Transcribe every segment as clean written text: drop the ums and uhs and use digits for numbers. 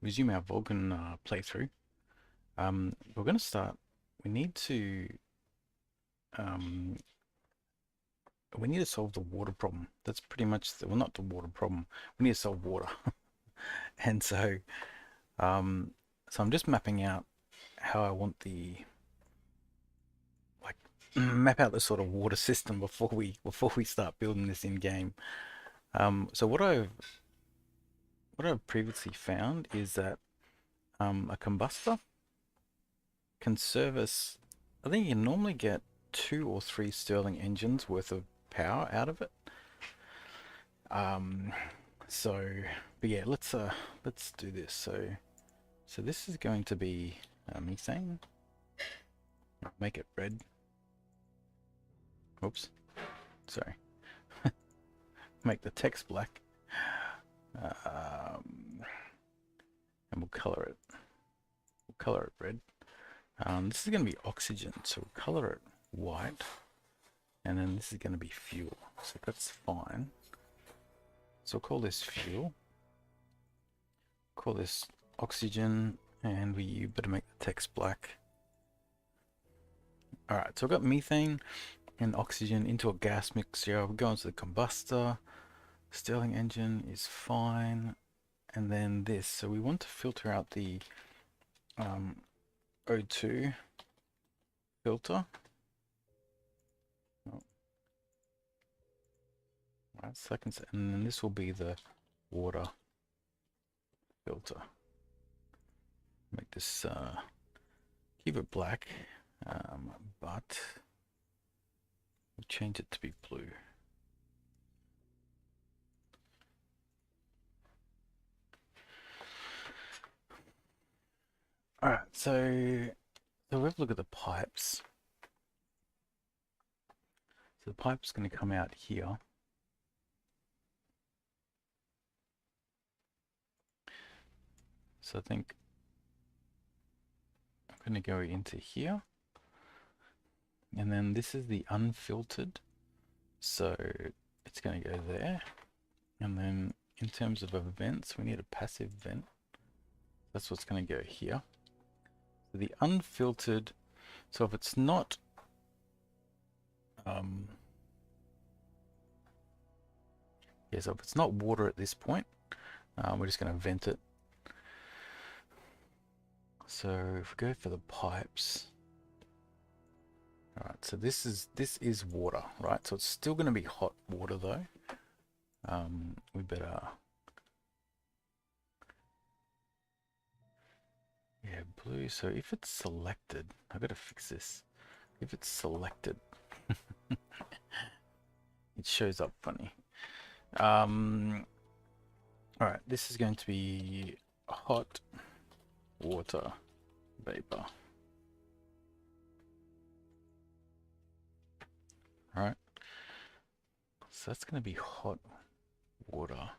resume our Vulkan playthrough. We're going to start. We need to um, we need to solve the water problem. That's pretty much well, not the water problem. We need to solve water, and um, so I'm just mapping out how I want the like map out the sort of water system before we start building this in game. So what I've previously found is that a combustor can service. I think you can normally get 2 or 3 Stirling engines worth of power out of it. Um, so, but yeah, let's do this. So this is going to be methane. Make it red. Oops, sorry. Make the text black. And we'll color it. We'll color it red. This is going to be oxygen, so we'll color it white. And then this is going to be fuel, so that's fine. So we'll call this fuel. Call this oxygen, and we better make the text black. Alright, so I've got methane and oxygen into a gas mixture. We'll go into the combustor. Stirling engine is fine. And then this. So we want to filter out the O2 filter. Oh. Right, seconds, and then this will be the water filter. Make this keep it black, but we'll change it to be blue. All right, so we have a look at the pipes. So the pipe's going to come out here. So I think I'm going to go into here. And then this is the unfiltered. So it's going to go there. And then in terms of vents, we need a passive vent. That's what's going to go here. So the unfiltered, so if it's not so if it's not water at this point, we're just going to vent it. So if we go for the pipes, all right, so this is water, right? So it's still going to be hot water though. We better, yeah, blue. So if it's selected, I've got to fix this. If it's selected, it shows up funny. All right, this is going to be hot water vapor. All right, so that's going to be hot water.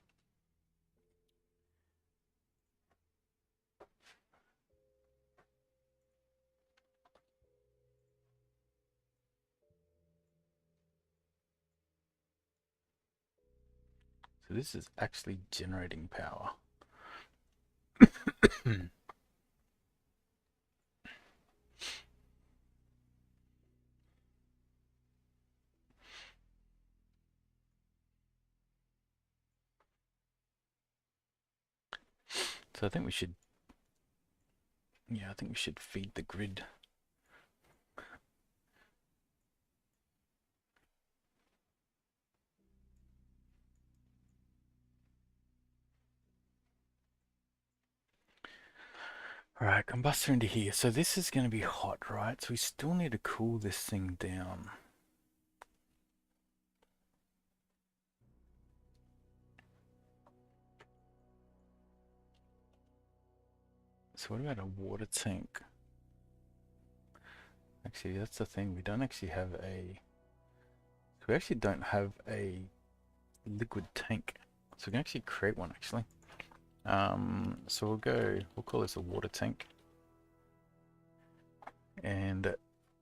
So this is actually generating power. So I think we should, yeah, I think we should feed the grid. All right, combustor into here. So this is going to be hot, right? So we still need to cool this thing down. So what about a water tank? Actually, that's the thing. We don't actually have a... We actually don't have a liquid tank. So we can actually create one, actually. So we'll call this a water tank. And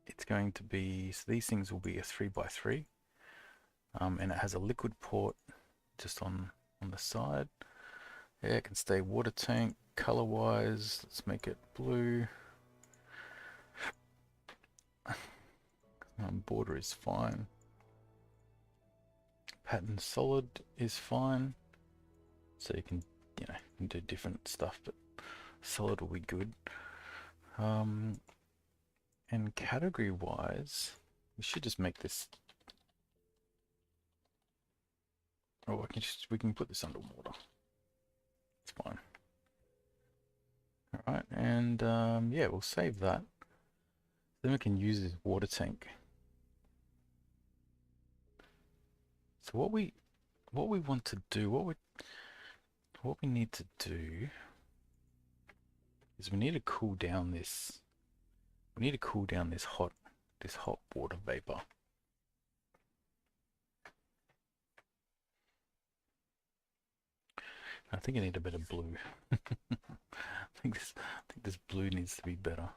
it's going to be, so these things will be a 3x3. And it has a liquid port just on the side. Yeah, it can stay water tank. Color wise, let's make it blue. Border is fine. Pattern solid is fine. So you can, you know, you can do different stuff, but solid will be good. And category wise, we should just make this. Oh, we can put this underwater. It's fine. All right, and yeah, we'll save that. Then we can use this water tank. So what we want to do, what we need to do is we need to cool down this. We need to cool down this hot water vapor. I think I need a bit of blue. I think this blue needs to be better.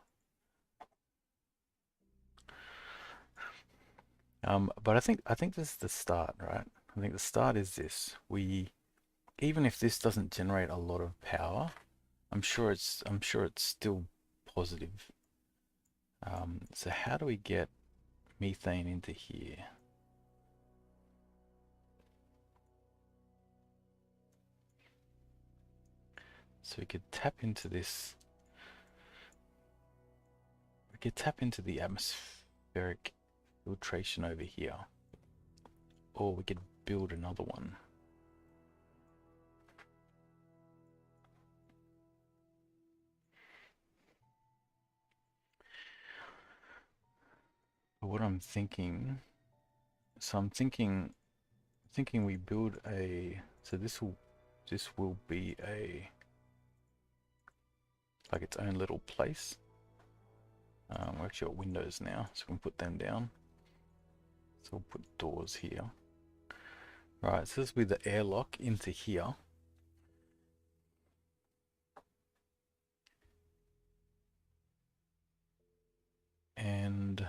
But I think this is the start, right? I think the start is this. Even if this doesn't generate a lot of power, I'm sure it's still positive. So how do we get methane into here? So we could tap into this. We could tap into the atmospheric filtration over here. Or we could build another one. But what I'm thinking, so I'm thinking we build a, so this will be a, like its own little place. We're actually got windows now, so we can put them down. So we'll put doors here. Right, so this will be the airlock into here. And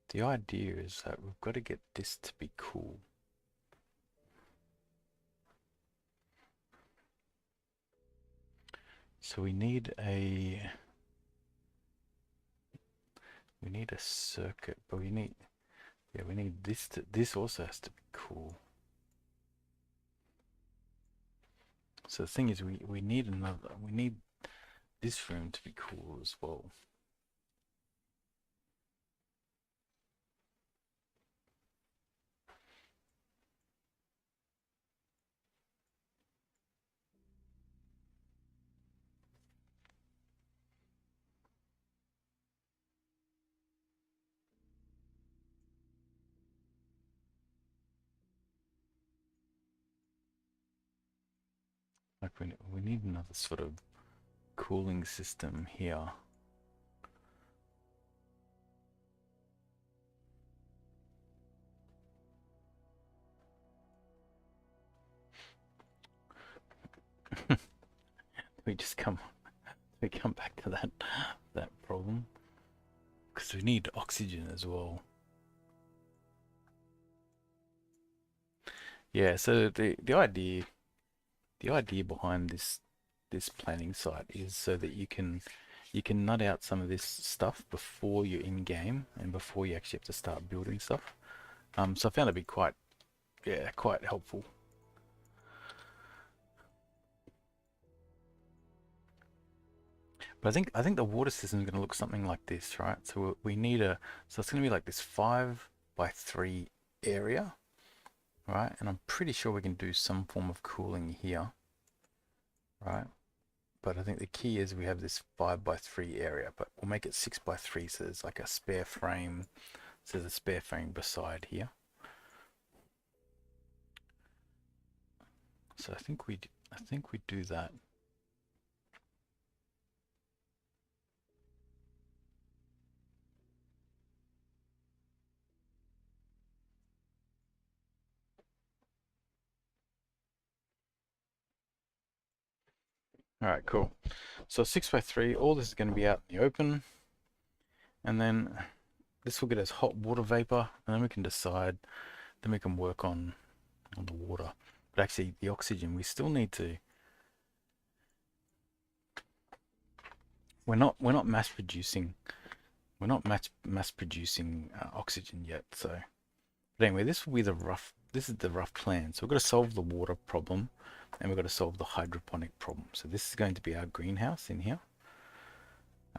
the idea is that we've got to get this to be cool. So we need a circuit, but we need this to, this also has to be cool. So the thing is we need this room to be cool as well. Like we need another sort of cooling system here. we come back to that problem because we need oxygen as well. Yeah, so the idea behind this planning site is so that you can nut out some of this stuff before you're in game and before you actually have to start building stuff. So I found it to be quite helpful. But I think the water system is going to look something like this, right? So we need so it's going to be like this 5x3 area, right? And I'm pretty sure we can do some form of cooling here, right? But I think the key is we have this 5x3 area, but we'll make it 6x3 so there's like a spare frame. So there's a spare frame beside here. So I think we do that. All right, cool. So 6x3, all this is going to be out in the open. And then this will get us hot water vapor, and then we can decide, then we can work on the water. But But actually, the oxygen, we still need to. We're not mass producing. We're not mass producing oxygen yet. So, but anyway, this will be the rough. This is the rough plan. So we've got to solve the water problem, and we've got to solve the hydroponic problem. So this is going to be our greenhouse in here.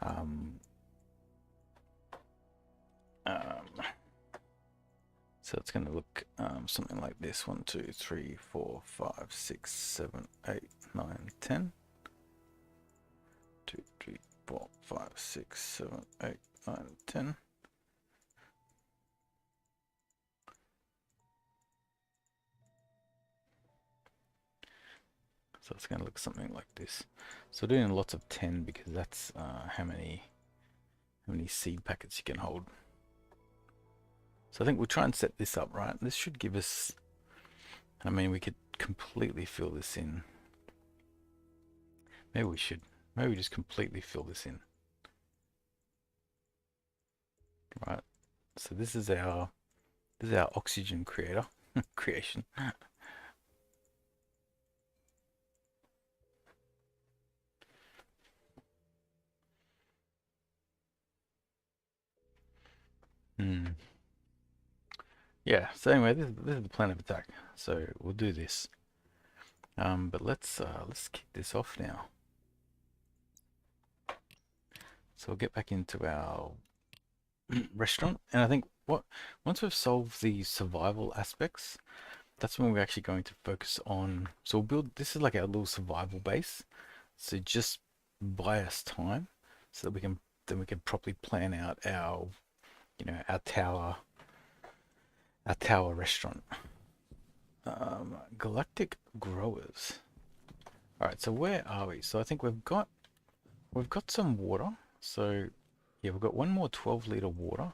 Um, um, so it's going to look something like this: 1, 2, 3, 4, 5, 6, 7, 8, 9, 10. 2, 3, 4, 5, 6, 7, 8, 9, 10. So it's going to look something like this. So doing lots of 10 because that's how many seed packets you can hold. So I think we'll try and set this up right. This should give us, I mean, we could completely fill this in. Maybe we should. Maybe we just completely fill this in. Right. So this is our oxygen creator creation. Yeah, so anyway, this is the plan of attack. So we'll do this. But let's kick this off now. So we'll get back into our restaurant, and I think once we've solved the survival aspects, that's when we're actually going to focus on. So we'll build. This is like our little survival base. So just buy us time, so that we can properly plan out our our tower restaurant. Galactic growers. All right, so where are we? So I think we've got some water. So yeah, we've got one more 12-liter water.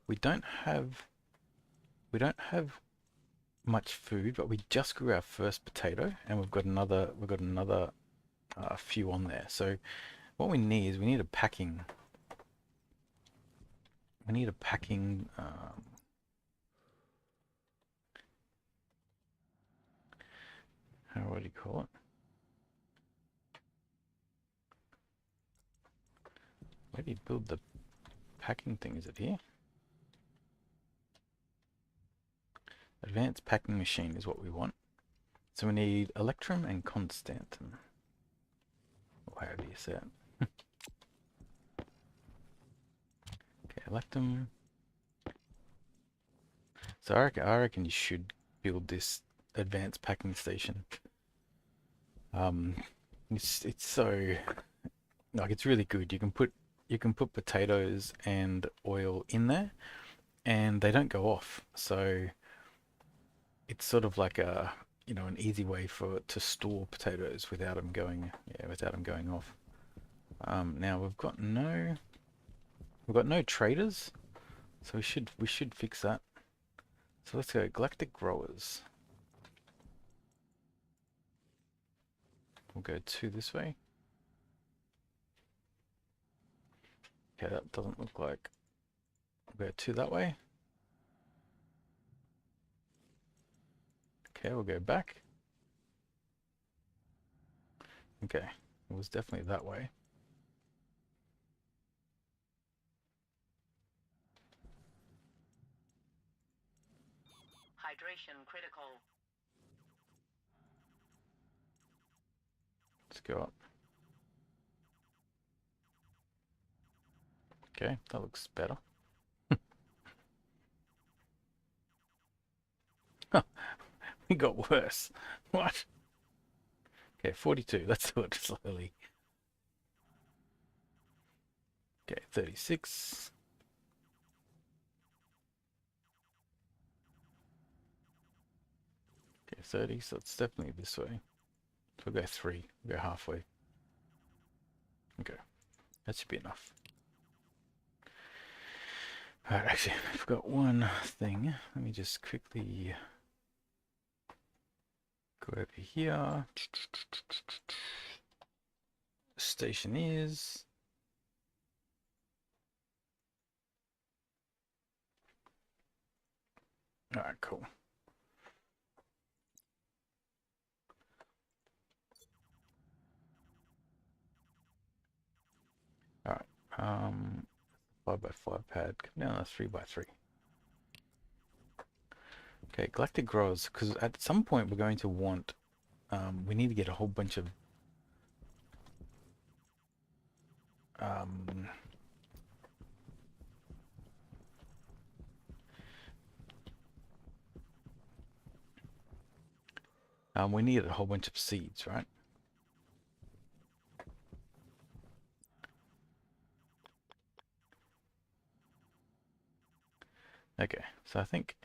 We don't have much food, but we just grew our first potato, and we've got another few on there. So what we need is we need a packing. We need a packing. What do you call it? Where do you build the packing thing? Is it here? Advanced packing machine is what we want. So we need electrum and constantum. Or how do you say it? Okay, electrum. So I reckon you should build this advanced packing station. It's so like it's really good. You can put potatoes and oil in there, and they don't go off. So it's sort of like a an easy way to store potatoes without them going off. Now we've got no traders, so we should fix that. So let's go galactic growers. We'll go 2 this way. Okay, that doesn't look like. We'll go 2 that way. Okay, we'll go back. Okay, it was definitely that way. Hydration critical. Let's go up. Okay, that looks better. It got worse. What? Okay, 42. Let's do it slowly. Okay, 36. Okay, 30. So it's definitely this way. So we'll go 3. We'll go halfway. Okay, that should be enough. Alright, actually, I forgot one thing. Let me just quickly go over here. Stationeers. Alright, cool. Um, 5x5 pad. Come down to 3x3. Okay, galactic growers, because at some point we're going to want, we need to get a whole bunch of um, we need a whole bunch of seeds, right? Okay, so I think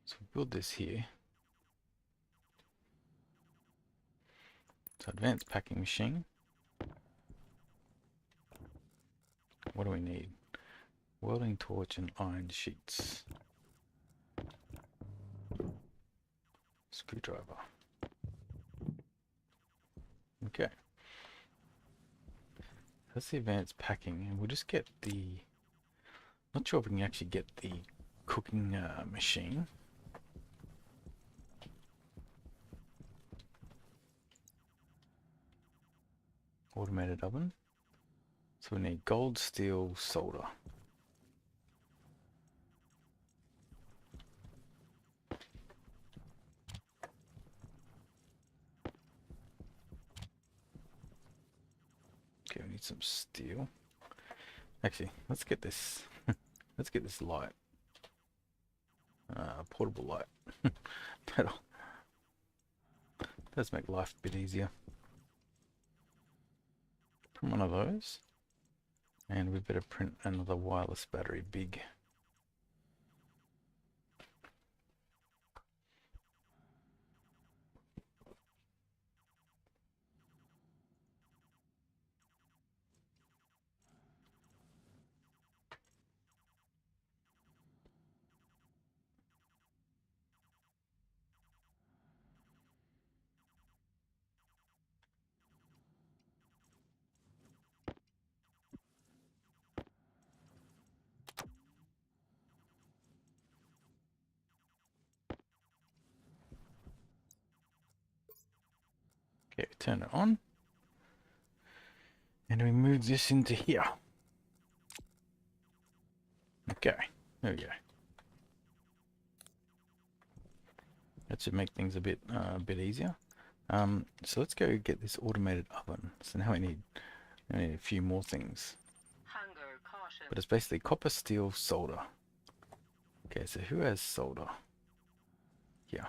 so build this here. So advanced packing machine. What do we need? Welding torch and iron sheets. Screwdriver. Okay. That's the advanced packing, and we'll just get the. Not sure if we can actually get the cooking machine. Automated oven. So we need gold, steel, solder. Okay, we need some steel. Actually, let's get this. Let's get this light. Portable light. Does make life a bit easier. Print one of those. And we better print another wireless battery big. Okay, turn it on. And we move this into here. Okay, there we go. That should make things a bit easier. So let's go get this automated oven. So now we need a few more things. But it's basically copper, steel, solder. Okay, so who has solder? Yeah.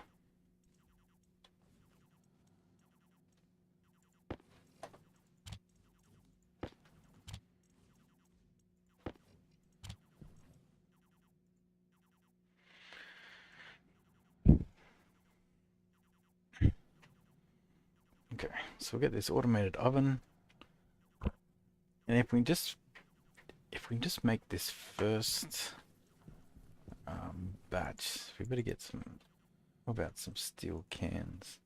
Okay, so we'll get this automated oven. And if we can just make this first batch, we better get some, what about some steel cans?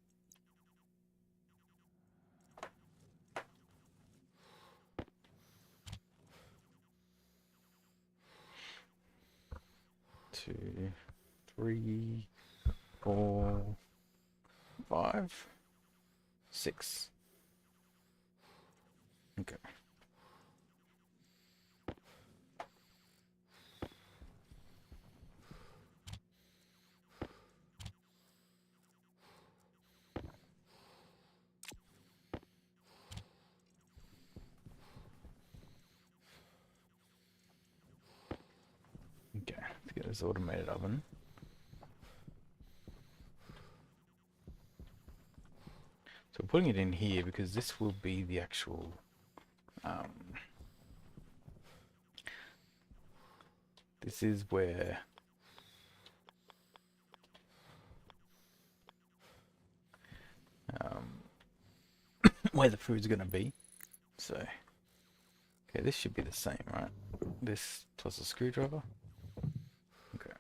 Two, three, 4, 5, 6. Okay. Okay, let's get this automated oven. So we're putting it in here because this will be the actual this is where where the food's gonna be. So okay, this should be the same, right? This plus a screwdriver. Okay.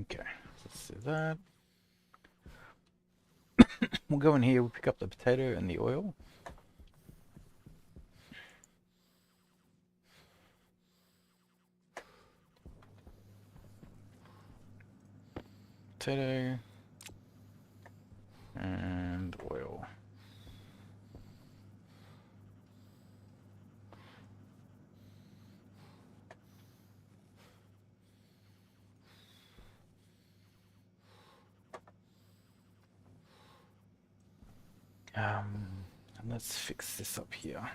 Okay, let's do that. We'll go in here, we'll pick up the potato and the oil. Potato and oil. And let's fix this up here.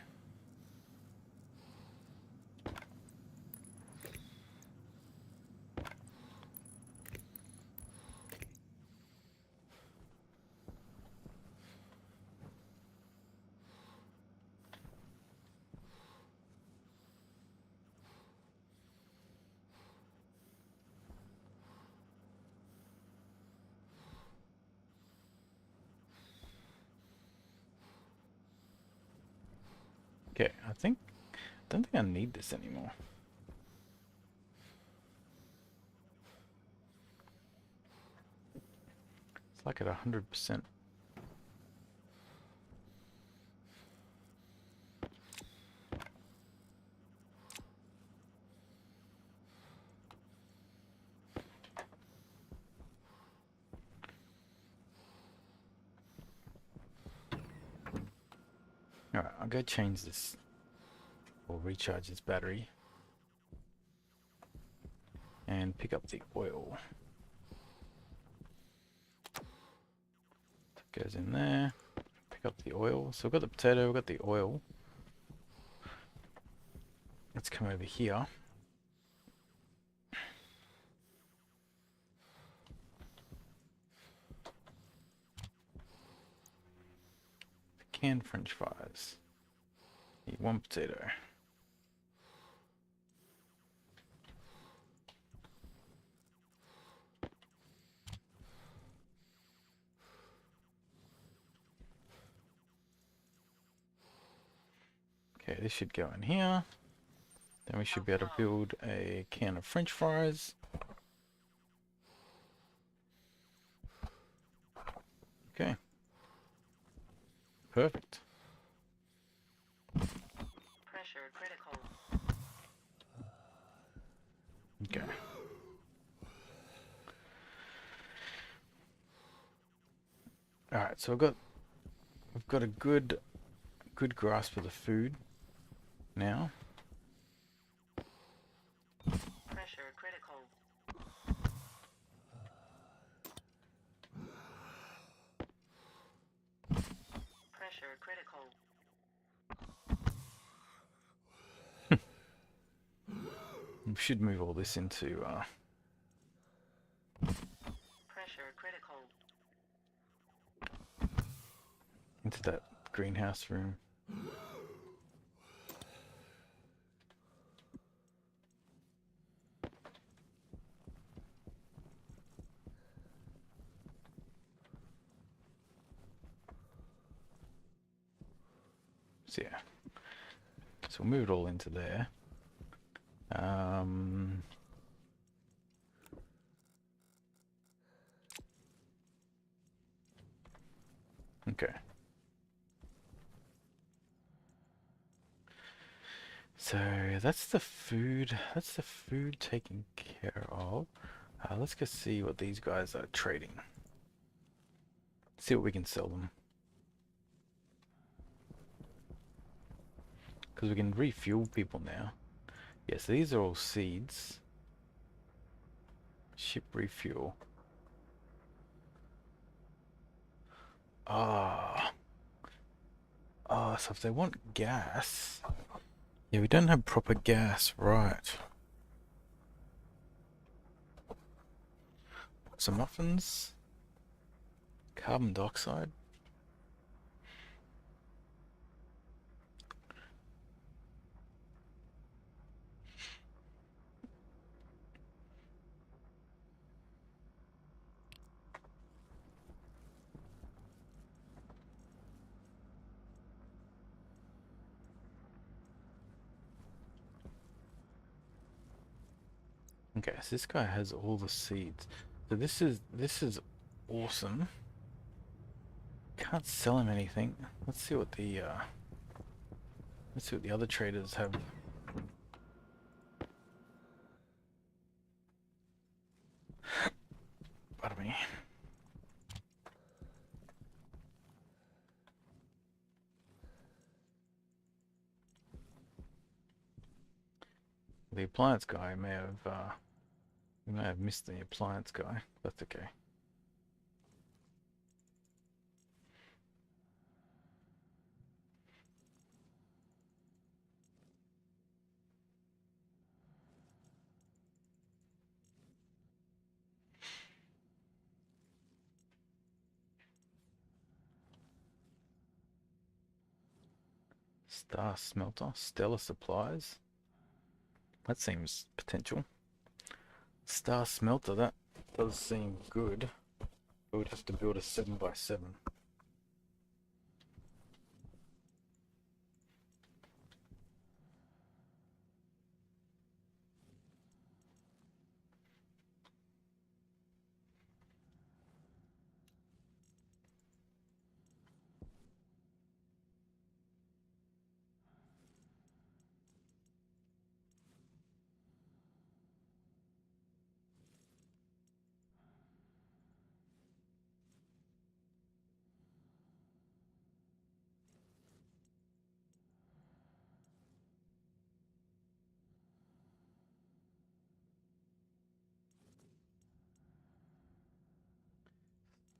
Okay, don't think I need this anymore. It's like at 100%. Alright, I'll go change this or recharge this battery and pick up the oil. It goes in there, pick up the oil. So we've got the potato, we've got the oil. Let's come over here. Canned French fries. Need one potato. Okay, this should go in here. Then we should be able to build a can of French fries. Okay. Perfect. Pressure critical. Okay. Alright, so we've got a good grasp of the food now. Pressure critical. Pressure critical. We should move all this into Pressure critical. into that greenhouse room. So yeah. So we'll move it all into there. Okay. So that's the food. That's the food taken care of. Let's go see what these guys are trading. See what we can sell them. Because we can refuel people now. Yes, these are all seeds. Ship refuel. Ah. Oh, so if they want gas... Yeah, we don't have proper gas, right. Some muffins. Carbon dioxide. Okay, so this guy has all the seeds. So this is awesome. Can't sell him anything. Let's see what the other traders have. Pardon me. The appliance guy may have we may have missed the appliance guy. That's okay. Star Smelter, Stellar Supplies. That seems potential. Star Smelter, that does seem good. We would have to build a 7x7.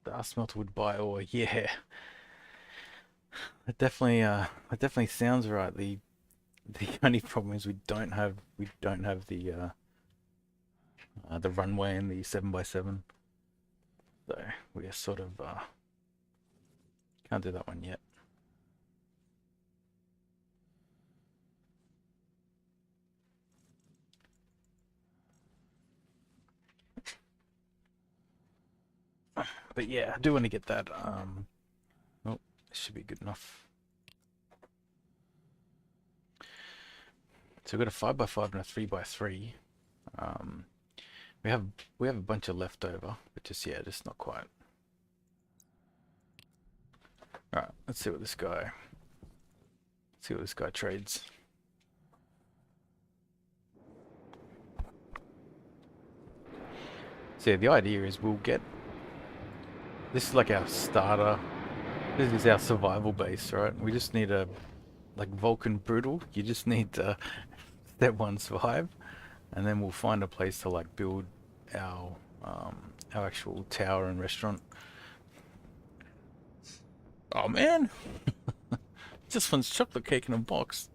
Star Smelter would buy ore, yeah. That definitely sounds right. The only problem is we don't have the runway in the 7x7. So we are sort of can't do that one yet. But yeah, I do want to get that. Oh, this should be good enough. So we've got a 5x5 and a 3x3. Um, we have a bunch of leftover, but just not quite. All right, let's see what this guy. See what this guy trades. So yeah, the idea is we'll get. This is like our starter. This is our survival base, right? We just need a like Vulcan brutal. You just need to step 1 survive, and then we'll find a place to like build our actual tower and restaurant. Oh man, just wants chocolate cake in a box.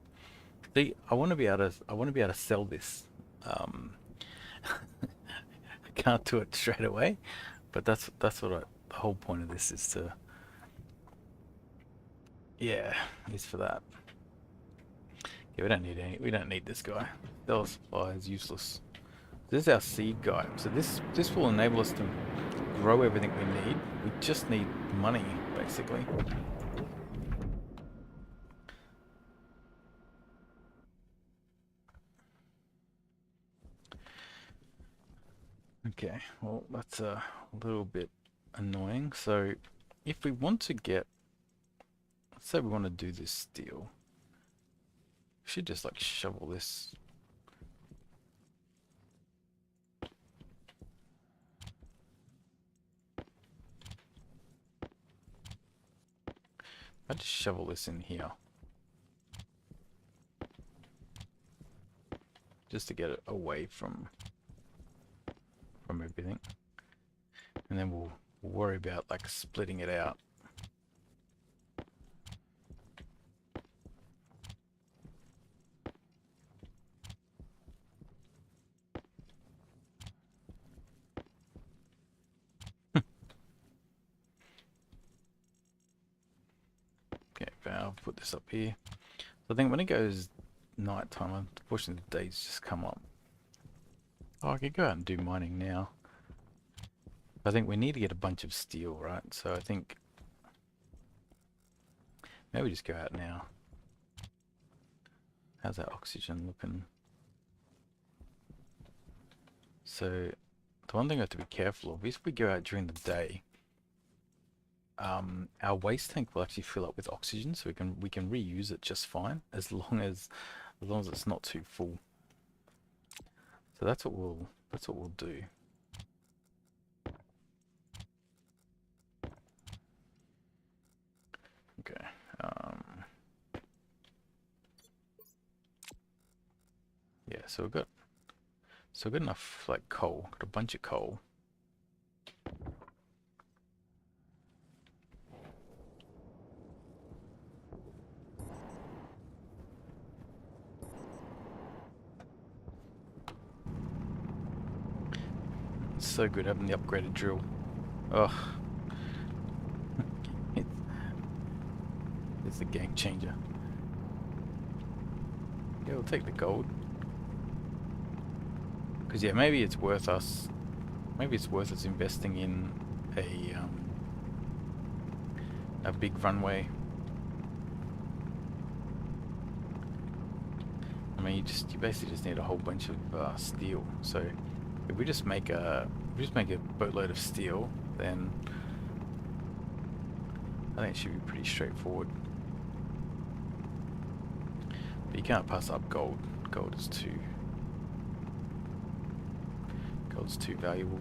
See, I want to be able to sell this. Um, I can't do it straight away, but that's what the whole point of this is to. Yeah, is for that. Yeah, we don't need this guy. Stellar supply is useless. This is our seed guy. So this will enable us to grow everything we need. We just need money, basically. Okay, well that's a little bit annoying. So if we want to get, let's say we want to do this steel, we should just like shovel this. I just shovel this in here just to get it away from everything, and then we'll worry about like splitting it out. Okay, valve, put this up here. So I think when it goes nighttime, unfortunately the days just come up. Oh, I could go out and do mining now. I think we need to get a bunch of steel, right? So I think maybe just go out now. How's that oxygen looking? So the one thing I have to be careful of is if we go out during the day, our waste tank will actually fill up with oxygen, so we can reuse it just fine as long as it's not too full. So that's what we'll do. Okay. Yeah. So we've got enough like coal. Got a bunch of coal. It's so good having the upgraded drill. Oh, it's a game changer. Yeah, we'll take the gold. Because yeah, maybe it's worth us investing in a big runway. I mean, you basically just need a whole bunch of steel. So if we just make a boatload of steel, then I think it should be pretty straightforward. But you can't pass up gold. Gold's too valuable.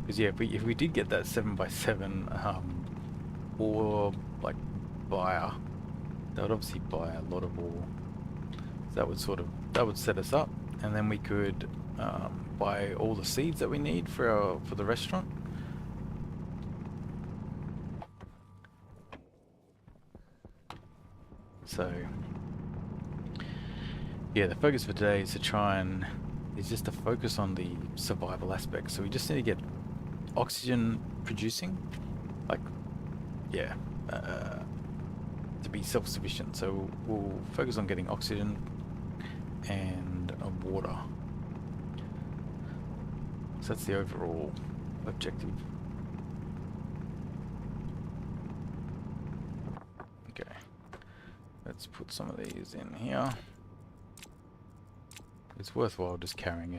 Because yeah, if we did get that 7x7 ore like buyer, that would obviously buy a lot of ore. So that would set us up, and then we could buy all the seeds that we need for the restaurant. So yeah, the focus for today is just to focus on the survival aspect. So we just need to get oxygen producing, like yeah, to be self-sufficient. So we'll focus on getting oxygen and water. So that's the overall objective. Okay, let's put some of these in here. It's worthwhile just carrying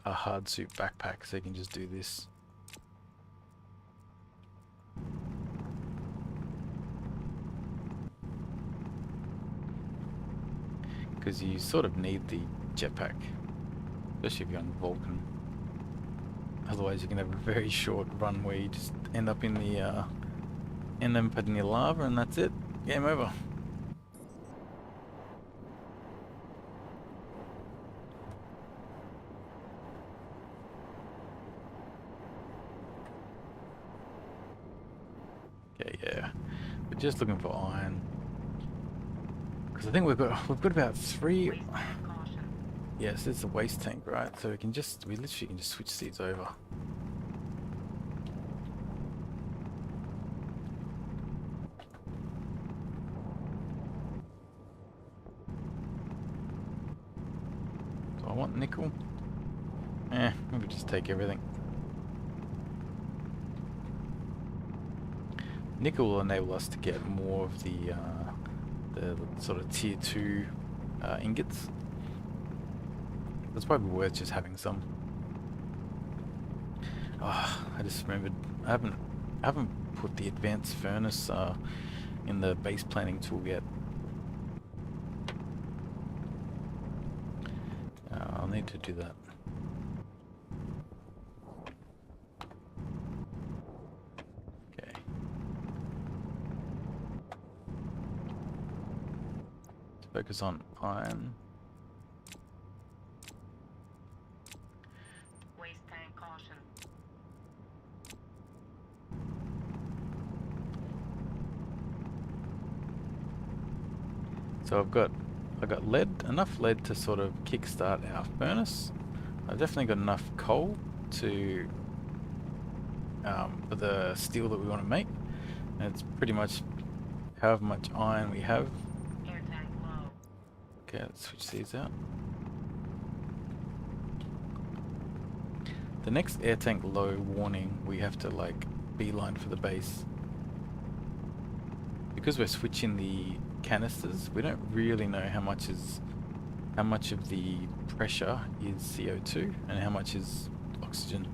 a hard suit backpack so you can just do this. Because you sort of need the jetpack, especially if you're on Vulcan. Otherwise you can have a very short run where you just end up in the lava and that's it. Game over. Okay, yeah. We're just looking for iron. Because I think we've got about 3. Waste tank caution. Yes, it's a waste tank, right? So we literally can just switch seats over. So I want nickel. Maybe just take everything. Nickel will enable us to get more of the sort of tier 2 ingots. That's probably worth just having some. Oh, I just remembered I haven't put the advanced furnace in the base planning tool yet. I'll need to do that. Okay. Let's focus on iron. Waste tank caution. So I've got enough lead to sort of kickstart our furnace. I've definitely got enough coal to for the steel that we want to make, and it's pretty much however much iron we have. Air tank low. Okay, let's switch these out. The next air tank low warning, we have to like beeline for the base. because we're switching the canisters, we don't really know how much of the pressure is CO2 and how much is oxygen.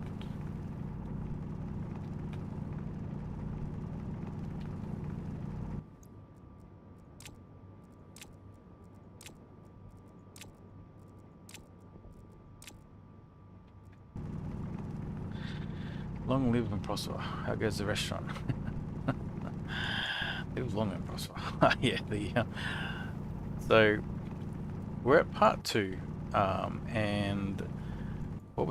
Long live and prosper. How goes the restaurant? Live long and prosper. Yeah, so we're at part two, and what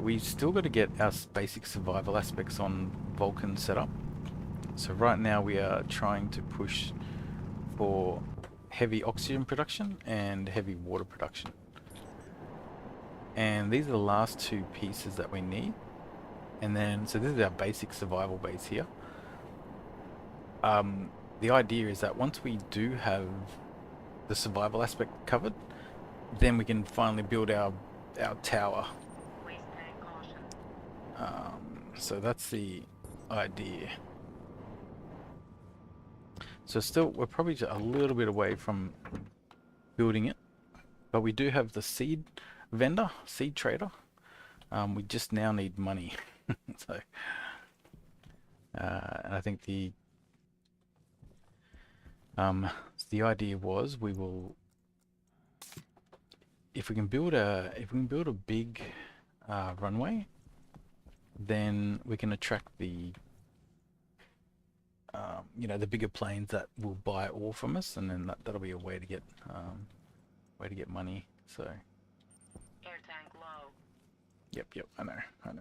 we still got to get our basic survival aspects on Vulcan set up. So right now we are trying to push for heavy oxygen production and heavy water production. And these are the last two pieces that we need. And then, so this is our basic survival base here. The idea is that once we do have the survival aspect covered, then we can finally build our tower. Waste tank caution. So that's the idea. So still, we're probably just a little bit away from building it, but we do have the seed trader. We just now need money. So, and I think the idea was we will, if we can build a big runway, then we can attract the the bigger planes that will buy ore from us, and then that'll be a way to get money. So Air tank low. yep, I know. Okay.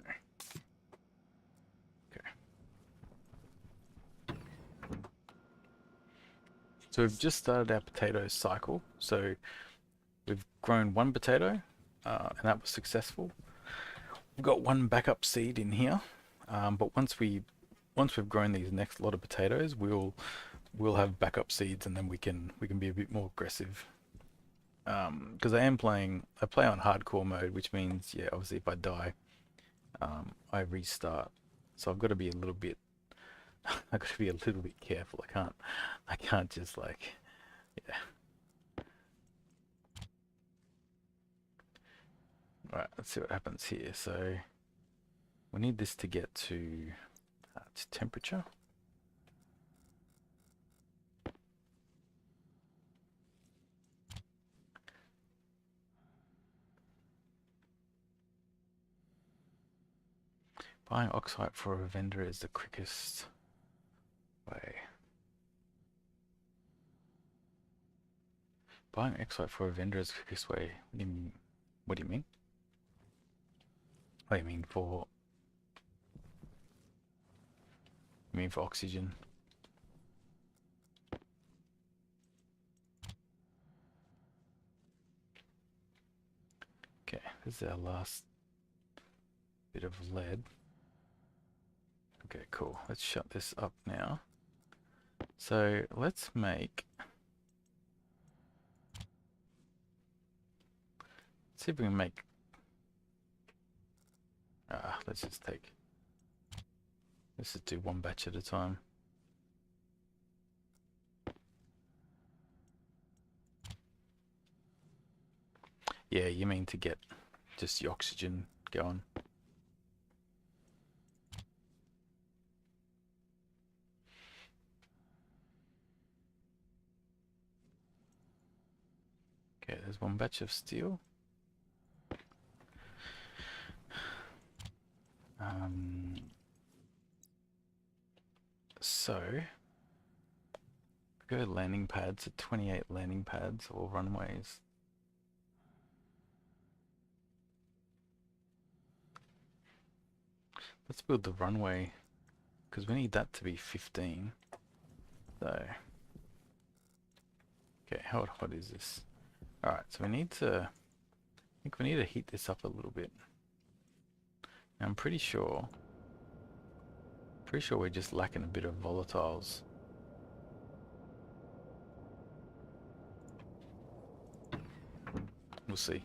So we've just started our potato cycle. So we've grown one potato, and that was successful. We've got one backup seed in here, but once we've grown these next lot of potatoes, we'll have backup seeds, and then we can be a bit more aggressive. Because I play on hardcore mode, which means, yeah, obviously if I die, I restart. So I've got to be a little bit careful. I can't just like, yeah. Alright, let's see what happens here. So we need this to get to temperature. Buying oxide for a vendor is the quickest way. Buying oxide for a vendor is the quickest way. What do you mean? Oh, you mean for oxygen? Okay, this is our last bit of lead. Okay, cool. Let's shut this up now. So let's see if we can make. Let's just do one batch at a time. Yeah, you mean to get just the oxygen going. Okay, there's one batch of steel. So go landing pads at 28 landing pads or runways. Let's build the runway because we need that to be 15. So, okay, how hot is this? All right, so I think we need to heat this up a little bit. Now, I'm pretty sure we're just lacking a bit of volatiles. We'll see.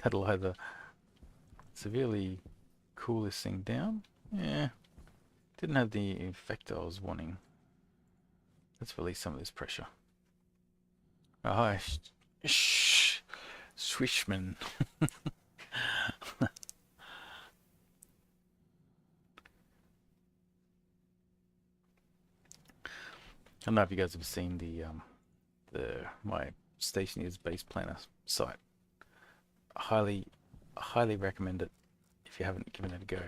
That'll either severely cool this thing down. Yeah, didn't have the effect I was wanting. let's release some of this pressure. Oh, hi. Shh. Swishman. I don't know if you guys have seen the my Stationeers base planner site. Highly, highly recommend it if you haven't given it a go.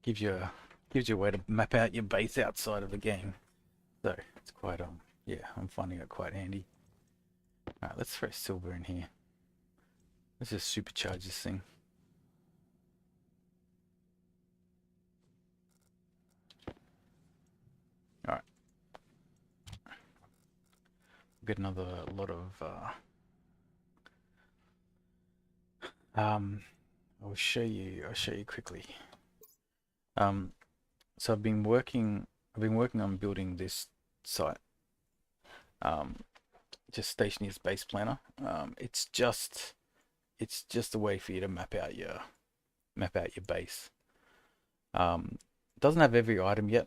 Gives you a way to map out your base outside of the game. So it's quite yeah, I'm finding it quite handy. Alright, let's throw silver in here. Let's just supercharge this thing. Alright. We'll get another lot of I'll show you quickly. So I've been working on building this site. Just Stationeers base planner. It's just a way for you to map out your base. It doesn't have every item yet.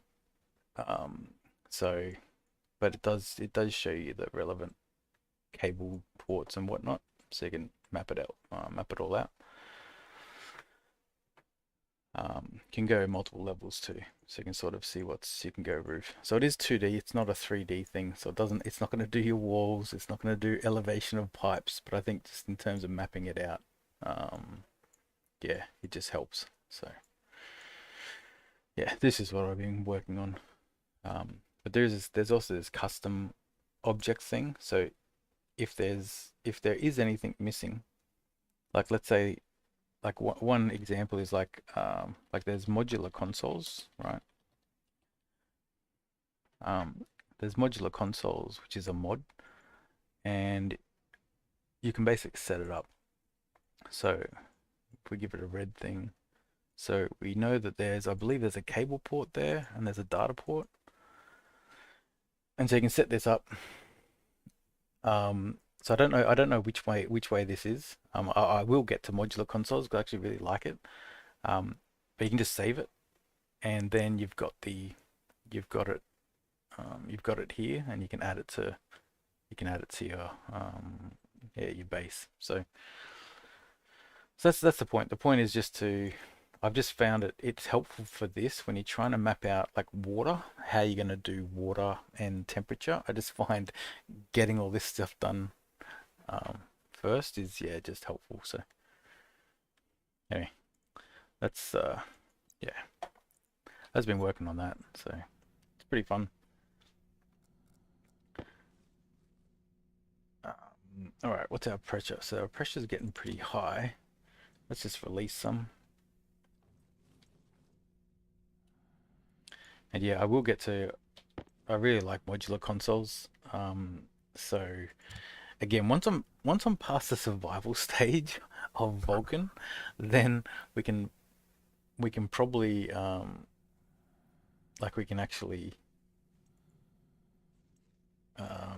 So but it does show you the relevant cable ports and whatnot, so you can map it all out. Can go multiple levels too, so you can sort of see you can go roof. So it is 2D, it's not a 3D thing, so it's not going to do your walls, it's not going to do elevation of pipes, but I think just in terms of mapping it out, yeah, it just helps. So yeah, this is what I've been working on. But there's also this custom object thing. So if there is anything missing, like let's say, like one example is like there's modular consoles, right? There's modular consoles, which is a mod, and you can basically set it up. So if we give it a red thing, so we know that I believe there's a cable port there and there's a data port. And so you can set this up. So I don't know which way this is. I will get to modular consoles because I actually really like it. But you can just save it, and then you've got it here, and you can add it to your yeah, your base. So that's the point. The point is just I've just found it's helpful for this when you're trying to map out like water, how you're going to do water and temperature. I just find getting all this stuff done first is, yeah, just helpful. So anyway, that's yeah, I've been working on that, so it's pretty fun. All right, what's our pressure? So our pressure is getting pretty high. Let's just release some. And yeah, I will get to. I really like modular consoles. So again, once I'm past the survival stage of Vulcan, then we can probably we can actually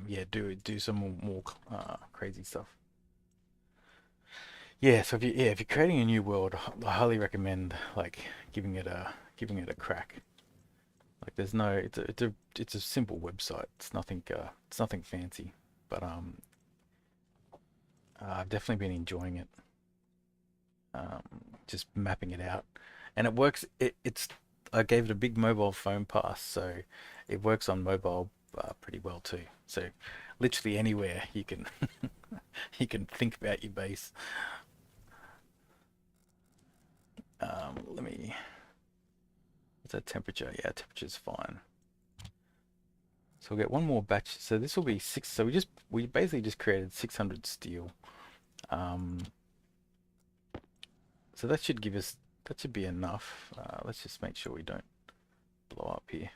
yeah, do some more crazy stuff. Yeah, so if you're creating a new world, I highly recommend like giving it a crack. Like there's no, it's a simple website. It's nothing fancy, but I've definitely been enjoying it. Um, just mapping it out, and it works. I gave it a big mobile phone pass, so it works on mobile pretty well too. So literally anywhere you can you can think about your base. Let me. What's that temperature? Yeah, temperature's fine. So we'll get one more batch. So this will be 6. So we basically just created 600 steel. Um, so that should be enough. Let's just make sure we don't blow up here.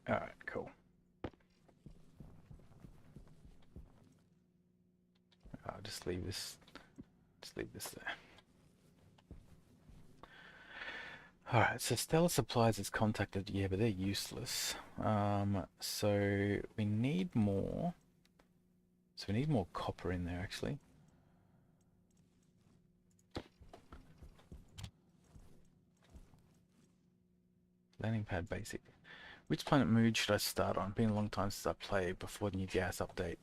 All right, cool. I'll just leave this there. Alright, so Stellar Supplies is contacted, yeah, but they're useless. So we need more. So we need more copper in there, actually. Landing pad basic. Which planet mood should I start on? Been a long time since I played before the new gas update.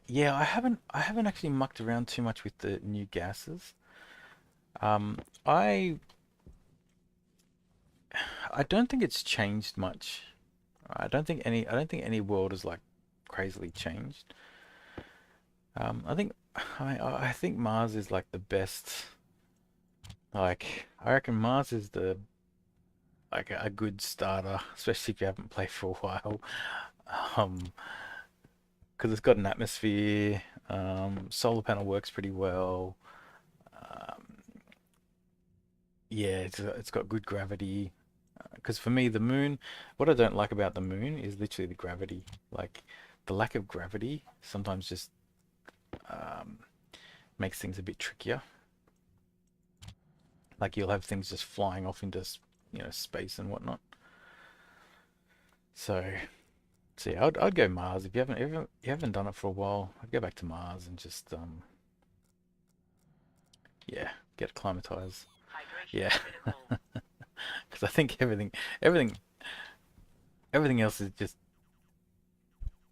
Yeah, I haven't actually mucked around too much with the new gases. Um, I I don't think it's changed much. I don't think any world is like crazily changed. I think Mars is like the best. Like I reckon Mars is the like a good starter, especially if you haven't played for a while. Um, because it's got an atmosphere. Solar panel works pretty well. Um, yeah, it's got good gravity. Because for me, the moon, what I don't like about the moon is literally the gravity. Like the lack of gravity sometimes just um, makes things a bit trickier. Like you'll have things just flying off into space and whatnot. So so yeah, I'd go Mars if you haven't done it for a while. I'd go back to Mars and just yeah, get acclimatized. Hydration Yeah, critical. because I think everything everything else is just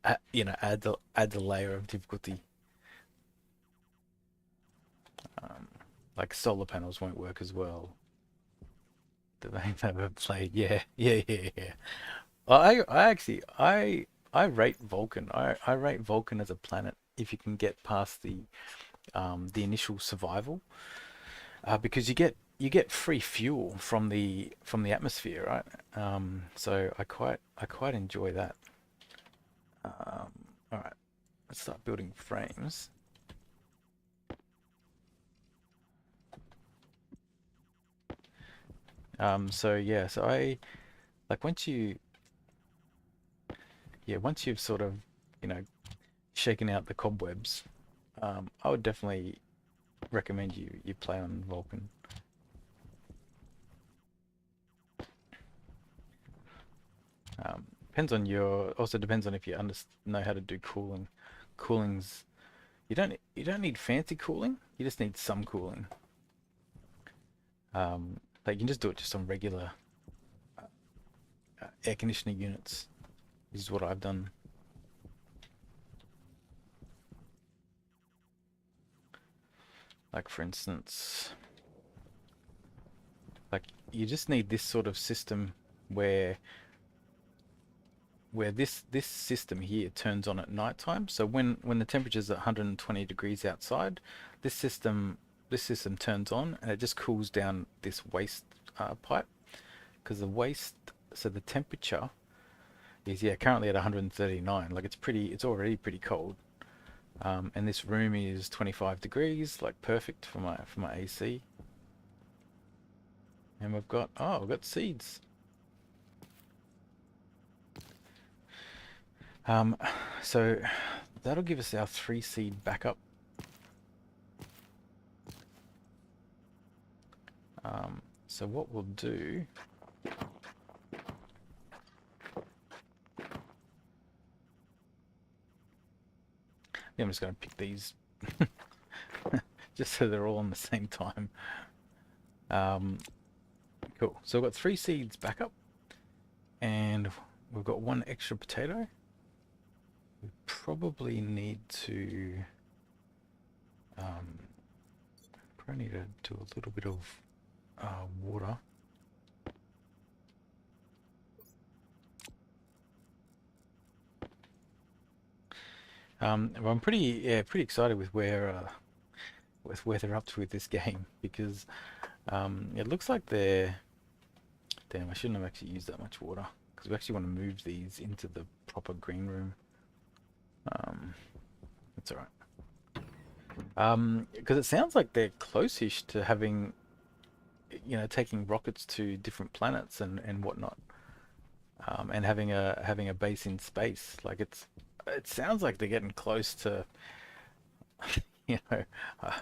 adds a layer of difficulty. Um, like solar panels won't work as well. That I've ever played. Yeah, yeah, yeah, yeah. Well, I actually I rate Vulcan. I rate Vulcan as a planet if you can get past the initial survival, because you get free fuel from the atmosphere, right? So I quite enjoy that. All right, let's start building frames. So yeah, so I like once you've sort of you know shaken out the cobwebs, I would definitely recommend you play on Vulcan. Also depends on if you know how to do cooling. Cooling's you don't need fancy cooling. You just need some cooling. Like you can just do it just on regular air conditioning units. This is what I've done. Like for instance, like you just need this sort of system where this system here turns on at nighttime. So when the temperature's at 120 degrees outside, this system this system turns on and it just cools down this waste pipe, because the waste so the temperature is, yeah, currently at 139. Like it's already pretty cold. And this room is 25 degrees, like perfect for my AC. And we've got seeds. Um, so that'll give us our 3 seed backup. So what we'll do, yeah, I'm just going to pick these just so they're all on the same time. Um, cool. So we've got 3 seeds backup, and we've got 1 extra potato. We probably need to um, probably need to do a little bit of water. But I'm pretty excited with where they're up to with this game, because it looks like they're. Damn, I shouldn't have actually used that much water, because we actually want to move these into the proper green room. That's all right. Because it sounds like they're close-ish to having, taking rockets to different planets and whatnot, and having a base in space. Like it sounds like they're getting close to, you know, uh,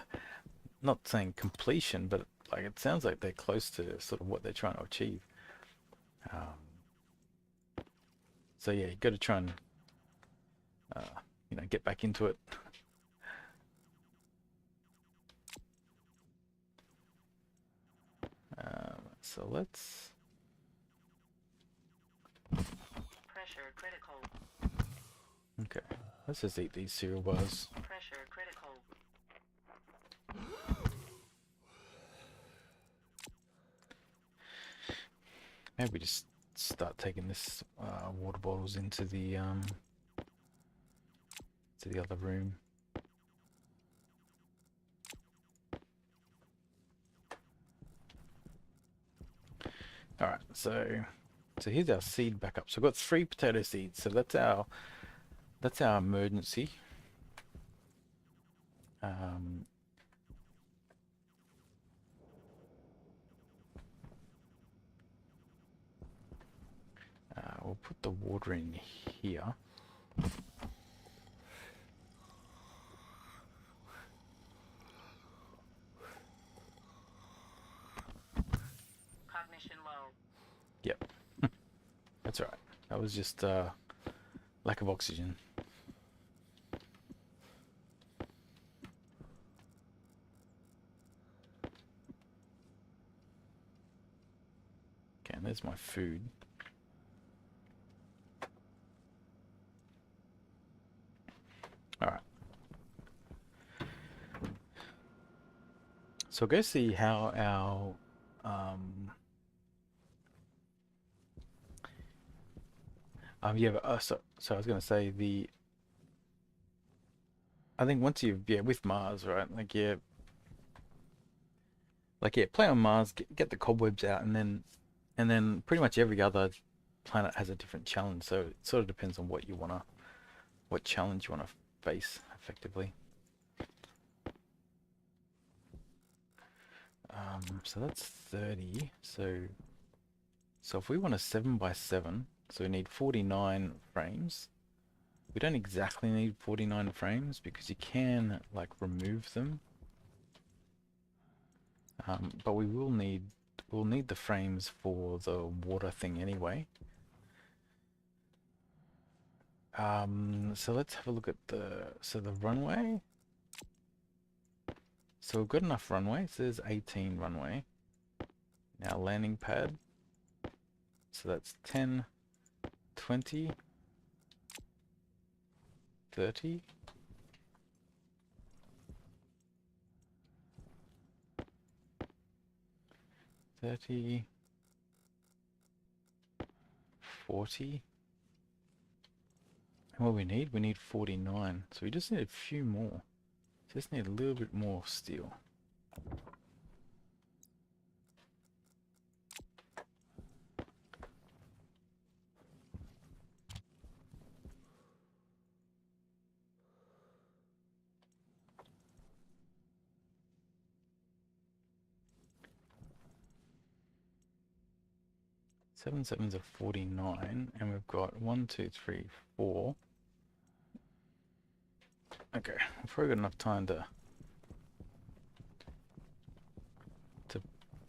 not saying completion, but like it sounds like they're close to sort of what they're trying to achieve. So yeah, you got to try and get back into it. So let's. Pressure critical. Okay, let's just eat these cereal bars. Pressure critical. Maybe we just start taking this water bottles into the other room. All right, so here's our seed backup. So I've got 3 potato seeds. So that's our emergency. We'll put the water in here. Cognition low. Yep, that's all right. That was just lack of oxygen. Okay, and there's my food. All right. So go see how our yeah, but, so I was gonna say I think once with Mars, right? Play on Mars, get the cobwebs out, and then pretty much every other planet has a different challenge. So it sort of depends on what challenge you wanna face effectively. So that's 30. So if we want a 7x7, so we need 49 frames. We don't exactly need 49 frames because you can like remove them. But we'll need the frames for the water thing anyway. So let's have a look at the runway. So we've got enough runway. So there's 18 runway. Now landing pad. So that's 10, 20, 30. 30, 40. And what we need 49. So we just need a few more. Just need a little bit more steel. Seven sevens are 49, and we've got 1, 2, 3, 4. Okay, we've probably got enough time to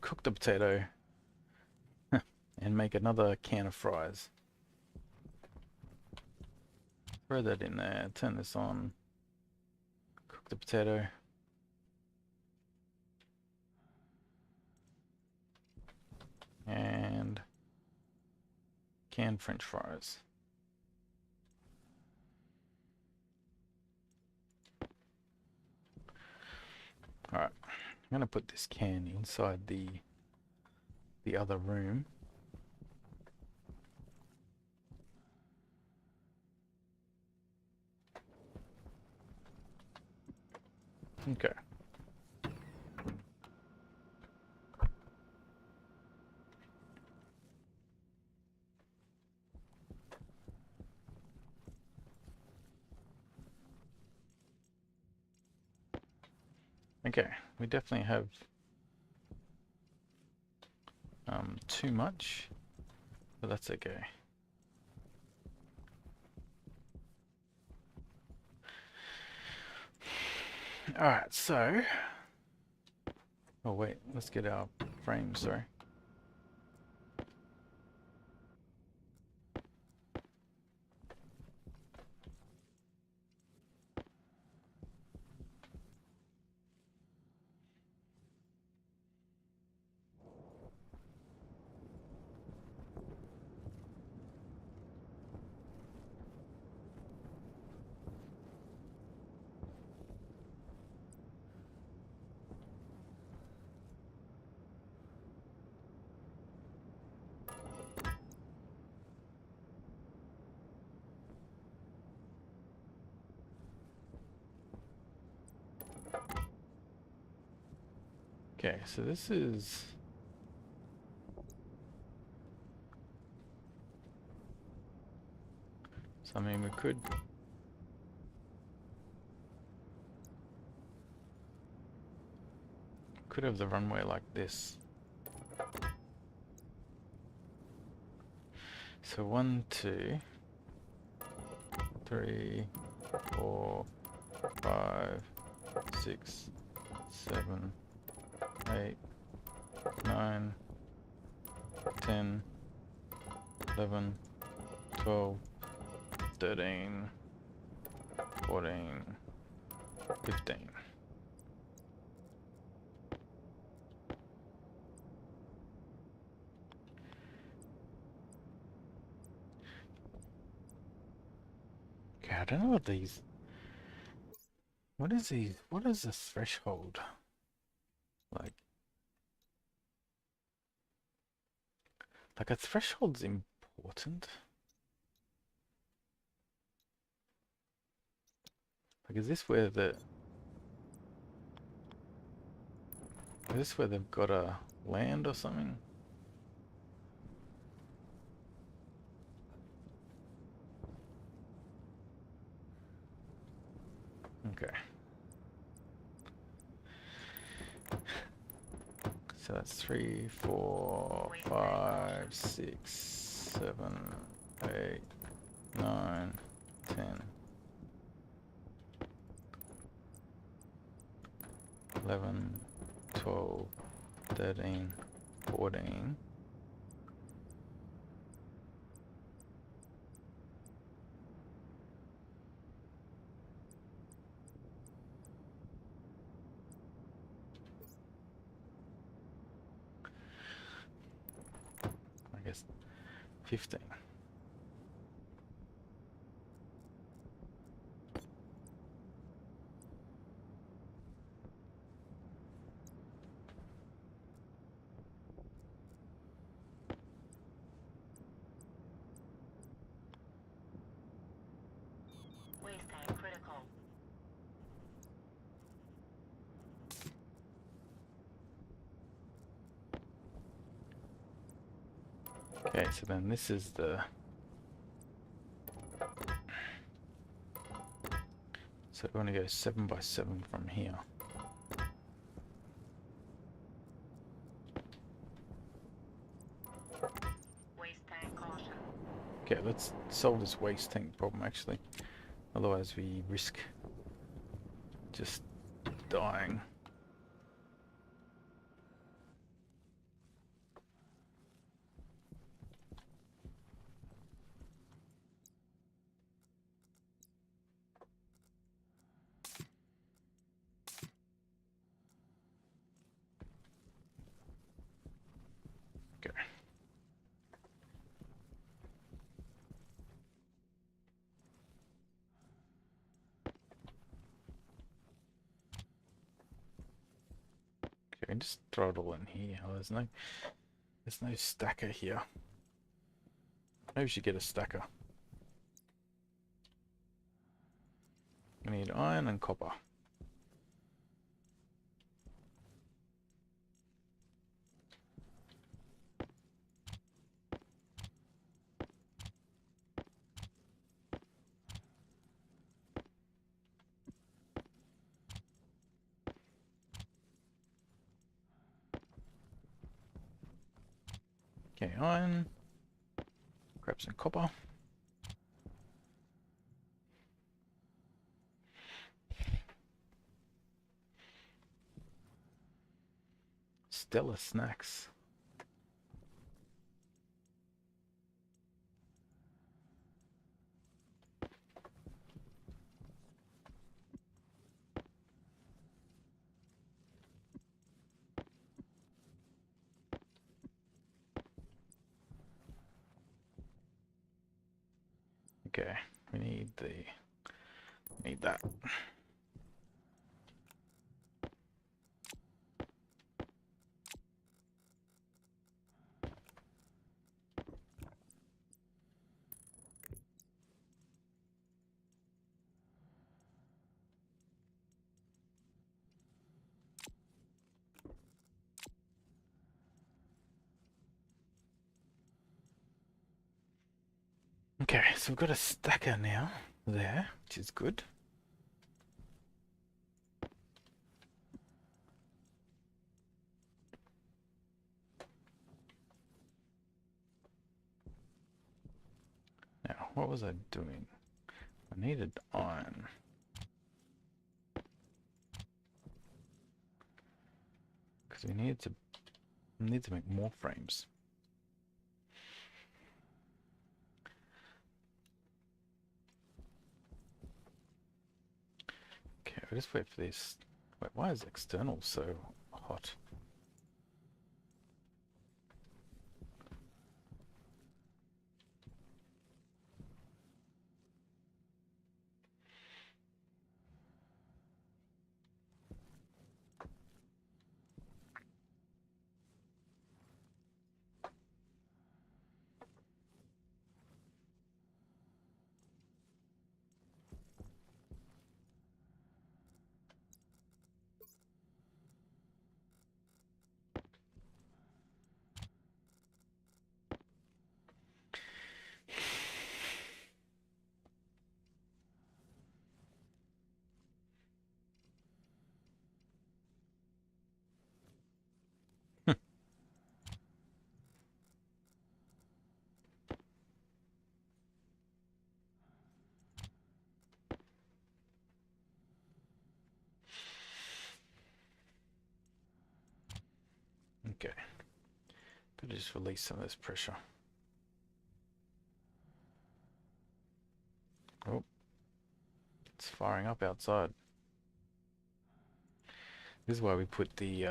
cook the potato and make another can of fries. Throw that in there, turn this on, cook the potato. And canned French fries. Alright, I'm going to put this can inside the other room. Okay. Okay, we definitely have too much, but that's okay. Alright, so Oh wait, let's get our frames, sorry. Okay, so this is... So I mean, we could have the runway like this. So 1, 2, 3, 4, 5, 6, 7, 8, 9, 10, 11, 12, 13, 14, 15. Okay, I don't know what these... What is these? What is the threshold? Like a threshold's important. Like, is this where they've got to land or something? Okay. So that's 3, 4, 5, 6, 7, 8, 9, 10, 11, 12, 13, 14. I guess 15. Waste tank critical. Okay, so then this is the... So we want to go 7 by 7 from here. Waste tank caution. Okay, let's solve this waste tank problem actually. Otherwise we risk just dying. Okay. Okay, just throw it all in here. Oh, there's no stacker here. Maybe we should get a stacker. We need iron and copper. Okay, iron. Grab some copper. Stella snacks. Okay, we need that. Okay, so we've got a stacker now there, which is good. Now, what was I doing? I needed iron. Because we need to make more frames. Okay, we'll just wait for this. Wait, why is external so hot? Okay, better just release some of this pressure. Oh, it's firing up outside. This is why we put the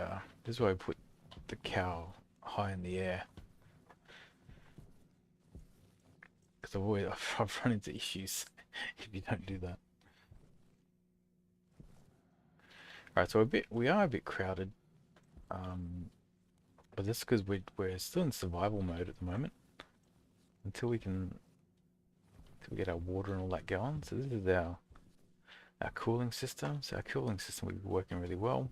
cow high in the air. Because I've run into issues if you don't do that. Alright, so we are a bit crowded. But that's because we're still in survival mode at the moment. Until we get our water and all that going. So this is our cooling system. So our cooling system will be working really well.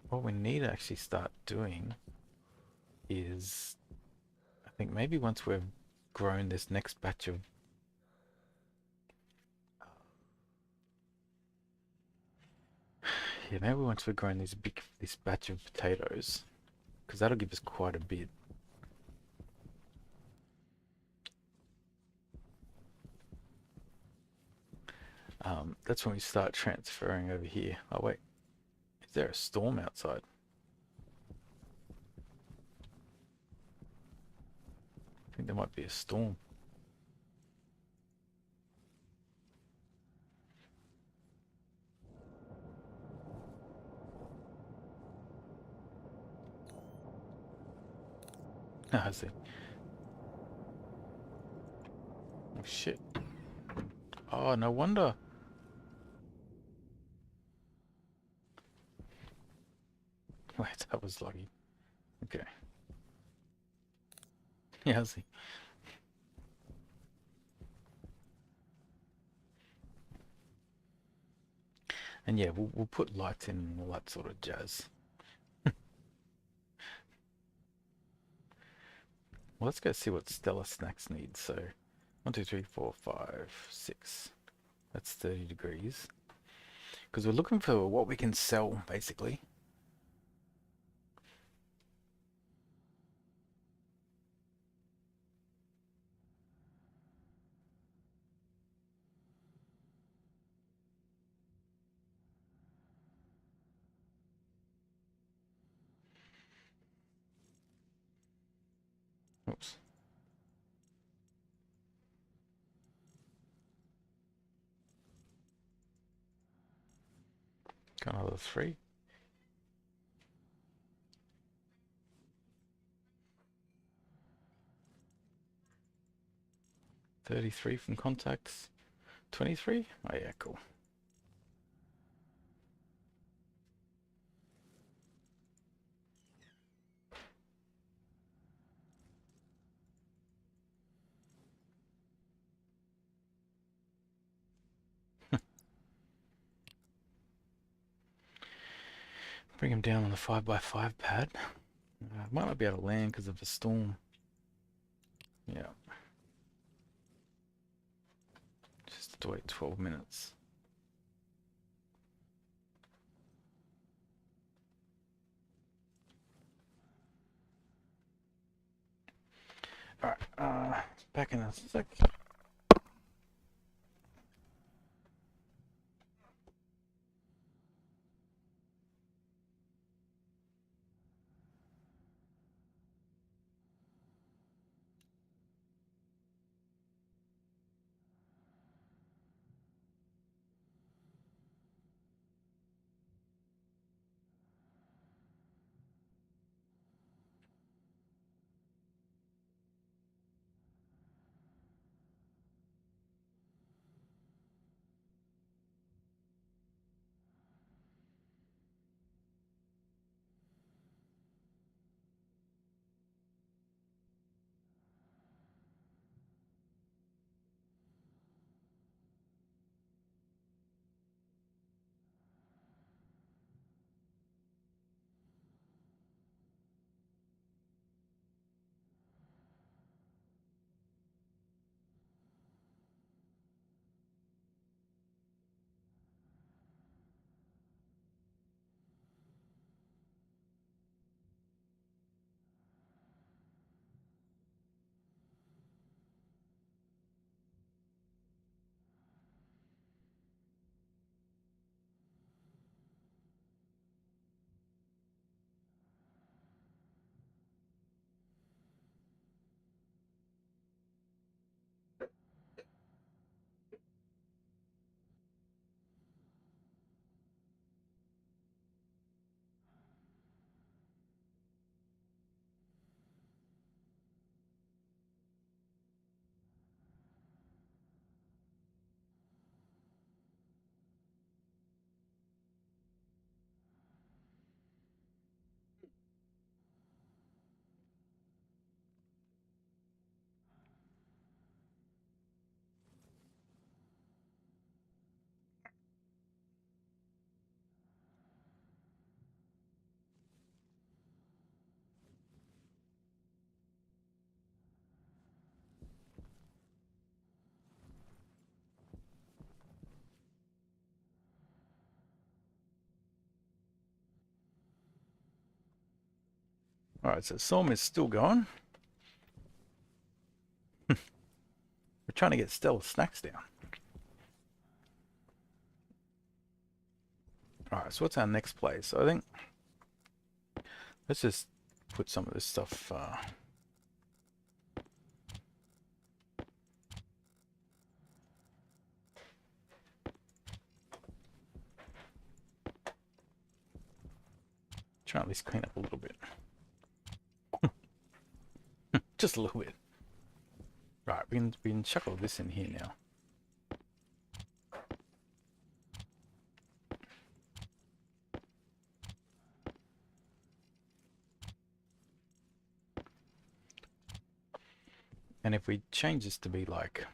What we need to actually start doing is, I think maybe once we've grown this next batch of yeah, maybe once we've grown this batch of potatoes, because that'll give us quite a bit. That's when we start transferring over here. Oh wait, is there a storm outside? I think there might be a storm. Ah, I see. Oh shit. Oh, no wonder. Wait, that was lucky. Okay. Yeah, I see. And yeah, we'll put lights in and all that sort of jazz. Well, let's go see what Stella Snacks needs. So, 1, 2, 3, 4, 5, 6. That's 30 degrees. Because we're looking for what we can sell, basically. Got another 3. $33 from contacts. 23? Oh yeah, cool. Bring him down on the 5x5 pad. Might not be able to land because of the storm. Yeah. Just have to wait 12 minutes. Alright, back in a sec. Alright, so storm is still going. We're trying to get Stella's snacks down. Alright, so what's our next play? So I think let's just put some of this stuff try at least clean up a little bit. Just a little bit. Right, we can chuck all this in here now. And if we change this to be like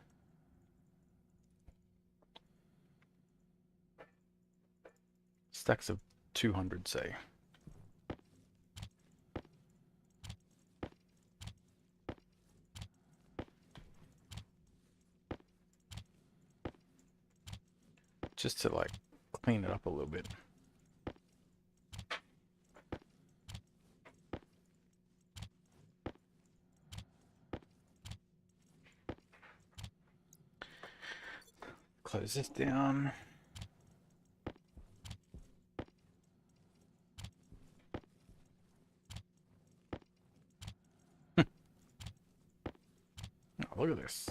stacks of 200, say. Just to like clean it up a little bit. Close this down. Oh, look at this.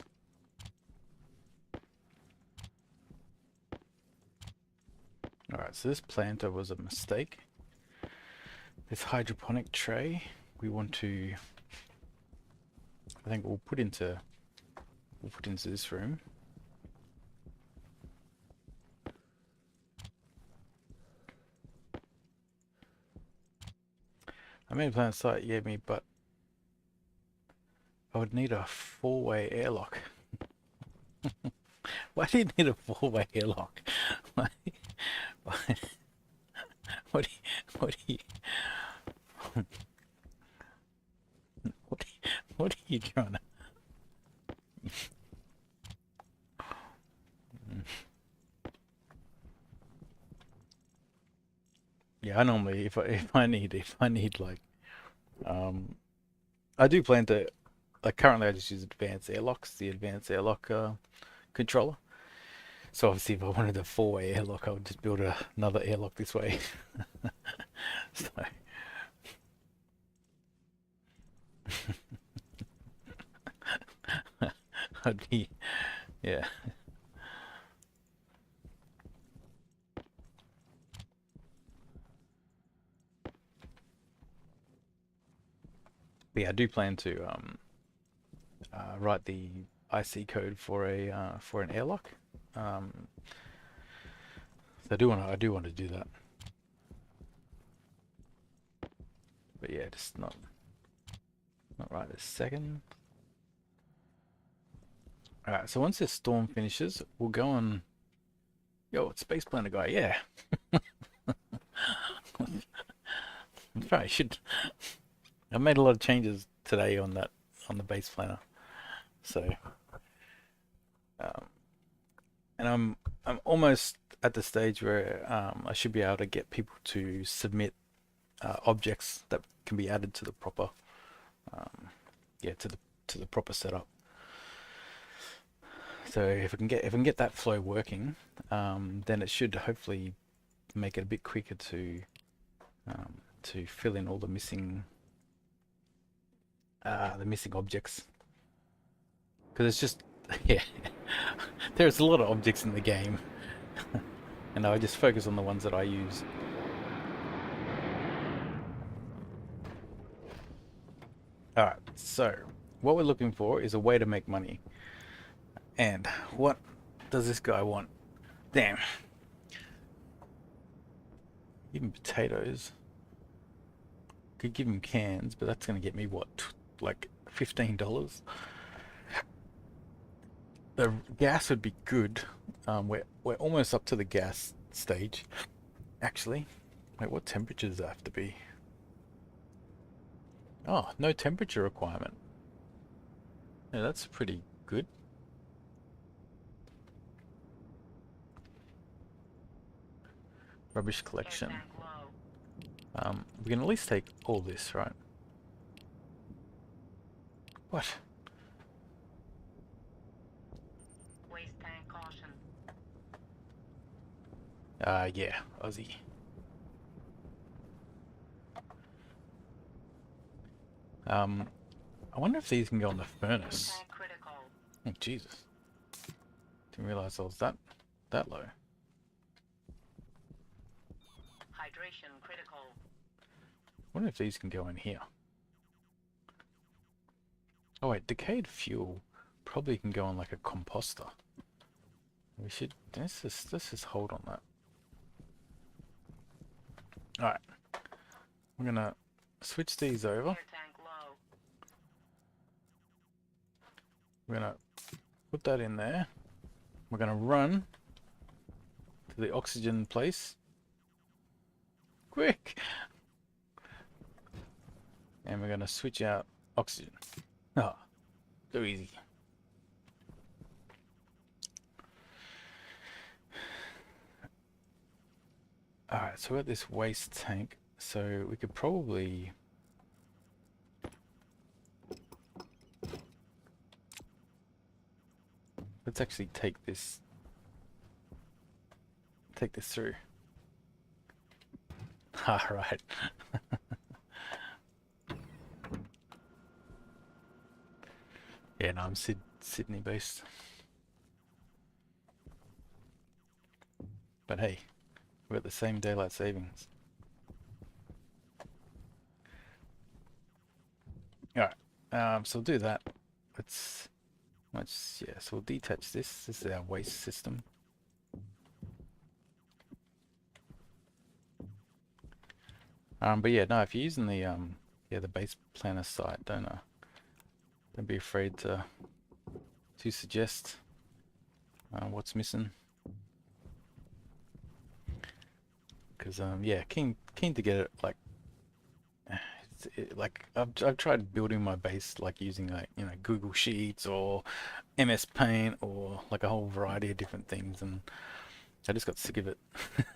Alright, so this planter was a mistake. This hydroponic tray, we want to, I think we'll put into this room. I made a plant site, yeah, me, but I would need a four-way airlock. Why do you need a four-way airlock? Why, what do you, what do you, what are you trying to? Yeah, I normally if I need like I do plan to like currently I just use advanced airlocks, the advanced airlock controller. So obviously if I wanted a four-way airlock, I would just build another airlock this way. So I'd be yeah. But yeah, I do plan to write the IC code for an airlock. So I do want to do that. But yeah, just not right this second. Alright, so once this storm finishes, we'll go on. Yo, it's Space Planner guy, yeah. Probably should. I made a lot of changes today on the base planner. So and I'm almost at the stage where I should be able to get people to submit objects that can be added to the proper to the proper setup. So if I can get that flow working, then it should hopefully make it a bit quicker to fill in all the missing objects. Because it's just yeah, there's a lot of objects in the game, and I just focus on the ones that I use. All right, so what we're looking for is a way to make money. And what does this guy want? Damn. Even potatoes. Could give him cans, but that's going to get me what, like $15? The gas would be good. We're almost up to the gas stage. Actually, wait, what temperature does that have to be? Oh, no temperature requirement. Yeah, that's pretty good. Rubbish collection. We can at least take all this, right? What? Waste tank caution. Yeah, Aussie. I wonder if these can go on the furnace. Tank critical. Oh, Jesus. Didn't realize I was that low. Hydration critical. I wonder if these can go in here. Oh wait, decayed fuel probably can go on like a composter. We should let's just hold on that. Alright. We're gonna switch these over. Air tank low. We're gonna put that in there. We're gonna run to the oxygen place. Quick! And we're gonna switch out oxygen. Oh, so easy. Alright, so we got this waste tank. So we could probably... Let's actually take this through. Ah, right. Yeah, no, I'm Sydney based. But hey, We're at the same daylight savings. Alright, so we'll do that. Yeah, so we'll detach this. This is our waste system. But yeah, no, if you're using the the base planner site, don't be afraid to suggest what's missing. Because yeah, keen to get it like like I've tried building my base like using like Google Sheets or MS Paint or like a whole variety of different things, and I just got sick of it.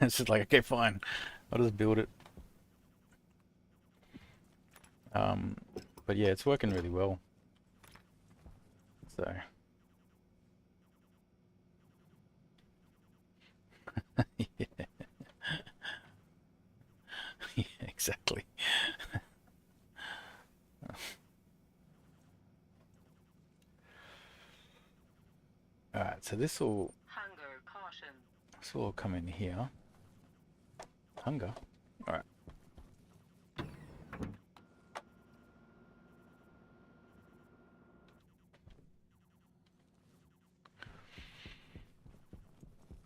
It's just like, okay, fine, I'll just build it. Um, but yeah, it's working really well. So yeah, yeah, exactly. All right, so Hunger caution. this will all come in here. Hunger. All right. All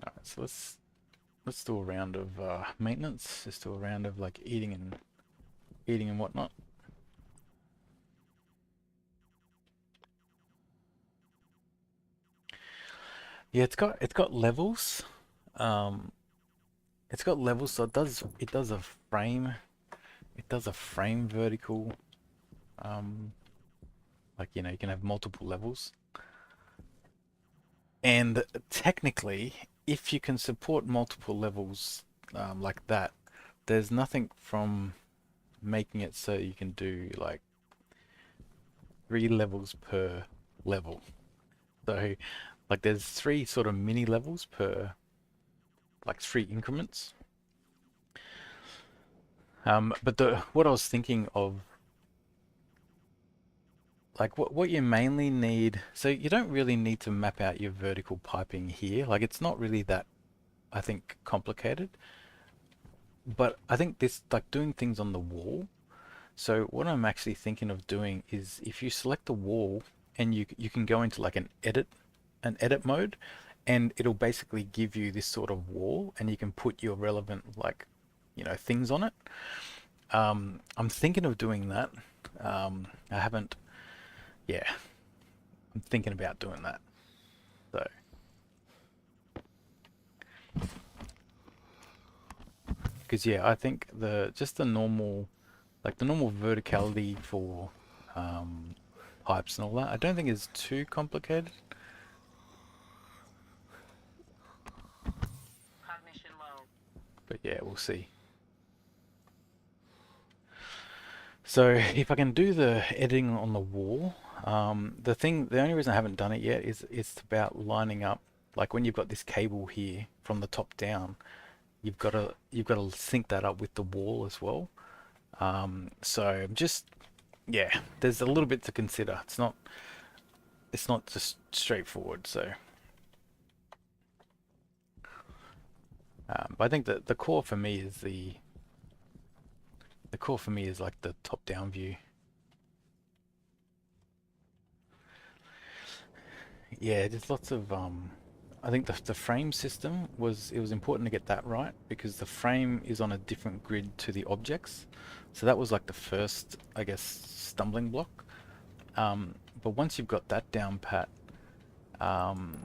right. So let's do a round of maintenance. Let's do a round of like eating and whatnot. Yeah, it's got levels. Um, it's got levels, so it does a frame. It does a frame vertical. Um, like you can have multiple levels. And technically, if you can support multiple levels like that, there's nothing from making it so you can do like 3 levels per level. So like there's 3 sort of mini levels per like 3 increments. But what I was thinking of, like what you mainly need, so you don't really need to map out your vertical piping here. Like it's not really that, I think, complicated. But I think this, like doing things on the wall. So what I'm actually thinking of doing is if you select the wall and you can go into like an edit mode, and it'll basically give you this sort of wall, and you can put your relevant like things on it. I'm thinking of doing that. I haven't, yeah, I'm thinking about doing that. So because yeah, I think the normal verticality for um, pipes and all that, I don't think is too complicated. Cognition low. But yeah, we'll see. So if I can do the editing on the wall, the only reason I haven't done it yet is it's about lining up. Like when you've got this cable here from the top down, you've got to sync that up with the wall as well. So just yeah, there's a little bit to consider. It's not just straightforward. So, but I think that the core for me is like the top down view. Yeah, there's lots of I think the frame system was important to get that right because the frame is on a different grid to the objects. So that was like the first, I guess, stumbling block. But once you've got that down pat, um,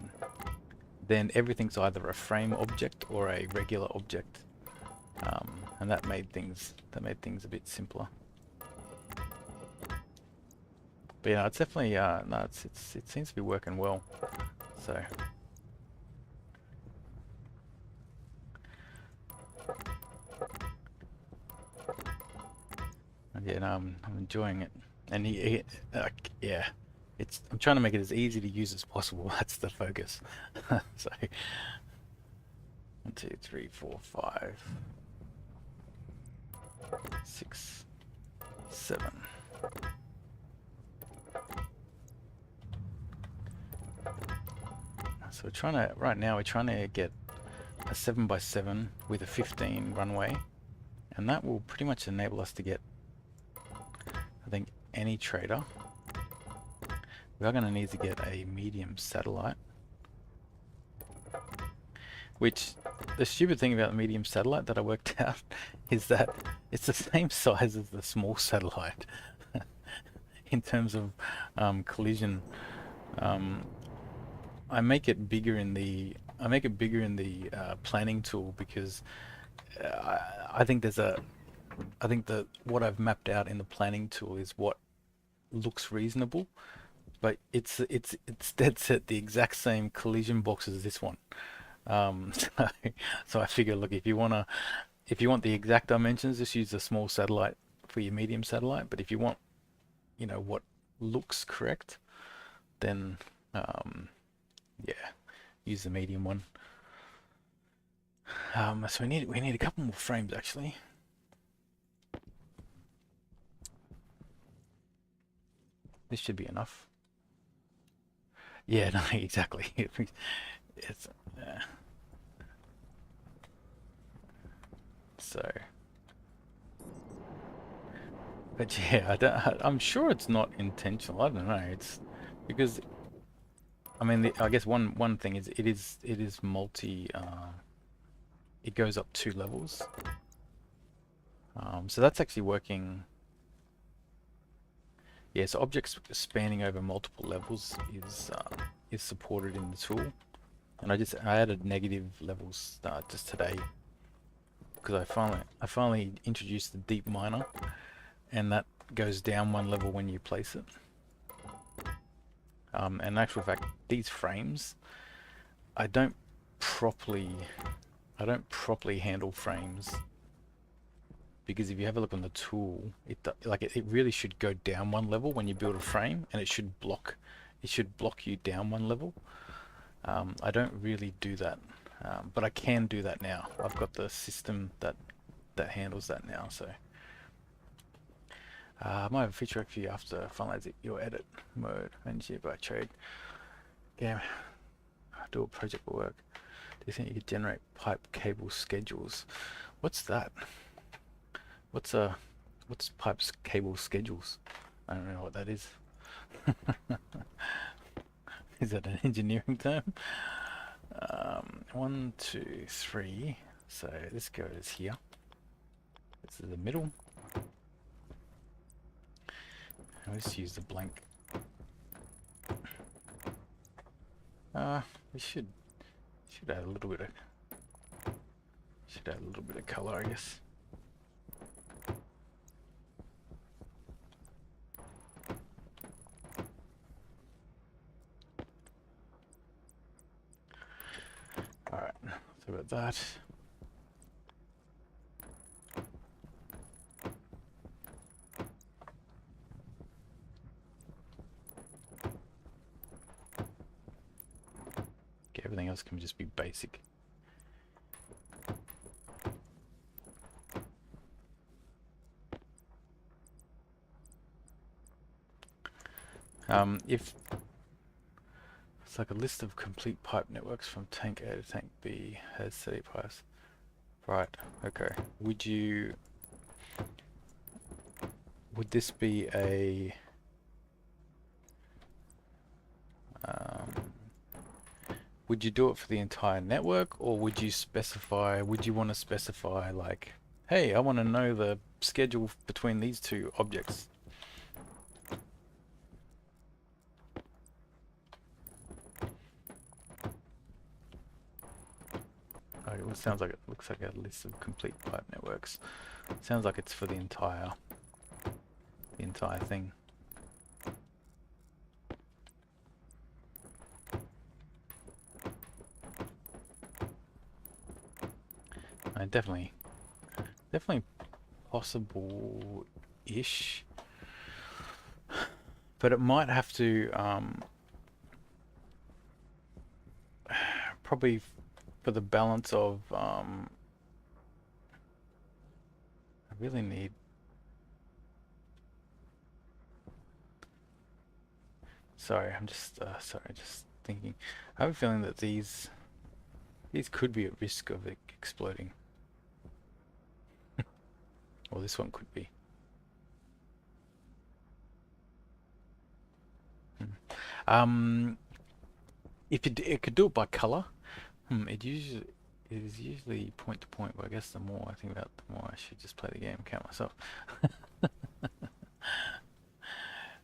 then everything's either a frame object or a regular object, and that made things a bit simpler. But yeah, it's definitely no, it seems to be working well. So. And yeah, no, I'm enjoying it. And yeah, I'm trying to make it as easy to use as possible. That's the focus. So 1, 2, 3, 4, 5, 6, 7. So right now we're trying to get a 7x7 with a 15 runway, and that will pretty much enable us to get, I think, any trader. We are going to need to get a medium satellite, which the stupid thing about the medium satellite that I worked out is that it's the same size as the small satellite in terms of collision. Um, I make it bigger in the planning tool because I think I think that what I've mapped out in the planning tool is what looks reasonable, but it's dead set the exact same collision box as this one. So, so I figure, look, if you want the exact dimensions, just use the small satellite for your medium satellite. But if you want, what looks correct, then yeah, use the medium one. So we need a couple more frames actually. This should be enough. Yeah, no, exactly. It's so. But yeah, I'm sure it's not intentional. I don't know. It's because I mean, I guess one thing is it is multi. It goes up 2 levels. So that's actually working. Yeah, so objects spanning over multiple levels is supported in the tool, and I added negative levels just today because I finally introduced the deep miner, and that goes down 1 level when you place it. And in actual fact, these frames, I don't properly handle frames because if you have a look on the tool, it really should go down 1 level when you build a frame, and it should block you down 1 level. I don't really do that, but I can do that now. I've got the system that handles that now. So I might have a feature for you after finalize your edit mode. Manage it by trade. Game. Do a project work. Do you think you could generate pipe cable schedules? What's that? What's pipes cable schedules? I don't know what that is. Is that an engineering term? 1, 2, 3. So this goes here. This is the middle. Let's use the blank. We should add a little bit of color, I guess. All right, so about that. Okay, everything else can just be basic. If it's like a list of complete pipe networks from tank A to tank B has steady price. Right, okay. Would this be a would you do it for the entire network, or would you want to specify like, hey, I want to know the schedule between these two objects? Okay, well, it looks like a list of complete pipe networks. Sounds like it's for the entire thing. Definitely possible-ish, but it might have to probably for the balance of I really need. Sorry, I'm just thinking. I have a feeling that these These could be at risk of exploding. Or this one could be. If it could do it by color, it is usually point to point. But I guess the more I think about it, the more I should just play the game and count myself.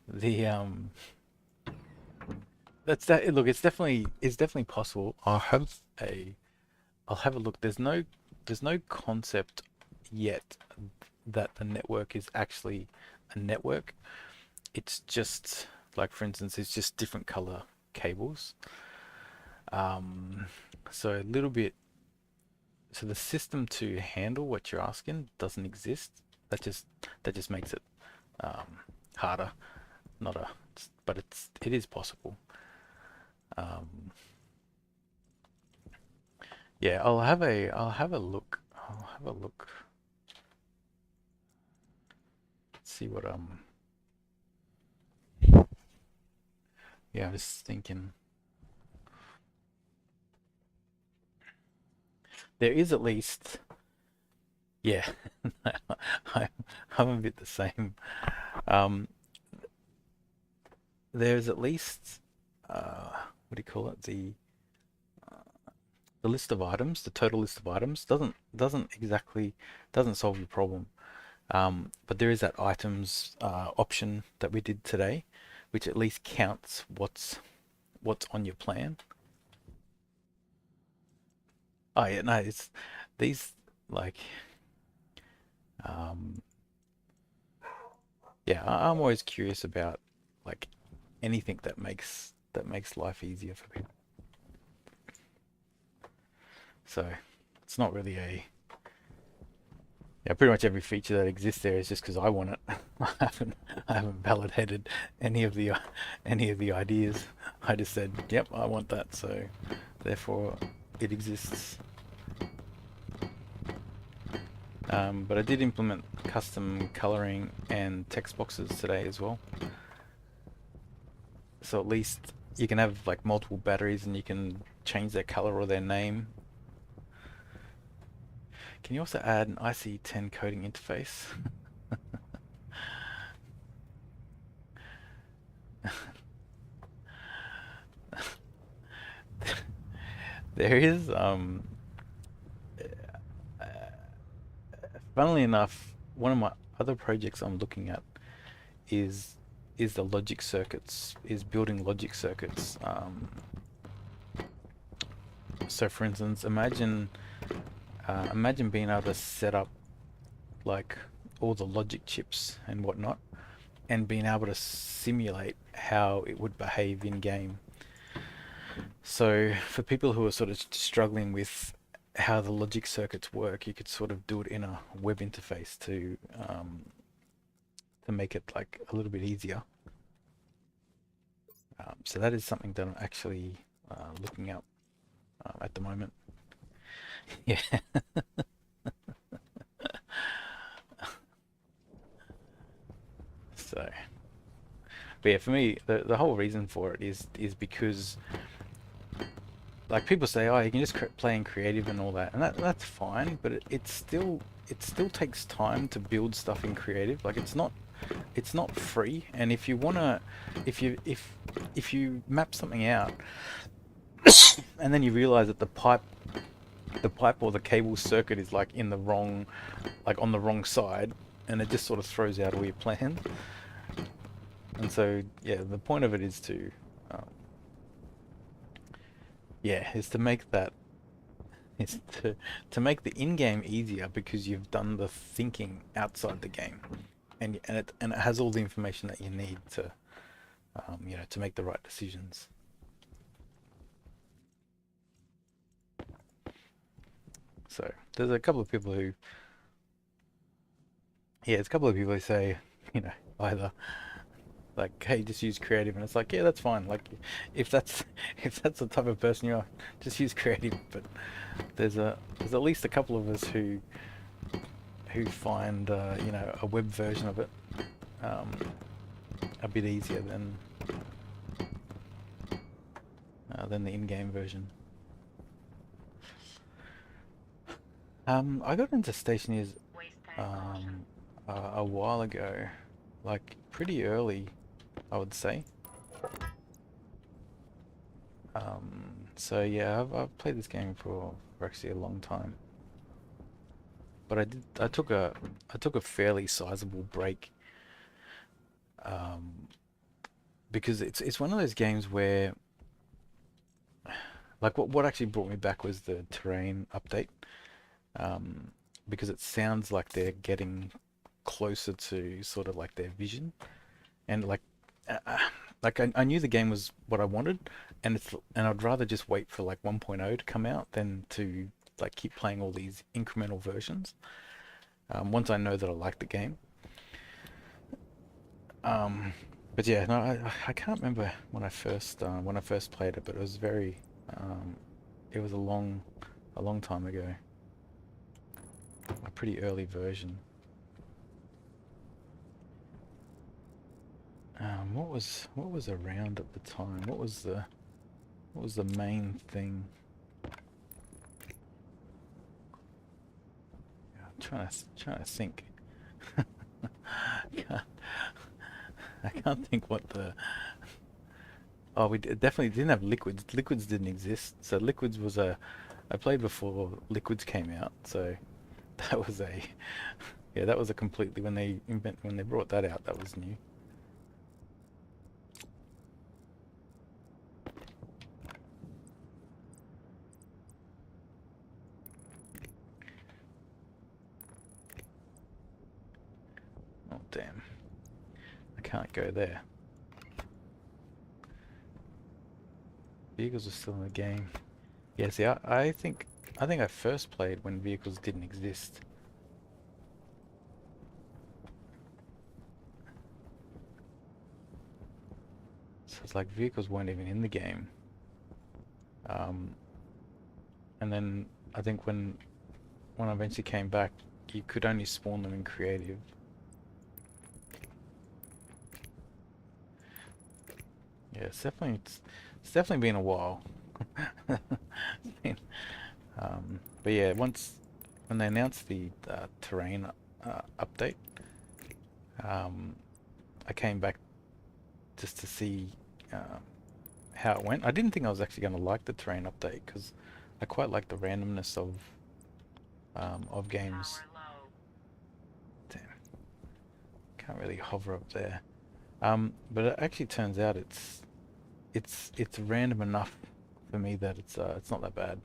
The that's that. Look, it's definitely possible. I'll have a look. There's no concept yet that the network is actually a network. It's just like, for instance, it's just different color cables. Um, so a little bit. So the system to handle what you're asking doesn't exist. That just makes it harder. Not a, but it is possible. Um, yeah, I'll have a look. I'll have a look. See what Yeah, I was thinking there is at least. Yeah, I'm I'm a bit the same. Um, there's at least what do you call it? The list of items, the total list of items doesn't solve your problem. But there is that items option that we did today, which at least counts what's on your plan. Oh yeah, no, it's these like um, yeah, I'm always curious about like anything that makes life easier for people. So it's not really a yeah, pretty much every feature that exists there is just because I want it. I haven't validated any of the ideas. I just said, yep, I want that, so therefore it exists. But I did implement custom coloring and text boxes today as well. So at least you can have like multiple batteries and you can change their color or their name. Can you also add an IC10 coding interface? There is, funnily enough, one of my other projects I'm looking at is is the logic circuits, is building logic circuits. So for instance, imagine being able to set up like all the logic chips and whatnot, and being able to simulate how it would behave in game. So for people who are sort of struggling with how the logic circuits work, you could sort of do it in a web interface to make it like a little bit easier. So that is something that I'm actually looking at the moment. Yeah. So, but yeah, for me, the whole reason for it is because like people say, oh, you can just play in creative and all that, and that's fine, but it still takes time to build stuff in creative. Like it's not free, and if you wanna, if you map something out, and then you realize that the pipe or the cable circuit is like in the wrong, like on the wrong side, and it just sort of throws out all your plans. And so yeah, the point of it is to um, yeah, is to make that is to make the in-game easier because you've done the thinking outside the game, and it has all the information that you need to make the right decisions. So there's a couple of people who yeah, there's a couple of people who say either like, hey, just use creative, and it's like, yeah, that's fine. Like if that's if that's the type of person you are, just use creative. But there's at least a couple of us who find a web version of it um, a bit easier than the in-game version. I got into Stationeers Waste tank caution. um a while ago, like pretty early, I would say. So yeah, I've played this game for actually a long time. But I took a fairly sizable break, um, because it's one of those games where, like, what actually brought me back was the terrain update, um, because it sounds like they're getting closer to sort of like their vision, and uh, uh, like I knew the game was what I wanted, and I'd rather just wait for like 1.0 to come out than to like keep playing all these incremental versions. Once I know that I like the game. Um, but yeah, no, I can't remember when I first played it, but it was um, it was a long time ago, a pretty early version. What was around at the time? What was the main thing? Yeah, I'm trying to think. I can't, I can't think what the. Oh, definitely didn't have liquids. Liquids didn't exist. So liquids was a. I played before liquids came out, so that was a. Yeah, that was a completely when they brought that out, that was new. Oh damn, I can't go there. Vehicles are still in the game. Yeah, see, I think I first played when vehicles didn't exist. So it's like vehicles weren't even in the game. Um, and then I think when I eventually came back, you could only spawn them in creative. Yeah, it's definitely been a while. It's been, but yeah, once when they announced the terrain update, um, I came back just to see uh, how it went. I didn't think I was actually going to like the terrain update because I quite like the randomness of games. Power low. Damn, can't really hover up there. But it actually turns out it's random enough for me that it's not that bad.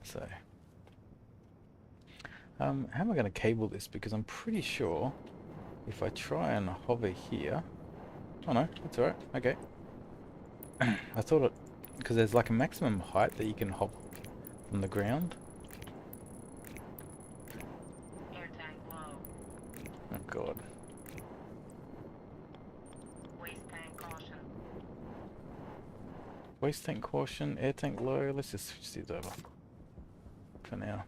So, how am I going to cable this? Because I'm pretty sure if I try and hover here, oh no, that's alright. Okay, I thought it because there's like a maximum height that you can hop from the ground. Air tank low. Oh god. Waste tank caution. Waste tank caution, air tank low. Let's just switch these over for now.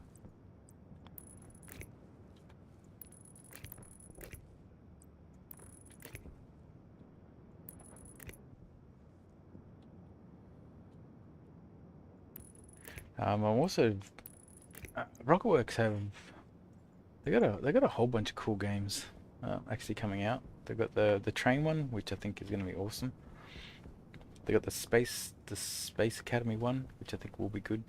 I'm also Rocketworks have they got a whole bunch of cool games actually coming out. They've got the train one, which I think is going to be awesome. They got the Space Academy one, which I think will be good.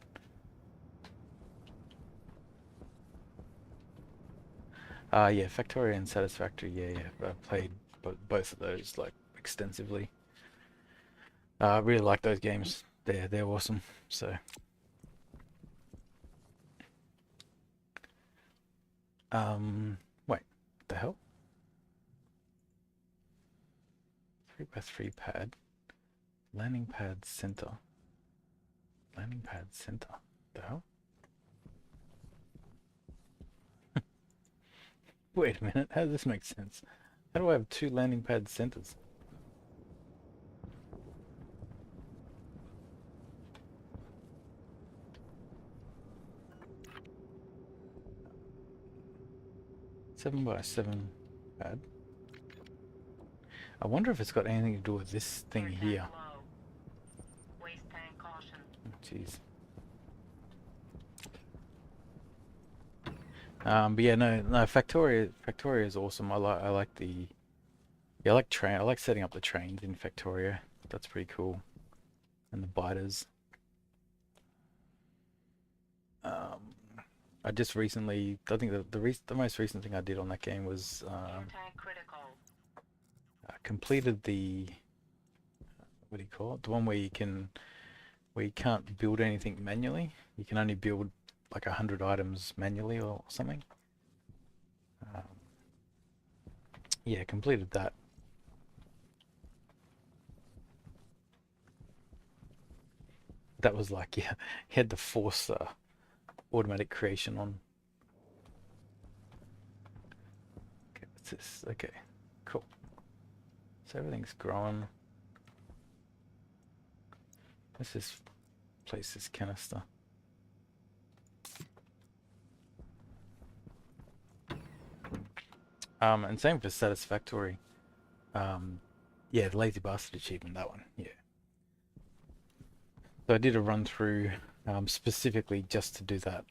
Yeah, Factorio and Satisfactory. Yeah, yeah. I've played both of those like extensively. I really like those games. They're awesome. So, wait, what the hell? 3x3 pad, landing pad center, landing pad center. The hell? Wait a minute. How does this make sense? How do I have two landing pad centers? Seven by seven pad. I wonder if it's got anything to do with this thing Air here. tank low. Waste tank caution. Oh, jeez. But yeah, no, Factoria is awesome. I like the yeah, I like setting up the trains in Factoria. That's pretty cool. And the biters. Um, I just recently, I think the most recent thing I did on that game was Air tank critical. I completed the what do you call it? The one where you can't build anything manually. You can only build like 100 items manually or something. Um, yeah, completed that. That was like yeah, you had to force automatic creation on. Okay, what's this? Okay, cool. So everything's growing. Let's just place this canister. And same for satisfactory. Um, yeah, the lazy bastard achievement, that one. Yeah. So I did a run through specifically just to do that.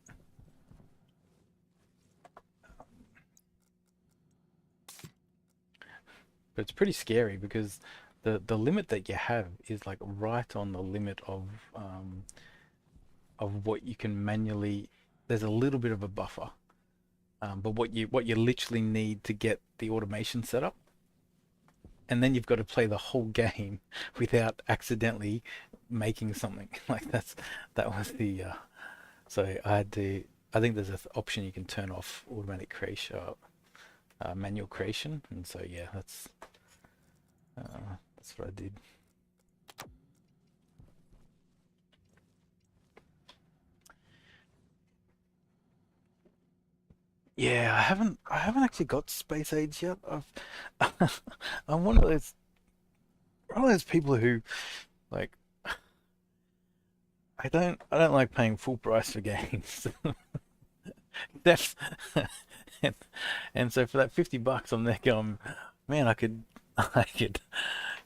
But it's pretty scary because the limit that you have is like right on the limit of what you can manually. There's a little bit of a buffer, but what you literally need to get the automation set up, and then you've got to play the whole game without accidentally making something like that was the so I had to. I think there's an option you can turn off automatic creation, manual creation, and so yeah, that's what I did. Yeah, I haven't actually got space age yet. I'm one of those people who like I don't like paying full price for games. That's and, and so for that $50 I'm there going, man, I could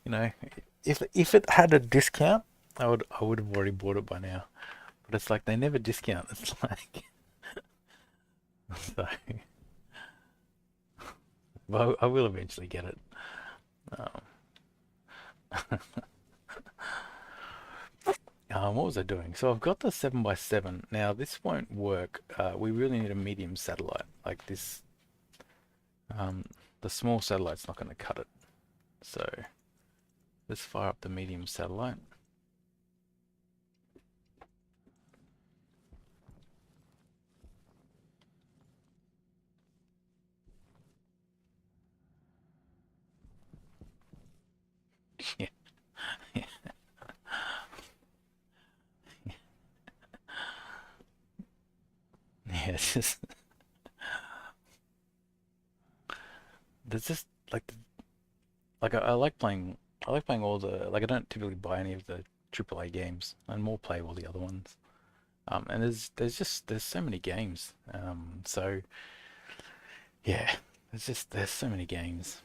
you know if it had a discount I would have already bought it by now. But it's like they never discount. It's like so well, I will eventually get it. Um, what was I doing? So I've got the 7x7. Now this won't work. We really need a medium satellite. Like this, um, the small satellite's not going to cut it. So let's fire up the medium satellite. Yeah, yeah. It's just there's just like I like playing. I like playing all the like I don't typically buy any of the AAA games and more play all the other ones. And there's so many games. So yeah, there's so many games.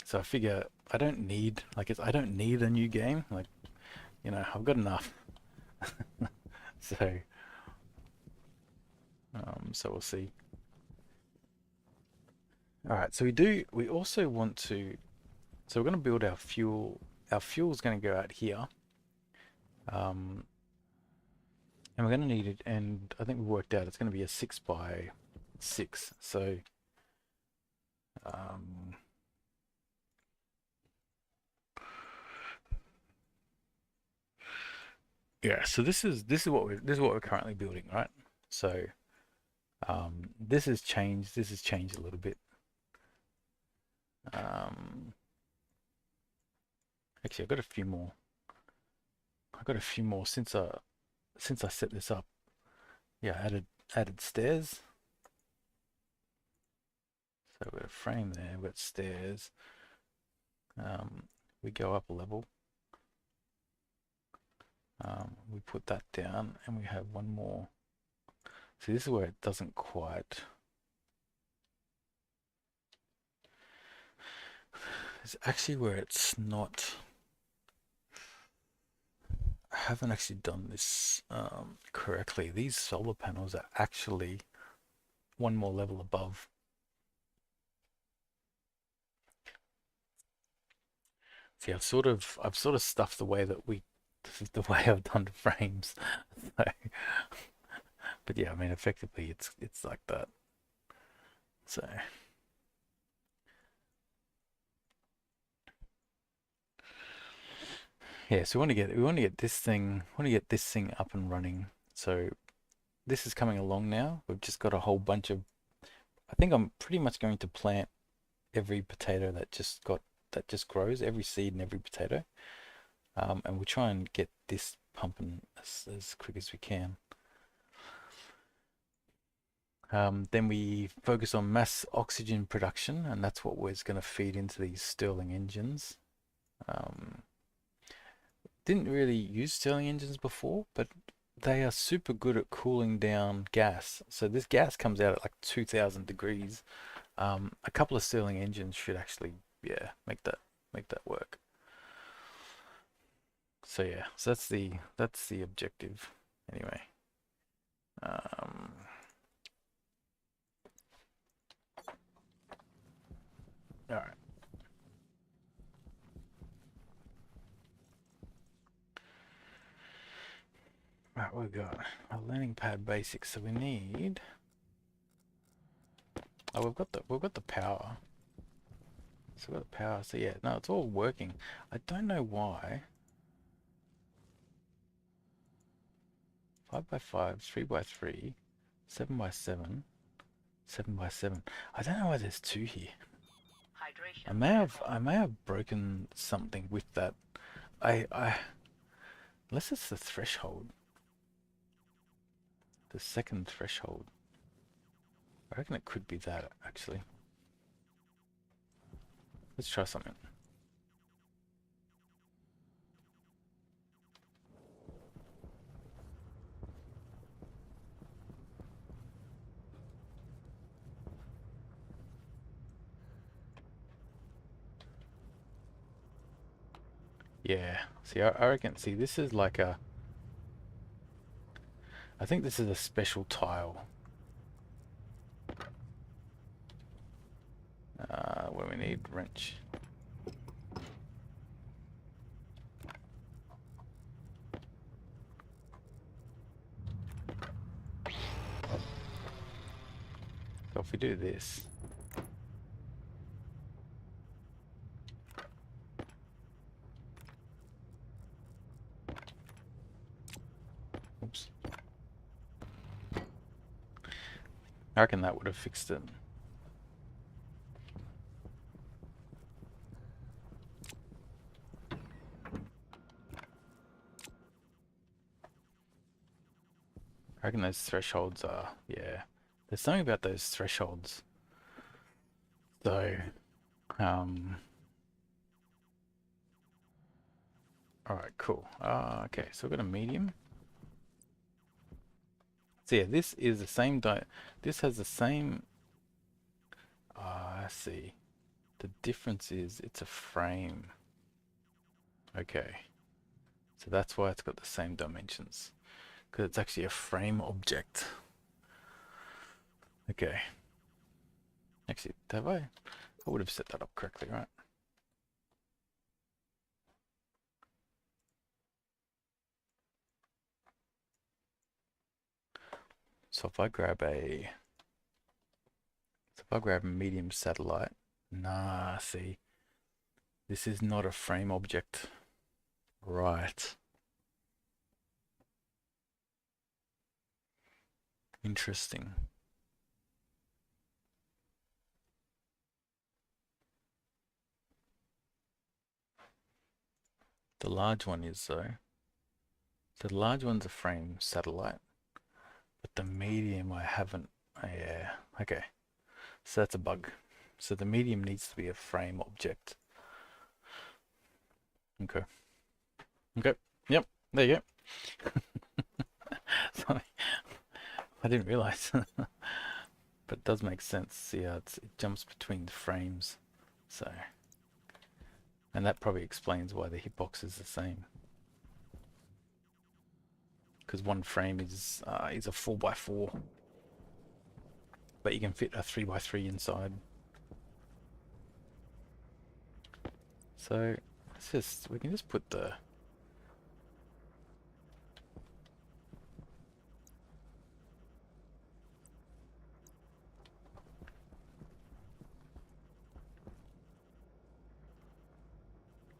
So I figure I don't need a new game. Like I've got enough. So so we'll see. All right. We also want to. So we're going to build our fuel. Our fuel's going to go out here. Um, and we're going to need it. And I think we worked out it's going to be a 6x6. So um, yeah. So this is what we're currently building, right? So this has changed. This has changed a little bit. Um, actually, I've got a few more. I've got a few more since I set this up. Yeah, added stairs. So we've got a frame there. We've got stairs. We go up a level. We put that down, and we have one more. See, this is where it doesn't quite. It's actually where it's not. I haven't actually done this correctly. These solar panels are actually one more level above. See, I've sort of stuffed the way that the way I've done the frames. So, but yeah, I mean, effectively, it's like that. So yeah, so we want to get this thing up and running. So this is coming along now. We've just got a whole bunch of. I think I'm pretty much going to plant every potato that just grows, every seed and every potato. And we'll try and get this pumping as quick as we can. Then we focus on mass oxygen production, and that's what was going to feed into these Stirling engines. Um, didn't really use Stirling engines before, but they are super good at cooling down gas. So this gas comes out at like 2000 degrees. A couple of Stirling engines should actually, yeah, make that work. So yeah, so that's the objective. Anyway, um, all right. Right, we've got a landing pad basics, so we need. Oh, we've got the power. So we've got the power. So yeah, no, it's all working. I don't know why. 5x5, 3x3, 7x7, 7x7. I don't know why there's two here. I Hydration may have level. I may have broken something with that. I unless it's the threshold, the second threshold. I reckon it could be that actually. Let's try something. Yeah. See, I reckon. See, this is like a. I think this is a special tile. Where we need wrench. So if we do this, oops, I reckon that would have fixed it. I reckon those thresholds are, yeah. There's something about those thresholds. So, um, all right, cool. Okay, so we've got a medium. So yeah, this is the same this has the same, I see. The difference is it's a frame. Okay, so that's why it's got the same dimensions. Because it's actually a frame object. Okay. Actually, have I? I would have set that up correctly, right? So if I grab a medium satellite, nah, see, this is not a frame object. Right. Interesting. The large one is though. So the large one's a frame satellite, but the medium I haven't. Yeah, okay. So that's a bug. So the medium needs to be a frame object. Okay. Okay. Yep. There you go. Sorry, I didn't realize. But it does make sense. Yeah, it jumps between the frames. So, and that probably explains why the hitbox is the same. Because one frame is a 4x4. but you can fit a 3x3 inside. So we can just put the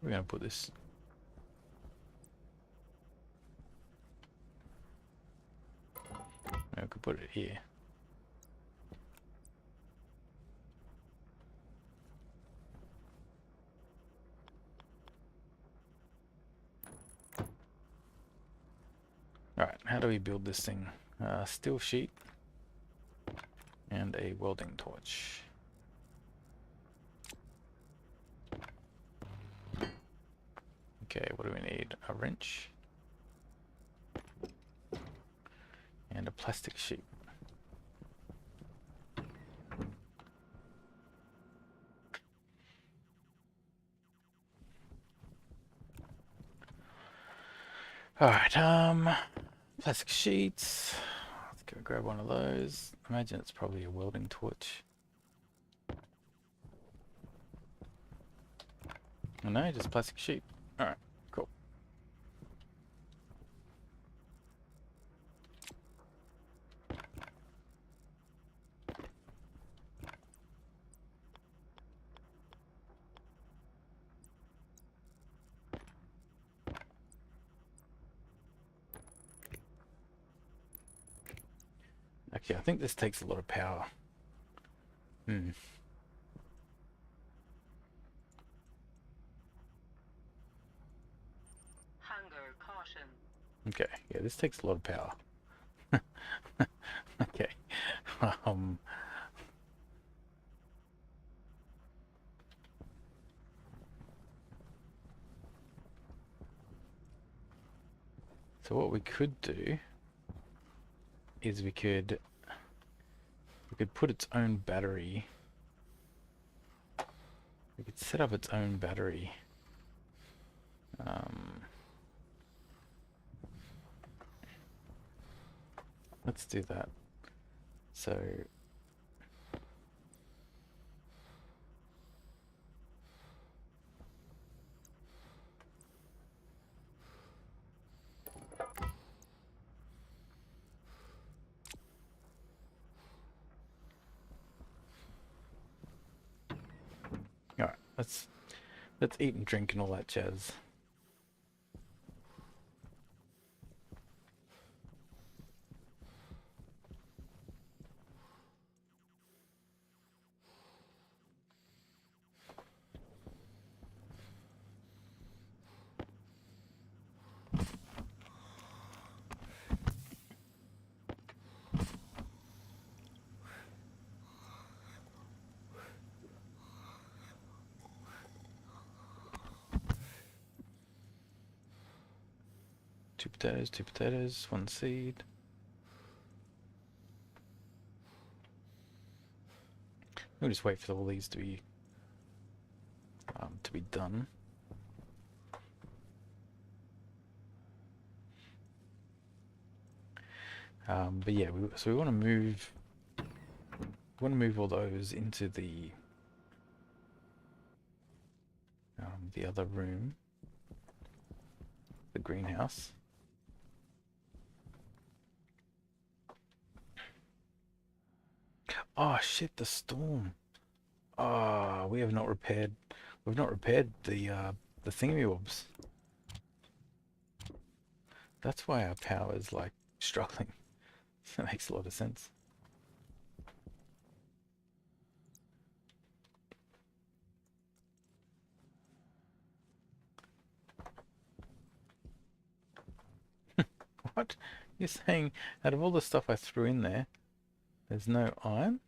we're going to put this. We could put it here. Alright, how do we build this thing? Steel sheet and a welding torch. Okay, what do we need? A wrench and a plastic sheet. Alright, plastic sheets. Let's go grab one of those. Imagine it's probably a welding torch. Oh no, just plastic sheet. Alright, cool. Okay, I think this takes a lot of power. Hunger caution. Okay, yeah, this takes a lot of power. Okay. Um, so what we could do is we could put its own battery. We could set up its own battery. Let's do that. So alright, let's eat and drink and all that jazz. Two potatoes, one seed. We'll just wait for all these to be done. But yeah, so we want to move. We want to move all those into the other room, the greenhouse. Oh shit! The storm. Ah, we have not repaired. We've not repaired the thingamybobs. That's why our power is like struggling. That makes a lot of sense. What? You're saying out of all the stuff I threw in there, there's no iron?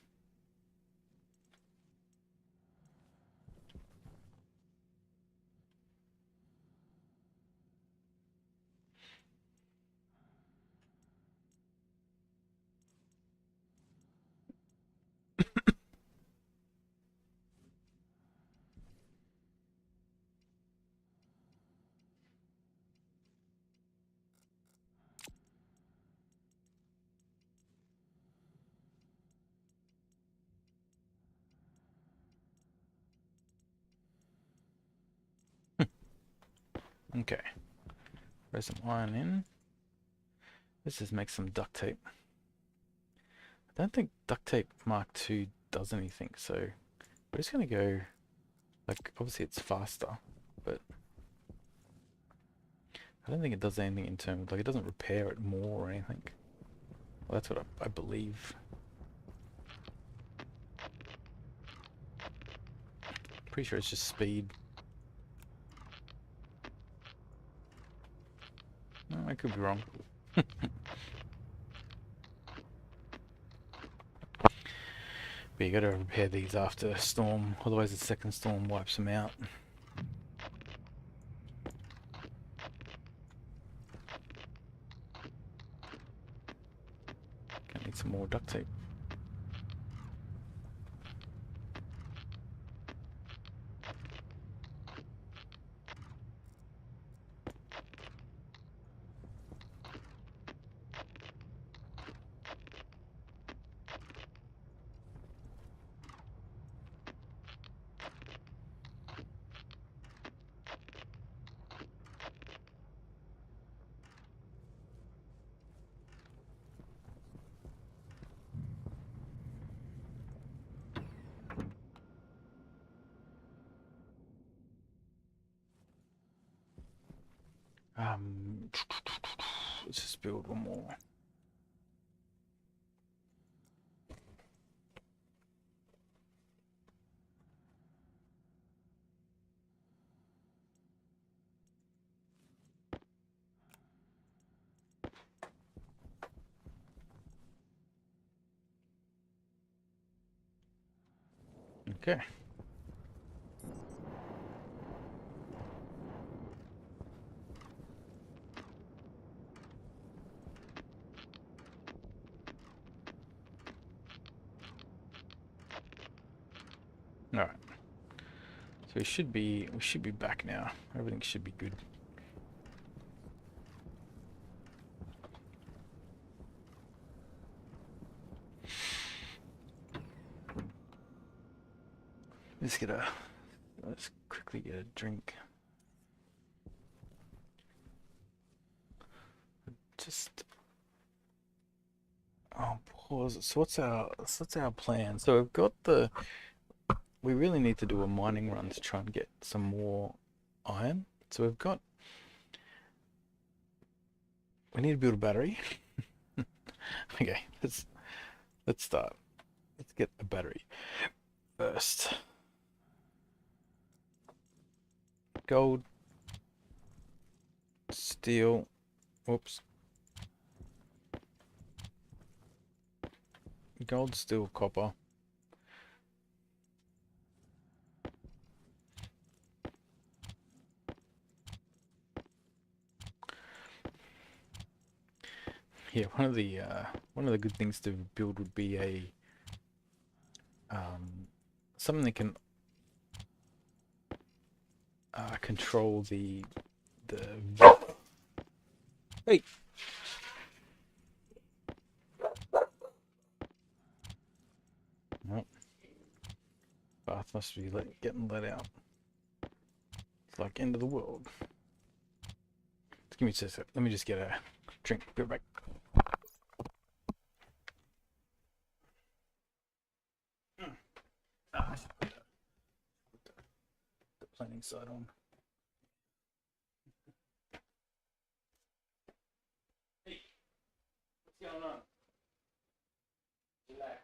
Okay. Throw some iron in. Let's just make some duct tape. I don't think duct tape Mark 2 does anything, so we're just gonna go, like, obviously it's faster, but I don't think it does anything in terms, like, it doesn't repair it more or anything. Well, that's what I believe. Pretty sure it's just speed. No, I could be wrong. But you gotta repair these after a storm, otherwise the second storm wipes them out. Gonna need some more duct tape. Let's just build one more. Okay. All right. So we should be back now. Everything should be good. Let's quickly get a drink. Just pause. So what's our plan? So we really need to do a mining run to try and get some more iron. So we need to build a battery. Okay, let's start. Let's get a battery first. Gold, steel, whoops. Gold, steel, copper. Yeah, one of the good things to build would be a something that can control the. Hey. Well, bath must be getting let out. It's like end of the world. Just give me just a sec. Let me just get a drink. Be right back. I should put the planning side on. Hey, what's going on? Relax.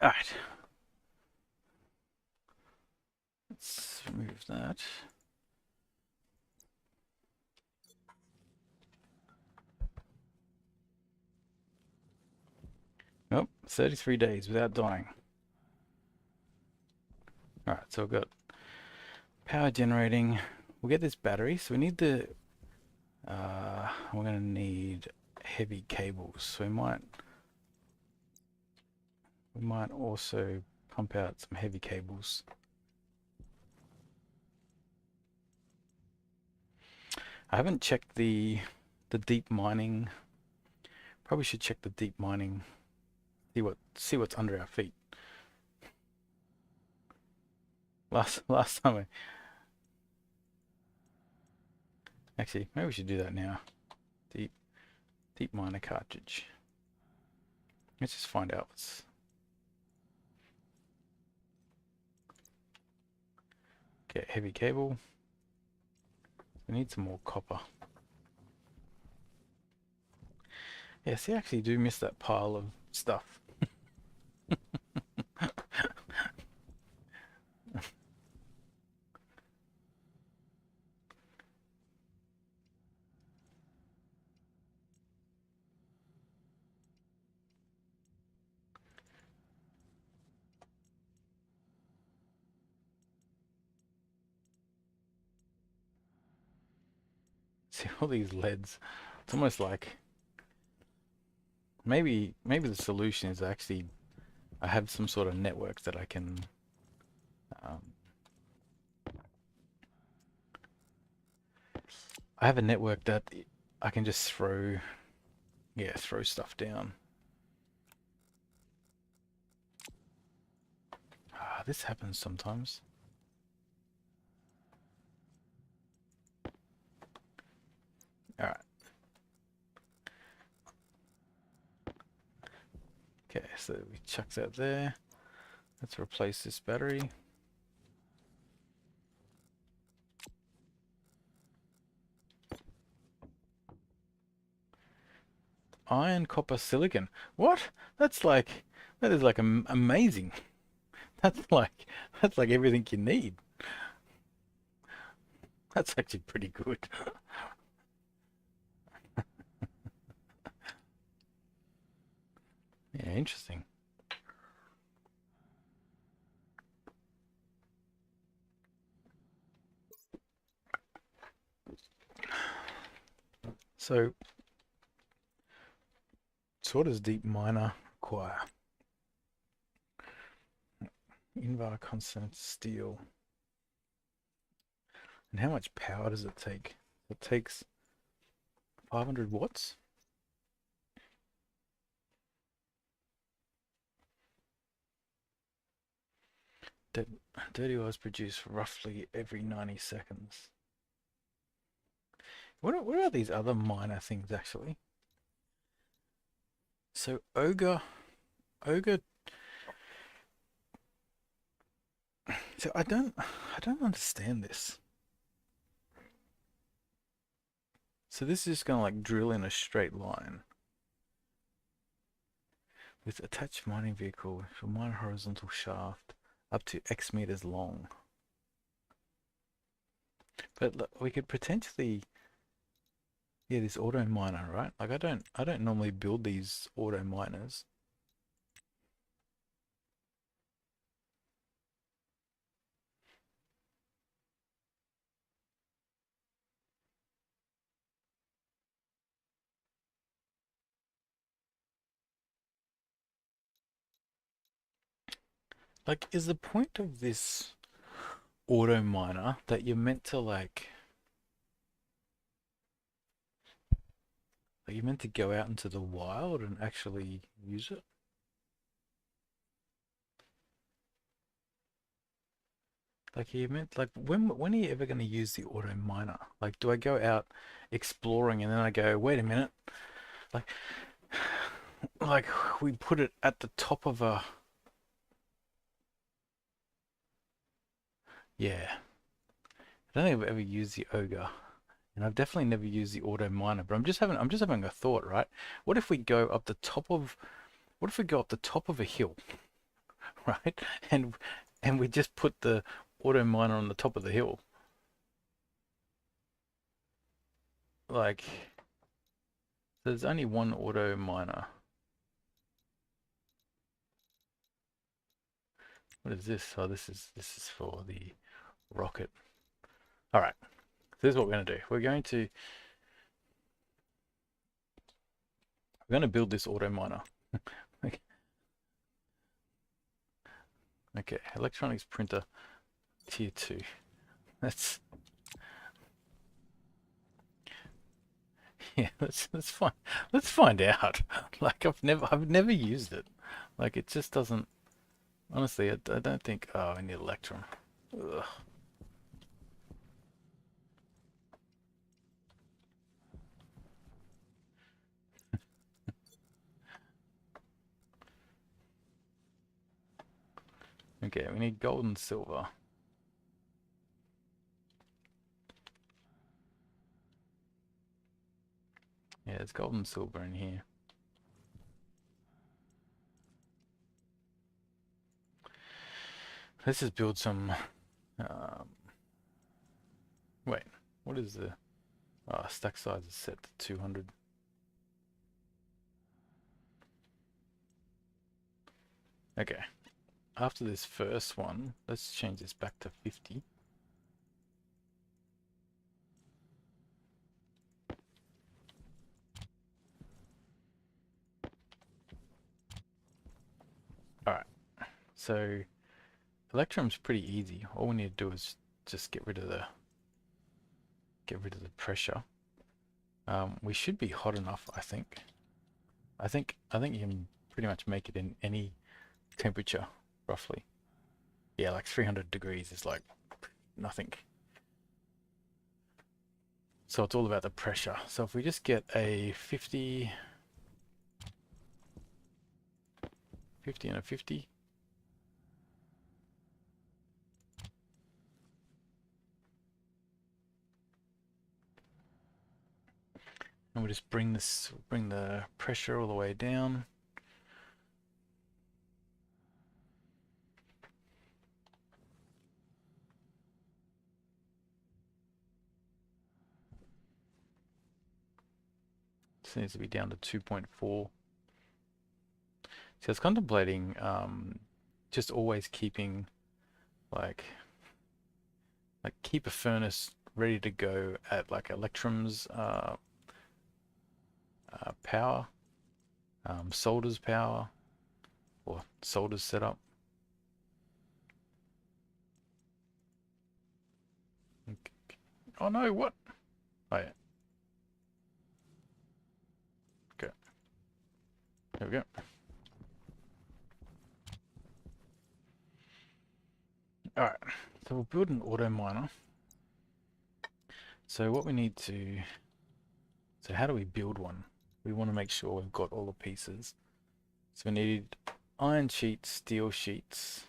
Alright, let's remove that. Nope, 33 days without dying. Alright, so we've got power generating. We'll get this battery, so we need the we're gonna need heavy cables. So we might also pump out some heavy cables. I haven't checked the deep mining. Probably should check the deep mining. See what's under our feet. Last time actually maybe we should do that now. Deep deep miner cartridge. Let's just find out what's. Okay, heavy cable. We need some more copper. Yeah, see, I actually do miss that pile of stuff. See all these leads. It's almost like maybe the solution is actually I have some sort of network that I can um, I have a network that I can just throw stuff down. This happens sometimes. All right. Okay, so we chuck that there. Let's replace this battery. Iron, copper, silicon. What? That is like amazing. That's like everything you need. That's actually pretty good. Yeah, interesting. So what does deep miner require? Invar constant steel. And how much power does it take? It takes 500 watts. Dirty oil is produced roughly every 90 seconds. What are these other minor things actually? So ogre. So I don't understand this. So this is just gonna like drill in a straight line with attached mining vehicle for mine horizontal shaft up to X meters long. But look, we could potentially, yeah, this auto miner, right? Like I don't normally build these auto miners. Like, is the point of this auto miner that you're meant to like you're meant to go out into the wild and actually use it? Like you meant like when are you ever going to use the auto miner? Like, do I go out exploring and then I go, wait a minute, like like we put it at the top of a, yeah. I don't think I've ever used the ogre And I've definitely never used the auto miner, but I'm just having a thought, right? What if we go up the top of what if we go up the top of a hill, right? And we just put the auto miner on the top of the hill. Like there's only one auto miner. What is this? Oh, this is for the rocket. All right. This is what we're going to do. We're going to build this auto miner. Okay. Okay, electronics printer tier 2. That's yeah, let's find out. Like I've never used it. Like it just doesn't honestly I don't think oh I need electrum. Ugh. Okay, we need gold and silver. Yeah, there's gold and silver in here. Let's just build some um wait, what is the stack size is set to 200. Okay. After this first one, let's change this back to 50. Alright, so Electrum's pretty easy. All we need to do is just get rid of the pressure. We should be hot enough, I think. I think you can pretty much make it in any temperature, roughly. Yeah, like 300 degrees is like nothing. So it's all about the pressure. So if we just get a 50, 50 and a 50. And we just bring the pressure all the way down. This needs to be down to 2.4. So I was contemplating just always keeping like keep a furnace ready to go at like Electrum's power, solder's power, or solder's setup. Okay. Oh no, what? Oh yeah. Okay. There we go. Alright, so we'll build an auto miner. So what we need to, so how do we build one? We want to make sure we've got all the pieces. So we need iron sheets, steel sheets,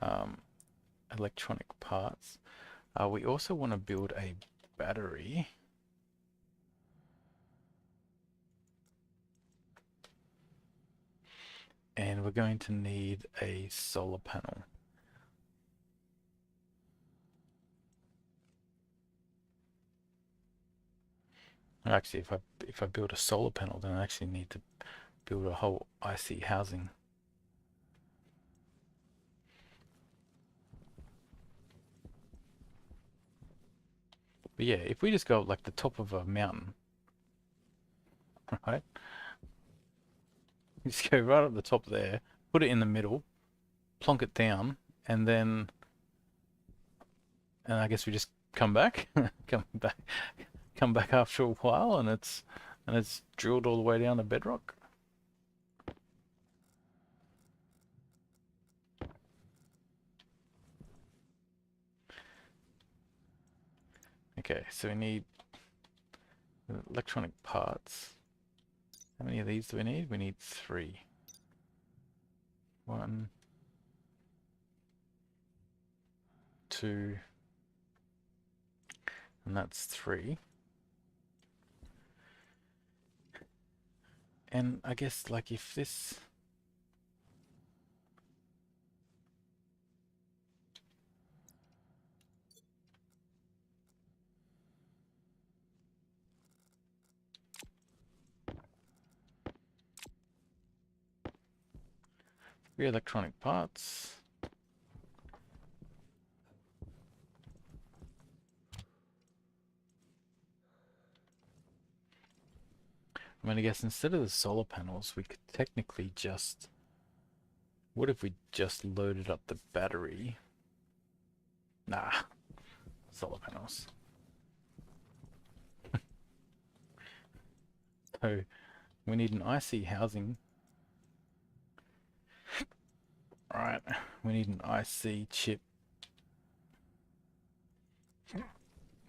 um, electronic parts. We also want to build a battery. And we're going to need a solar panel. Actually, if I build a solar panel, then I actually need to build a whole IC housing. But yeah, if we just go like the top of a mountain, right? Just go right up the top there, put it in the middle, plonk it down, and then, and I guess we just come back, come back after a while, and it's drilled all the way down to bedrock. Okay, so we need electronic parts. How many of these do we need? We need 3. 1, 2, And that's 3. And I guess like if this... Three electronic parts. I mean, I guess instead of the solar panels, we could technically just... What if we just loaded up the battery? Nah, solar panels. So we need an IC housing. Alright, we need an IC chip.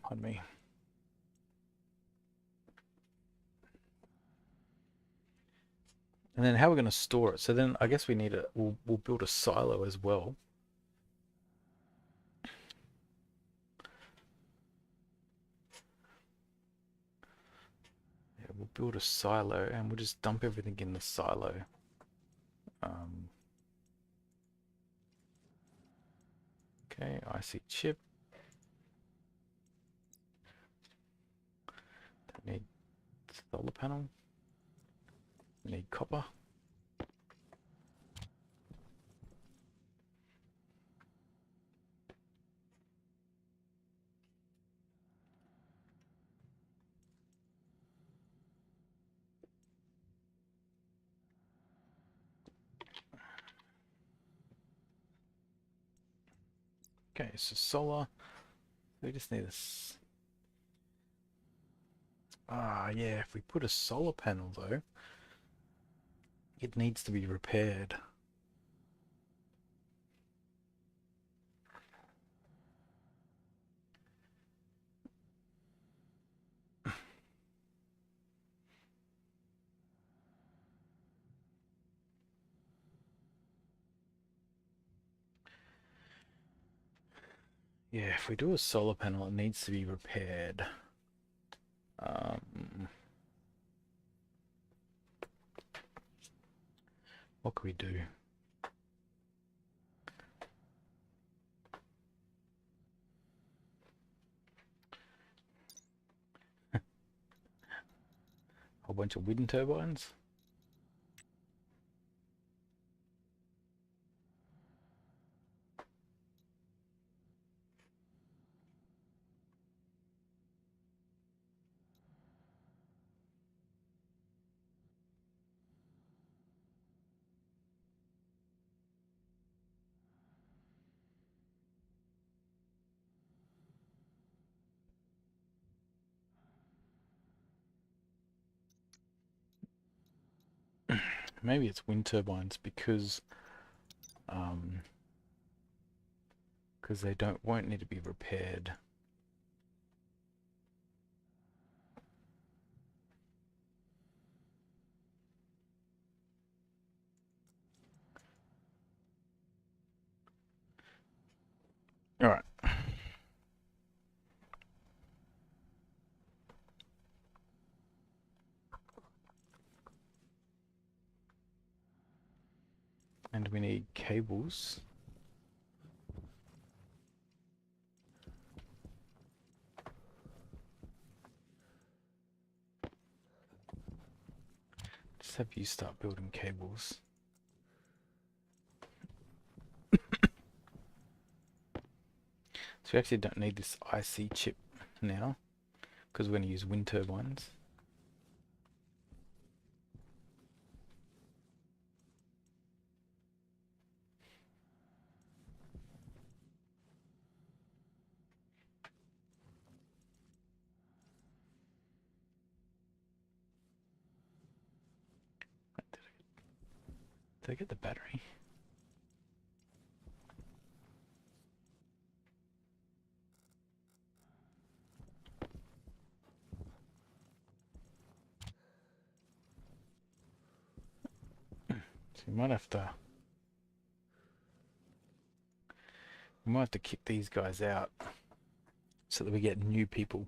Pardon me. And then how we're going to store it. So then I guess we need a... We'll build a silo as well. Yeah, we'll build a silo and we'll just dump everything in the silo. Okay, IC chip. Don't need solar panel. Need copper. Okay, so solar. We just need this. Ah, yeah, if we put a solar panel though, it needs to be repaired. Yeah, if we do a solar panel, it needs to be repaired. What can we do? A whole bunch of wind turbines? Maybe it's wind turbines because they won't need to be repaired. All right. And we need cables. Just have you start building cables. So we actually don't need this IC chip now because we're going to use wind turbines. Did I get the battery? So we might have to... We might have to kick these guys out so that we get new people.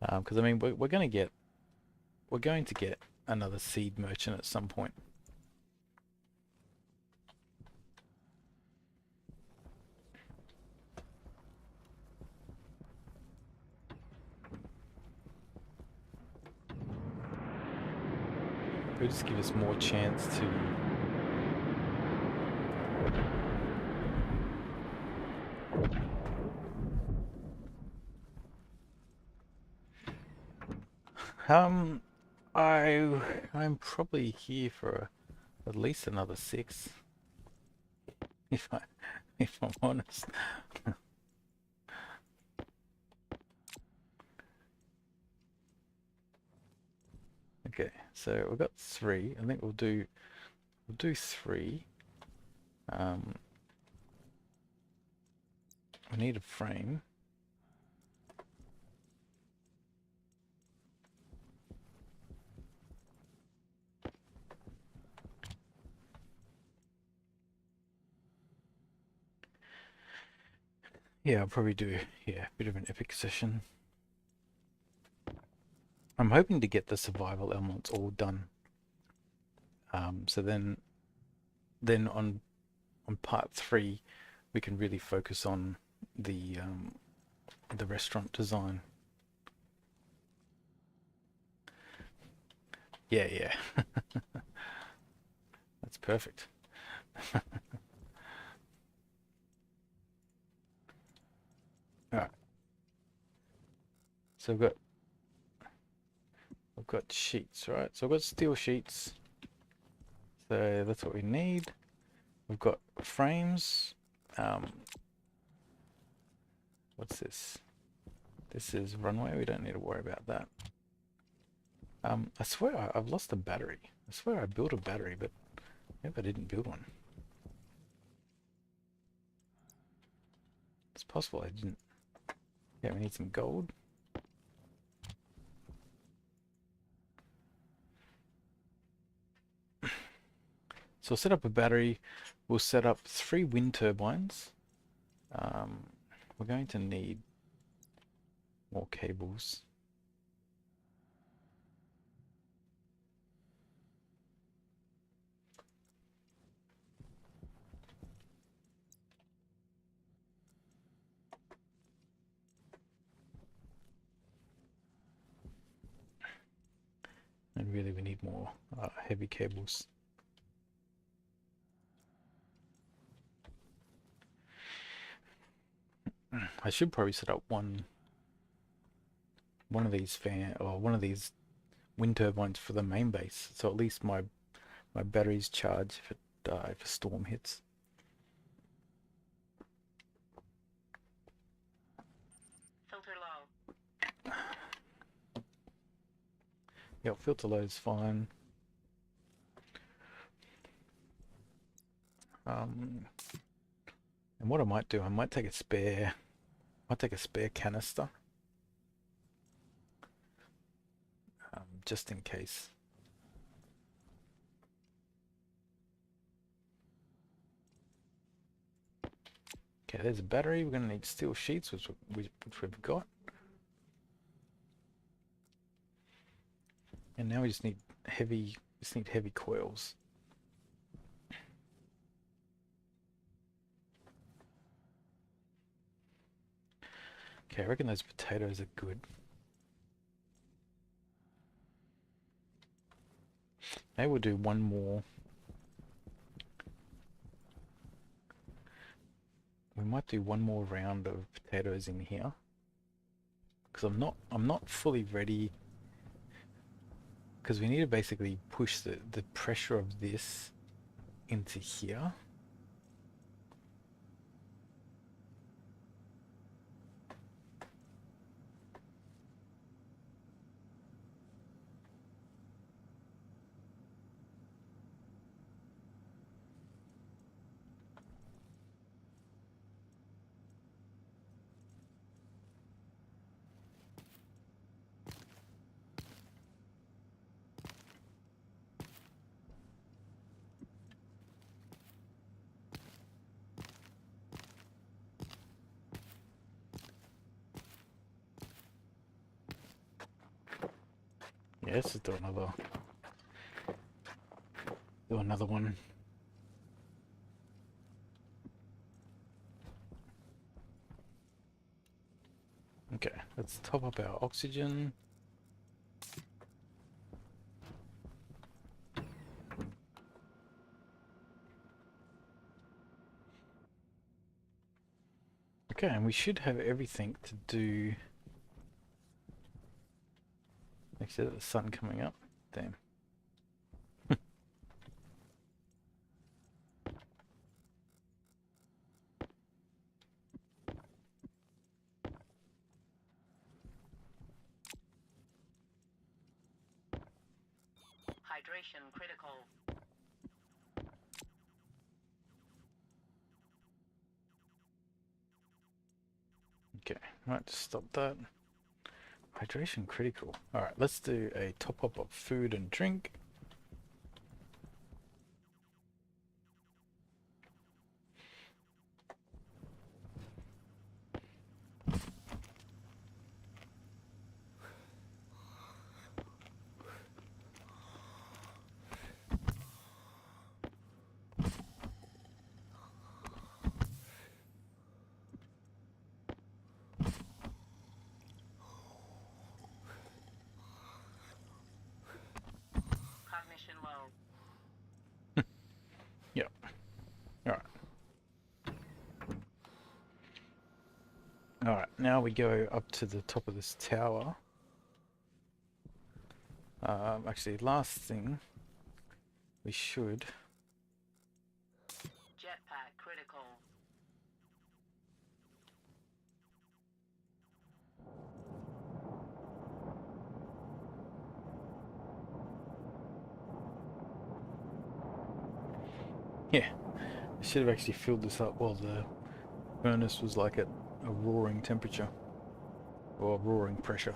Because I mean, we're going to get another seed merchant at some point. It'll just give us more chance to um I'm probably here for at least another 6 if I'm honest. Okay, so we've got 3. I think we'll do 3. We need a frame. Yeah, I'll probably do a bit of an epic session. I'm hoping to get the survival elements all done. So then on part 3 we can really focus on the restaurant design. Yeah. That's perfect. Alright. So I've got sheets, right? So I've got steel sheets. So that's what we need. We've got frames. What's this? This is runway. We don't need to worry about that. I swear I've lost a battery. I swear I built a battery, but maybe I didn't build one. It's possible I didn't. Yeah, we need some gold. So we'll set up a battery. We'll set up 3 wind turbines. We're going to need more cables. And really we need more heavy cables. I should probably set up one of these wind turbines for the main base, so at least my batteries charge if a storm hits. Filter low. Yeah, filter low is fine. And what I might do, I might take a spare canister, just in case. Okay, there's a battery. We're going to need steel sheets, which we've got. And now we just need heavy coils. Okay, I reckon those potatoes are good. Maybe we'll do one more. We might do one more round of potatoes in here, because I'm not fully ready, because we need to basically push the pressure of this into here. let's just do another one. Okay, let's top up our oxygen. Okay, and we should have everything to do. Actually, the sun coming up. Damn. Hydration critical. Okay, right, just stop that. Hydration critical. Alright, let's do a top up of food and drink. Cognition low. Yep. Alright. Alright, now we go up to the top of this tower. Actually, last thing, we should... Jetpack critical. Yeah, I should have actually filled this up while the furnace was like at a roaring temperature. Or roaring pressure.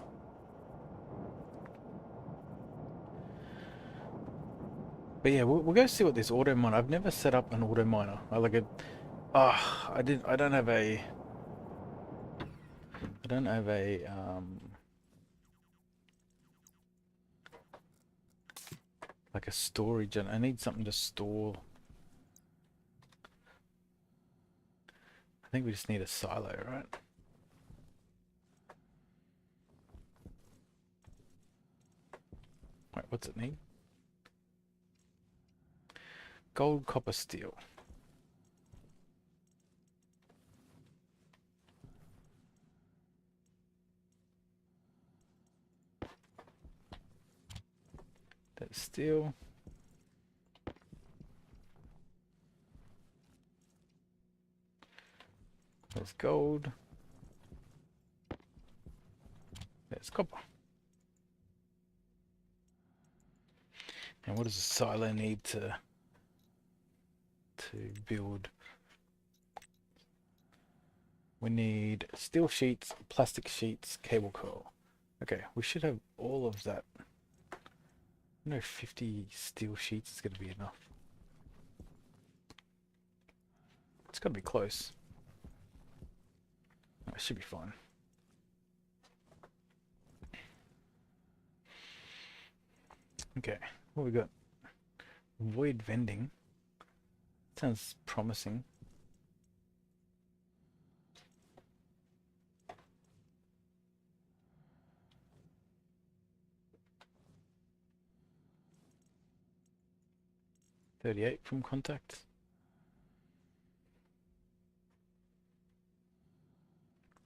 But yeah, we'll go see what this auto miner. I've never set up an auto miner. I like it. Ah, I don't have a. I don't have a like a storage, and I need something to store. I think we just need a silo, right? Wait, what's it need? Gold, copper, steel. That's steel. There's gold. There's copper. And what does a silo need to build? We need steel sheets, plastic sheets, cable coil. Okay, we should have all of that. No, 50 steel sheets is going to be enough. It's got to be close. It should be fine. Okay, what we got? Void vending. Sounds promising. $38 from contact.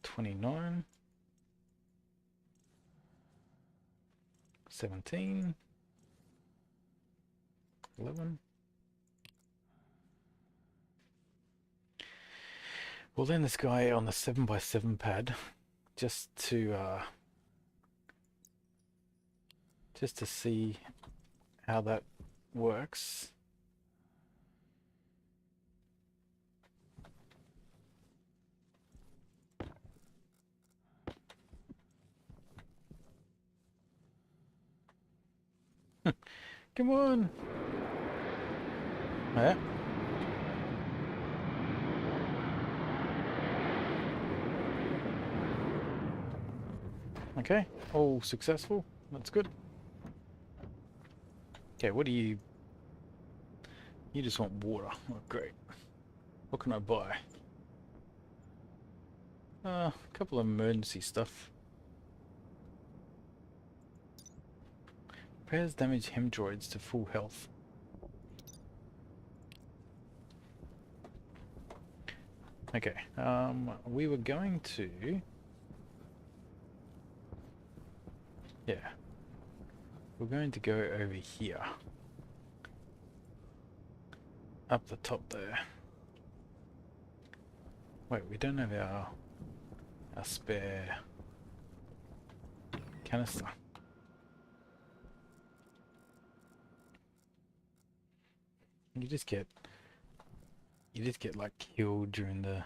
$29. 17. 11. Well, then this guy on the 7x7 pad, just to see how that works. Come on. Yeah. Okay, all successful. That's good. Okay, what do you... You just want water. Oh, great. What can I buy? A couple of emergency stuff. Repairs damaged hemorrhoids to full health. Okay, we were going to... Yeah. We're going to go over here. Up the top there. Wait, we don't have our spare canister. You just get like killed during the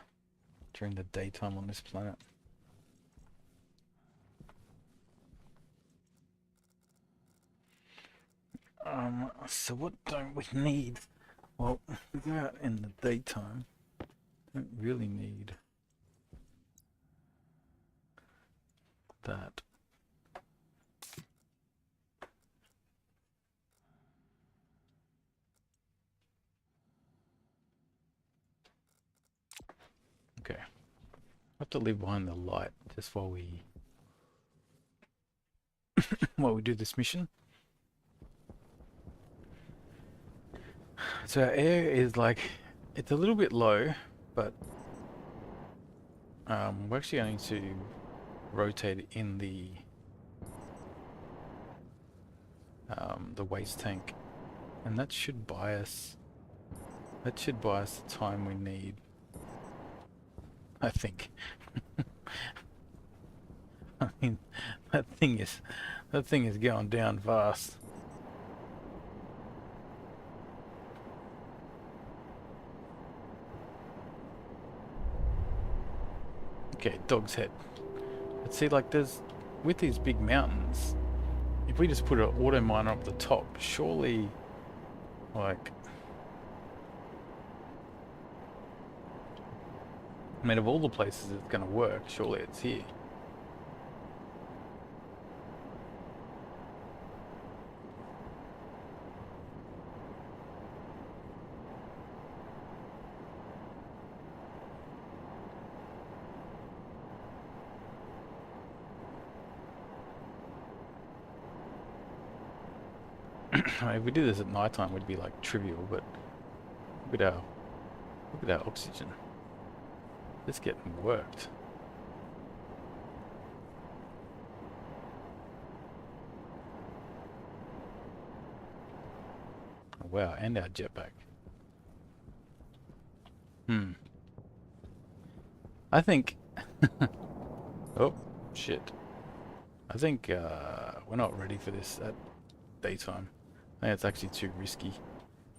daytime on this planet. So what don't we need? Well, if we go out in the daytime, don't really need that. Okay. I have to leave behind the light just while we do this mission. So our air is like, it's a little bit low, but we're actually going to rotate in the waste tank, and that should buy us the time we need, I think. I mean, that thing is going down fast. Okay, dog's head. But see, like, with these big mountains, if we just put an auto miner up the top, surely, like, I mean, of all the places it's going to work, surely it's here. If we did this at night time, we'd be like trivial, but look at our oxygen. It's getting worked. Oh, wow, and our jetpack. I think... Oh, shit. I think we're not ready for this at daytime. I think it's actually too risky,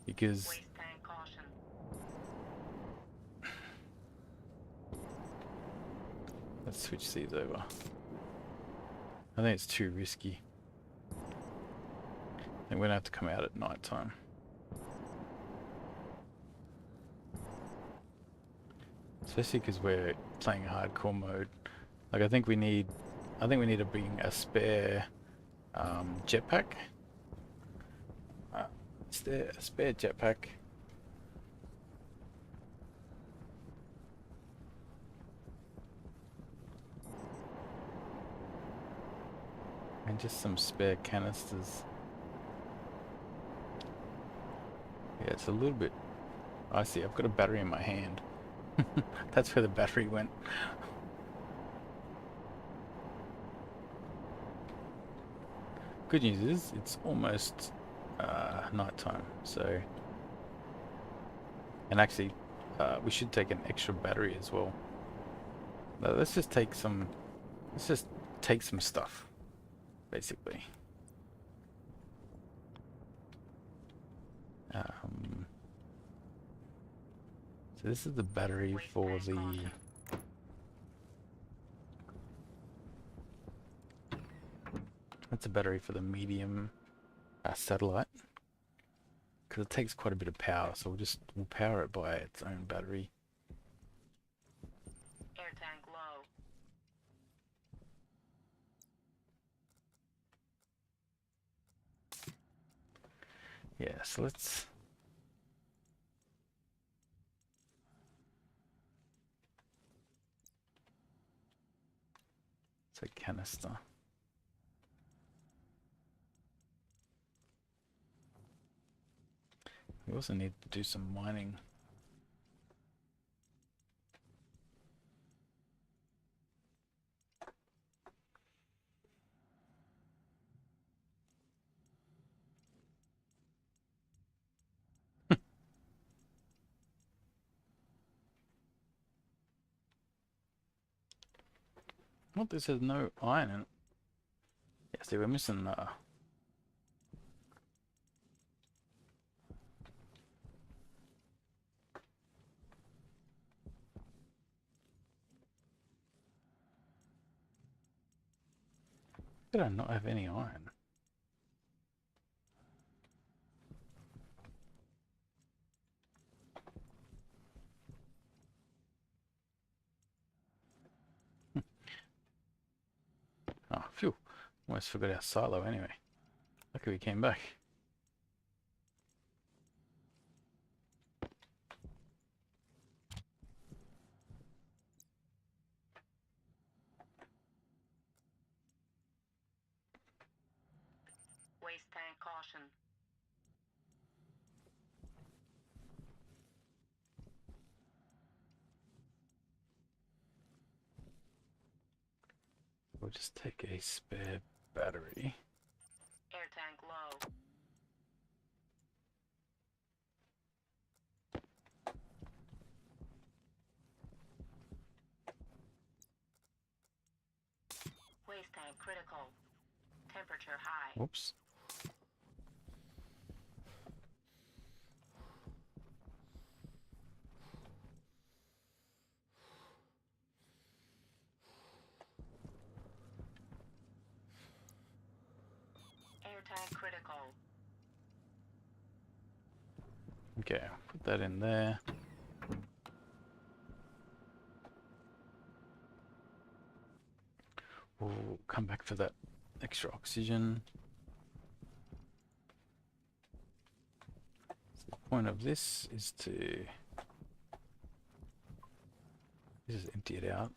because... Waste tank caution. Let's switch these over. I think it's too risky. I think we're gonna have to come out at night time. Especially because we're playing a hardcore mode. Like, I think we need to bring a spare jetpack. Is there a spare jetpack? And just some spare canisters. Yeah, it's a little bit... I see, I've got a battery in my hand. That's where the battery went. Good news is, it's almost nighttime, so... And actually, we should take an extra battery as well. Now, let's just take some stuff, basically. So this is the battery for the... That's a battery for the medium satellite. Because it takes quite a bit of power, so we'll power it by its own battery. Air tank low. Yeah, so let's... It's a canister. We also need to do some mining. What, this has no iron in it. Yeah, see, we're missing did I not have any iron? Oh, phew. Almost forgot our silo anyway. Lucky we came back. Waste tank caution. We'll just take a spare battery. Air tank low. Waste tank critical. Temperature high. Whoops. Air tank critical. Okay, put that in there. We'll come back for that extra oxygen. So the point of this is to just empty it out.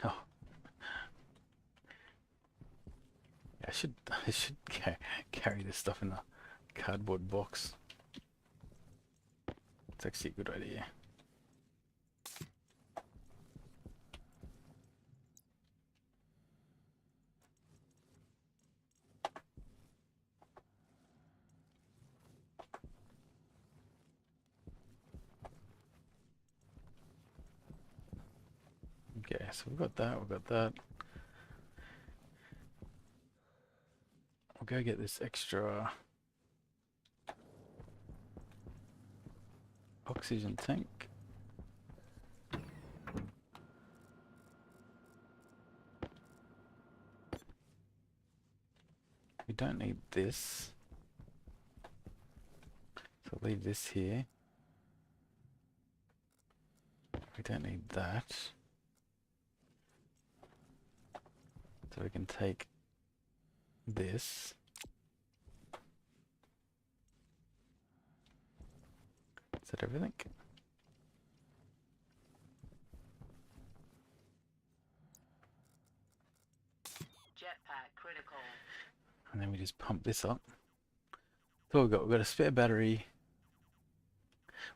Oh, yeah, I should carry this stuff in a cardboard box. It's actually a good idea. Okay, so we've got that, we've got that. We'll go get this extra oxygen tank. We don't need this. So leave this here. We don't need that. So we can take this. Is that everything? Jetpack critical. And then we just pump this up. So we've got a spare battery.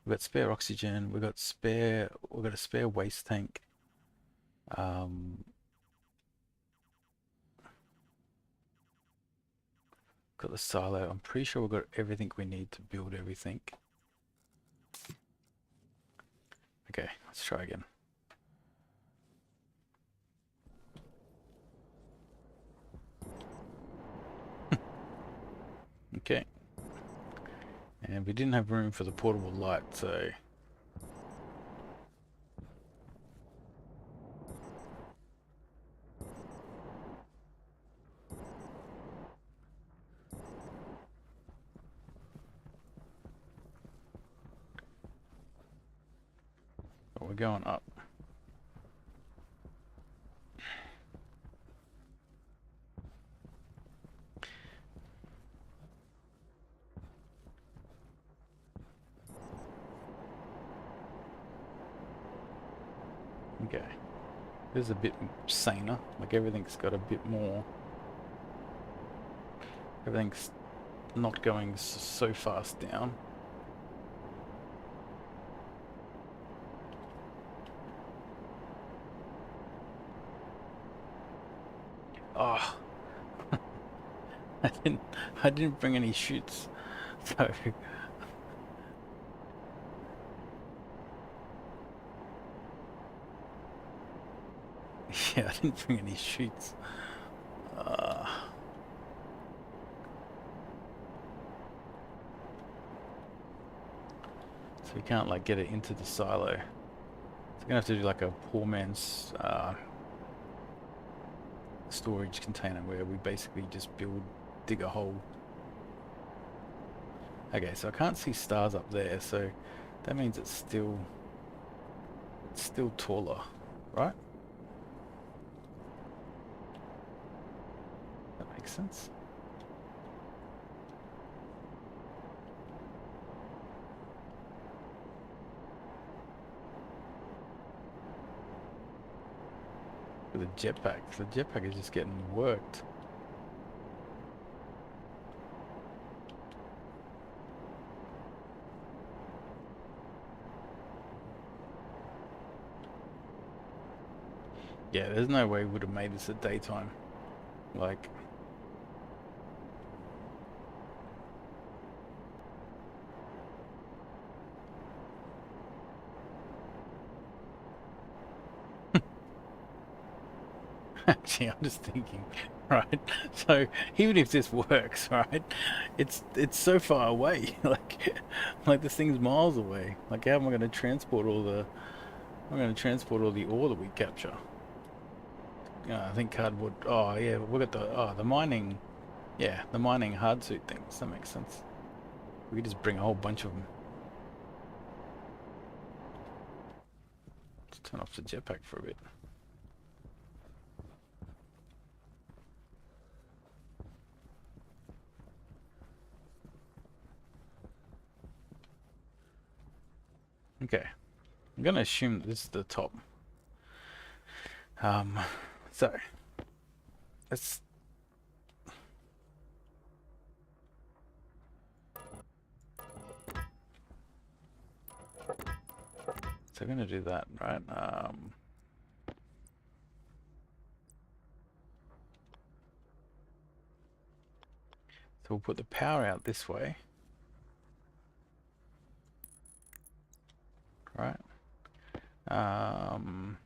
We've got spare oxygen. We've got a spare waste tank. Got the silo. I'm pretty sure we've got everything we need to build everything. Okay, let's try again. Okay. And we didn't have room for the portable light, so we're going up. Okay. This is a bit saner. Like everything's got a bit more. Everything's not going so fast down. Oh, I didn't bring any chutes. So yeah, I didn't bring any chutes. So we can't like get it into the silo. So we're gonna have to do like a poor man's storage container where we basically just dig a hole. Okay, so I can't see stars up there, so that means it's still taller, right? That makes sense. With the jetpack is just getting worked. Yeah, there's no way we would have made this at daytime. Like, actually, I'm just thinking, right? So even if this works, right, it's so far away. like this thing's miles away. Like, how am I going to transport all the? I'm going to transport all the ore that we capture. I think cardboard. Oh yeah, we got the mining. Yeah, the mining hard suit things. That makes sense. We could just bring a whole bunch of them. Let's turn off the jetpack for a bit. Okay, I'm gonna assume that this is the top. So let's. So I'm gonna do that, right? So we'll put the power out this way, right? Um,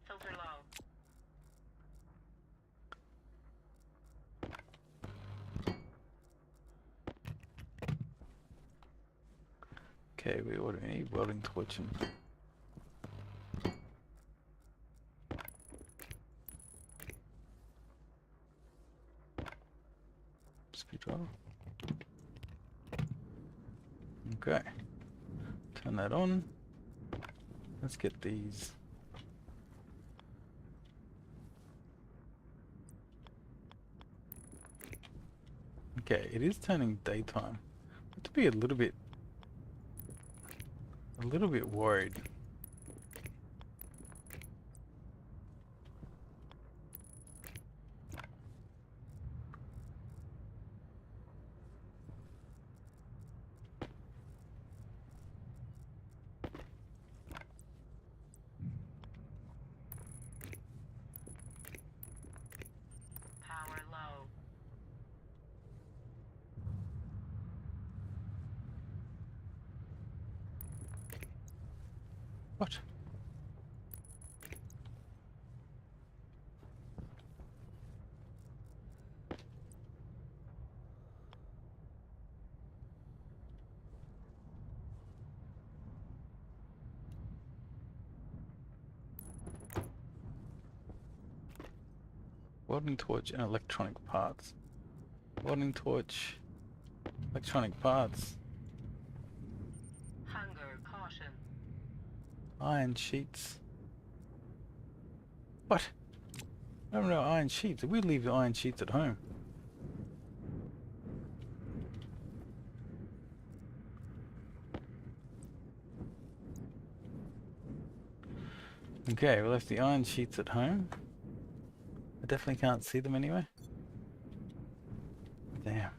Filter low. okay, we order any welding torch and screwdriver. Okay, turn that on. Let's get these. Okay, it is turning daytime. I have to be a little bit worried. Power low. What? welding torch and electronic parts. Welding torch, electronic parts, Hunger caution. iron sheets. What? I don't know iron sheets. Did we leave the iron sheets at home? Okay, we left the iron sheets at home. I definitely can't see them anyway. Damn.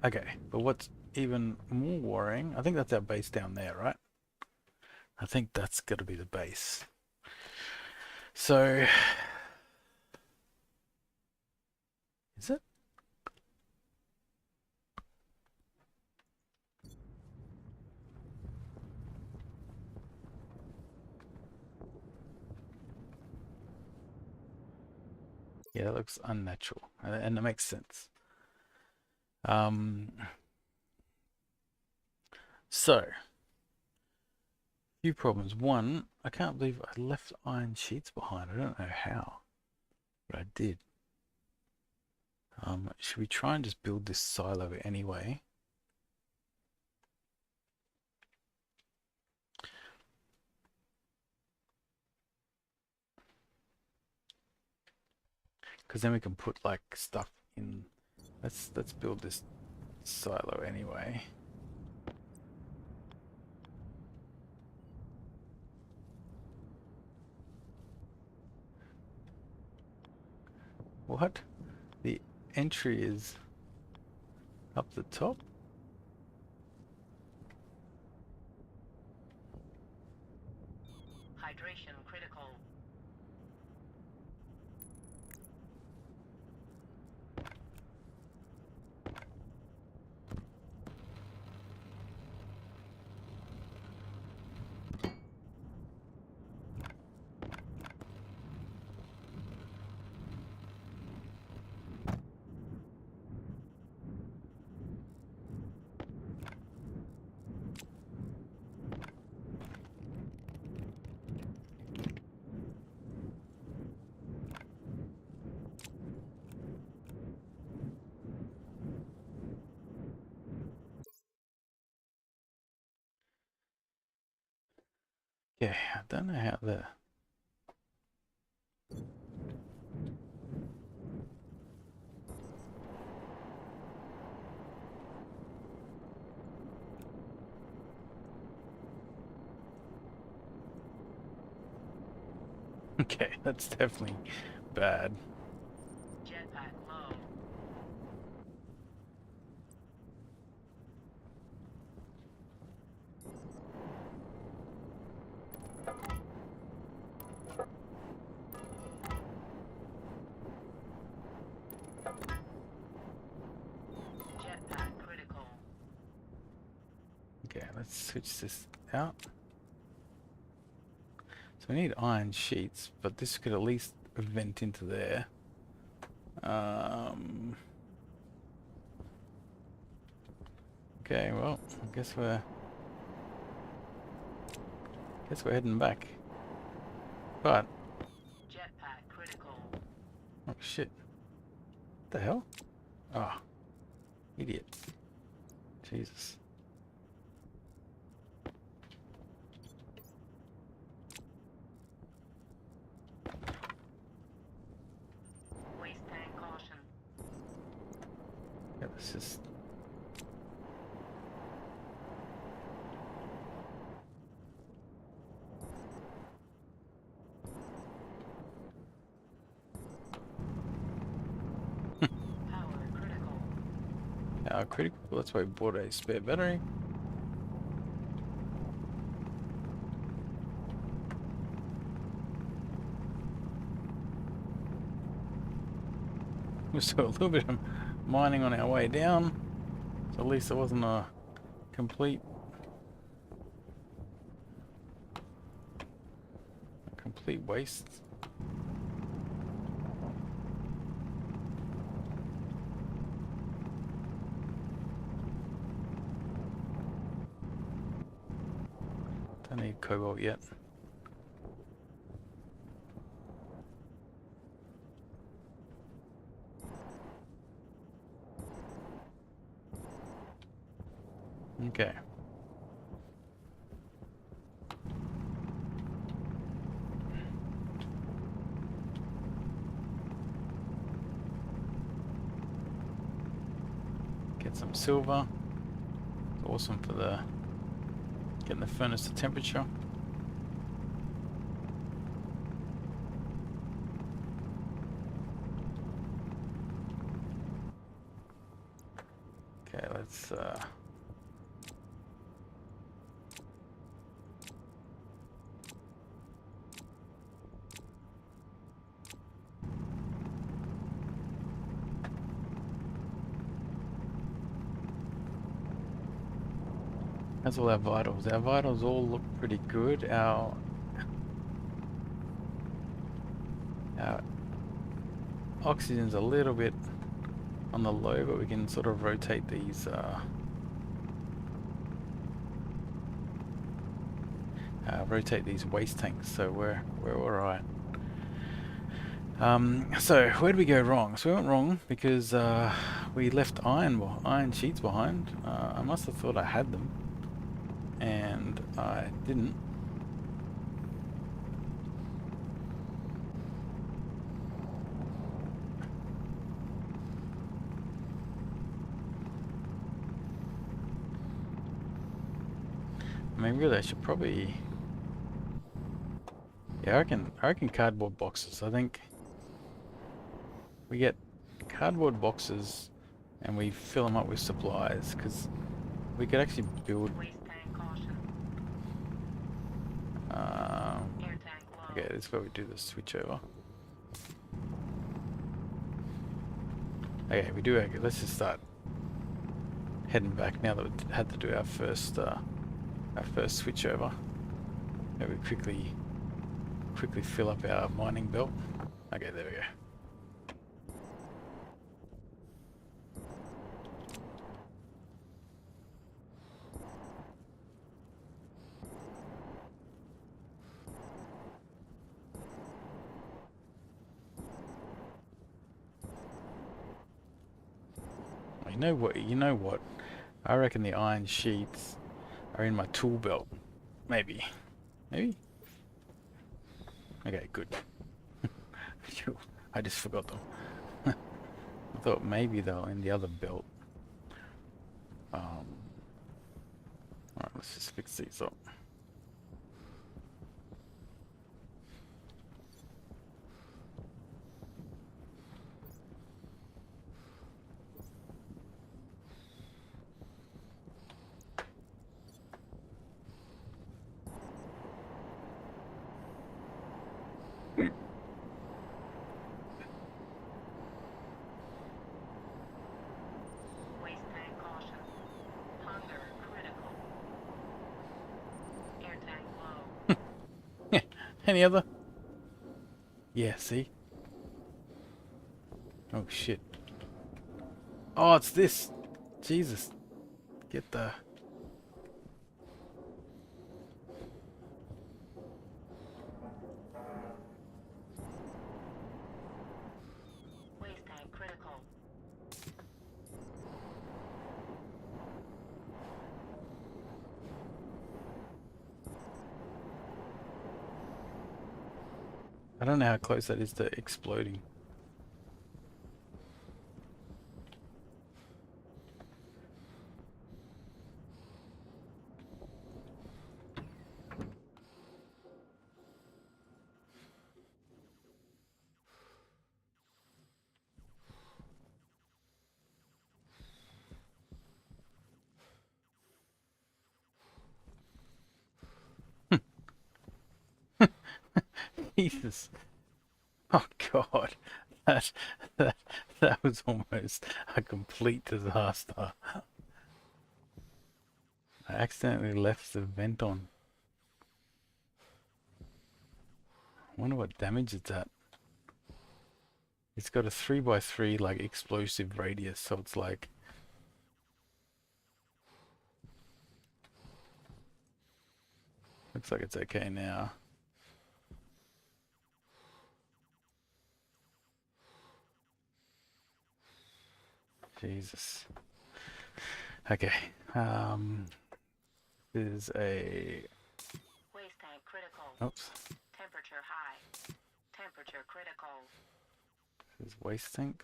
Okay, but what's even more worrying, I think that's our base down there, right? I think that's got to be the base. So, is it? Yeah, that looks unnatural, and it makes sense. So, few problems. One, I can't believe I left iron sheets behind. I don't know how, but I did. Should we try and just build this silo anyway? Because then we can put like stuff in. Let's build this silo anyway. What? The entry is up the top? Hydration critical. Yeah, I don't know how the... Okay, that's definitely bad. Jetpack low. Jetpack critical. Okay, let's switch this out. So we need iron sheets, but this could at least vent into there. Okay, well, I guess we're heading back. But Jetpack critical. oh shit. What the hell? Oh, idiot. Jesus. Waste tank caution. Yeah, this is... Power critical. critical. That's why we bought a spare battery. We saw a little bit of mining on our way down, so at least it wasn't a complete waste. Don't need cobalt yet. Okay. Get some silver. It's awesome for the getting the furnace to temperature. Okay, let's that's all our vitals. Our vitals all look pretty good. Our oxygen's a little bit on the low, but we can sort of rotate these waste tanks, so we're all right. So where did we go wrong? So we went wrong because we left iron sheets behind. I must have thought I had them, and I didn't. I mean, really, I should probably. Yeah, I reckon cardboard boxes. I think we get cardboard boxes and we fill them up with supplies because we could actually build. Waste tank caution. Air tank low. Okay, this is where we do the switch over. Okay, we do. Okay, let's just start heading back now that we had to do our first switch over. Maybe quickly fill up our mining belt. Okay, there we go. You know what? You know what? I reckon the iron sheets are in my tool belt. Maybe. Maybe? Okay, good. Phew, I just forgot them. I thought maybe they were in the other belt. Alright, let's just fix these up. Waste tank caution. Hunger critical. Air tank low. Any other? Yeah, see? Oh shit. Oh, it's this. Jesus. Get the... Waste tank critical. I don't know how close that is to exploding. Jesus. Oh god. That, that, that was almost a complete disaster. I accidentally left the vent on. I wonder what damage it's at. It's got a 3x3 like explosive radius, so it's like... Looks like it's okay now. Jesus. Okay, There's a Waste tank critical. oops. Temperature high. Temperature critical. There's waste tank.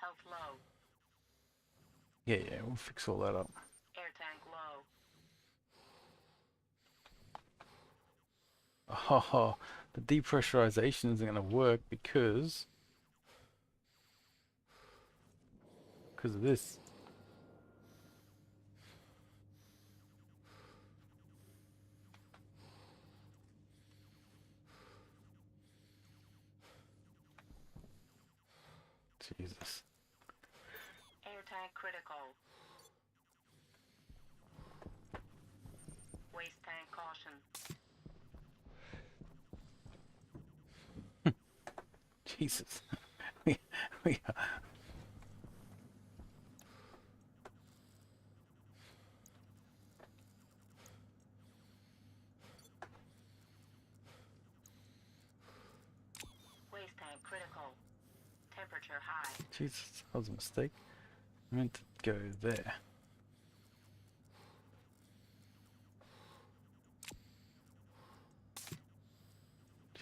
Health low. Yeah, we'll fix all that up. Air tank low. Oh, the depressurization isn't going to work because of this. Jesus. Air tank critical. Waste tank caution. Jesus. we Waste tank critical. Temperature high. Jesus, that was a mistake. I meant to go there.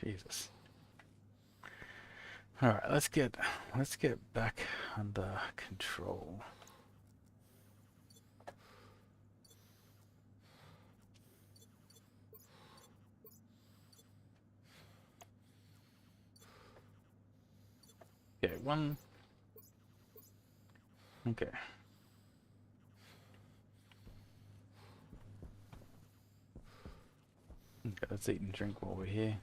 Jesus. All right, let's get back under control. Okay, one. Okay. Okay, let's eat and drink while we're here.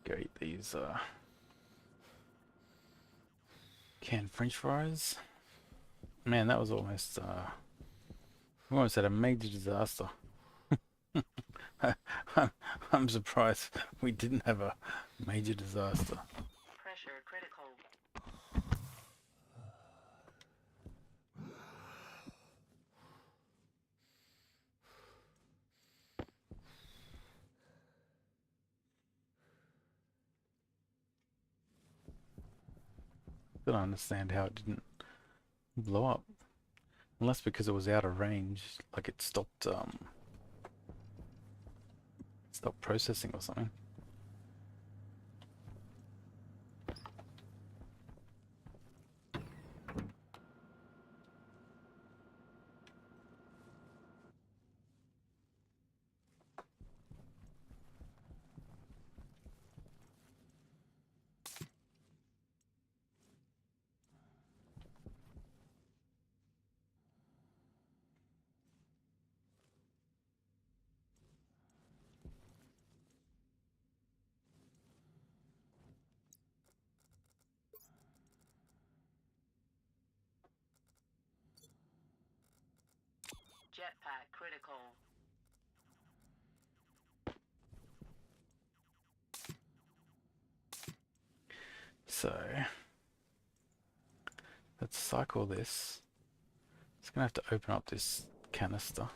Go eat these canned French fries. Man, that was almost we almost had a major disaster. I'm, I'm surprised we didn't have a major disaster. Pressure critical. Don't understand how it didn't blow up. Unless because it was out of range, like it stopped processing or something. Jetpack critical. So let's cycle this. It's gonna have to open up this canister.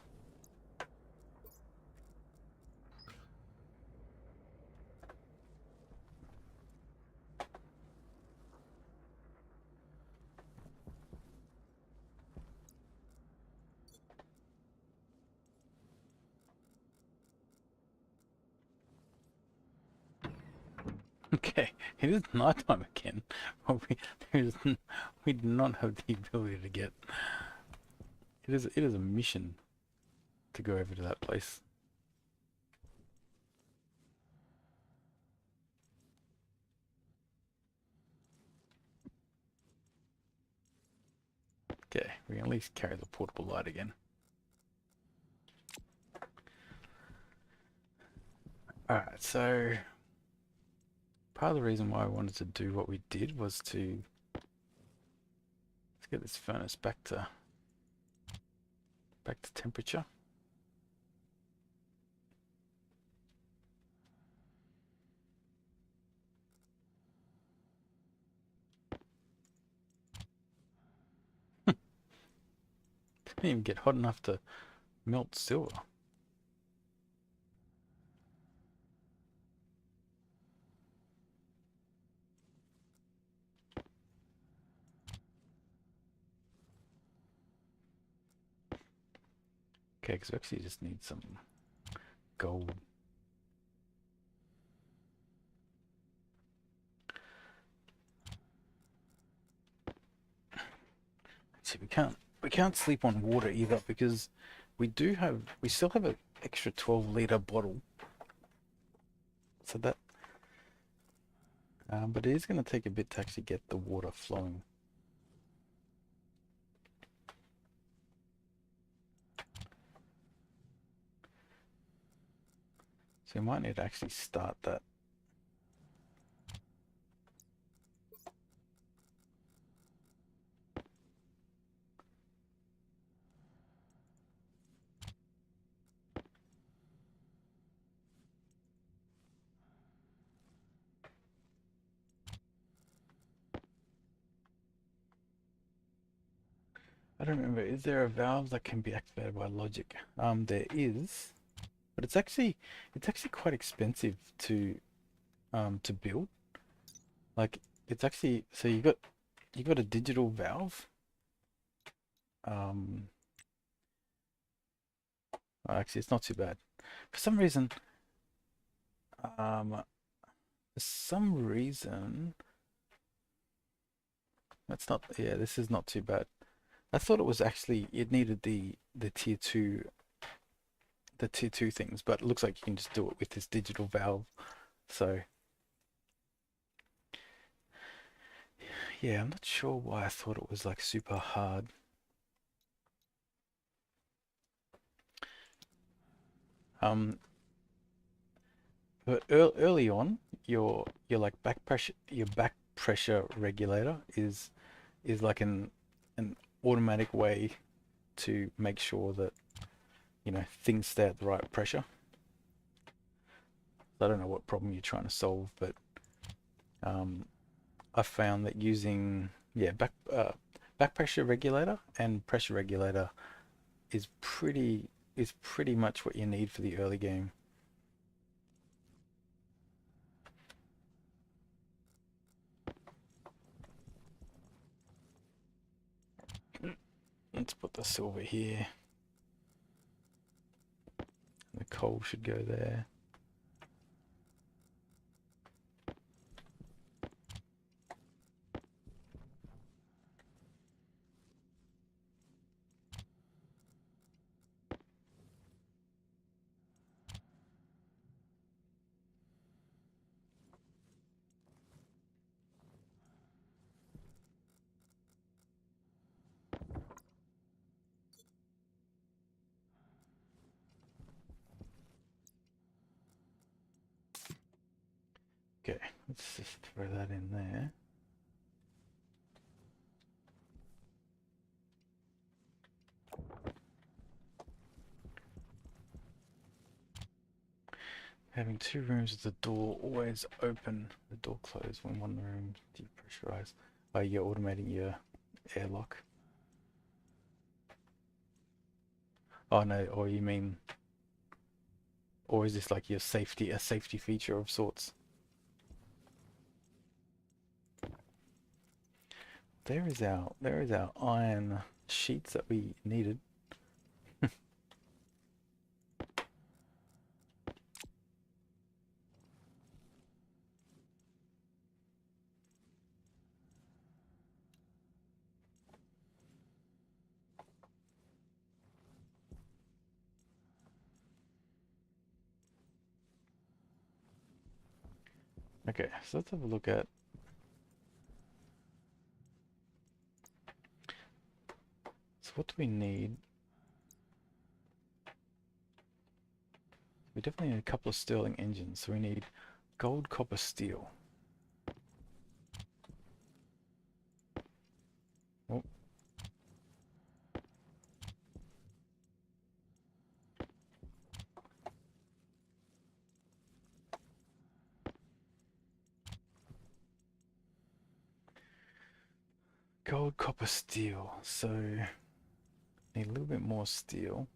Okay, it is nighttime again. Well, we do not have the ability to get. It is a mission to go over to that place. Okay, we can at least carry the portable light again. Alright, so part of the reason why I wanted to do what we did was to let's get this furnace back to temperature. Didn't even get hot enough to melt silver. Okay, because we actually just need some gold. See, we can't sleep on water either because we still have an extra 12-liter bottle. So that but it is going to take a bit to actually get the water flowing. So you might need to actually start that. I don't remember. Is there a valve that can be activated by logic? There is, but it's actually quite expensive to build. Like it's actually so you got a digital valve. Um, Actually, it's not too bad. For some reason, um, for some reason, that's not. Yeah, this is not too bad. I thought it was actually it needed the tier 2 things, but it looks like you can just do it with this digital valve. So yeah, I'm not sure why I thought it was like super hard. Um, but early on, your like back pressure regulator is like an automatic way to make sure that things stay at the right pressure. I don't know what problem you're trying to solve, but um, I found that using back pressure regulator and pressure regulator is pretty much what you need for the early game. Let's put the silver here. The coal should go there. Okay, let's just throw that in there. Having 2 rooms with the door always open, the door closed when one room depressurized. Oh, you're automating your airlock. Oh no, or you mean, or is this like a safety feature of sorts? There is our iron sheets that we needed. Okay, so let's have a look at what do we need? We definitely need a couple of Stirling engines, so we need gold, copper, steel. Oh. Gold, copper, steel. So need a little bit more steel.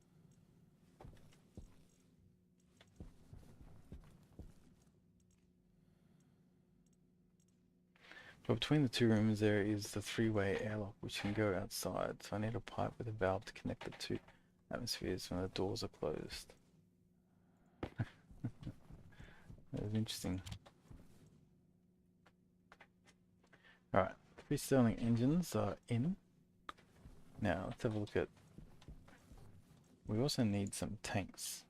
But between the two rooms there is the three-way airlock which can go outside. So I need a pipe with a valve to connect the two atmospheres when the doors are closed. That was interesting. Alright, 3 Stirling engines are in. Now let's have a look at... We also need some tanks.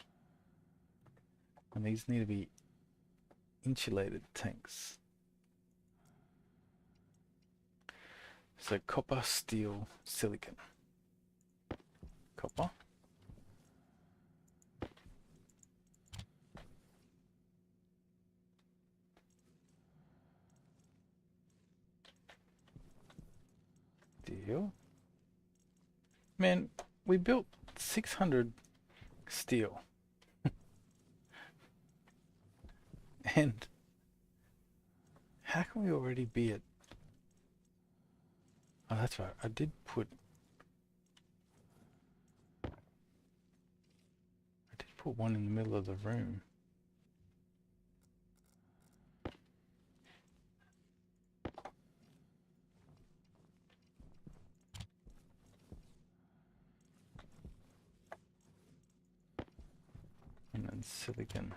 And these need to be insulated tanks. So copper, steel, silicon. Copper. Steel. Man, we built 600 steel. And how can we already be at... Oh, that's right. I did put one in the middle of the room. And then silicon.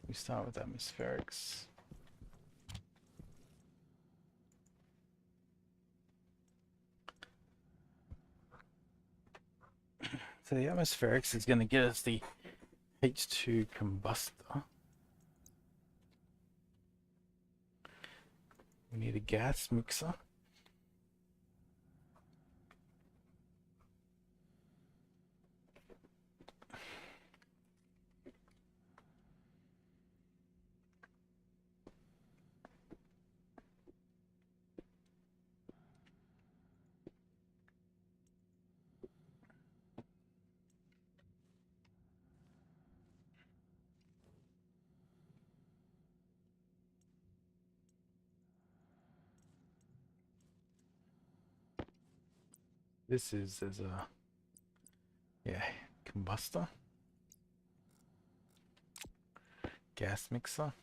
We start with atmospherics. So the atmospherics is going to get us the H2 combustor. We need a gas mixer. This is as a combustor, gas mixer.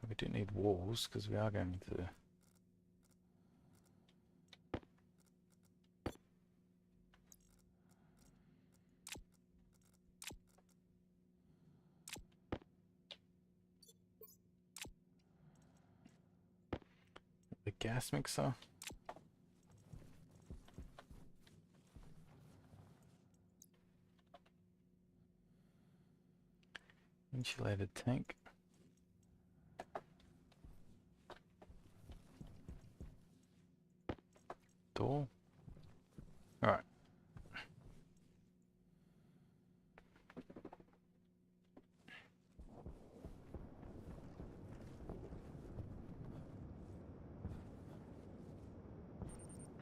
We do need walls because we are going to... The gas mixer. Insulated tank. Door. Alright.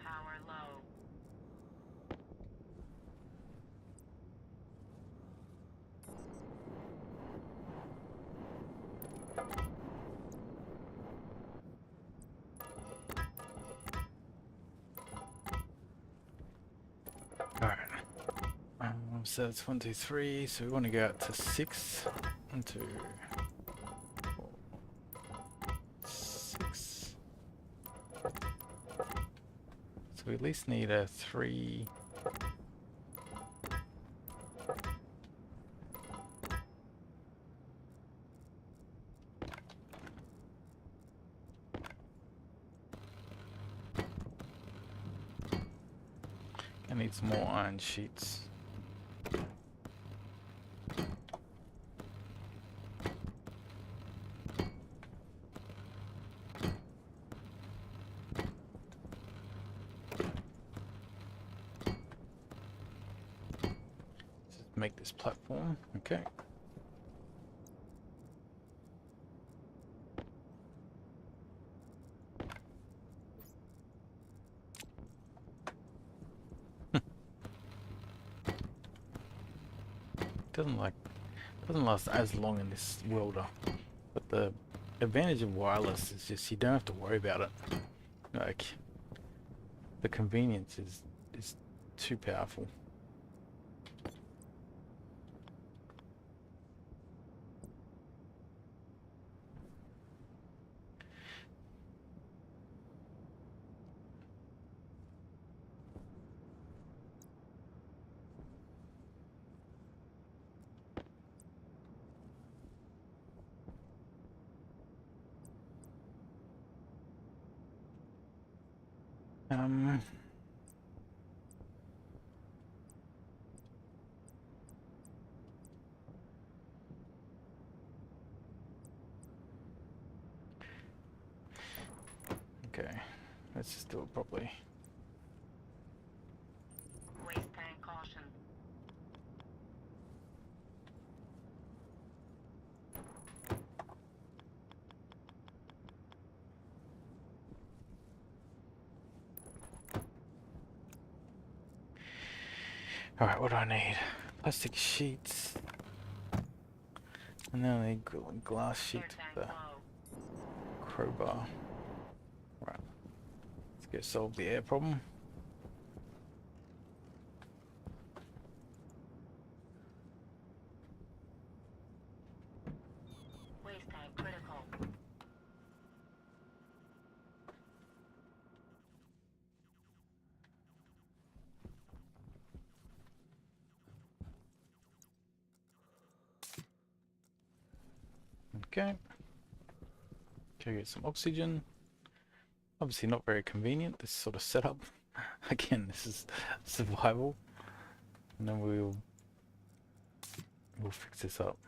Power low. Alright. So that's 1, 2, 3. So we want to go out to 6. 1, 2, 4, 6. So we at least need a 3. need some more iron sheets. Just make this platform. Okay. Doesn't last as long in this welder, but the advantage of wireless is just you don't have to worry about it. Like the convenience is too powerful. Um, okay, let's just do it properly. Waste tank caution. Alright, what do I need? Plastic sheets. And then I need glass Air sheets tank with the low. crowbar. Right, let's go solve the air problem. Waste tank critical. Okay. Okay, get some oxygen. Obviously not very convenient, this sort of setup. Again, this is survival. And then we'll fix this up.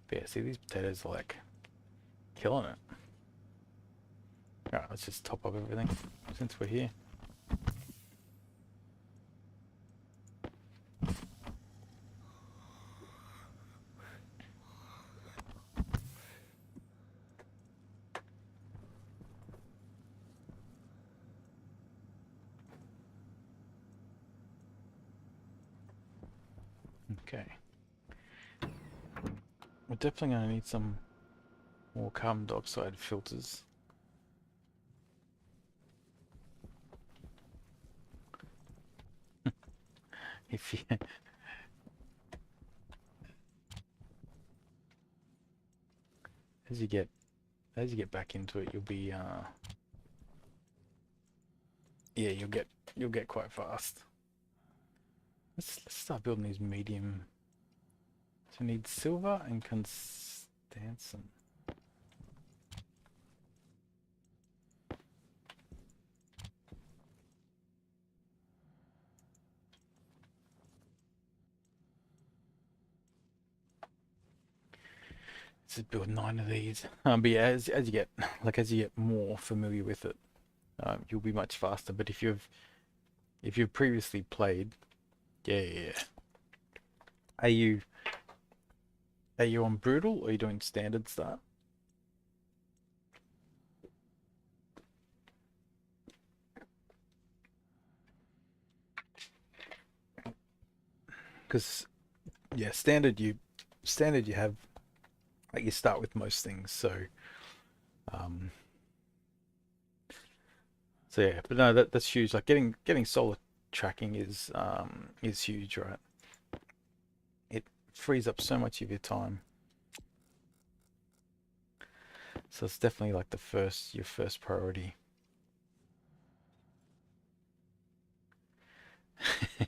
But yeah, see these potatoes are like killing it. Alright, let's just top up everything since we're here. Okay. We're definitely going to need some more carbon dioxide filters. If you as you get back into it, you'll be yeah, you'll get quite fast. Let's start building these medium. So we need silver and Constantin. Let's just build 9 of these. But yeah, as you get as you get more familiar with it, you'll be much faster. But if you've previously played, yeah. Are you on brutal or are you doing standard start? Because yeah, standard you have like you start with most things, so um so yeah, but no, that's huge. Like getting solar tracking is huge, right? It frees up so much of your time. So it's definitely like your first priority.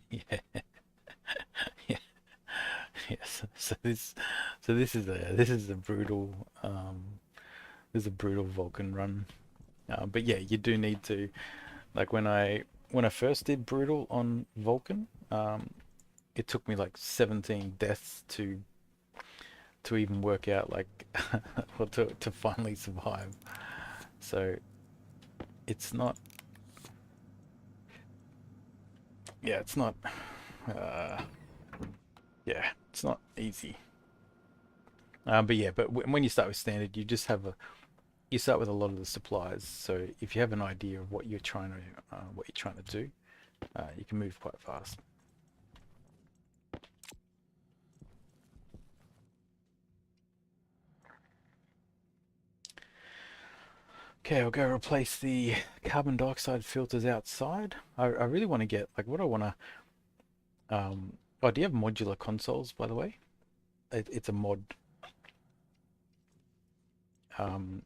Yeah. Yeah. Yes. So this is a brutal this is a brutal Vulcan run. But yeah, you do need to, like when I first did brutal on Vulcan, it took me like 17 deaths to even work out like or to finally survive. So it's not, yeah, it's not, uh, yeah, it's not easy. But yeah, but when you start with standard, you just have you start with a lot of the supplies. So if you have an idea of what you're trying to do, you can move quite fast. Okay, I'll go replace the carbon dioxide filters outside. I really want to get like what I want to. Oh, do you have modular consoles, by the way? It's a mod. Um,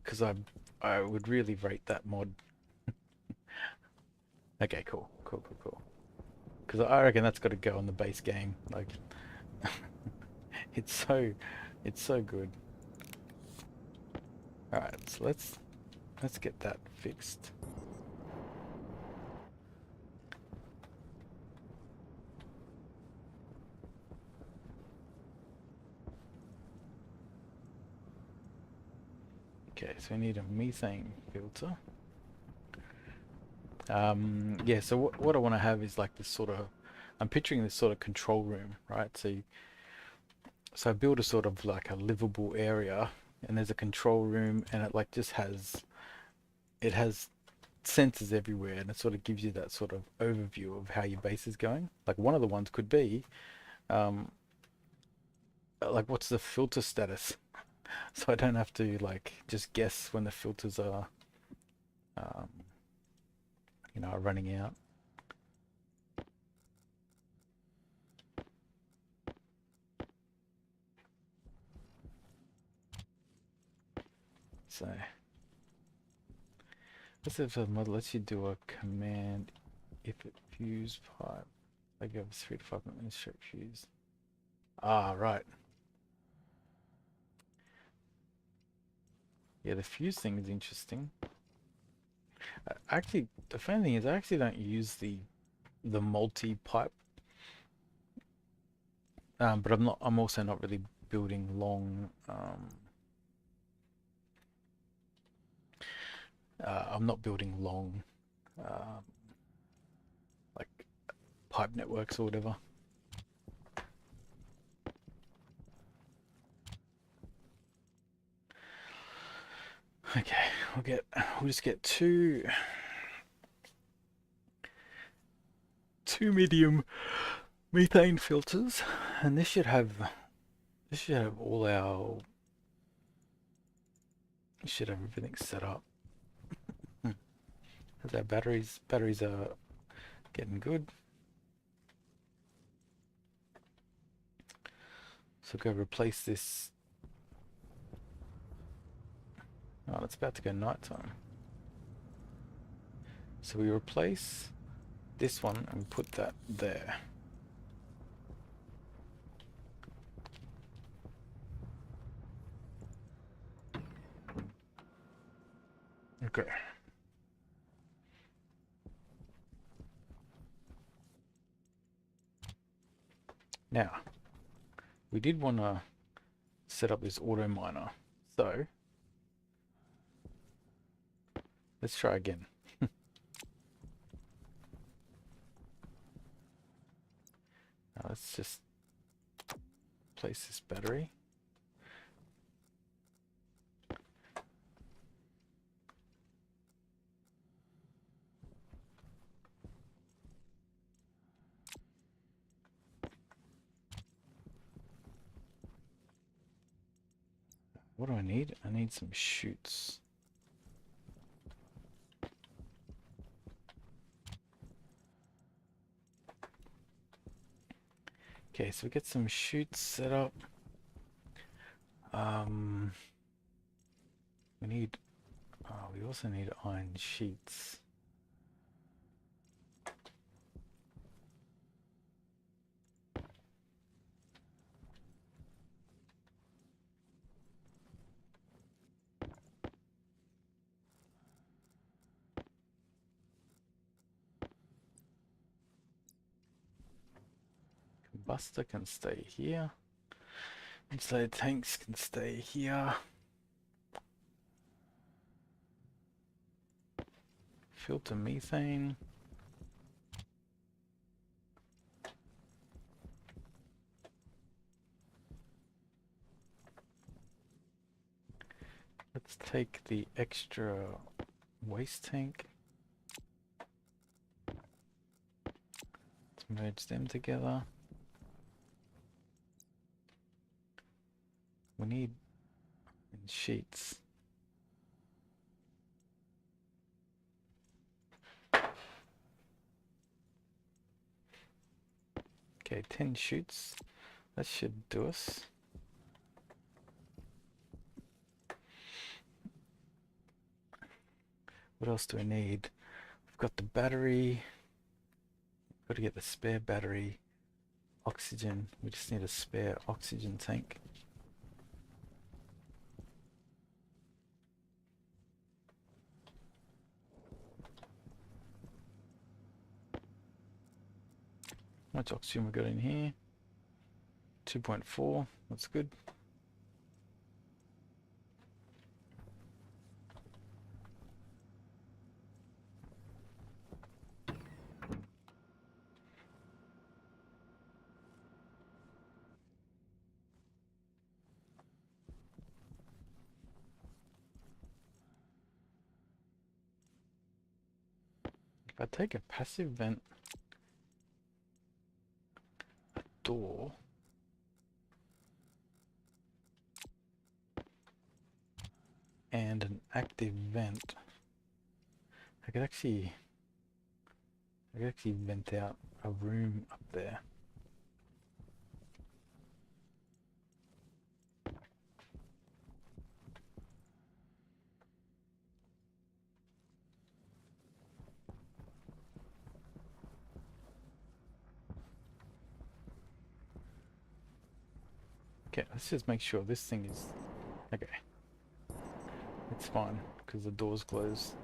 because I would really rate that mod. Okay, cool, cool, cool, cool. Because I reckon that's got to go on the base game. Like, it's so, it's so good. All right, so let's get that fixed. Okay, so we need a methane filter. Yeah, so what I want to have is like this sort of, I'm picturing this sort of control room, right? So I build a sort of like a livable area, and there's a control room, and it like just has sensors everywhere, and it sort of gives you that sort of overview of how your base is going. Like one of the ones could be, um, like what's the filter status, so I don't have to like just guess when the filters are, um, are running out. So let's say if the model lets you do a command if it fuse pipe, like you have a 3 to 5 minute straight fuse. Ah, right. Yeah, the fuse thing is interesting. Actually, the funny thing is, I actually don't use the multi-pipe, but I'm also not really building long. I'm not building long, um, like pipe networks or whatever. Okay, we'll just get two medium methane filters, and this should have all our this should have everything set up. As our batteries are getting good. So go replace this. Oh, it's about to go nighttime. So we replace this one and we put that there. Okay. Now, we did want to set up this auto miner. So let's try again. Now let's just place this battery. What do I need? I need some chutes. Okay, so we get some chutes set up. Um, we also need iron sheets. Buster can stay here. Insulated tanks can stay here. Filter methane. Let's take the extra waste tank. Let's merge them together. We need sheets. Okay, 10 chutes. That should do us. What else do we need? We've got the battery. Got to get the spare battery. Oxygen. We just need a spare oxygen tank. How much oxygen we got in here? 2.4. That's good. If I take a passive vent door, and an active vent, I could actually vent out a room up there. Okay, let's just make sure this thing is okay. It's fine because the door's closed.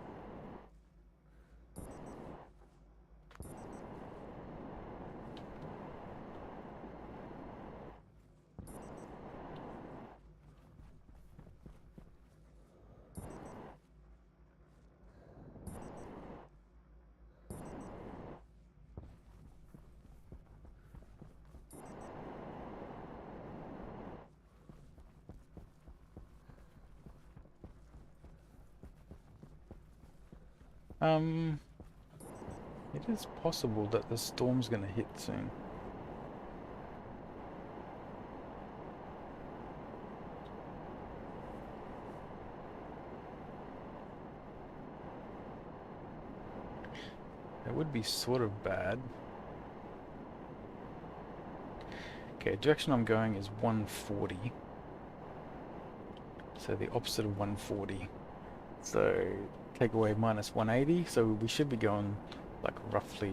It is possible that the storm's gonna hit soon. It would be sort of bad. Okay, direction I'm going is 140. So the opposite of 140. So take away minus 180, so we should be going like roughly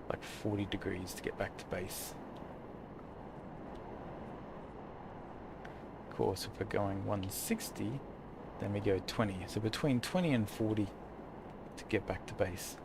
like 40 degrees to get back to base. Of course, if we're going 160, then we go 20. So between 20 and 40 to get back to base.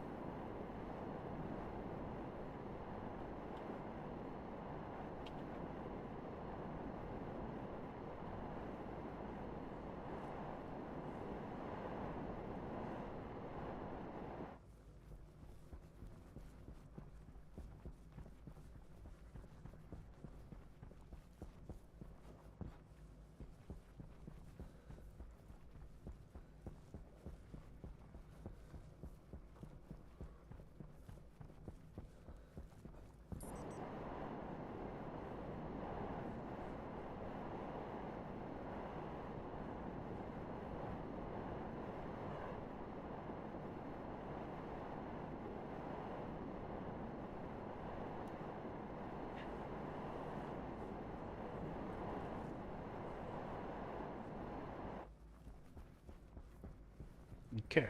Okay.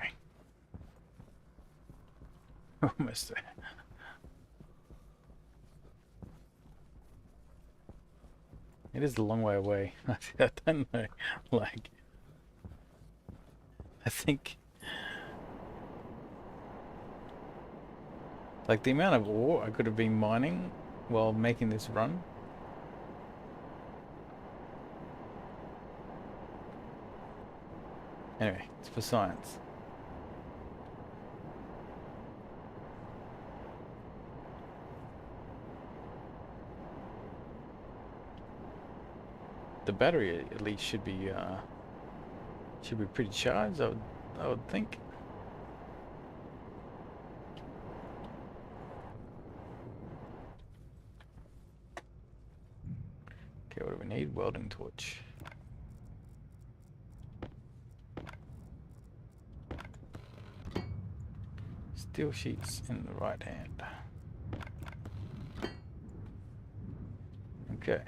Almost there. It is a long way away. I don't know. Like, I think, like the amount of ore I could have been mining while making this run. Anyway, it's for science. The battery at least should be pretty charged, I would think. Okay, what do we need? Welding torch. Steel sheets in the right hand. Okay.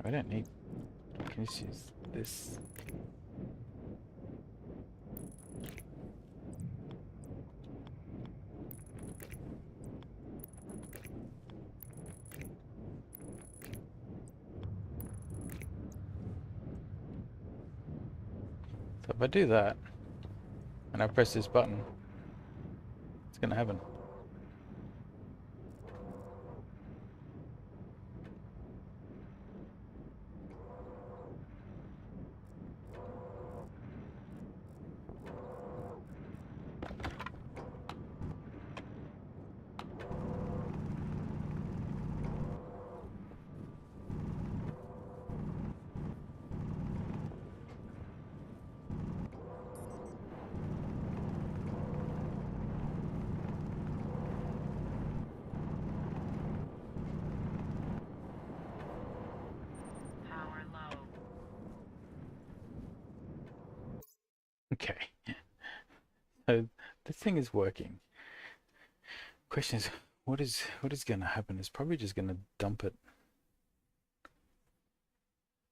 I don't need. Can you just use this? So if I do that, and I press this button, it's gonna happen. Power low. Okay. So this thing is working. Question is, what is gonna happen? It's probably just gonna dump it.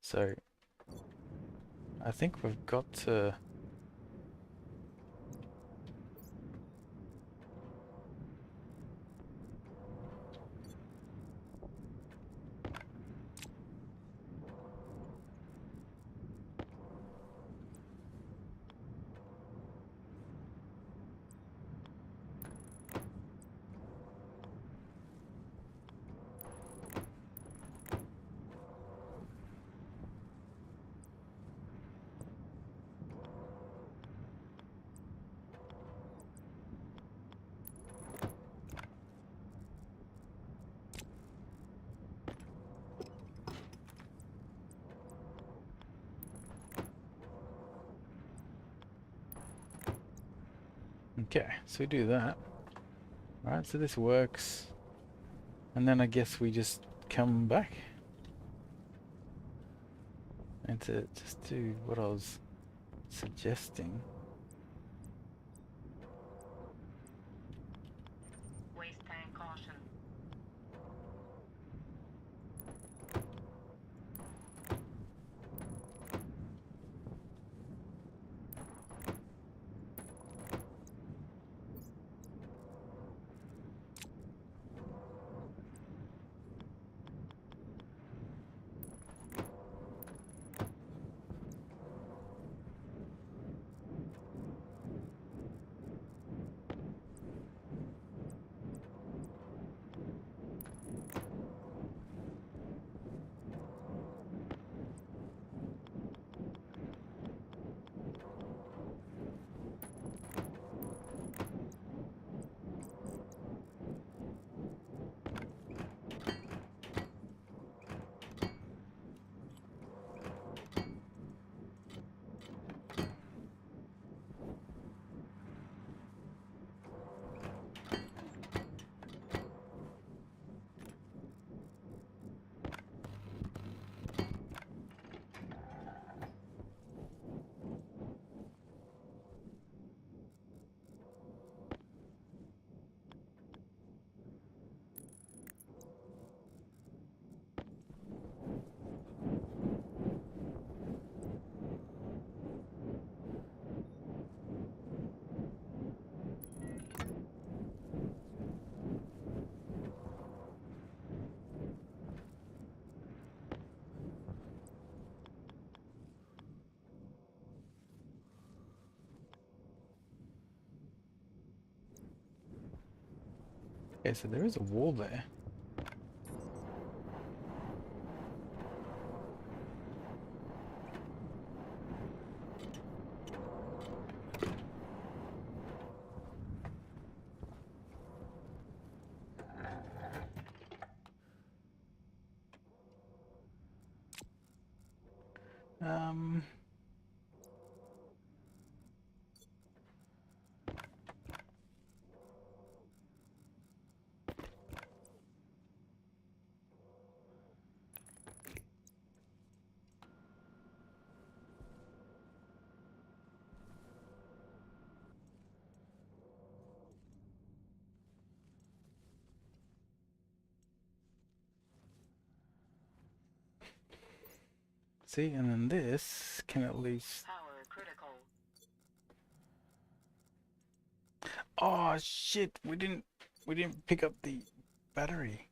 So I think we've got to. Okay, so we do that. Alright, so this works. And then I guess we just come back. And to just do what I was suggesting. Waste tank caution. Okay, so there is a wall there. Um, See, and then this can at least... Power critical. Oh shit, we didn't pick up the battery.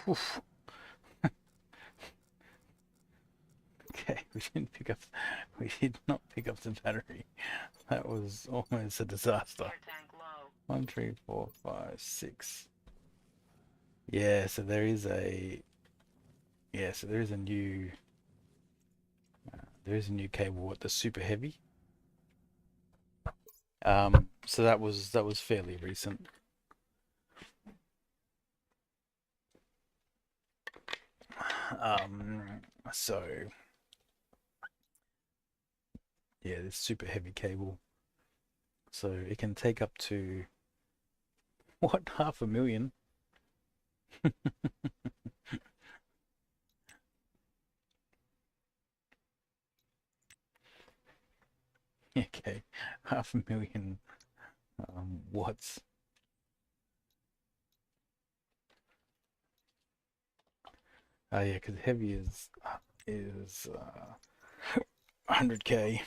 Oof. Okay, we did not pick up the battery. That was almost a disaster. Air tank low. 1, 3, 4, 5, 6. Yeah, so there is a... Yeah, so there is a new... There is a new cable, what, the super heavy? So that was fairly recent. Um, so yeah, this super heavy cable. So it can take up to what, 500,000? Okay, 500,000 watts. Oh yeah, because heavy is 100K.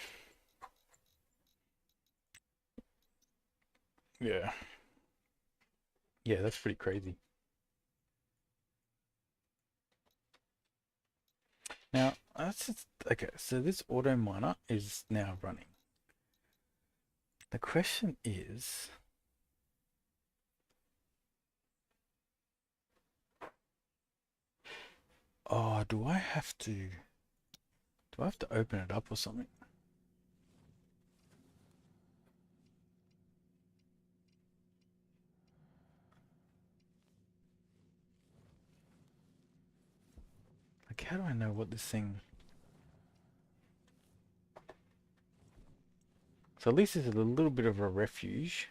Yeah, yeah, that's pretty crazy. Now that's just, okay. So this auto miner is now running. The question is, oh, do I have to open it up or something? Like, how do I know what this thing? So at least it's a little bit of a refuge.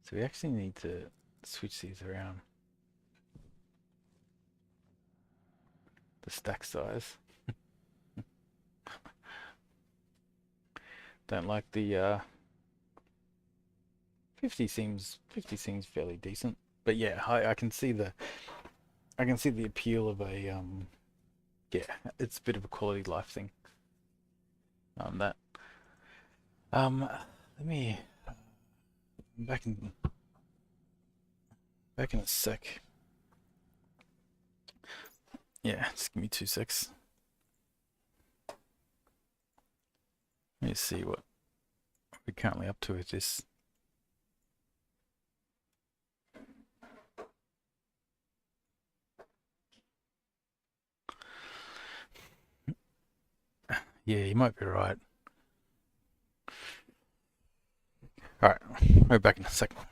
So we actually need to switch these around. The stack size. Don't like the 50 seems fairly decent. But yeah, I can see the appeal of a yeah, it's a bit of a quality life thing. That let me back in a sec. Yeah, just give me 2 secs. Let me see what we're currently up to with this. Yeah, you might be right. All right, we're back in a second.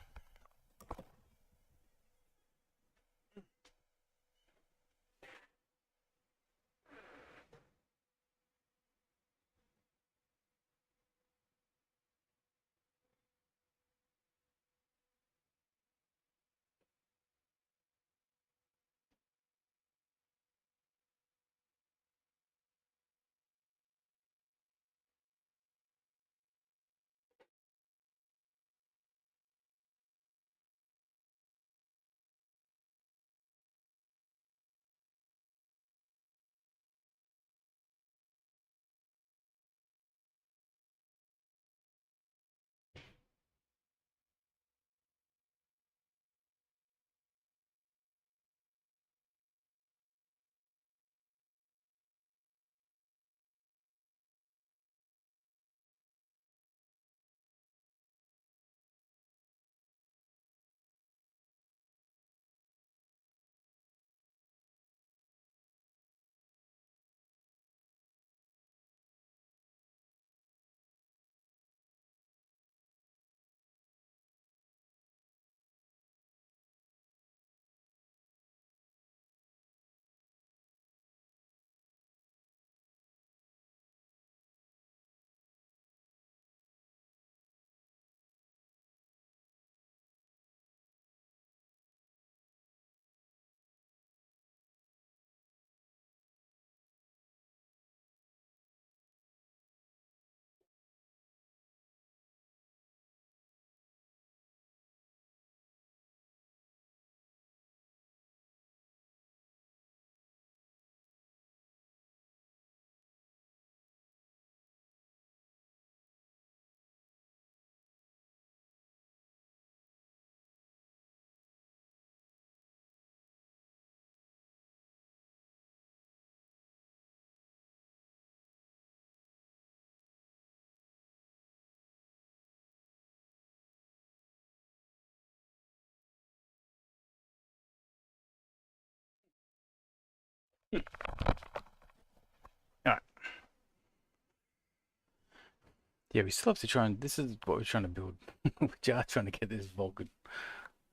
Yeah, we still have to try and this is what we're trying to build. We are trying to get this Vulcan,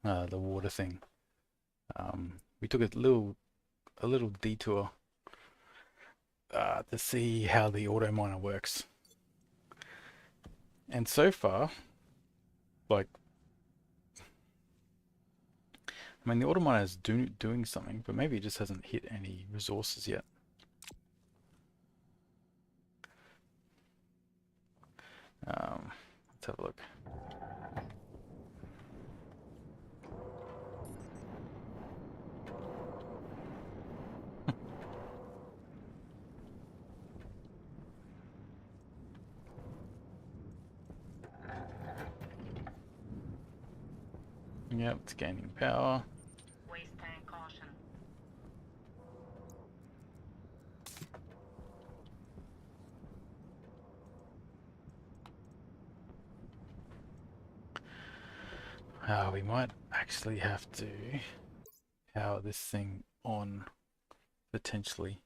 the water thing. We took a little detour to see how the auto miner works. And so far, like, I mean, the auto miner is doing something, but maybe it just hasn't hit any resources yet. Let's have a look. Yep, it's gaining power. Waste tank caution. We might actually have to power this thing on potentially.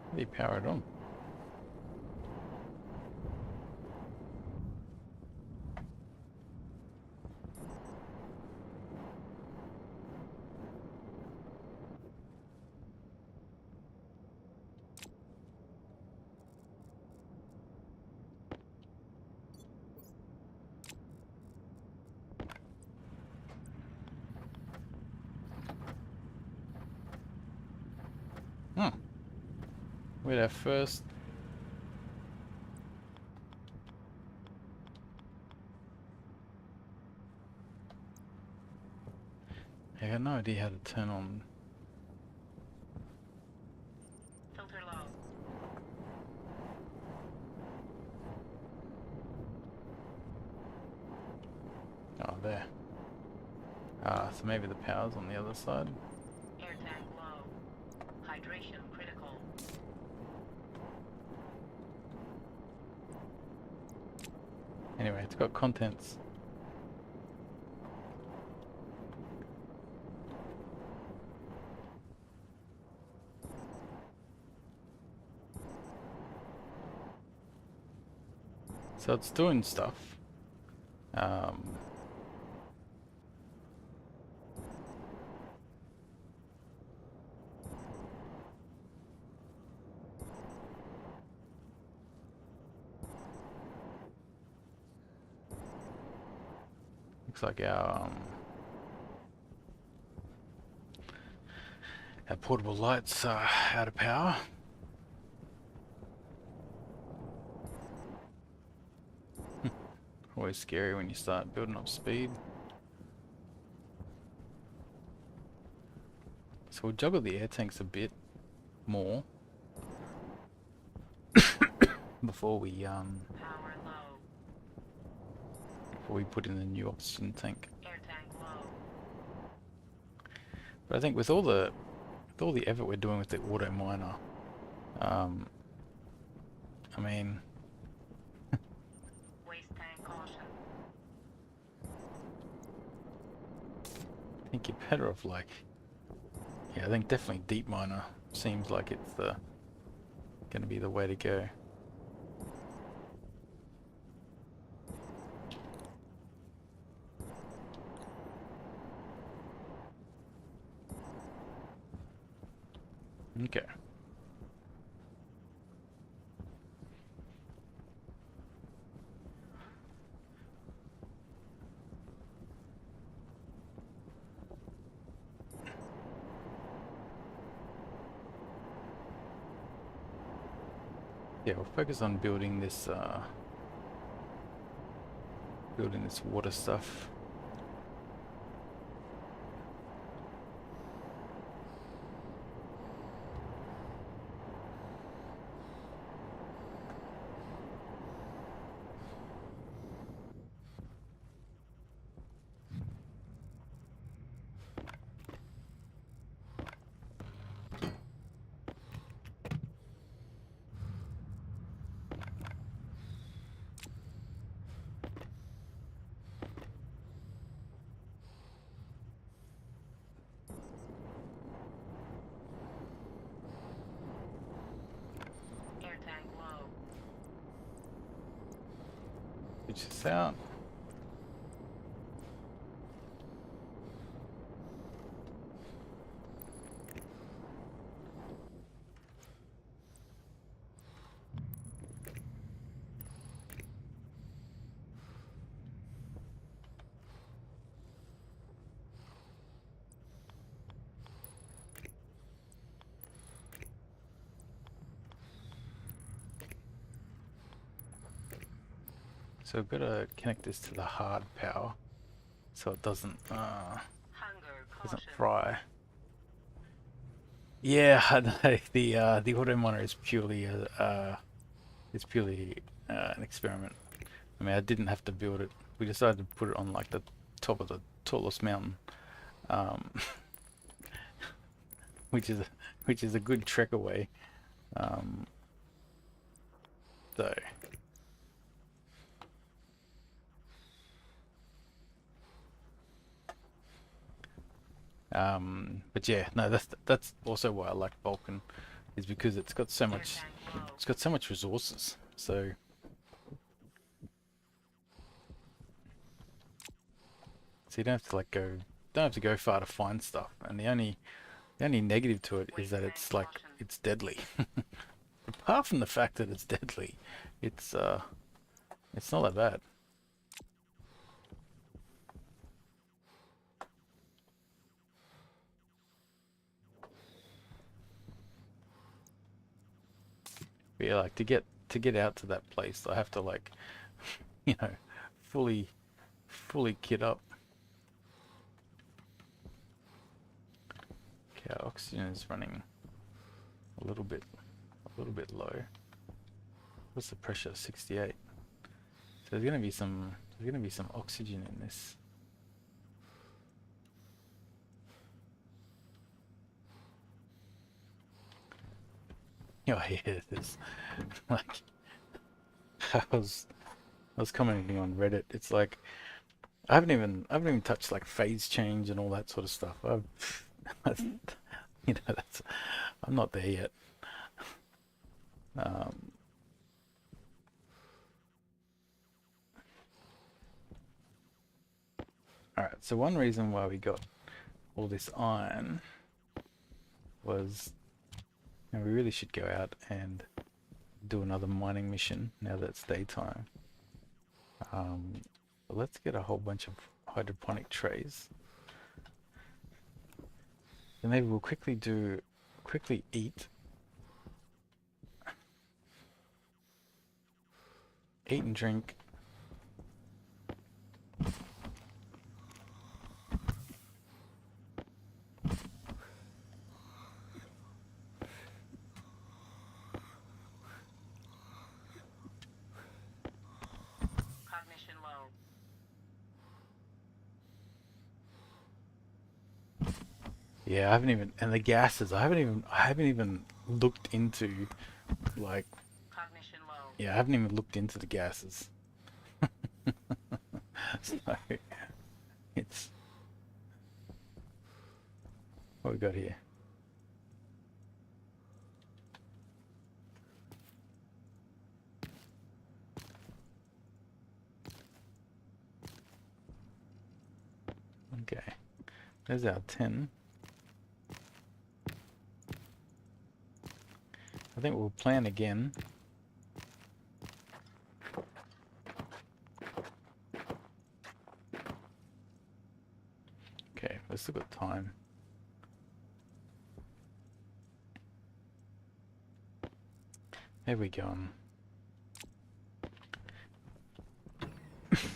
How do you power it on? Hmm. We had our first. I got no idea how to turn on. Filter low. Oh, there. So maybe the power's on the other side. Air tank low. Hydration critical. Anyway, it's got contents. So it's doing stuff. Looks like our portable lights are out of power. Always scary when you start building up speed. So we'll juggle the air tanks a bit more before we Power low. put in the new oxygen tank. Air tank low. But I think with all the effort we're doing with the auto miner, I mean, Waste tank caution. I think you're better off like, yeah, I think definitely deep miner seems like it's going to be the way to go. Okay. Yeah, we'll focus on building this water stuff. switch this out. So I've got to connect this to the hard power so it doesn't Hunger caution. fry. Yeah, the auto monitor is purely an experiment. I mean, I didn't have to build it. We decided to put it on like the top of the tallest mountain, um, which is a good trek away. Um, so but yeah, no, that's also why I like Vulcan, is because it's got so much resources. So you don't have to like don't have to go far to find stuff. And the only negative to it is that it's deadly. Apart from the fact that it's deadly, it's not that bad. But yeah, like to get out to that place, I have to like, you know, fully kit up. Okay, our oxygen is running a little bit low. What's the pressure? 68. So there's gonna be some oxygen in this. Oh yeah, there's like I was commenting on Reddit. It's like I haven't even touched like phase change and all that sort of stuff. You know, that's I'm not there yet. Um, all right. So one reason why we got all this iron was, you know, we really should go out and do another mining mission now that it's daytime. But let's get a whole bunch of hydroponic trays. Then maybe we'll quickly eat and drink. Cognition low. Yeah, I haven't even, and the gases, I haven't even looked into, like, Cognition low. yeah, I haven't even looked into the gases. So, it's, what we got here? Okay, there's our 10. I think we'll plan again. Okay, we've still got time. There we go.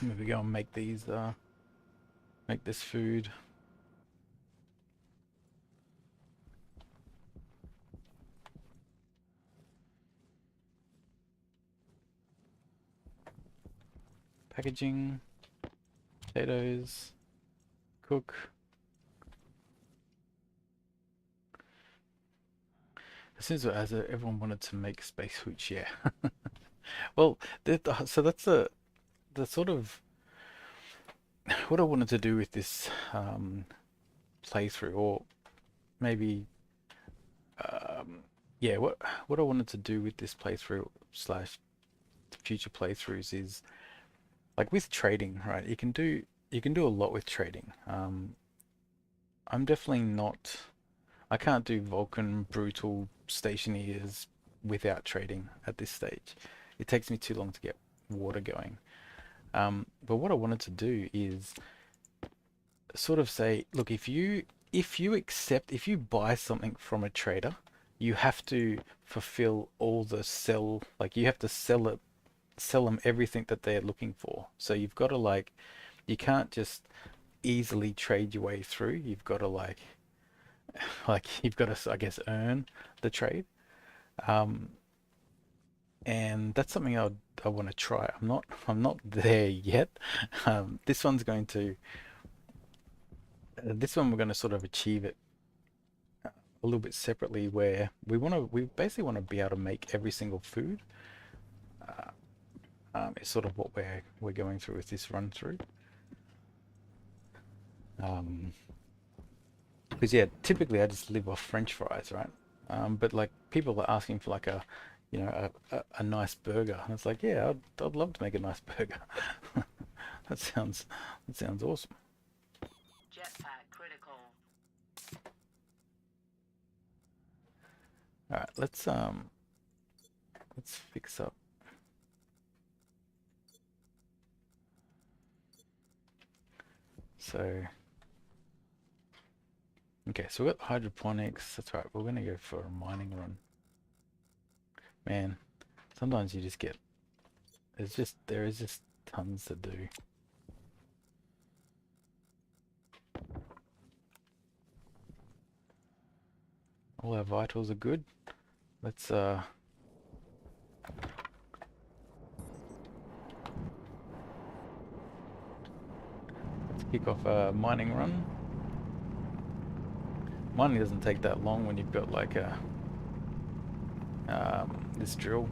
Maybe go and make these, make this food. Packaging, potatoes, cook. As everyone wanted to make space hooch, yeah. Well, so that's the sort of what I wanted to do with this playthrough, or maybe yeah, what I wanted to do with this playthrough slash future playthroughs is like with trading, right? You can do a lot with trading. I'm definitely not. I can't do Vulcan brutal stationeers without trading at this stage. It takes me too long to get water going. But what I wanted to do is sort of say, look, if you buy something from a trader, you have to fulfill all the sell, like you have to sell them everything that they're looking for. So you've got to like, you can't just easily trade your way through. You've got to like you've got to, I guess, earn the trade. Um, and that's something I want to try. I'm not there yet. This one's going to, this one we're going to sort of achieve it a little bit separately, where we basically want to be able to make every single food. Uh, is sort of what we're going through with this run through. Because yeah, typically I just live off French fries, right? But like people are asking for like a, you know, a nice burger, and it's like, yeah, I'd love to make a nice burger. That sounds that sounds awesome. Jetpack critical. All right, let's fix up. So okay, so we got hydroponics. That's right. We're gonna go for a mining run. Man, sometimes you just get there is just tons to do. All our vitals are good. Let's kick off a mining run. Mining doesn't take that long when you've got like a this drill.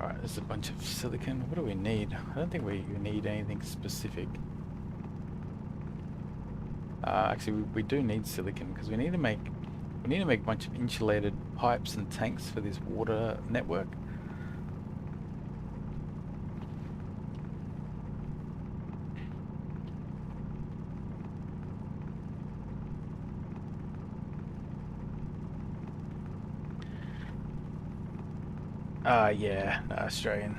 Alright, there's a bunch of silicon. What do we need? I don't think we need anything specific. Actually, we do need silicon because we need to make a bunch of insulated pipes and tanks for this water network. Yeah, no, Australian.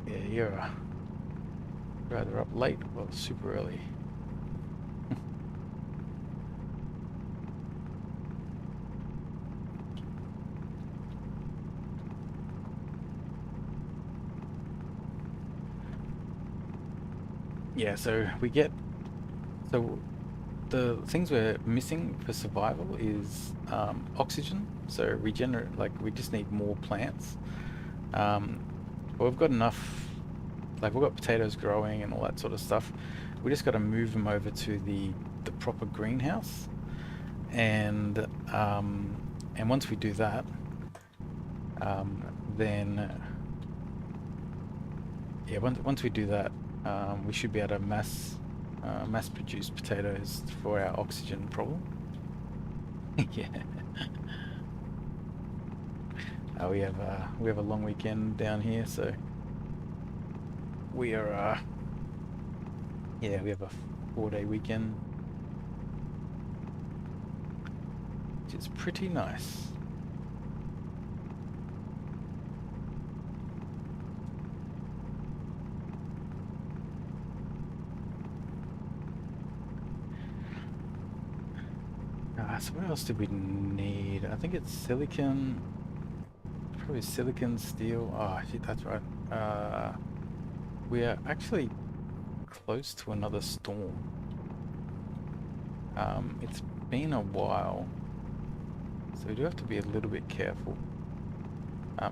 Yeah, you're rather up late. Well, super early. Yeah, so the things we're missing for survival is oxygen. So regenerate, like we just need more plants. Um, but we've got enough, like we've got potatoes growing and all that sort of stuff. We just got to move them over to the proper greenhouse, and once we do that, then yeah, once we do that, we should be able to mass produce potatoes for our oxygen problem. Yeah. We have a long weekend down here, so we are yeah, we have a 4-day weekend, which is pretty nice. So what else did we need? I think it's silicon, probably silicon, steel. Oh, shit, that's right. We are actually close to another storm. It's been a while. So we do have to be a little bit careful.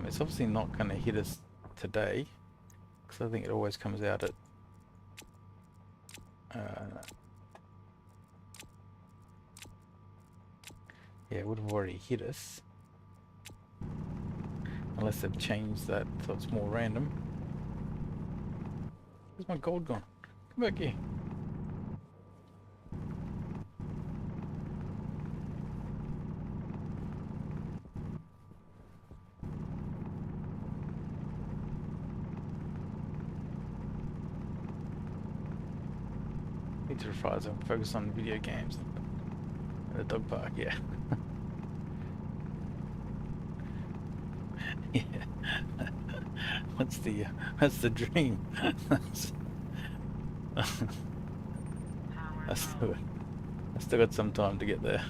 It's obviously not going to hit us today, because I think it always comes out at yeah, it would have already hit us. Unless they've changed that so it's more random. Where's my gold gone? Come back here. Need to reprise and focus on video games. At the dog park, yeah. Yeah. That's the dream. Power I still, low. I still got some time to get there.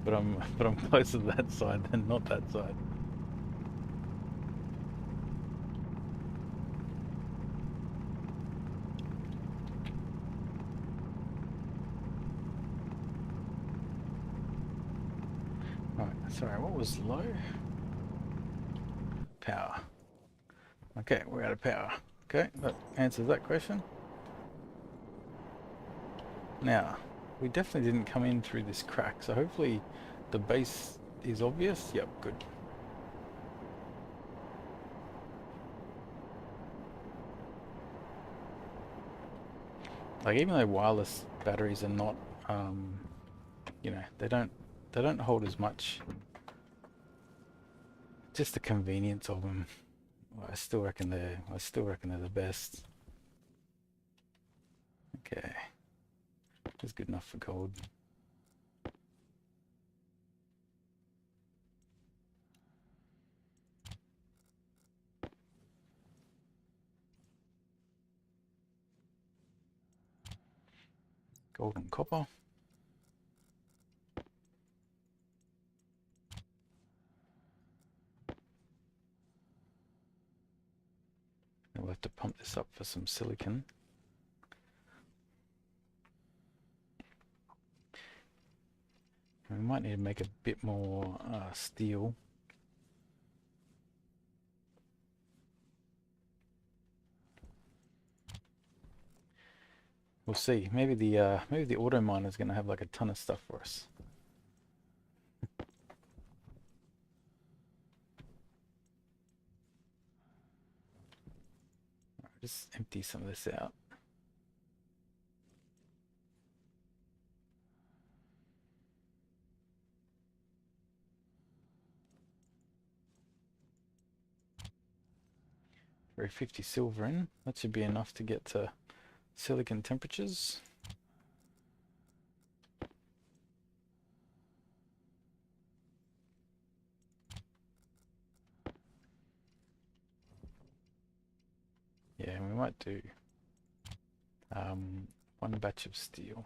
but I'm closer to that side than not that side. Alright, sorry, what was low? Power. Okay, we're out of power. Okay, that answers that question. Now, we definitely didn't come in through this crack, so hopefully the base is obvious. Yep, good. Like, even though wireless batteries are not, you know, they don't hold as much. Just the convenience of them. I still reckon they're the best. Okay, that's good enough for gold. Gold and copper. We'll have to pump this up for some silicon. We might need to make a bit more steel. We'll see. Maybe the auto miner is going to have like a ton of stuff for us. Just empty some of this out. Throw 50 silver in. That should be enough to get to silicon temperatures. Yeah, we might do one batch of steel.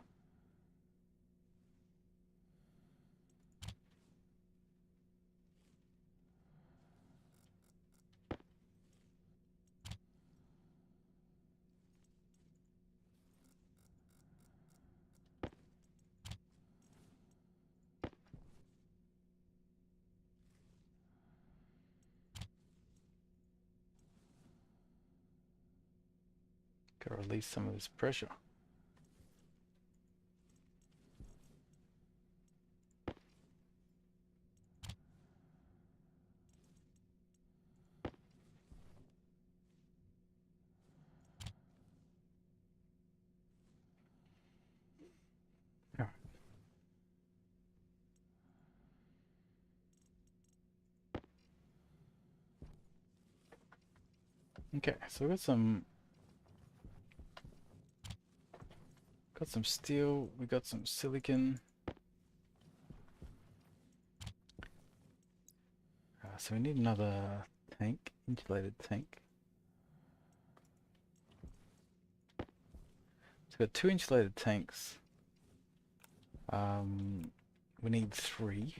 Gotta release some of this pressure. Alright. Okay, so we got some steel, we got some silicon. So we need another tank, insulated tank. So we've got 2 insulated tanks. We need 3.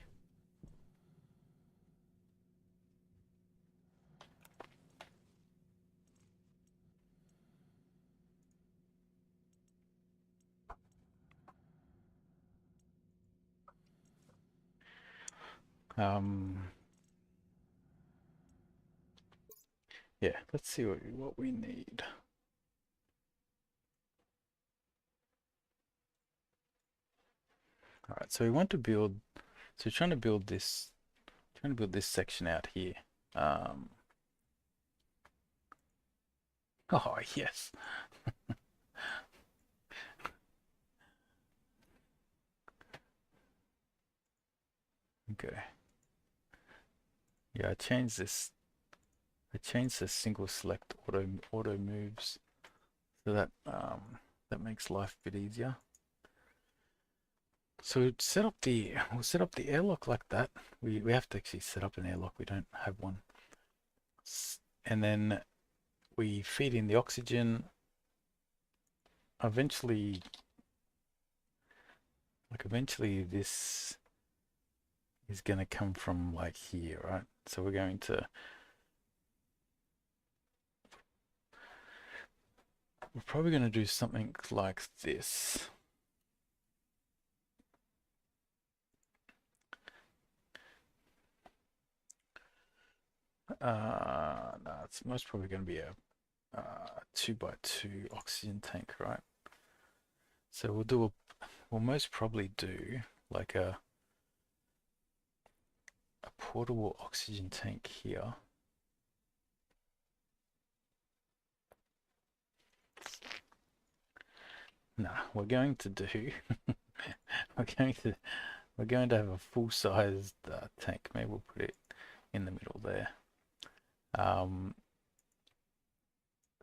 Um, yeah, let's see what we need. All right, so we want to build, so we're trying to build this section out here. Um, oh, yes. Okay. Yeah, I changed the single select auto moves so that that makes life a bit easier. So we'll set up the airlock like that. We have to actually set up an airlock. We don't have one. And then we feed in the oxygen. Eventually, eventually this is going to come from like here, right? So we're probably going to do something like this. No, it's most probably going to be a 2x2 oxygen tank, right? So we'll most probably do like a portable oxygen tank here. Nah, we're going to do we're going to we're going to have a full-sized tank. Maybe we'll put it in the middle there.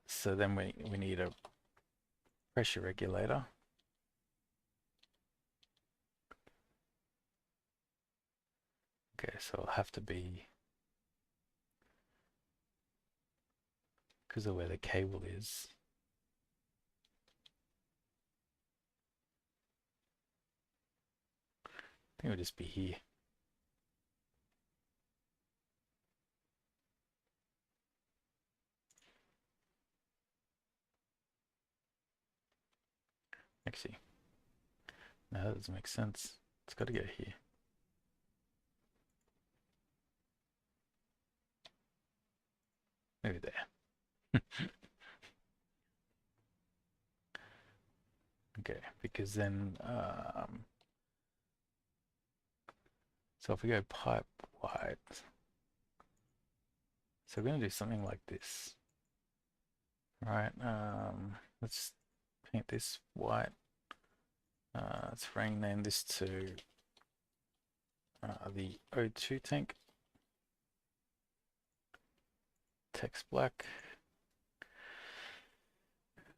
So then we need a pressure regulator. Okay, so it'll have to be because of where the cable is. I think it'll just be here. Actually, no, that doesn't make sense. It's got to go here. Maybe there. Okay, because then so if we go pipe wide, so we're going to do something like this. Right, let's paint this white. Let's rename this to the O2 tank. Text black.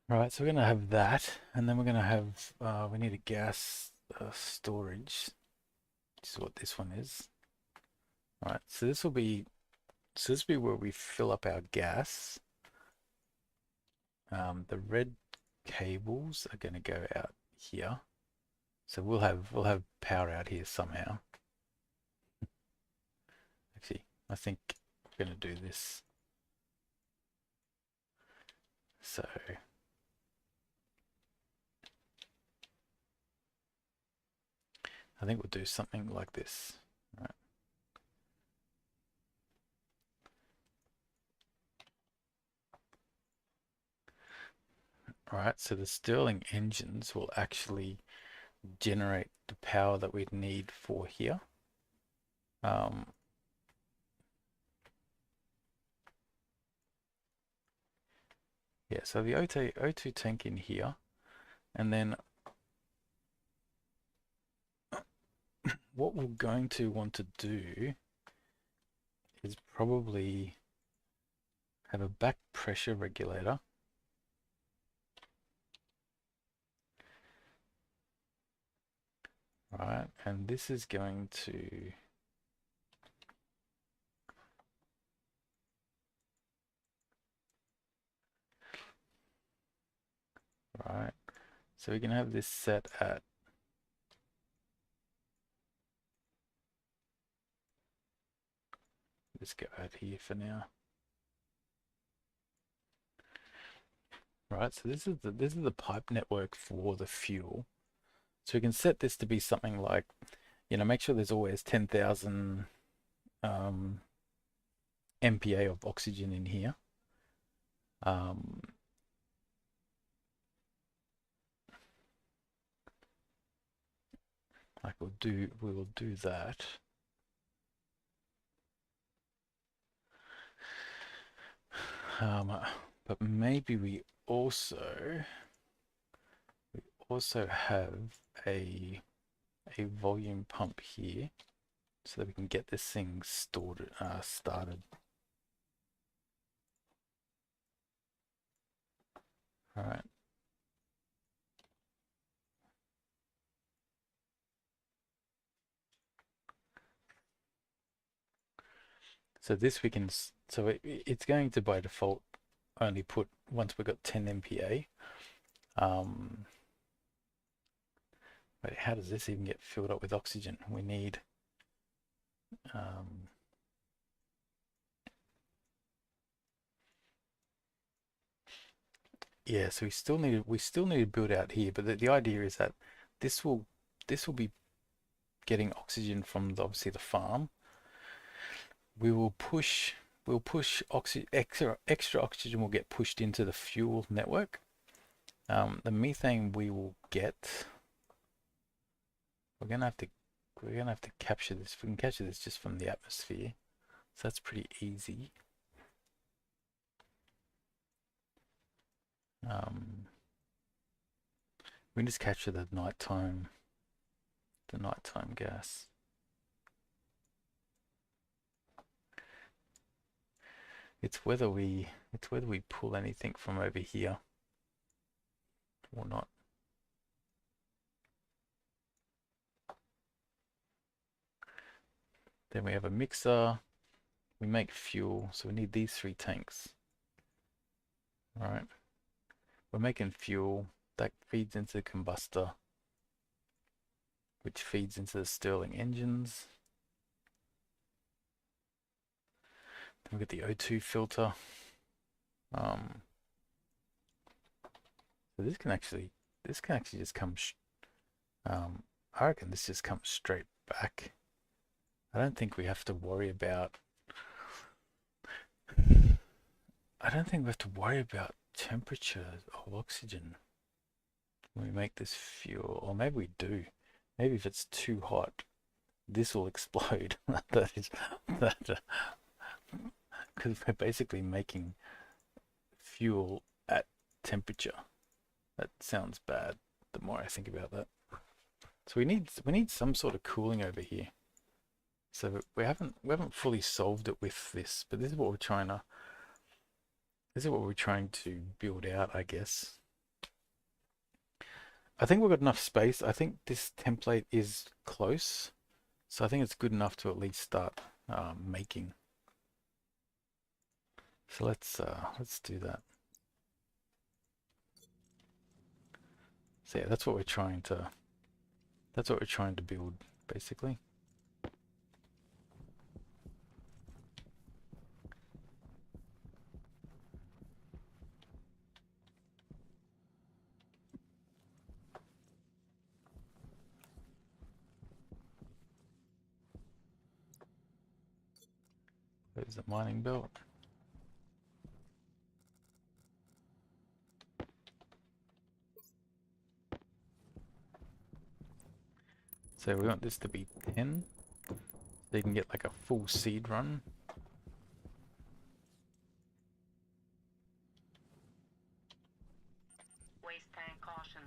Right, so we're going to have that, and then we're going to have, we need a gas storage, which is what this one is. All right, so this will be where we fill up our gas. The red cables are going to go out here. So we'll have power out here somehow. Actually, I think we're going to do this. So I think we'll do something like this. Right. All right, so the Stirling engines will actually generate the power that we'd need for here. Yeah, so the O2 tank in here, and then what we're going to want to do is probably have a back pressure regulator. Right, and this is going to right. So we can have this set at let's go out here for now. Right, so this is the pipe network for the fuel. So we can set this to be something like, make sure there's always 10,000 MPa of oxygen in here. Um, like we will do that. But maybe we also have a volume pump here so that we can get this thing started. All right. So this we can, so it's going to by default only put once we've got 10 MPa. Wait, how does this even get filled up with oxygen? We need, yeah, so we still need to build out here, but the idea is that this will this will be getting oxygen from obviously the farm. We'll push extra oxygen will get pushed into the fuel network. The methane we will get, we're gonna have to capture this. If we can capture this just from the atmosphere, so that's pretty easy. We can just capture the nighttime gas. It's whether we pull anything from over here or not. Then we have a mixer. We make fuel, so we need these 3 tanks. All right. We're making fuel that feeds into the combustor, which feeds into the Stirling engines. Then we get the O2 filter. So this can actually just come. I reckon this just comes straight back. I don't think we have to worry about. I don't think we have to worry about temperature of oxygen when we make this fuel, or maybe we do. Maybe if it's too hot, this will explode. That is that because we're basically making fuel at temperature. That sounds bad the more I think about that. So we need some sort of cooling over here. So we haven't fully solved it with this, but this is what we're trying to build out, I guess. I think we've got enough space. I think this template is close, so I think it's good enough to at least start making. So let's do that. So yeah, that's what we're trying to build, basically. There's the mining belt. So we want this to be 10, so you can get like a full seed run. Waste tank caution.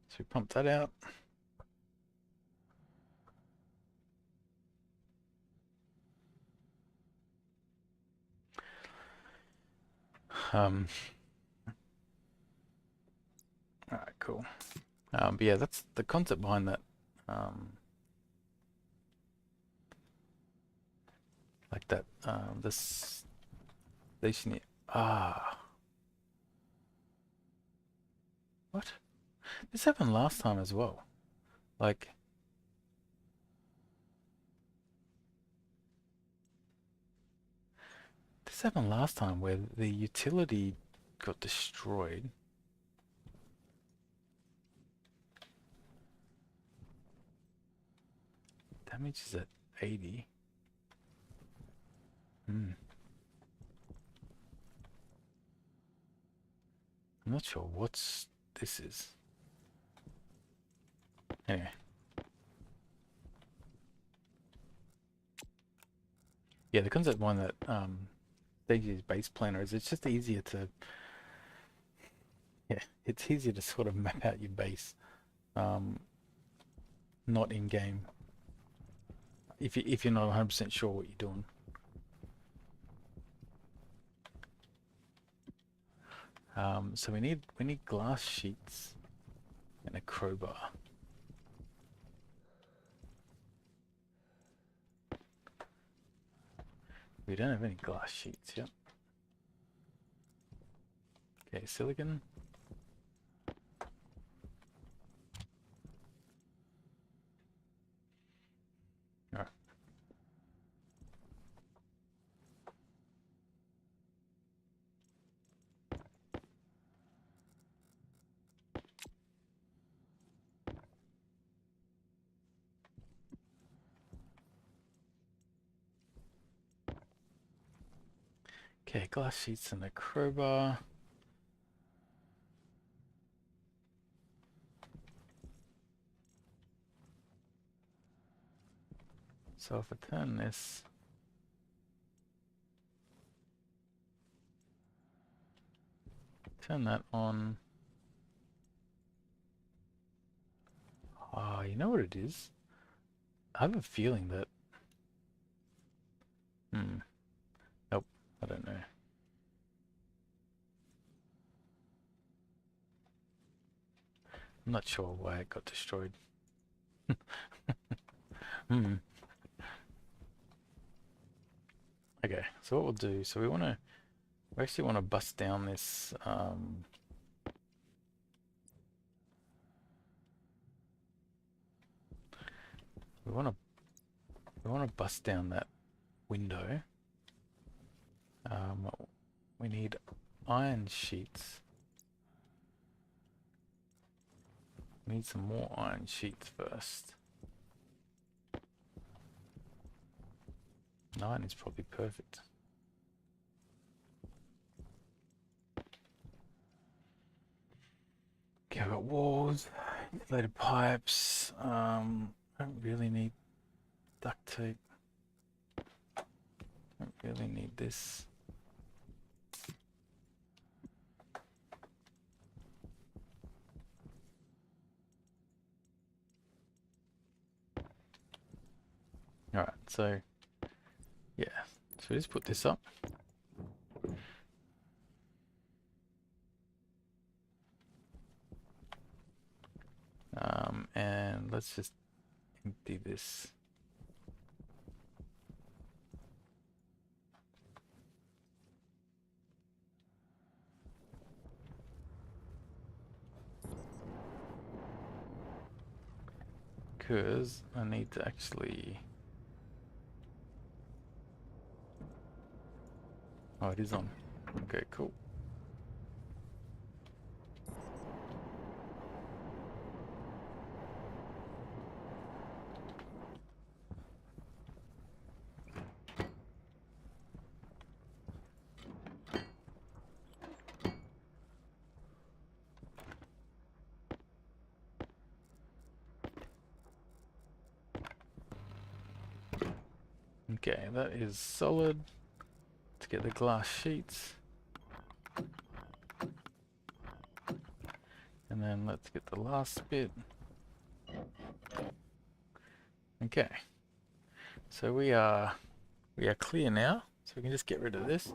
So we pump that out. All right, cool. But yeah, that's the concept behind that. Like that. This stationery. What? This happened last time as well. Like, this happened last time where the utility got destroyed. Damage is at 80. I'm not sure what's this is. Anyway. Yeah, the concept behind that Stationeers base planner is it's just easier to it's easier to sort of map out your base, not in game. If you're not 100% sure what you're doing. So we need glass sheets and a crowbar. We don't have any glass sheets yet. Okay, silicon. Alright. Okay, glass sheets and a crowbar. So if I turn this, turn that on. Ah, you know what it is? I have a feeling that... Nope, I don't know. I'm not sure why it got destroyed. Okay, so what we'll do, so we actually want to bust down this, we want to bust down that window. We need iron sheets. We need some more iron sheets first. 9 is probably perfect. Okay, I've got walls, insulated pipes. I don't really need duct tape. Don't really need this. Alright, so yeah, so we just put this up. And let's just empty this. Because I need to actually... Oh, it is on. Okay, cool. Okay, that is solid. Let's get the glass sheets. And then let's get the last bit. Okay. So we are clear now. So we can just get rid of this.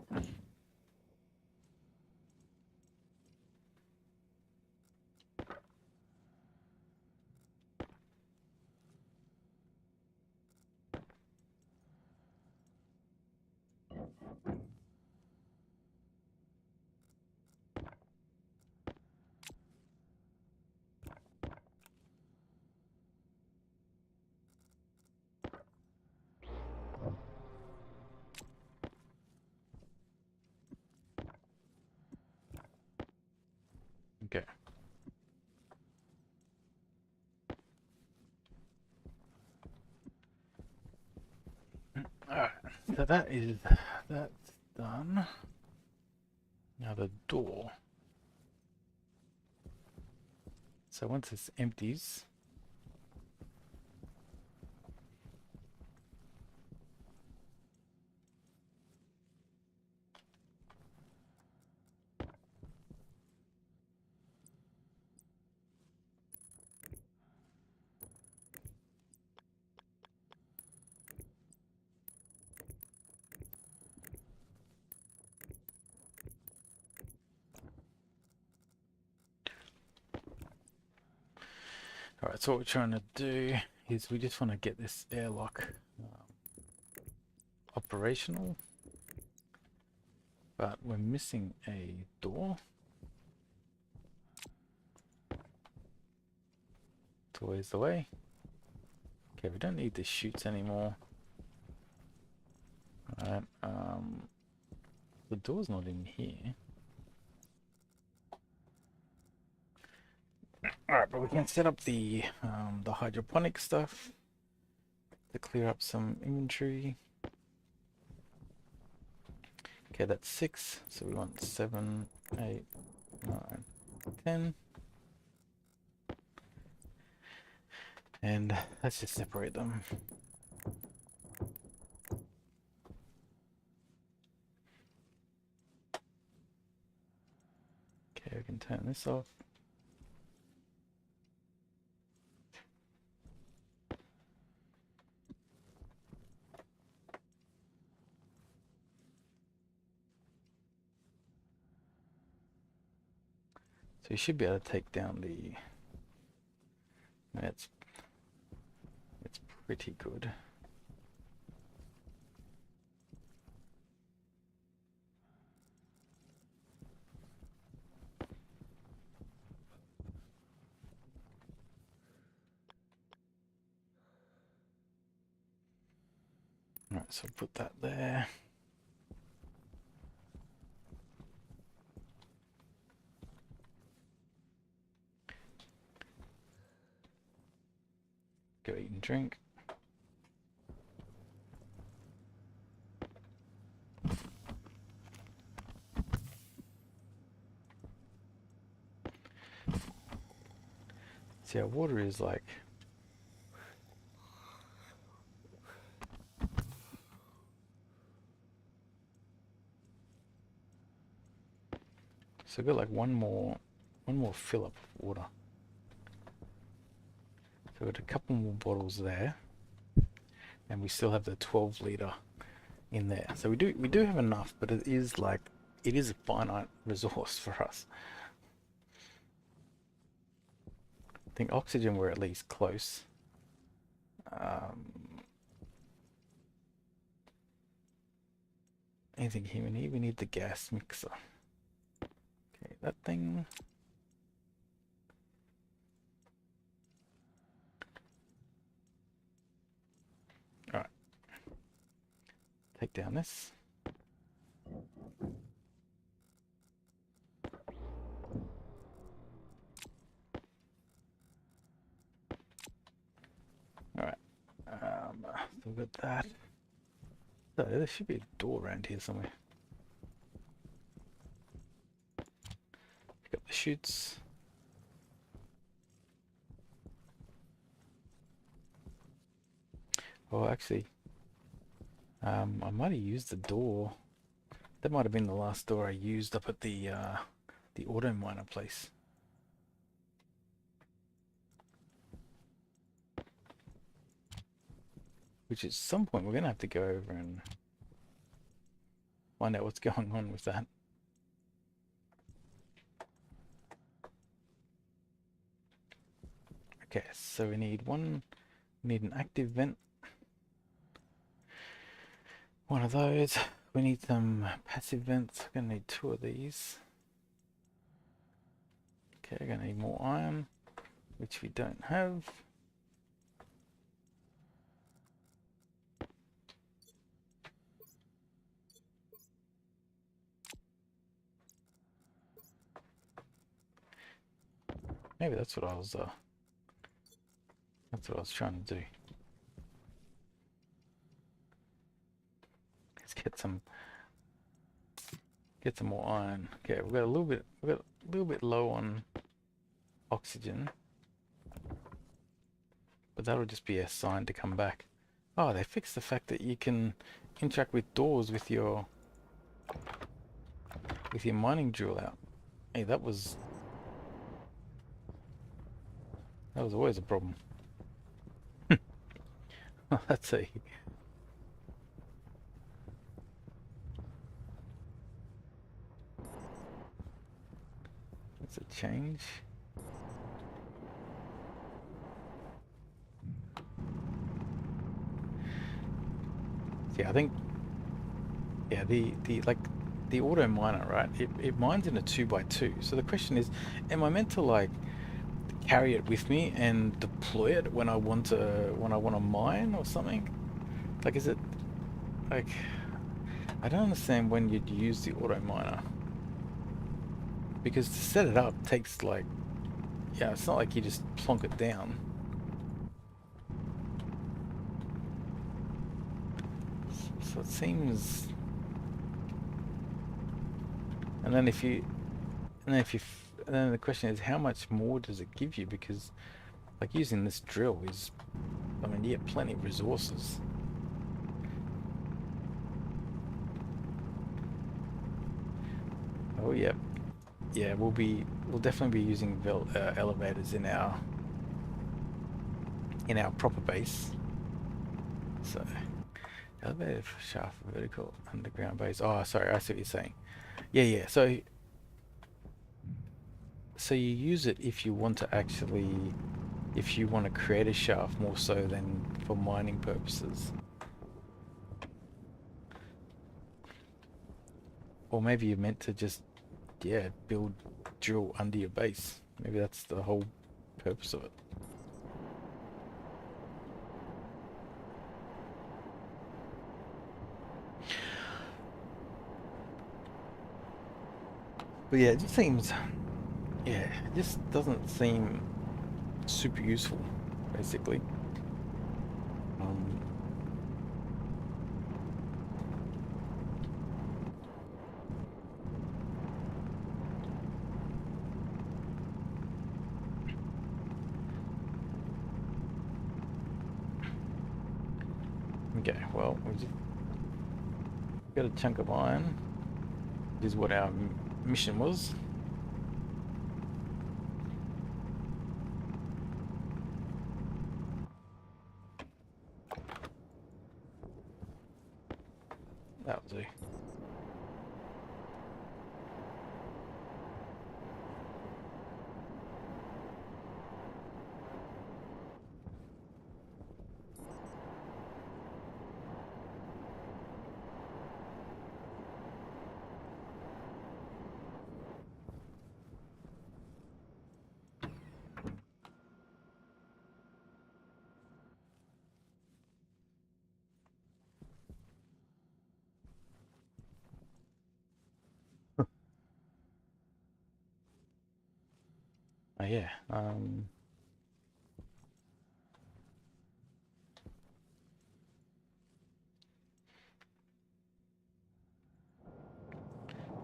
so that's done. Now the door. So once this empties, all right. So what we're trying to do is we just want to get this airlock operational, but we're missing a door. It's always the way. Okay, we don't need the chutes anymore. All right. The door's not in here. All right, but we can set up the hydroponic stuff to clear up some inventory. Okay, that's 6. So we want 7, 8, 9, 10. And let's just separate them. Okay, we can turn this off. So you should be able to take down the... It's pretty good. All right, so put that there. Go eat and drink. See, our water is like... So we've got like one more fill up of water. So we've got a couple more bottles there. And we still have the 12 litre in there. So we do have enough, but it is a finite resource for us. I think oxygen we're at least close. Anything here we need? We need the gas mixer. Okay, that thing. All right. Take down this. All right. So we've got that. So there should be a door around here somewhere. Pick up the chutes. Oh, actually, I might have used the door. That might have been the last door I used up at the auto miner place. Which at some point we're gonna have to go over and find out what's going on with that. Okay, so we need an active vent. One of those. We need some passive vents. We're gonna need 2 of these. Okay, we're gonna need more iron, which we don't have. Maybe that's what I was trying to do. get some more iron. Okay, we've got a little bit low on oxygen, but that'll just be a sign to come back. Oh, they fixed the fact that you can interact with doors with your mining drill out. Hey, that was always a problem. That's a change. Yeah, I think yeah the auto miner, right? It mines in a 2x2. So the question is, am I meant to like carry it with me and deploy it when I want to mine or something? Like, is it like, I don't understand when you'd use the auto miner, because to set it up takes like, yeah, it's not like you just plonk it down. So it seems, and then if you and then the question is, how much more does it give you? Because like using this drill is, I mean, you get plenty of resources. Oh yeah, yeah. We'll definitely be using elevators in our proper base. So elevator shaft, vertical underground base. Oh, sorry, I see what you're saying. Yeah, yeah. So you use it if you want to actually, if you want to create a shaft more so than for mining purposes. Or maybe you're meant to just, yeah, drill under your base. Maybe that's the whole purpose of it. But yeah, it just seems, yeah, it just doesn't seem super useful, basically. Um, okay, well, we just got a chunk of iron, which is what our mission was. That'll do. Oh yeah.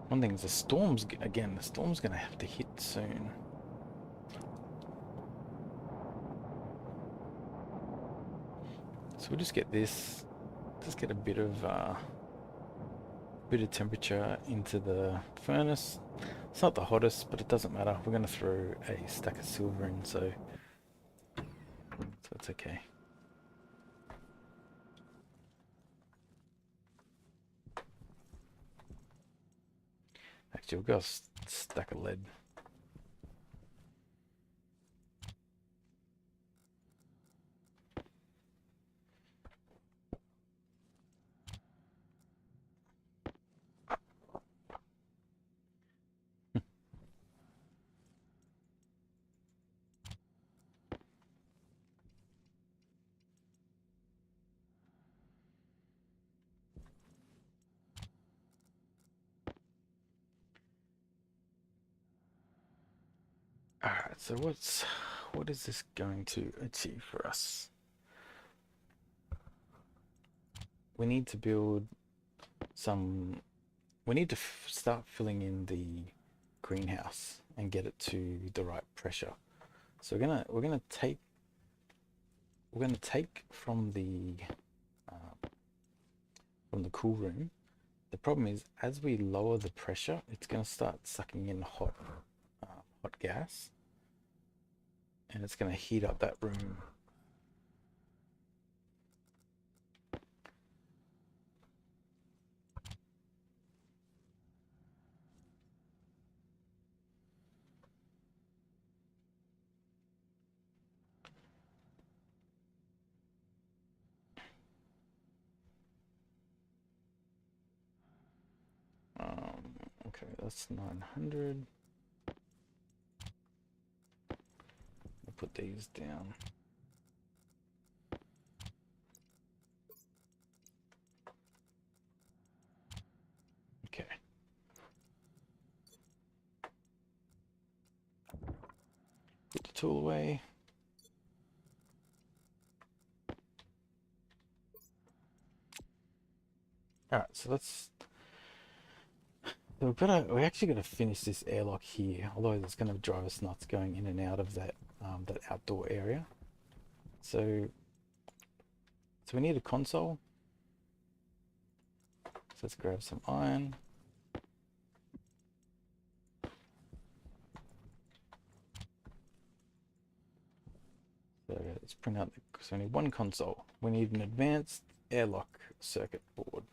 One thing is the storm's again. The storm's gonna have to hit soon. So we'll just get this. Just get a bit of temperature into the furnace. It's not the hottest, but it doesn't matter. We're gonna throw a stack of silver in, so it's okay. Actually, we've got a stack of lead. Alright, so what is this going to achieve for us? We need to build some. We need to start filling in the greenhouse and get it to the right pressure. So we're gonna take from the cool room. The problem is, as we lower the pressure, it's gonna start sucking in hot gas, and it's gonna heat up that room. Okay, that's 900. I'll put these down. Okay. Put the tool away. All right, so we actually gotta finish this airlock here. Although it's gonna drive us nuts going in and out of that outdoor area. So we need a console. So let's grab some iron. So let's print out. So we need one console. We need an advanced airlock circuit board.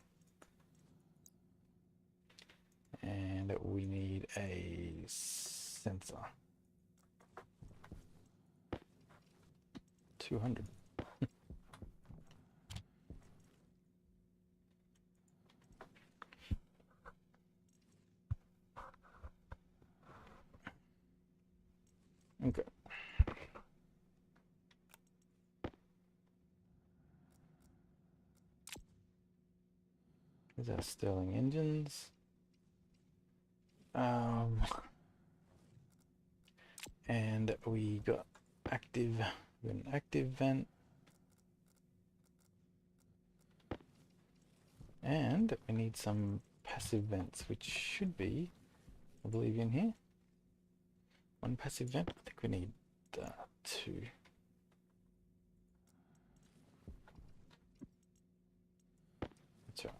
And we need a sensor. 200. Okay. Here's our Stirling engines. And we got an active vent. And we need some passive vents, which should be, I believe, in here. One passive vent. I think we need two. That's right.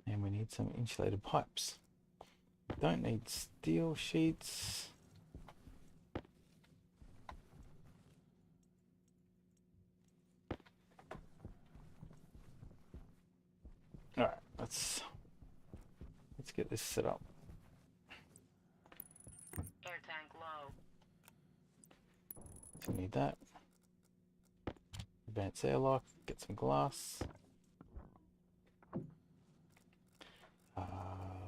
And we need some insulated pipes. Don't need steel sheets. All right, let's get this set up. Air tank low. So we need that. Advanced airlock. Get some glass.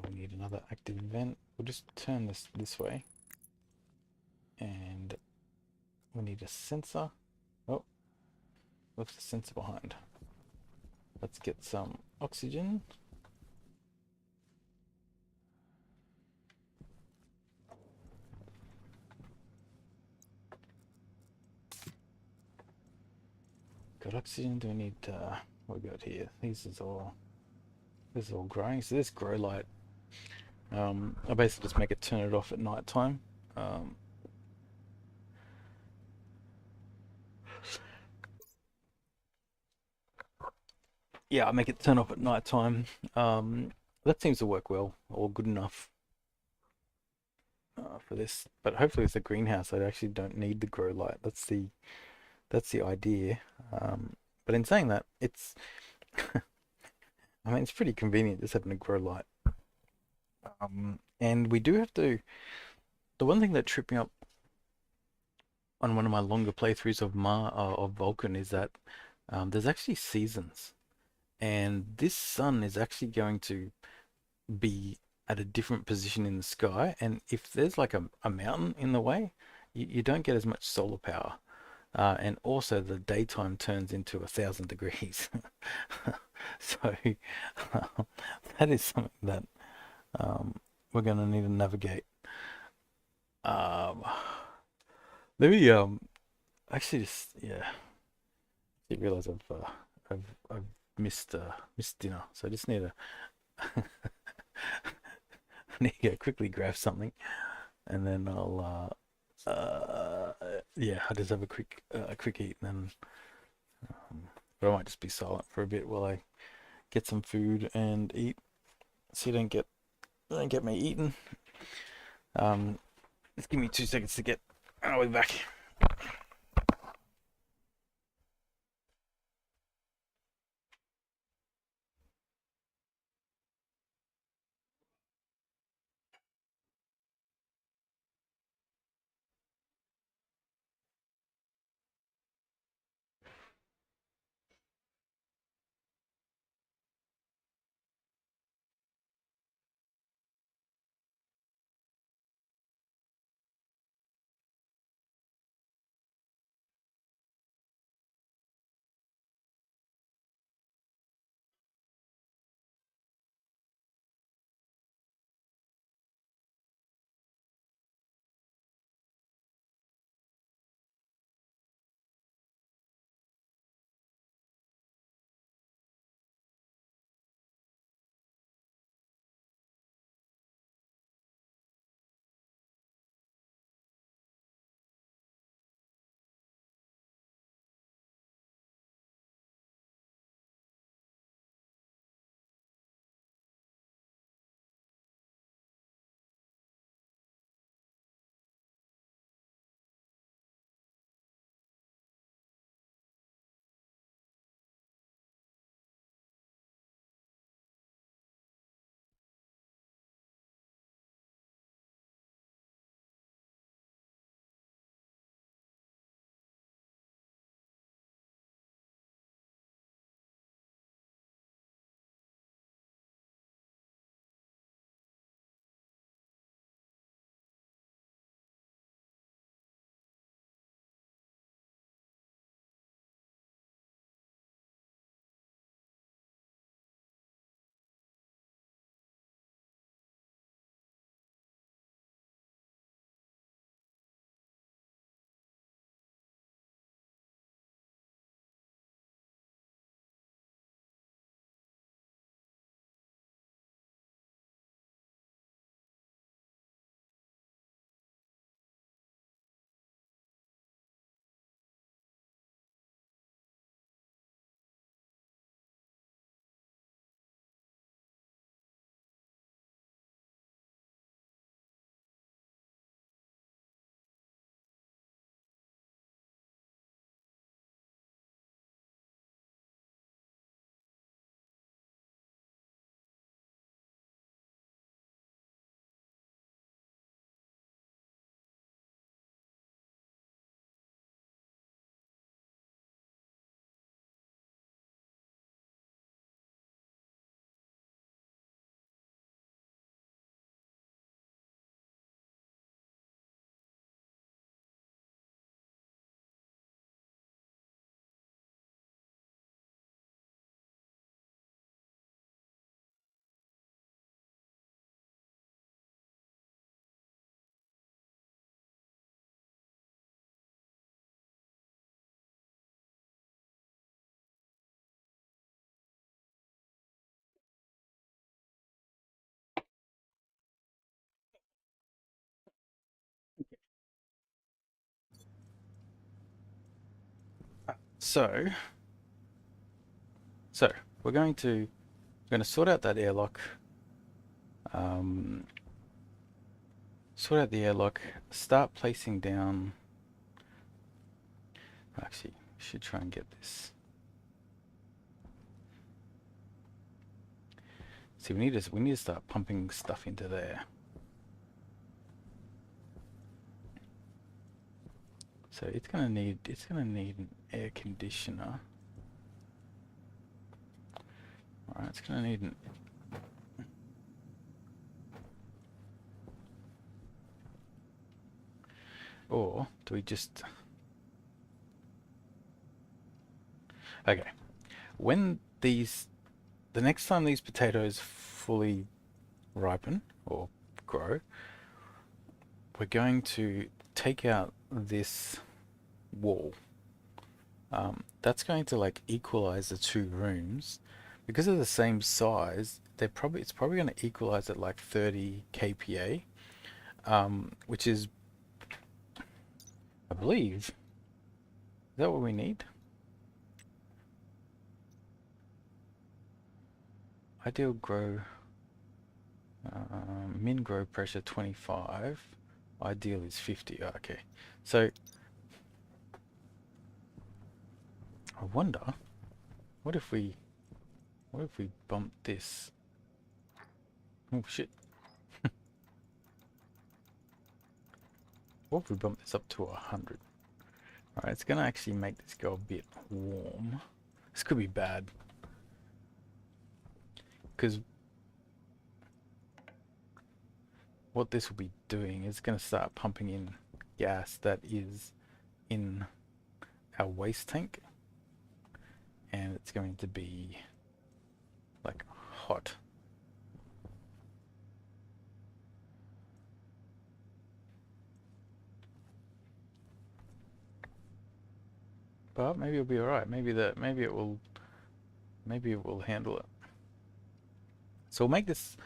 We need another active vent. We'll just turn this way. And we need a sensor. Oh, what's the sensor behind? Let's get some oxygen. Got oxygen. Do we need what we got here? This is all growing. So this grow light, I basically just make it turn it off at night time. Yeah, I make it turn off at night time. That seems to work well, or good enough for this. But hopefully with the greenhouse, I actually don't need the grow light. That's the idea. But in saying that, it's I mean, it's pretty convenient just having a grow light. And we do have to. The one thing that tripped me up on one of my longer playthroughs of Vulcan is that there's actually seasons, and this sun is actually going to be at a different position in the sky. And if there's like a mountain in the way, you don't get as much solar power. And also the daytime turns into 1,000 degrees. So that is something that we're going to need to navigate. Let me actually just, yeah. You realise I've missed dinner, so I just need to I need to go quickly grab something, and then yeah, I'll just have a quick eat, and then but I might just be silent for a bit while I get some food and eat, so you don't get me eating. Um, just give me 2 seconds to get. I'll be back. So, so we're going to sort out that airlock. Um, sort out the airlock. Start placing down. Actually, we should try and get this. See, we need to start pumping stuff into there. So it's gonna need an air conditioner. Alright, it's gonna need an or do we just okay. When the next time these potatoes fully ripen or grow, we're going to take out this wall. That's going to like equalize the two rooms because they're the same size. It's probably going to equalize at like 30 kPa, which is, I believe, is that what we need? Ideal grow, min grow pressure 25. Ideal is 50. Oh, okay, so I wonder, what if we, what if we bump this? Oh shit! What if we bump this up to 100? All right, it's gonna actually make this go a bit warm. This could be bad because what this will be doing is going to start pumping in gas that is in our waste tank, and it's going to be like hot. But maybe it'll be alright. Maybe it will handle it. So we'll make this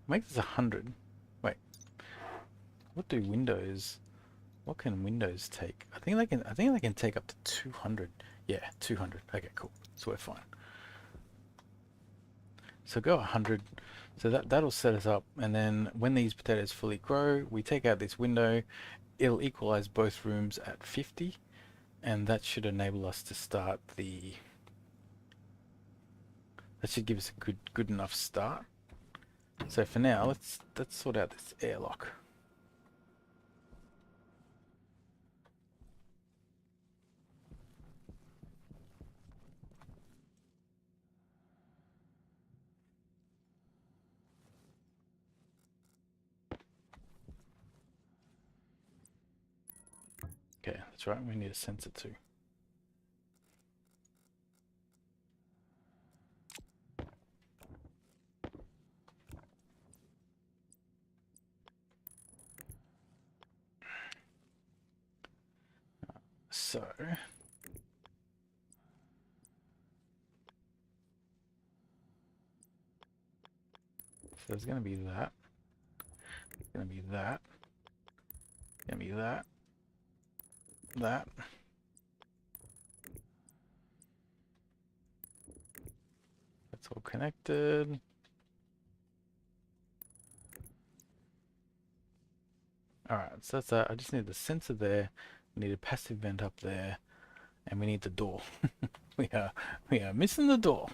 100. Wait, what can Windows take? I think they can take up to 200. Yeah, 200. Okay, cool. So we're fine. So go 100. So that'll set us up, and then when these potatoes fully grow, we take out this window. It'll equalize both rooms at 50, and that should enable us to start the. That should give us a good enough start. So for now, let's sort out this airlock. Okay, that's right. We need a sensor too. So there's going to be that. It's going to be that. Going to be that. That. That's all connected. Alright, so that's that. I just need the sensor there. We need a passive vent up there. And we need the door. we are missing the door.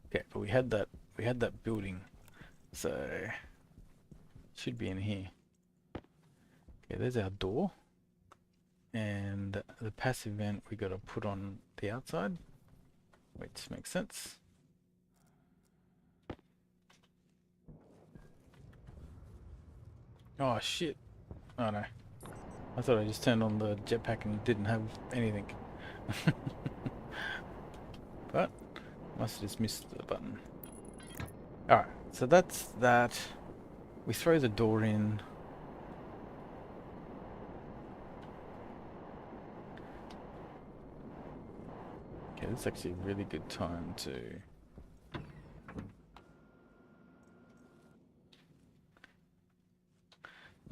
Okay, but we had that building. So should be in here. Okay, there's our door. And the passive vent we gotta put on the outside, which makes sense. Oh shit. Oh no. I thought I just turned on the jetpack and didn't have anything. But must have just missed the button. Alright, so that's that. We throw the door in. Okay, this is actually a really good time to...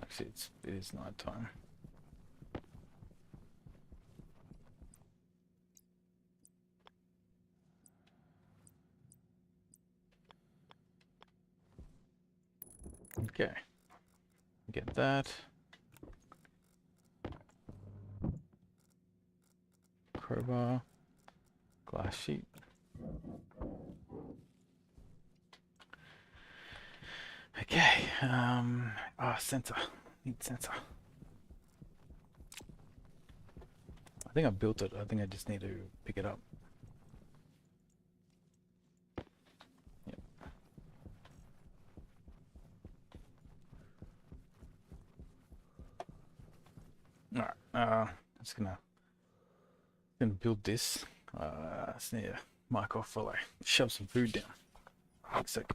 Actually, it is night time. Okay. Get that. Crowbar. Glass sheet. Okay. Sensor. Need sensor. I think I built it. I think I just need to pick it up. Yep. Alright. Just gonna build this. Just need a mic off while I shove some food down. One sec.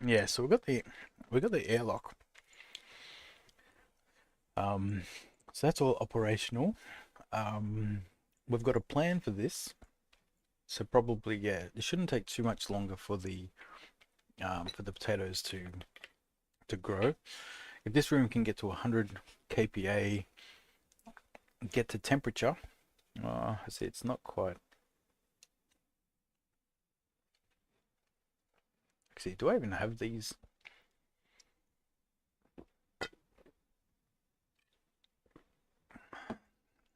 Yeah, so we got the airlock. Um, so that's all operational. Um, we've got a plan for this. So probably, yeah, it shouldn't take too much longer for the potatoes to grow. If this room can get to 100 kPa, get to temperature, I see it's not quite. See, do I even have these?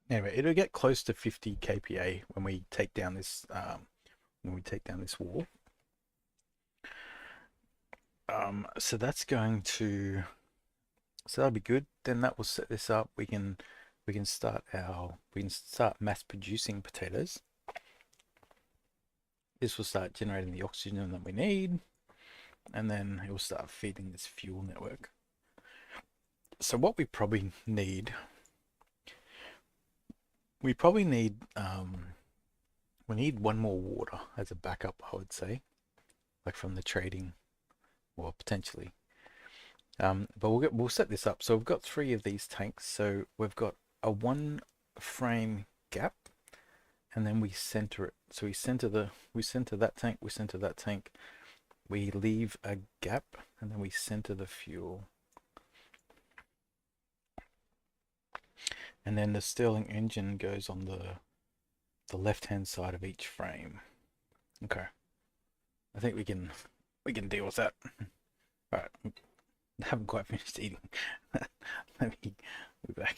Anyway, it'll get close to 50 kPa when we take down this wall. So that's going to so that'll be good. Then that will set this up. We can start mass producing potatoes. This will start generating the oxygen that we need, and then it will start feeding this fuel network. So what we probably need we need one more water as a backup, I would say, like from the trading, or potentially. But we'll set this up. So we've got three of these tanks. So we've got a one frame gap, and then we center it. So we center that tank, we center that tank, we leave a gap, and then we center the fuel. And then the Stirling engine goes on the left hand side of each frame. Okay. I think we can deal with that. Alright. I haven't quite finished eating. Let me be back.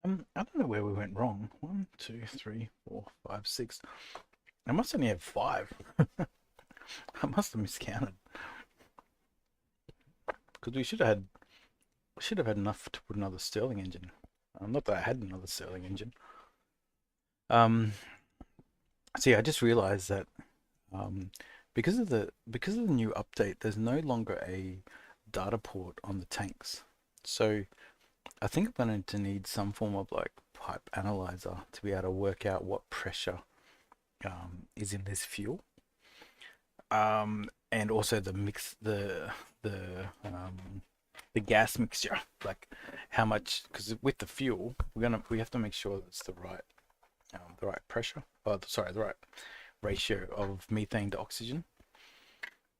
I don't know where we went wrong. 1, 2, 3, 4, 5, 6. I must only have 5. I must have miscounted because we should have had enough to put another Stirling engine. Not that I had another Stirling engine. Um, See, I just realized that um, because of the new update, there's no longer a data port on the tanks. So I think I'm going to need some form of like pipe analyzer to be able to work out what pressure is in this fuel. And also the gas mixture, like how much, because with the fuel we have to make sure it's the right pressure. Oh, sorry, the right ratio of methane to oxygen.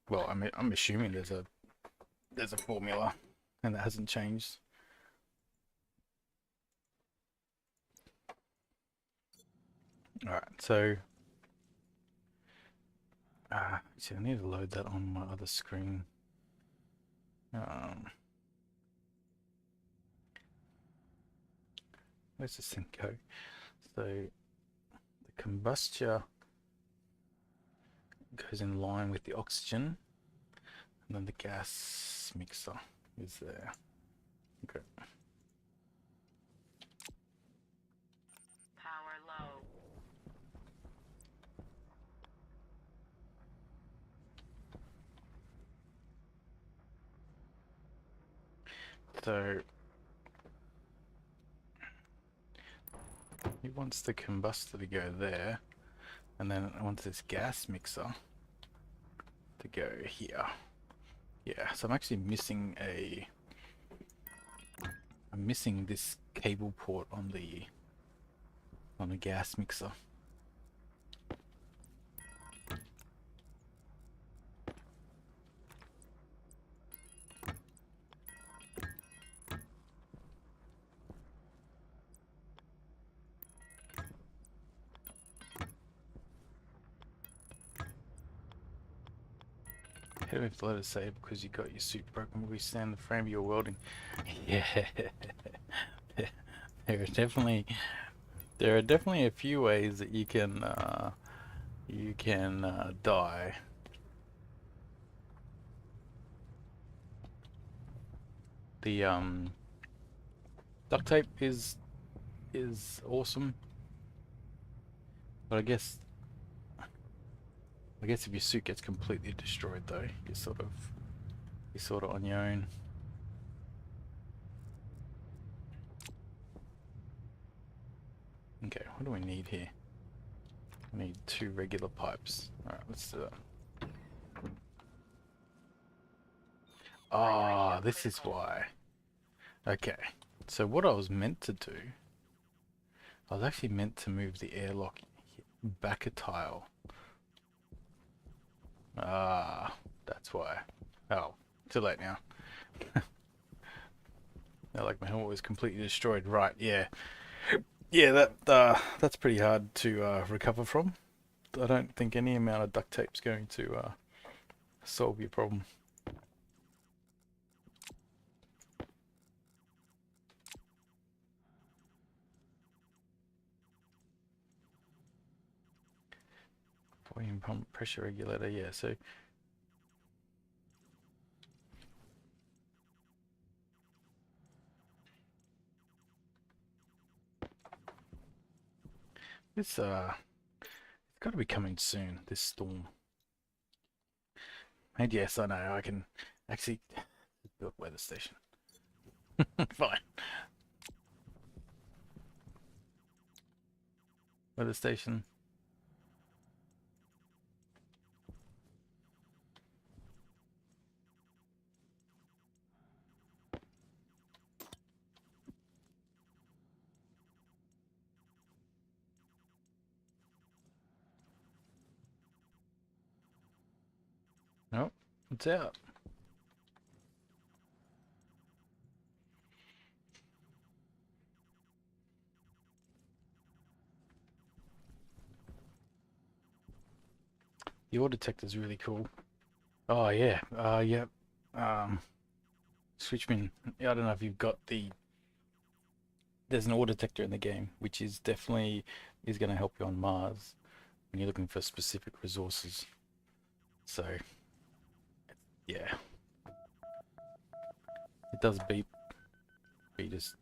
Well, I'm assuming there's a formula, and that hasn't changed. All right, so see, I need to load that on my other screen. Where's this thing go? So the combustor goes in line with the oxygen, and then the gas mixer is there. Okay. Power low. So he wants the combustor to go there, and then I want this gas mixer to go here. Yeah, so I'm missing this cable port on the gas mixer. Hit with the letter say because you got your suit broken will withstand the frame you're welding. Yeah. There are definitely a few ways that you can die. The duct tape is awesome, but I guess if your suit gets completely destroyed though, you're sort of on your own. Okay, what do we need here? We need 2 regular pipes. Alright, let's do that. Ah, this is why. Okay, so what I was meant to do, I was actually meant to move the airlock back a tile. Ah, that's why. Oh, too late now. Like my helmet was completely destroyed. Right, yeah. Yeah, that's pretty hard to recover from. I don't think any amount of duct tape's going to solve your problem. Volume pump pressure regulator, yeah, so it's got to be coming soon, this storm. And yes, I know, I can actually build weather station. Fine. Weather station. Nope, it's out. The ore detector is really cool. Oh yeah, yeah. Switchman. I don't know if you've got the there's an ore detector in the game, which is definitely is going to help you on Mars when you're looking for specific resources. So, yeah, it does beep. But you just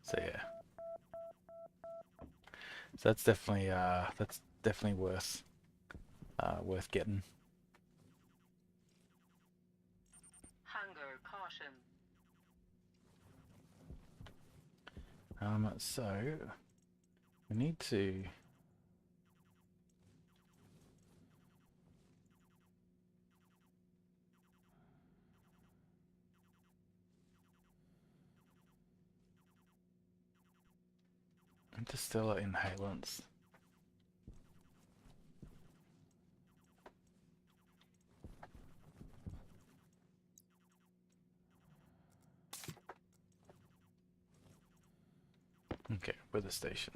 so yeah. So that's definitely worth getting. Hunger caution. So we need to interstellar inhalants. Okay, weather station.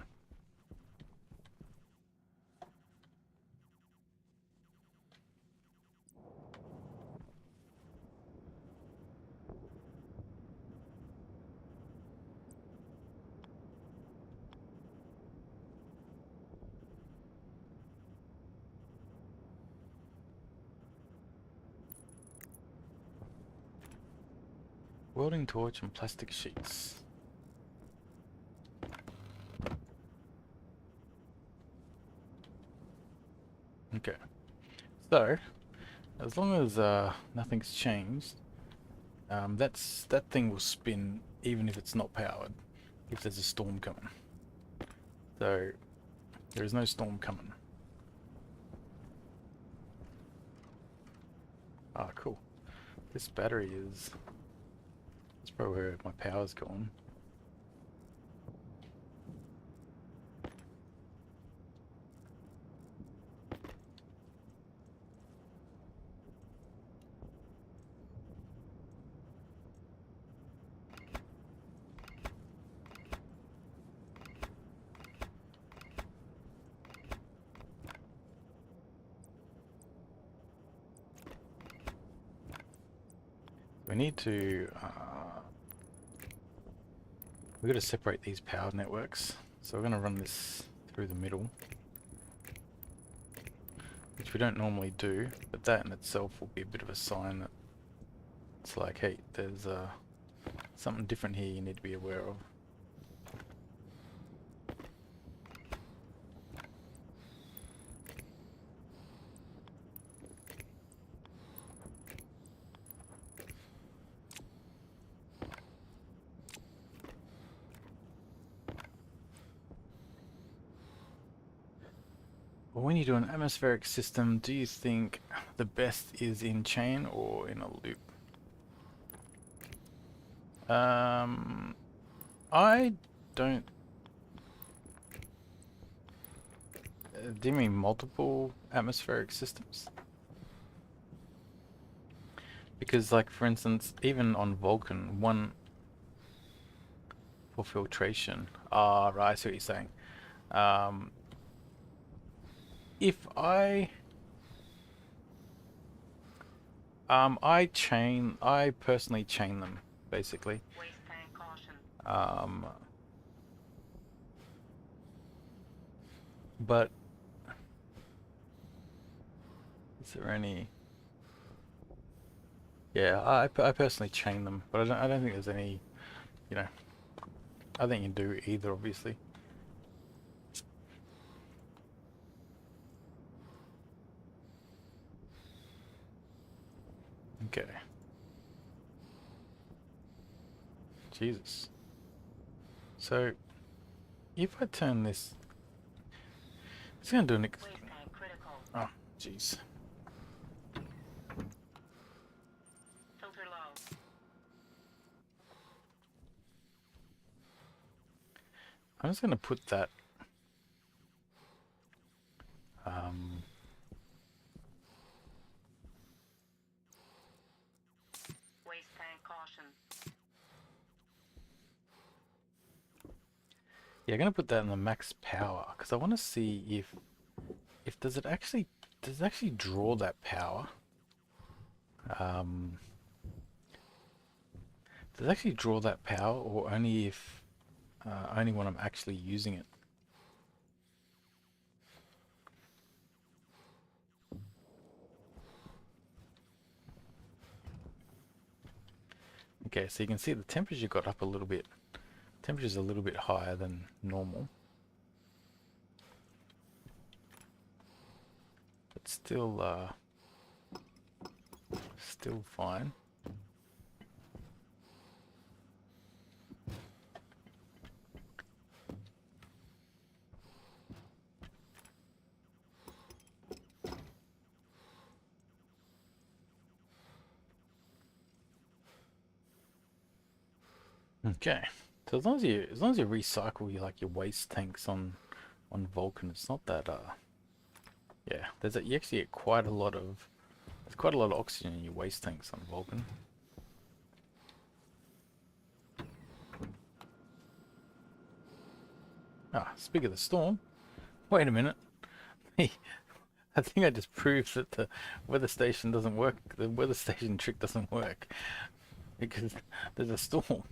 Welding torch and plastic sheets. Okay, so as long as nothing's changed, that thing will spin even if it's not powered. If there's a storm coming, so there is no storm coming. Ah, cool. This battery is. That's probably where my power's gone. We need to. We've got to separate these power networks. So we're going to run this through the middle, which we don't normally do, but that in itself will be a bit of a sign that it's like, hey, there's something different here you need to be aware of. Well, when you do an atmospheric system, do you think the best is in chain or in a loop? I don't. Do you mean multiple atmospheric systems? Because, like, for instance, even on Vulcan, one for filtration. Ah, right, I see what you're saying. Um, if I personally chain them, basically. Waste tank caution. Um, but is there any? Yeah, I personally chain them, but I don't think there's any, you know, I think you can do either, obviously. Okay. Jesus. So, if I turn this, it's gonna do an Waste tank critical. oh, jeez. Filter low. I'm just gonna put that, um, Waste tank caution. yeah, I'm gonna put that in the max power, because I want to see if does it actually draw that power? Does Does it actually draw that power, or only if only when I'm actually using it? Okay, so you can see the temperature got up a little bit. Temperature's a little bit higher than normal, but still fine. Okay, so as long as you recycle your waste tanks on Vulcan, it's not that yeah. You actually get there's quite a lot of oxygen in your waste tanks on Vulcan. Ah, speak of the storm. Wait a minute. I think I just proved that the weather station doesn't work. The weather station trick doesn't work because there's a storm.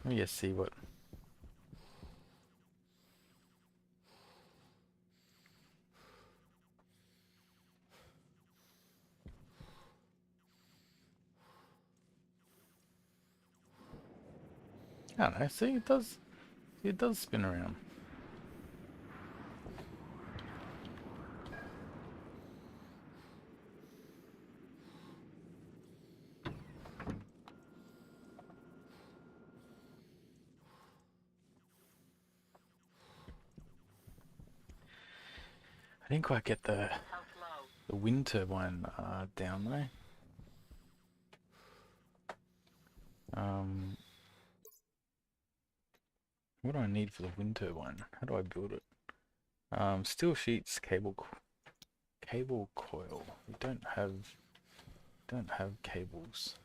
Let me just see what. I don't know. See, it does. It does spin around. I didn't quite get the Health low. wind turbine down though. What do I need for the wind turbine? How do I build it? Steel sheets, cable coil. We don't have cables.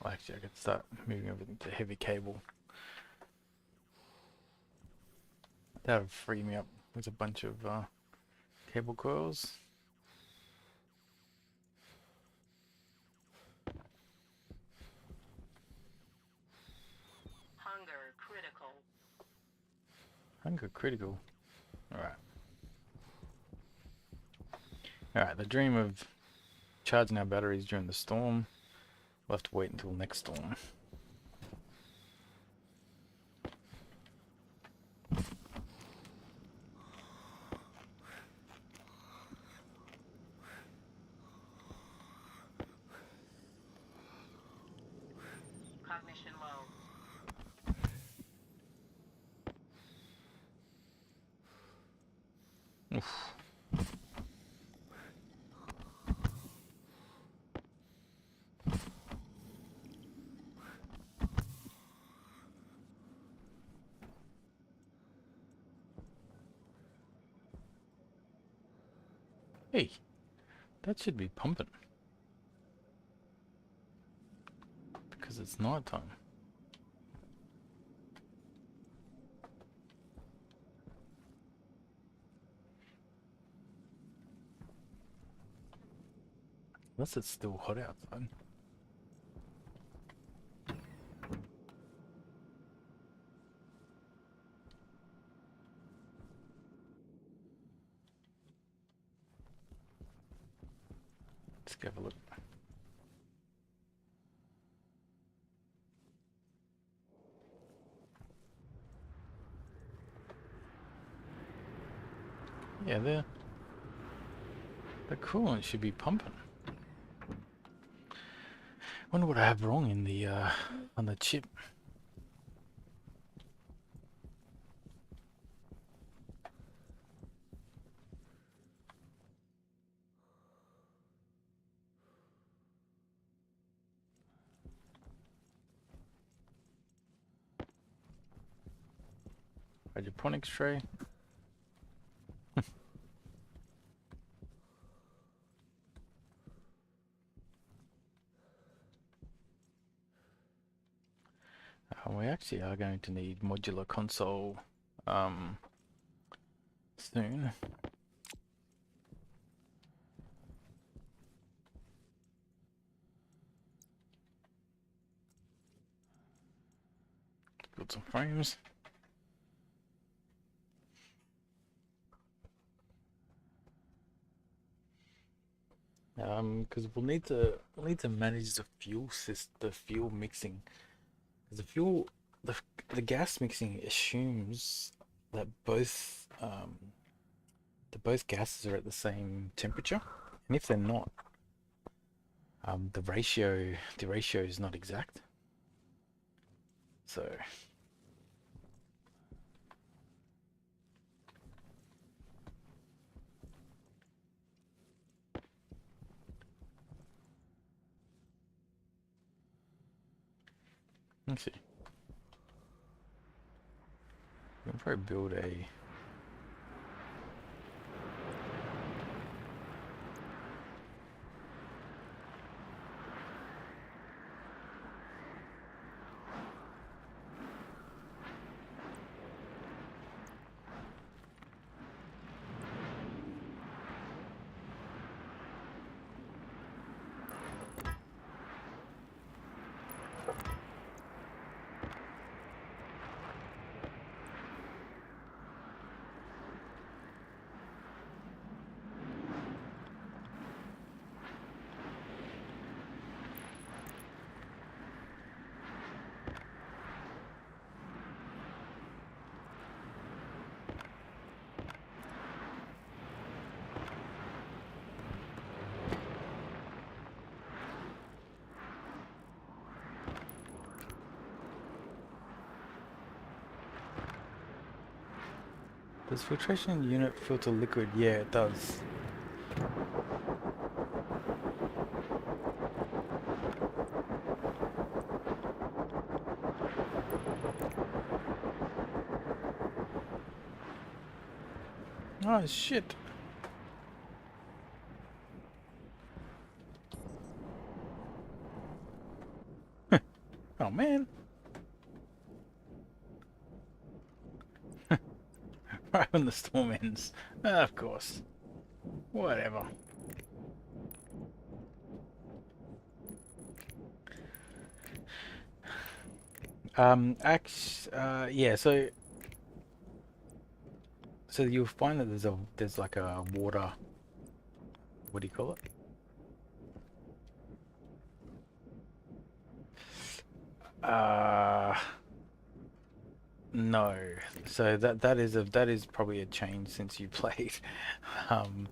Well, actually, I could start moving everything to heavy cable. That would free me up with a bunch of cable coils. Hunger critical. Hunger critical. Alright. Alright, the dream of charging our batteries during the storm. We'll have to wait until next storm. Cognition low. Oof. Hey, that should be pumping. Because it's night time. Unless it's still hot outside. Let's go have a look. Yeah, the coolant should be pumping. Wonder what I have wrong in the on the chip. hydroponics tray. We actually are going to need modular console um, soon. Build some frames. Because we'll need to manage the fuel system, the fuel mixing. 'Cause the gas mixing assumes that both gases are at the same temperature, and if they're not, the ratio is not exact. So let's see. We can probably build a. Does filtration unit filter liquid? Yeah, it does. Oh shit. Oh man. Right when the storm ends. Of course. Whatever. Yeah, so you'll find that there's like a water, what do you call it? Uh, no. So that is probably a change since you played. Um,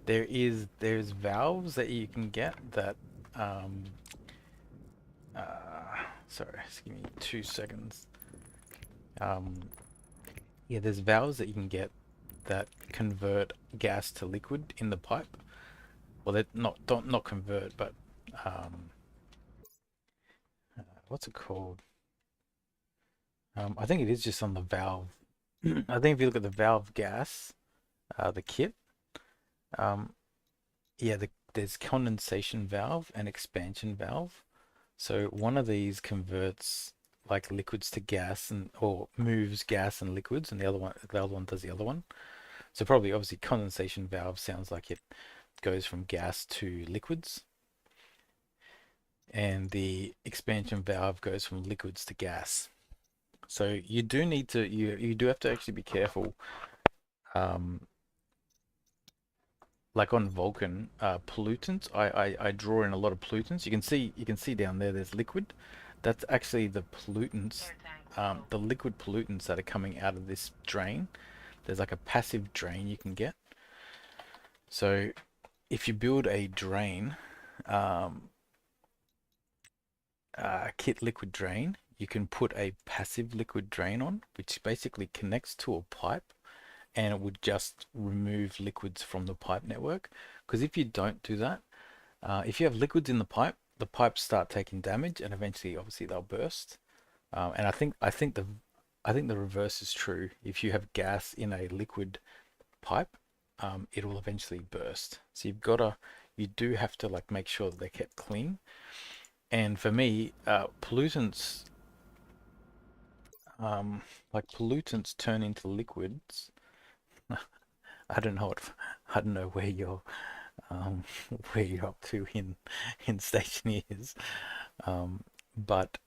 there's valves that you can get that um sorry, just give me 2 seconds. Um, yeah, there's valves that you can get that convert gas to liquid in the pipe. Well, they not convert, but um, what's it called? I think it is just on the valve. I think if you look at the valve gas, the kit, um, yeah, there's condensation valve and expansion valve. So one of these converts like liquids to gas and or moves gas and liquids, and the other one does the other one. So probably obviously condensation valve sounds like it goes from gas to liquids, and the expansion valve goes from liquids to gas. So you do need to you do have to actually be careful. Um, like on Vulcan, pollutants. I draw in a lot of pollutants. You can see down there. There's liquid. That's actually the pollutants, the liquid pollutants that are coming out of this drain. There's like a passive drain you can get. So if you build a drain, um, kit liquid drain, you can put a passive liquid drain on, which basically connects to a pipe, and it would just remove liquids from the pipe network. Because if you don't do that, if you have liquids in the pipes start taking damage, and eventually, obviously, they'll burst. And I think the I think the reverse is true. If you have gas in a liquid pipe, it will eventually burst. So you do have to like make sure that they're kept clean. And for me, um, pollutants turn into liquids. I don't know what, I don't know um, where you're up to in Stationeers, but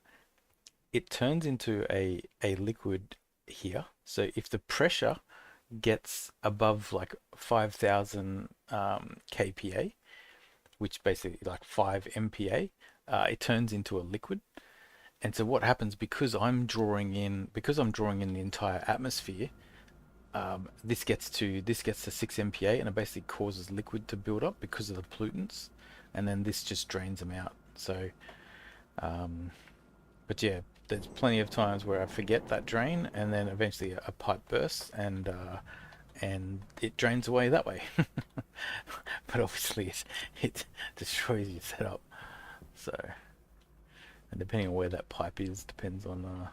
it turns into a liquid here. So if the pressure gets above like 5,000 kPa, which basically like 5 MPa, it turns into a liquid. And so what happens because I'm drawing in the entire atmosphere, this gets to 6 MPa, and it basically causes liquid to build up because of the pollutants, and then this just drains them out. So, um, but yeah, there's plenty of times where I forget that drain, and then eventually a pipe bursts, and it drains away that way. But obviously, it destroys your setup. So, and depending on where that pipe is, depends on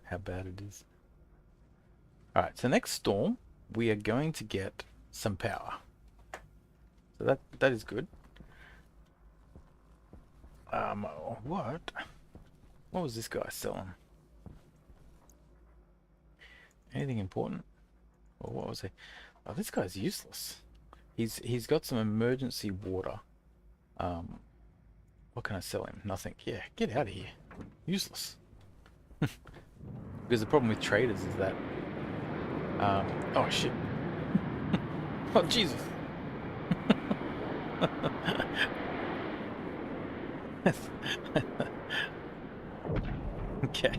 how bad it is. All right, so next storm, we are going to get some power. So that is good. What? What was this guy selling? Anything important? Or what was he? Oh, this guy's useless. He's got some emergency water. Um, what can I sell him? Nothing. Yeah, get out of here. Useless. Because the problem with traders is that, oh shit. Oh Jesus. Okay.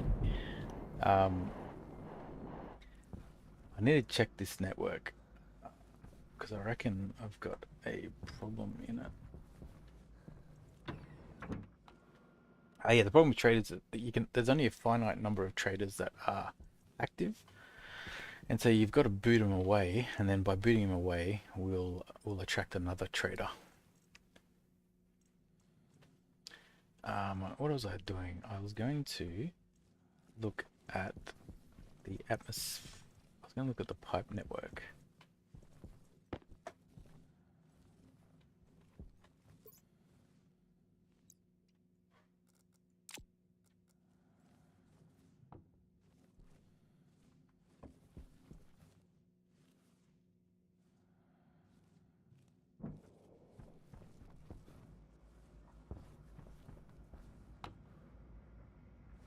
Um, I need to check this network because I reckon I've got a problem in it. Oh yeah, the problem with traders is that there's only a finite number of traders that are active, and so you've got to boot them away, and then by booting them away, we'll attract another trader. What was I doing? I was going to look at the atmosphere. I was going to look at the pipe network.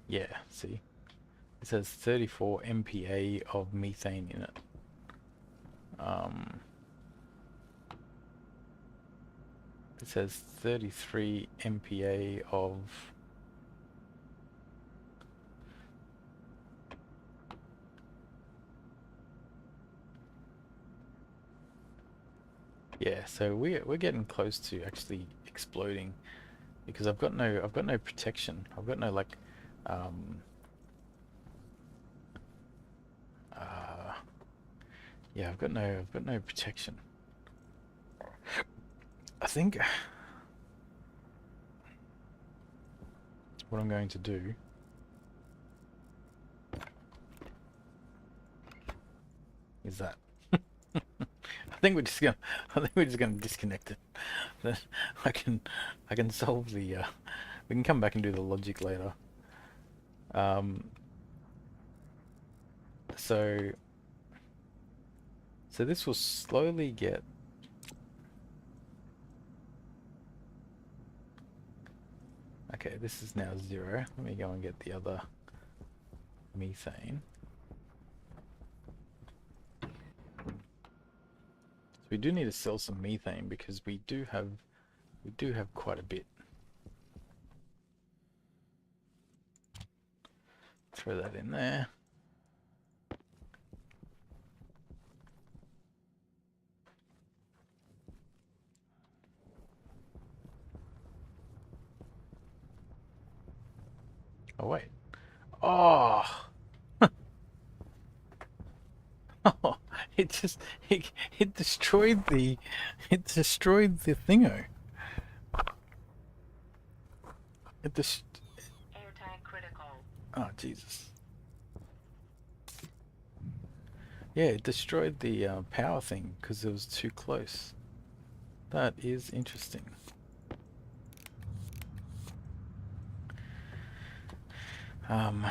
Yeah, see, it says 34 MPa of methane in it. It says 33 MPa of yeah, so we're getting close to actually exploding because I've got no protection. I've got no like um uh yeah, I've got no protection. I think what I'm going to do is that I think we're just gonna disconnect it. Then I can I can solve the we can come back and do the logic later. Um so so this will slowly get okay, this is now 0. Let me go and get the other methane. So we do need to sell some methane because we do have quite a bit. Throw that in there. Oh wait. Oh, oh it just it destroyed the thingo. It just Anti-critical. oh Jesus. Yeah, it destroyed the power thing because it was too close. That is interesting. Um,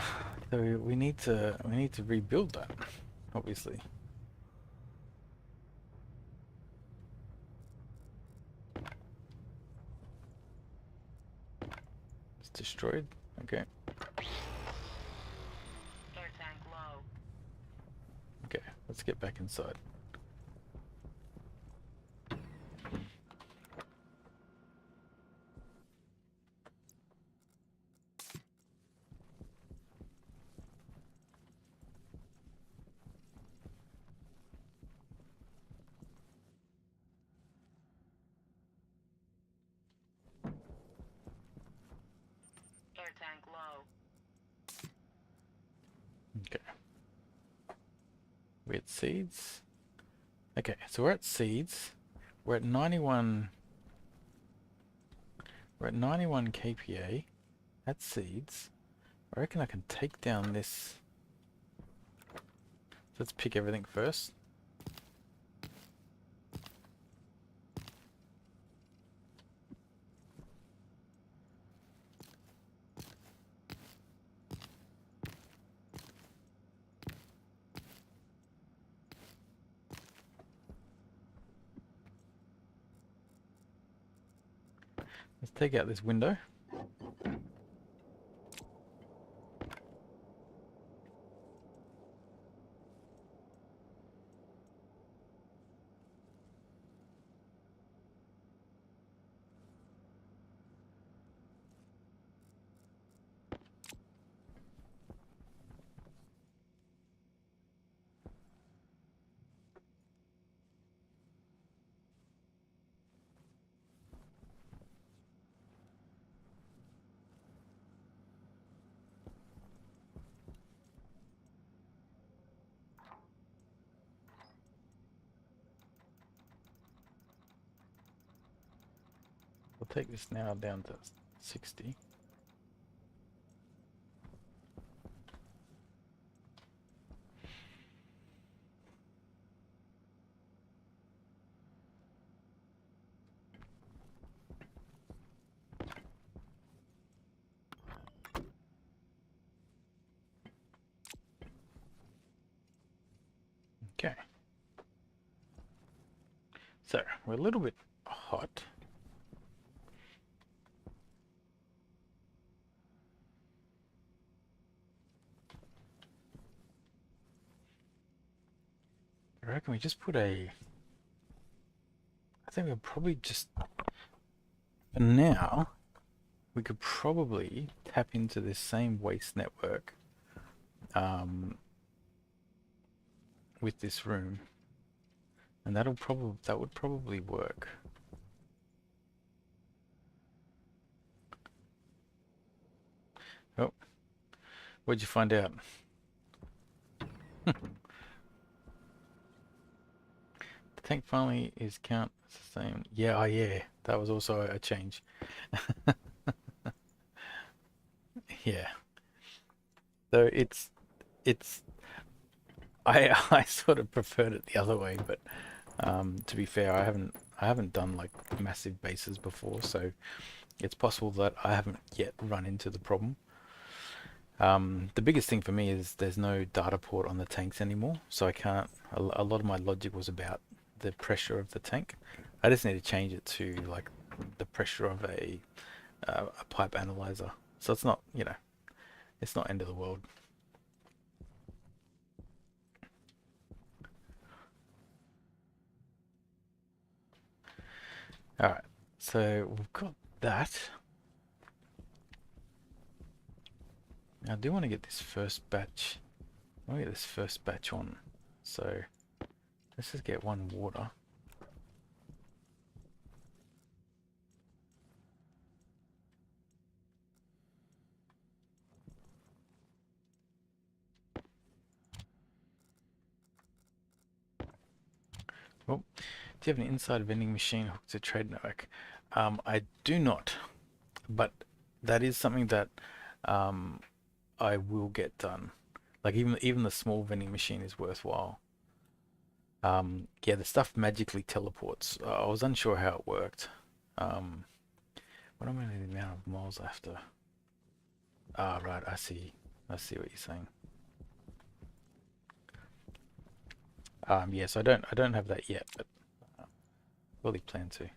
so we need to rebuild that, obviously. It's destroyed. Okay. Air tank low. Okay. Let's get back inside. Air tank low. Okay. We're at seeds. Okay, so we're at seeds. We're at 91. We're at 91 kPa. That's seeds. I reckon I can take down this. Let's pick everything first. Let's take out this window. We'll take this now down to 60. Okay. So we're a little bit hot. I reckon we just put a. I think we'll probably just. For now, we could probably tap into this same waste network with this room, and that would probably work. Oh, what'd you find out? The tank finally is count as the same. Yeah, oh yeah, that was also a change. Yeah. So it's I sort of preferred it the other way, but to be fair, I haven't done like massive bases before, so it's possible that I haven't yet run into the problem. The biggest thing for me is there's no data port on the tanks anymore, so I can't. A lot of my logic was about the pressure of the tank. I just need to change it to like the pressure of a pipe analyzer. So it's not, it's not end of the world. All right, so we've got that. Now I do want to get this first batch. I want to get this first batch on. So let's just get one water. Oh, do you have an inside vending machine hooked to trade network? I do not, but that is something that um, I will get done. Like even the small vending machine is worthwhile. Yeah, the stuff magically teleports. I was unsure how it worked. Um, what am I the amount of miles after? Ah, right, I see. I see what you're saying. Yes, I don't have that yet, but fully plan to.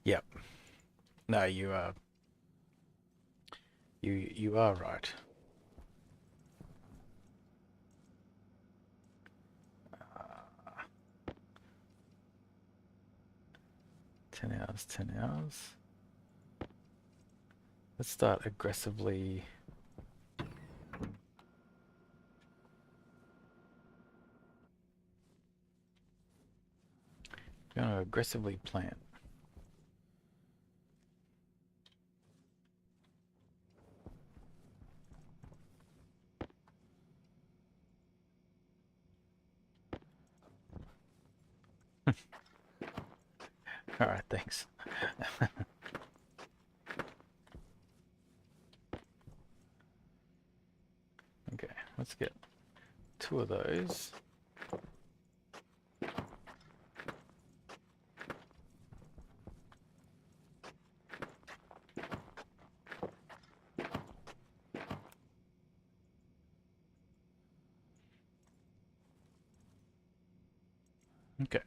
Yep. No, you are right. 10 hours, 10 hours. Let's start aggressively. Going to aggressively plant. All right, thanks. Okay, let's get 2 of those. Okay.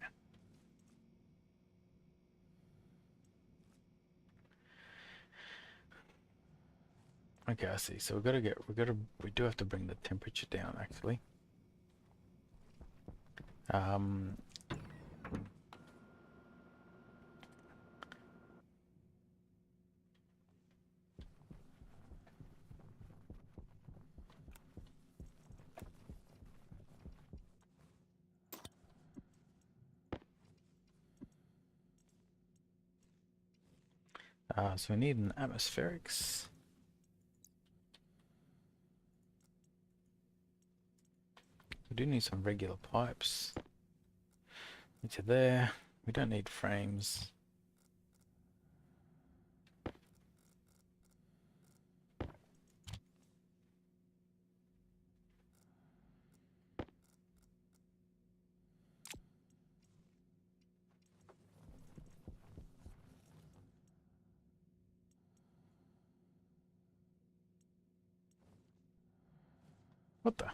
Okay, I see. So we do have to bring the temperature down actually. Um, so we need an atmospherics. We do need some regular pipes. Into there. We don't need frames. What the?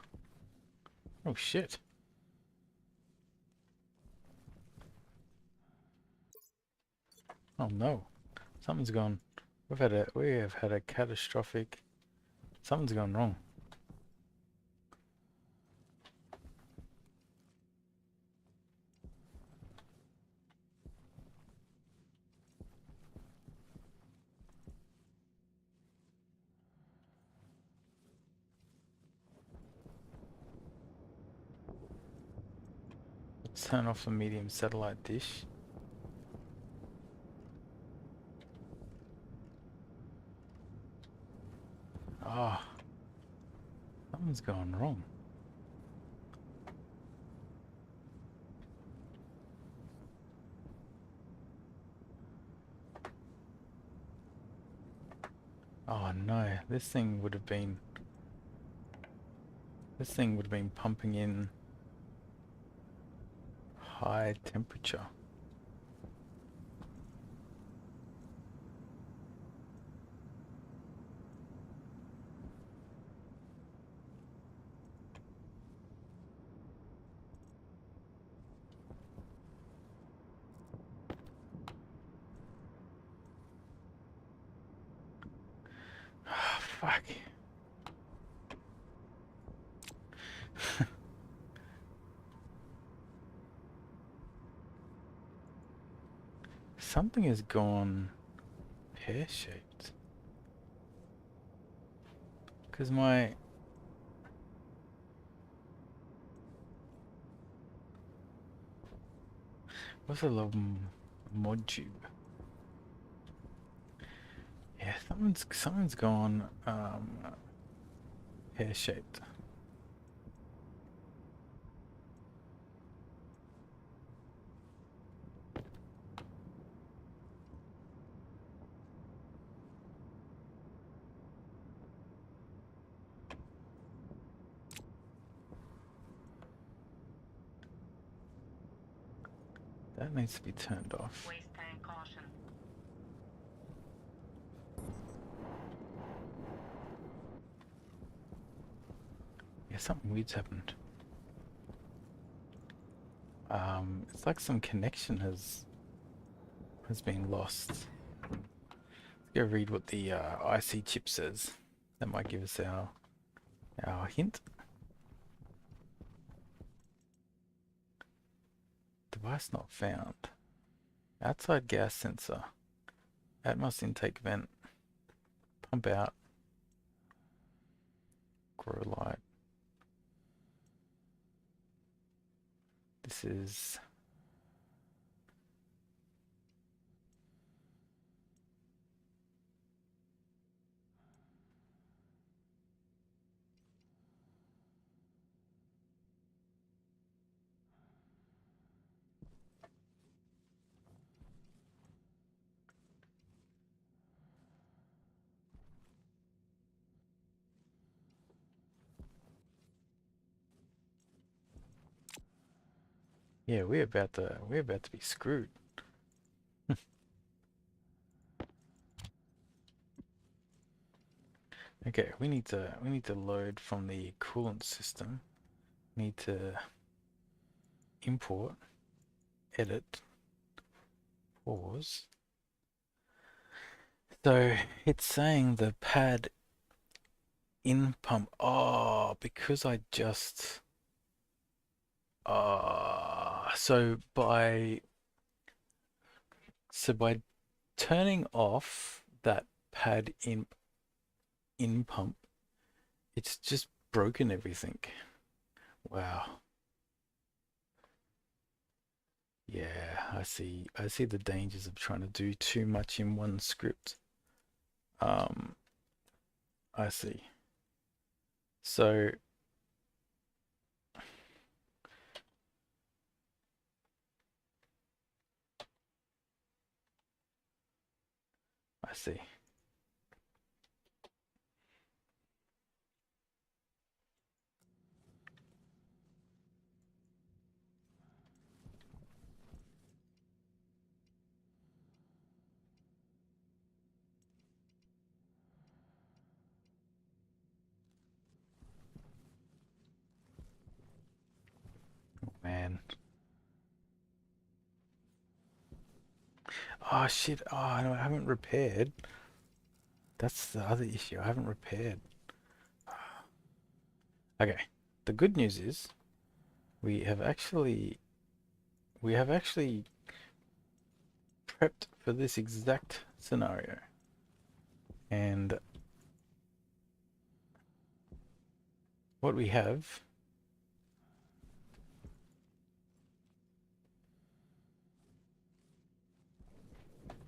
Oh shit. Oh no. Something's gone. We have had a catastrophic. Something's gone wrong. Let's turn off the medium satellite dish. Ah, oh, something's gone wrong. Oh no, this thing would have been pumping in high temperature. Ah, fuck. Something has gone pear-shaped. Because my... What's a little mod tube? Yeah, something's gone pear-shaped. That needs to be turned off. Waste tank caution. Yeah, something weird's happened. It's like some connection has been lost. Let's go read what the IC chip says. That might give us our hint. Device not found. Outside gas sensor. Atmos intake vent. Pump out. Grow light. This is... Yeah, we're about to be screwed. Okay, we need to load from the coolant system. Need to import, edit, pause. So it's saying the pad in pump. Oh, because I just so by turning off that pad in pump, it's just broken everything. Wow. Yeah, I see. I see the dangers of trying to do too much in one script. Um, I see. So I see. Man. Oh shit. Oh no, I haven't repaired. That's the other issue. I haven't repaired. Okay. The good news is we have actually we have actually prepped for this exact scenario. And what we have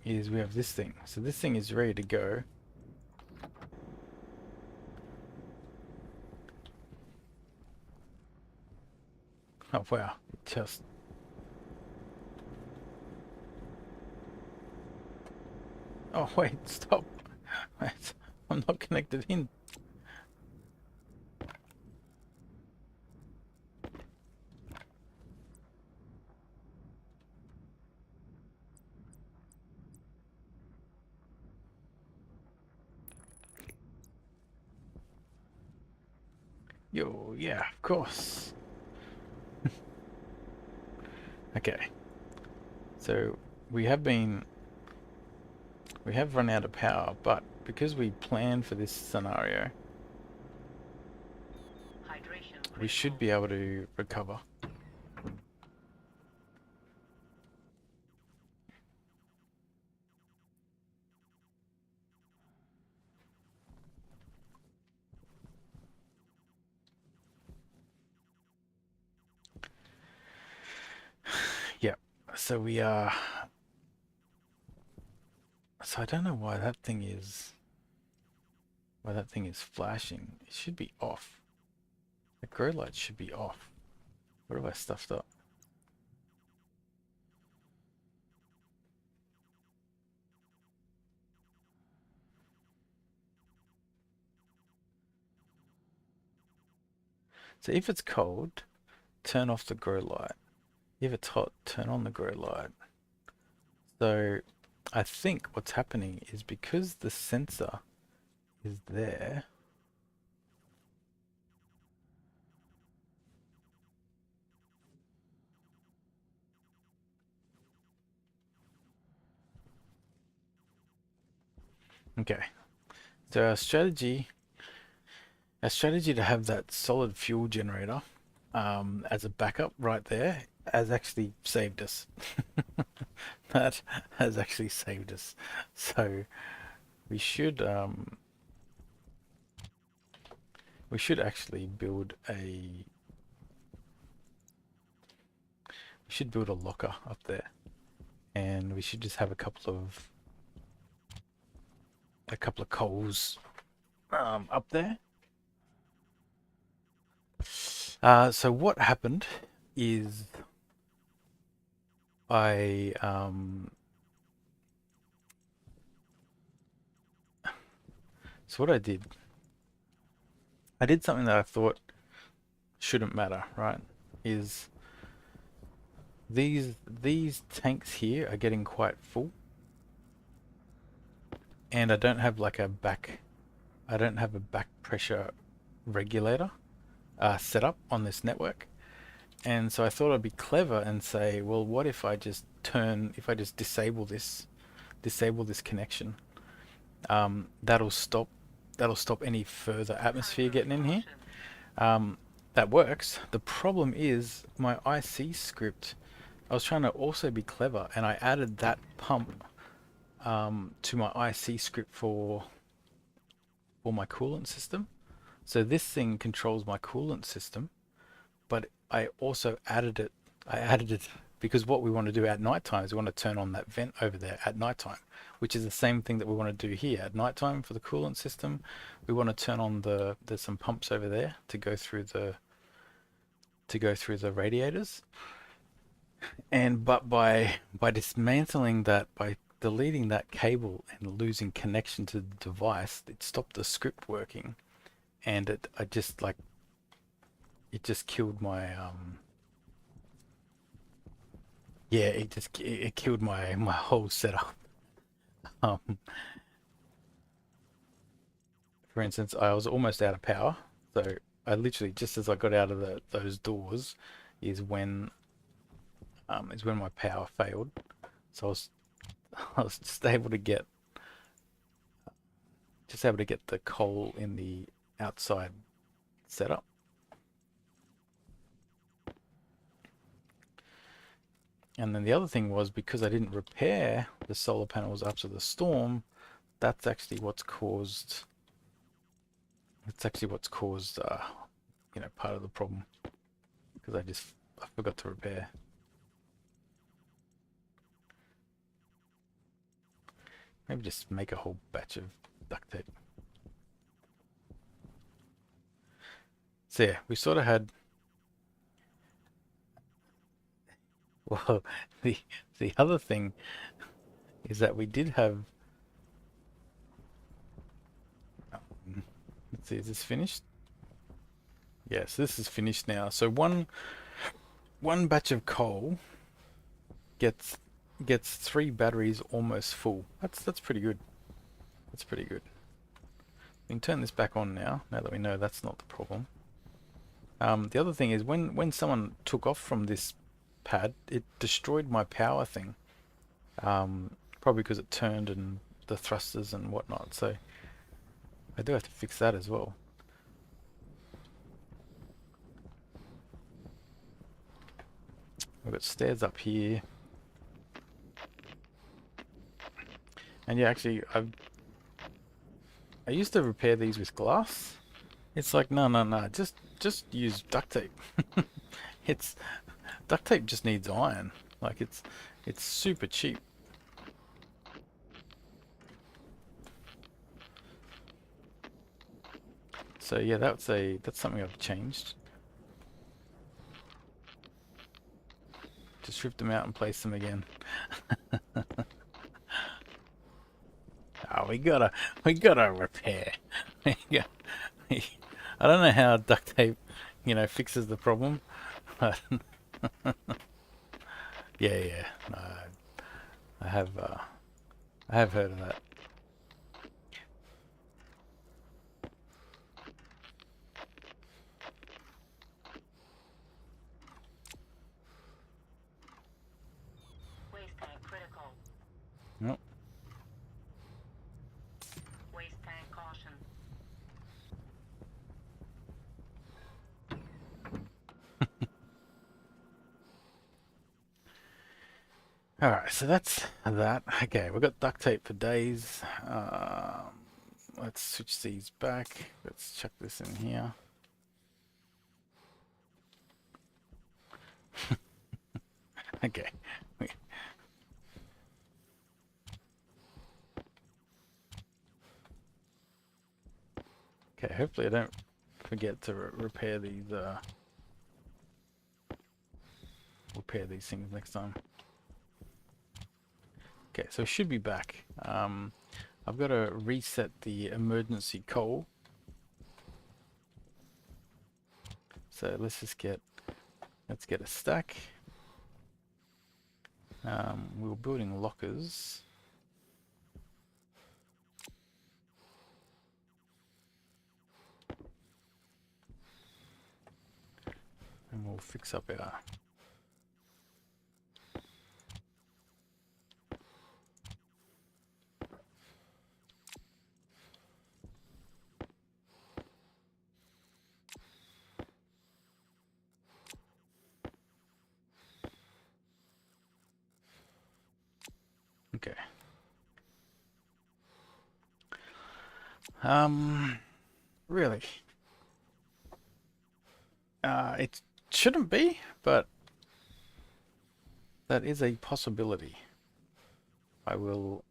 is we have this thing. So this thing is ready to go. Oh wow, it just... Oh wait, stop. Wait, I'm not connected in. Yo, yeah, of course. Okay. So we have run out of power, but because we planned for this scenario, Hydration we should be able to recover. Yep. So we are... So I don't know why that thing is flashing. It should be off. The grow light should be off. What have I stuffed up? So if it's cold, turn off the grow light. If it's hot, turn on the grow light. So I think what's happening is because the sensor is there. Okay. So our strategy to have that solid fuel generator as a backup right there has actually saved us. That has actually saved us. So we should actually build a locker up there, and we should just have a couple of coals up there. So what happened is I so what I did something that I thought shouldn't matter, right? Is these tanks here are getting quite full, and I don't have a back pressure regulator set up on this network. And so I thought I'd be clever and say, well, what if I just disable this connection? That'll stop any further atmosphere getting in here. That works. The problem is my IC script. I was trying to also be clever, and I added that pump to my IC script for my coolant system. So this thing controls my coolant system, but I also added it. Because what we want to do at night time is we want to turn on that vent over there at night time, which is the same thing that we want to do here at night time for the coolant system. We want to turn on there's some pumps over there to go through the radiators. But by dismantling that, by deleting that cable and losing connection to the device, it stopped the script working, and it just killed my it killed my whole setup. Um, for instance, I was almost out of power, so I literally, just as I got out of those doors, is when my power failed. So I was just able to get the coal in the outside setup. And then the other thing was, because I didn't repair the solar panels after the storm, that's actually what's caused part of the problem, because I forgot to repair. Maybe just make a whole batch of duct tape. So yeah, we sort of had, well, the other thing is that we did have, let's see, is this finished? Yes, this is finished now. So one batch of coal gets 3 batteries almost full. That's pretty good. That's pretty good. We can turn this back on now that we know that's not the problem. The other thing is, when someone took off from this pad, it destroyed my power thing. Probably because it turned, and the thrusters and whatnot. So I do have to fix that as well. I've got stairs up here. And yeah, actually, I used to repair these with glass. It's like, no, just use duct tape. Duct tape just needs iron. Like, it's super cheap. So yeah, that's something I've changed. Just rip them out and place them again. Oh, we gotta repair. I don't know how duct tape, fixes the problem, but Yeah, yeah. No, I have heard of that. Waste tank critical. Nope. Waste tank caution. All right, so that's that. Okay, we've got duct tape for days. Let's switch these back. Let's chuck this in here. Okay. Okay, hopefully I don't forget to repair these things next time. Okay, so it should be back. I've got to reset the emergency coal. So let's get a stack. We were building lockers. And we'll fix up our... Okay. Really? It shouldn't be, but that is a possibility. I will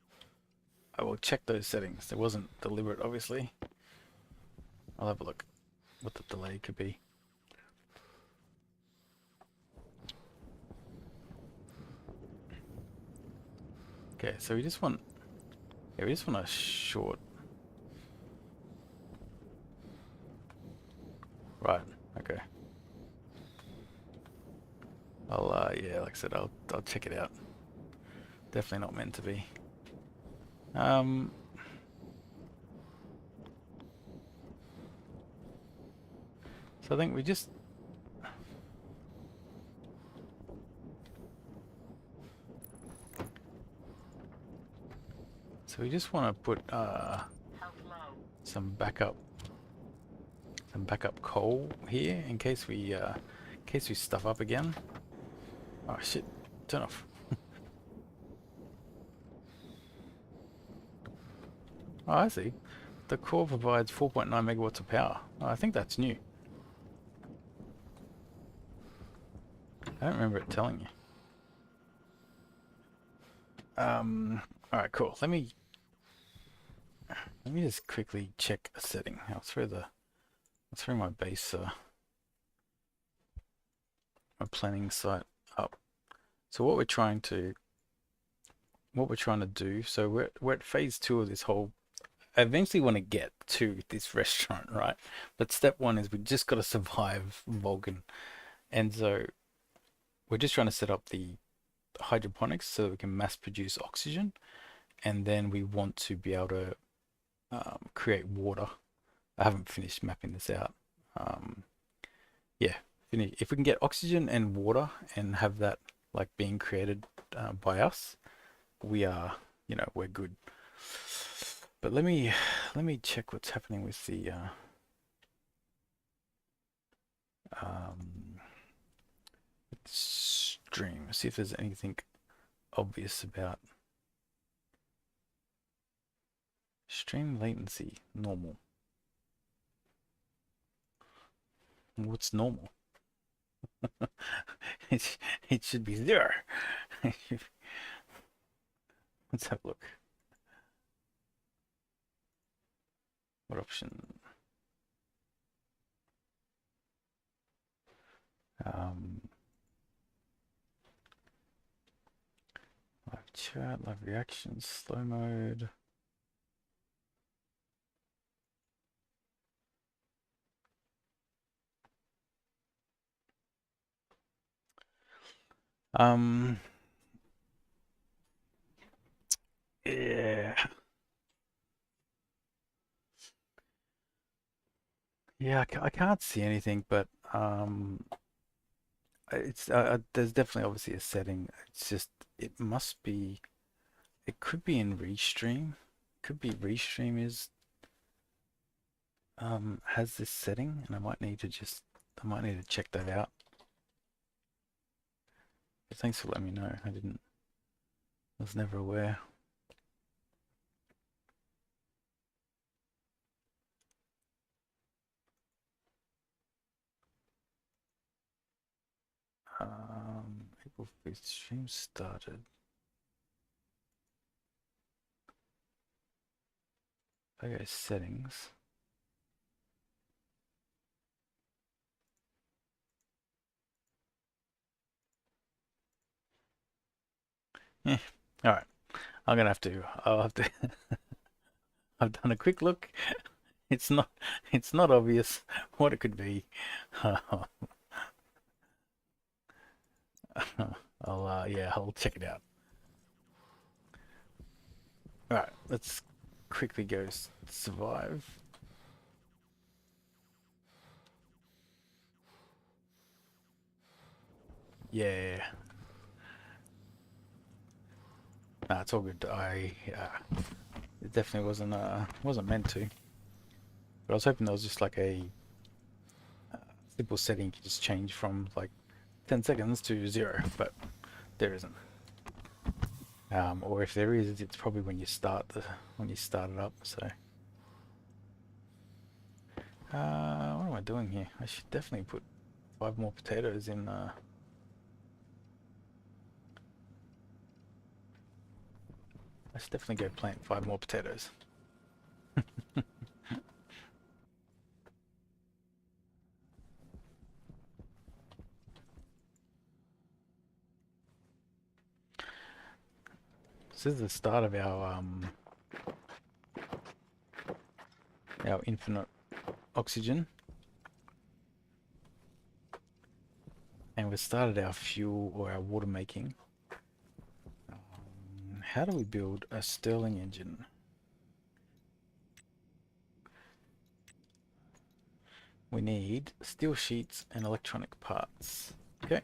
check those settings. It wasn't deliberate, obviously. I'll have a look what the delay could be. Okay, so we just want a short. Right. Okay. Yeah, like I said, I'll check it out. Definitely not meant to be. Um, so I think we just... So we just want to put Health low. some backup coal here in case we stuff up again. Oh shit! Turn off. Oh, I see. The core provides 4.9 megawatts of power. Oh, I think that's new. I don't remember it telling you. All right, cool. Let me just quickly check a setting. I'll throw my base my planning site up. So what we're trying to do. So we're at phase 2 of this whole. I eventually want to get to this restaurant, right? But step 1 is we just got to survive Vulcan, and so we're just trying to set up the hydroponics so that we can mass produce oxygen, and then we want to be able to create water. I haven't finished mapping this out. Yeah, if we can get oxygen and water and have that like being created by us, we are, we're good. But let me check what's happening with the um, stream. See if there's anything obvious about stream latency. Normal. What's normal? it should be 0. Let's have a look. What option? Um, Live chat, live reactions, slow mode. Um, Yeah. Yeah, I can't see anything, but it's there's definitely obviously a setting. It's just it must be. It could be in Restream. Could be Restream is has this setting, and I might need to check that out. But thanks for letting me know. I was never aware. April 5th stream started. Okay, settings. Yeah. All right. I'm gonna have to. I'll have to. I've done a quick look. It's not. It's not obvious what it could be. Yeah, I'll check it out. All right. Let's quickly go survive. Yeah. Nah, it's all good. It definitely wasn't meant to. But I was hoping there was just like a simple setting you could just change from like 10 seconds to 0, but there isn't. Or if there is, it's probably when you start it up. So, what am I doing here? I should definitely put 5 more potatoes in. I should definitely go plant 5 more potatoes. This is the start of our infinite oxygen, and we've started our fuel or our water making. How do we build a Stirling engine? We need steel sheets and electronic parts. Okay.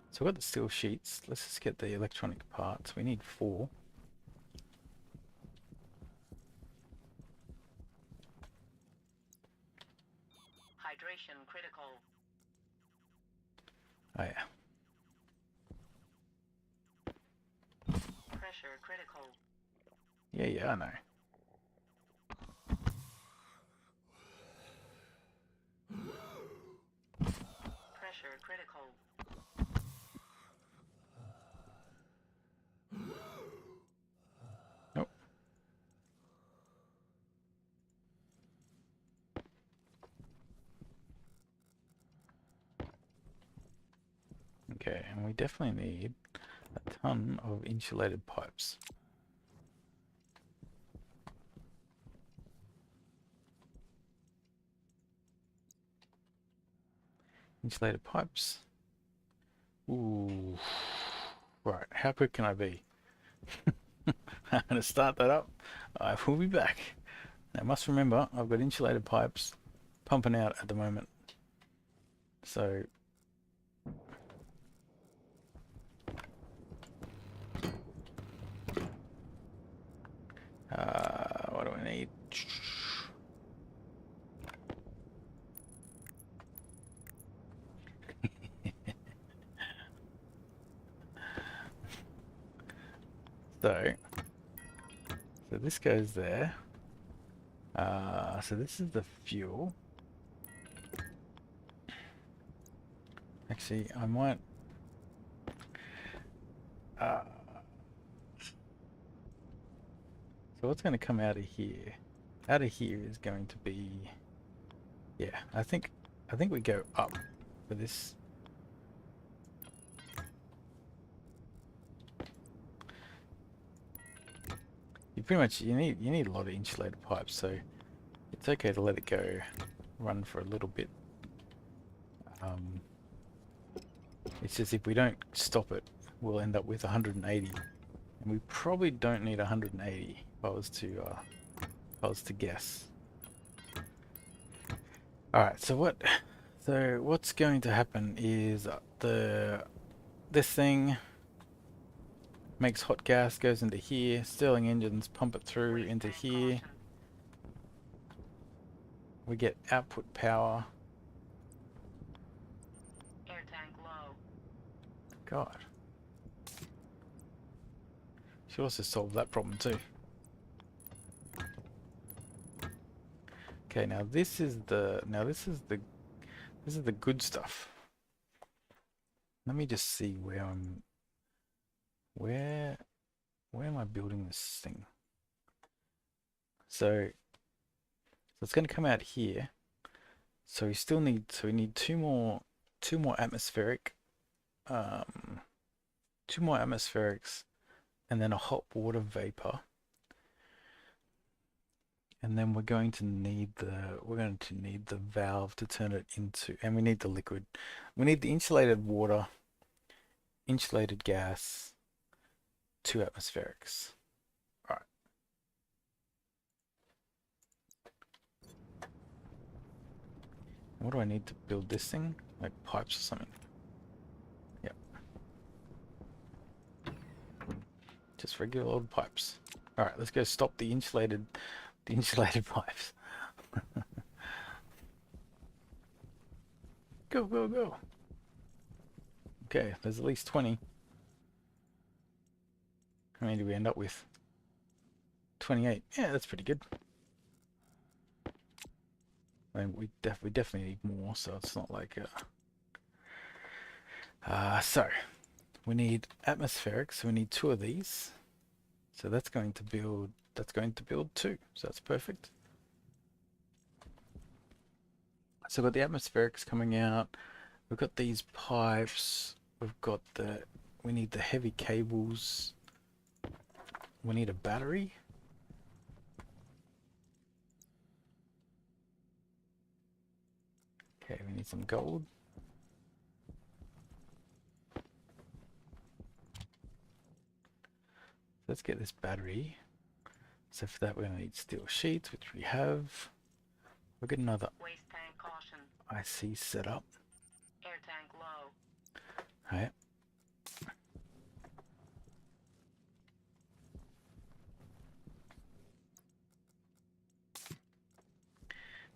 So we've got the steel sheets. Let's just get the electronic parts. We need 4. Hydration critical. Oh yeah. Pressure critical. Yeah, I know. Pressure critical. Nope. Okay, and we definitely need a ton of insulated pipes. Insulated pipes. Ooh. Right, how quick can I be? I'm going to start that up. I will be back. Now, I must remember, I've got insulated pipes pumping out at the moment. So, what do I need? So, so this goes there. So this is the fuel. Actually, I might. Uh, so what's going to come out of here? Out of here is going to be. Yeah, I think we go up for this. You pretty much you need a lot of insulated pipes, so it's okay to let it go, run for a little bit. It's just if we don't stop it, we'll end up with 180. And we probably don't need 180 if I was to guess. Alright, so what's going to happen is this thing makes hot gas, goes into here, Stirling engines pump it through Waste into tank here. caution. We get output power. Air tank low. God. Should also solve that problem too. Okay, now this is the good stuff. Let me just see where where am I building this thing? So it's going to come out here. So we need two more atmospheric um two more atmospherics and then a hot water vapor. And then we're going to need the valve to turn it into, and we need the liquid. We need the insulated water, insulated gas, two atmospherics. All right. What do I need to build this thing? Like pipes or something? Yep. Just regular old pipes. All right, let's go stop the insulated pipes. Go, go, go. Okay, there's at least 20. How many do we end up with? 28. Yeah, that's pretty good. I mean, we definitely need more, so it's not like so we need atmospheric, so we need two of these. So that's going to build two. So that's perfect. So we've got the atmospherics coming out. We've got these pipes. We need the heavy cables. We need a battery. Okay, we need some gold. Let's get this battery. So for that we're going to need steel sheets, which we have. We'll get another Waste tank caution. IC set up. Air tank low. Right.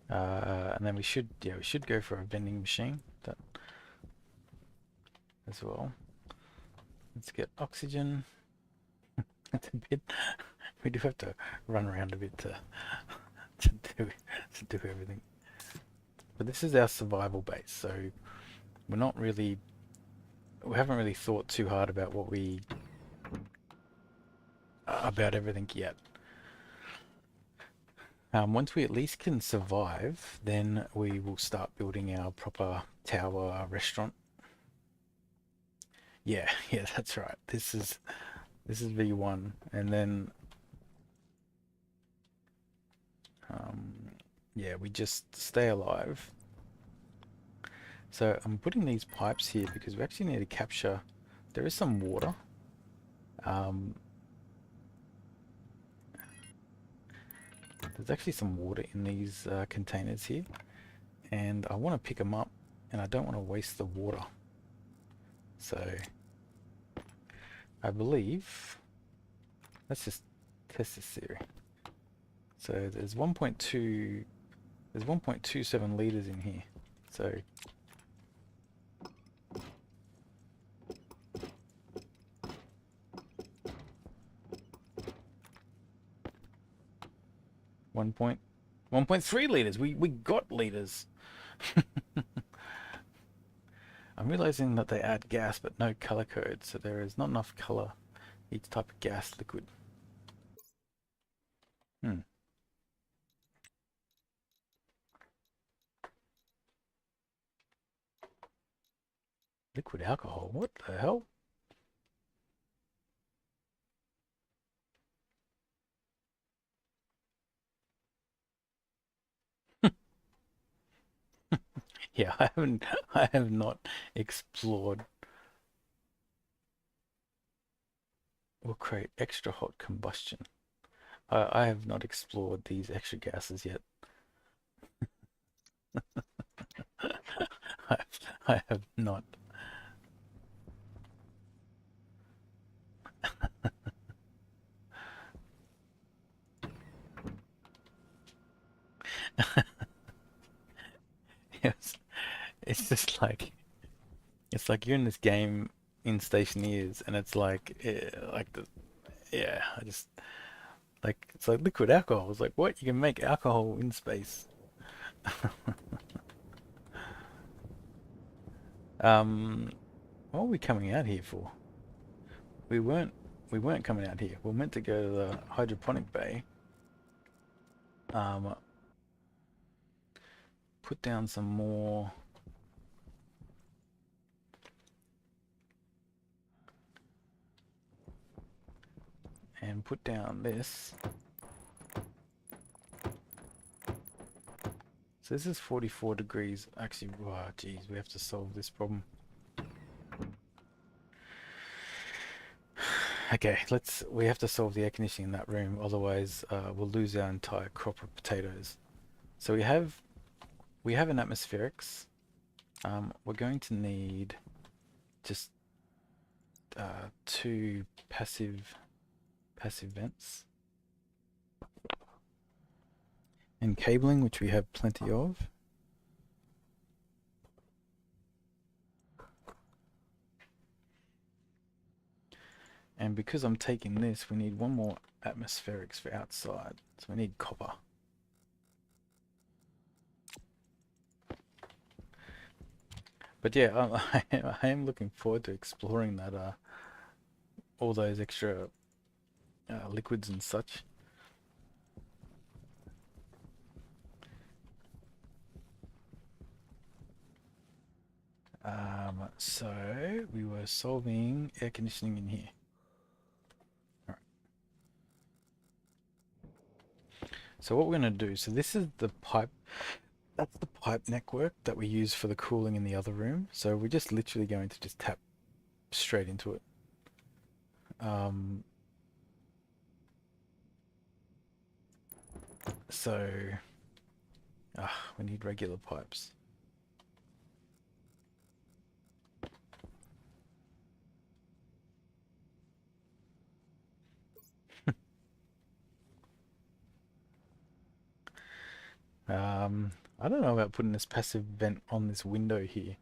And then we should go for a vending machine that as well. Let's get oxygen. It's a bit. We do have to run around a bit to do everything. But this is our survival base, so we haven't really thought too hard about about everything yet. Once we at least can survive, then we will start building our proper tower restaurant. Yeah, yeah, that's right. This is V1, and then yeah, we just stay alive. So I'm putting these pipes here because we actually need to capture. There is some water. There's actually some water in these containers here, and I want to pick them up, and I don't want to waste the water. So I believe, let's just test this theory. So there's 1.27 liters in here. So one point 1.3 liters. We got liters. I'm realizing that they add gas but no color code, so there is not enough color each type of gas liquid. Liquid alcohol. What the hell? Yeah, I have not explored will create extra hot combustion. I have not explored these extra gases yet. I, I have not. It's, it's just like it's like you're in this game in Stationeers, and it's like yeah. I just like it's like liquid alcohol. It's like what you can make alcohol in space. What are we coming out here for? We weren't we weren't coming out here. We are meant to go to the hydroponic bay. Um, put down some more. And put down this. So this is 44 degrees. Actually, wow, geez, we have to solve this problem. Okay, we have to solve the air conditioning in that room, otherwise we'll lose our entire crop of potatoes. So we have an atmospherics. We're going to need just two passive vents and cabling, which we have plenty of. And because I'm taking this, we need one more atmospherics for outside. So we need copper. But yeah, I am looking forward to exploring that all those extra liquids and such. So we were solving air conditioning in here. All right. So what we're going to do, so this is the pipe, that's the pipe network that we use for the cooling in the other room. So we're just literally going to just tap straight into it. So we need regular pipes. I don't know about putting this passive vent on this window here.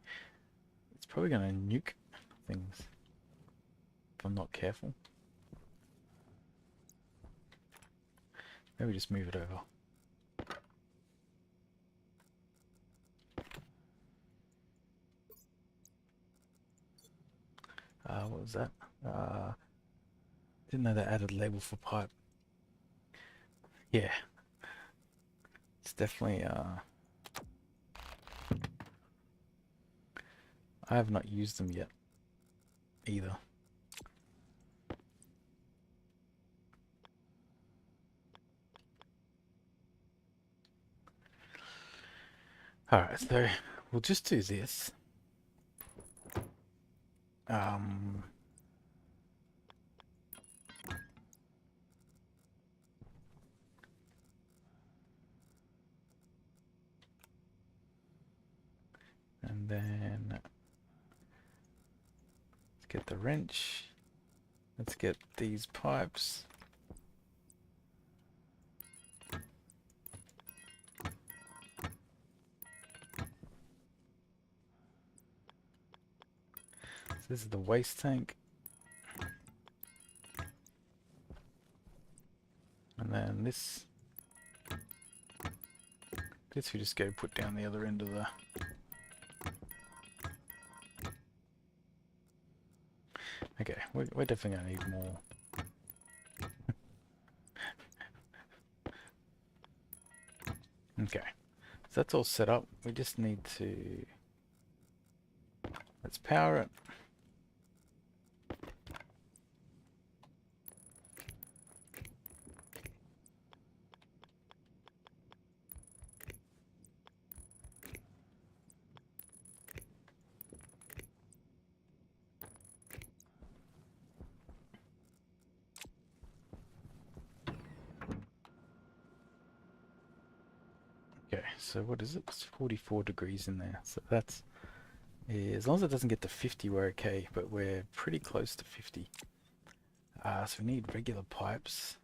It's probably going to nuke things if I'm not careful. Maybe just move it over. What was that? Didn't know they added label for pipe. Yeah, it's definitely I have not used them yet either. Alright, so we'll just do this. And then let's get the wrench. Let's get these pipes. So this is the waste tank. And then this we just go put down the other end of the okay, we're definitely gonna need more. Okay, so that's all set up. We just need to let's power it. Okay, so what is it? It's 44 degrees in there. So that's, yeah, as long as it doesn't get to 50, we're okay, but we're pretty close to 50. So we need regular pipes,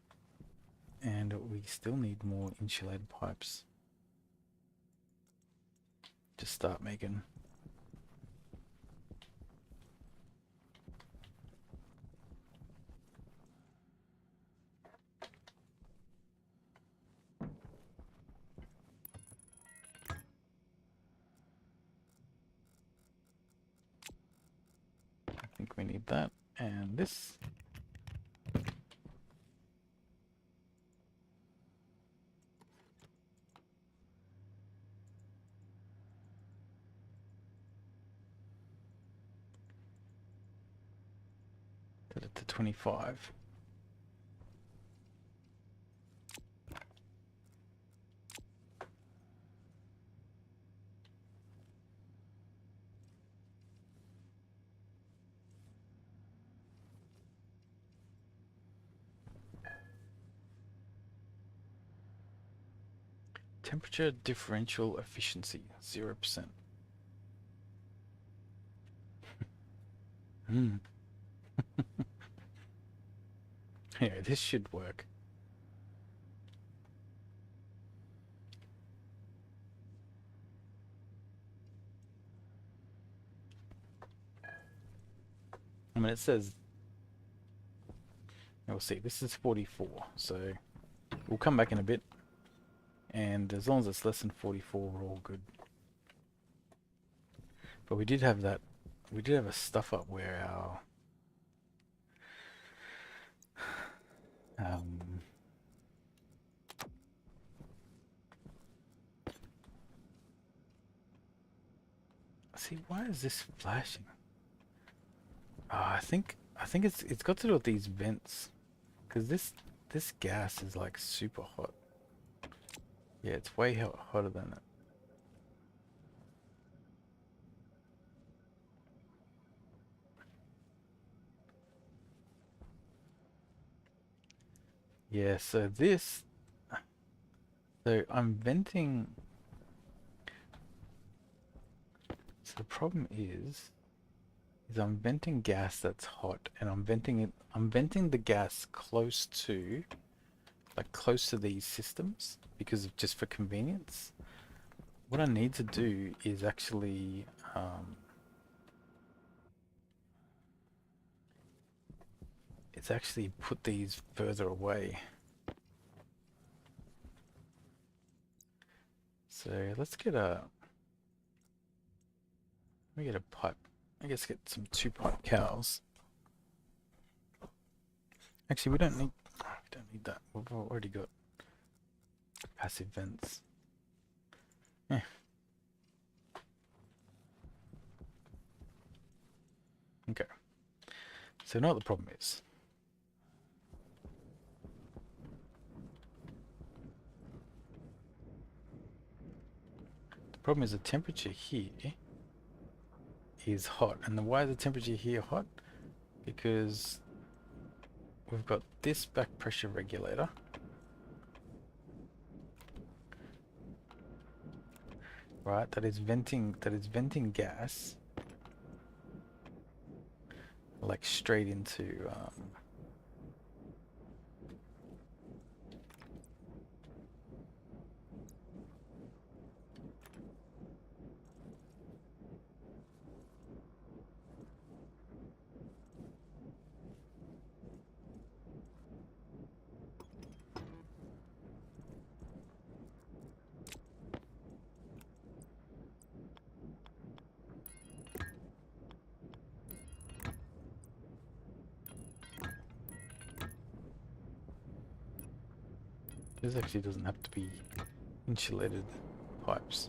and we still need more insulated pipes to start making. I think we need that, and this. Set it to 25. Temperature differential efficiency, 0%. Hmm. Yeah, this should work. I mean, it says, we'll see, this is 44, so we'll come back in a bit, and as long as it's less than 44, we're all good. But we did have that, we did have a stuff up where our see, why is this flashing? I think it's got to do with these vents, because this gas is like super hot. Yeah, it's way hotter than it. Yeah, so I'm venting. So the problem is I'm venting gas that's hot, and I'm venting the gas close to, like close to these systems, because of just for convenience. What I need to do is actually, it's actually put these further away. So let me get a pipe. I guess get some 2-pipe cows. Actually, we don't need that. We've already got passive vents. Yeah. Okay. So now what the problem is. The problem is the temperature here is hot. And why is the temperature here hot? Because we've got this back pressure regulator. Right, that is venting gas like straight into this actually doesn't have to be insulated pipes.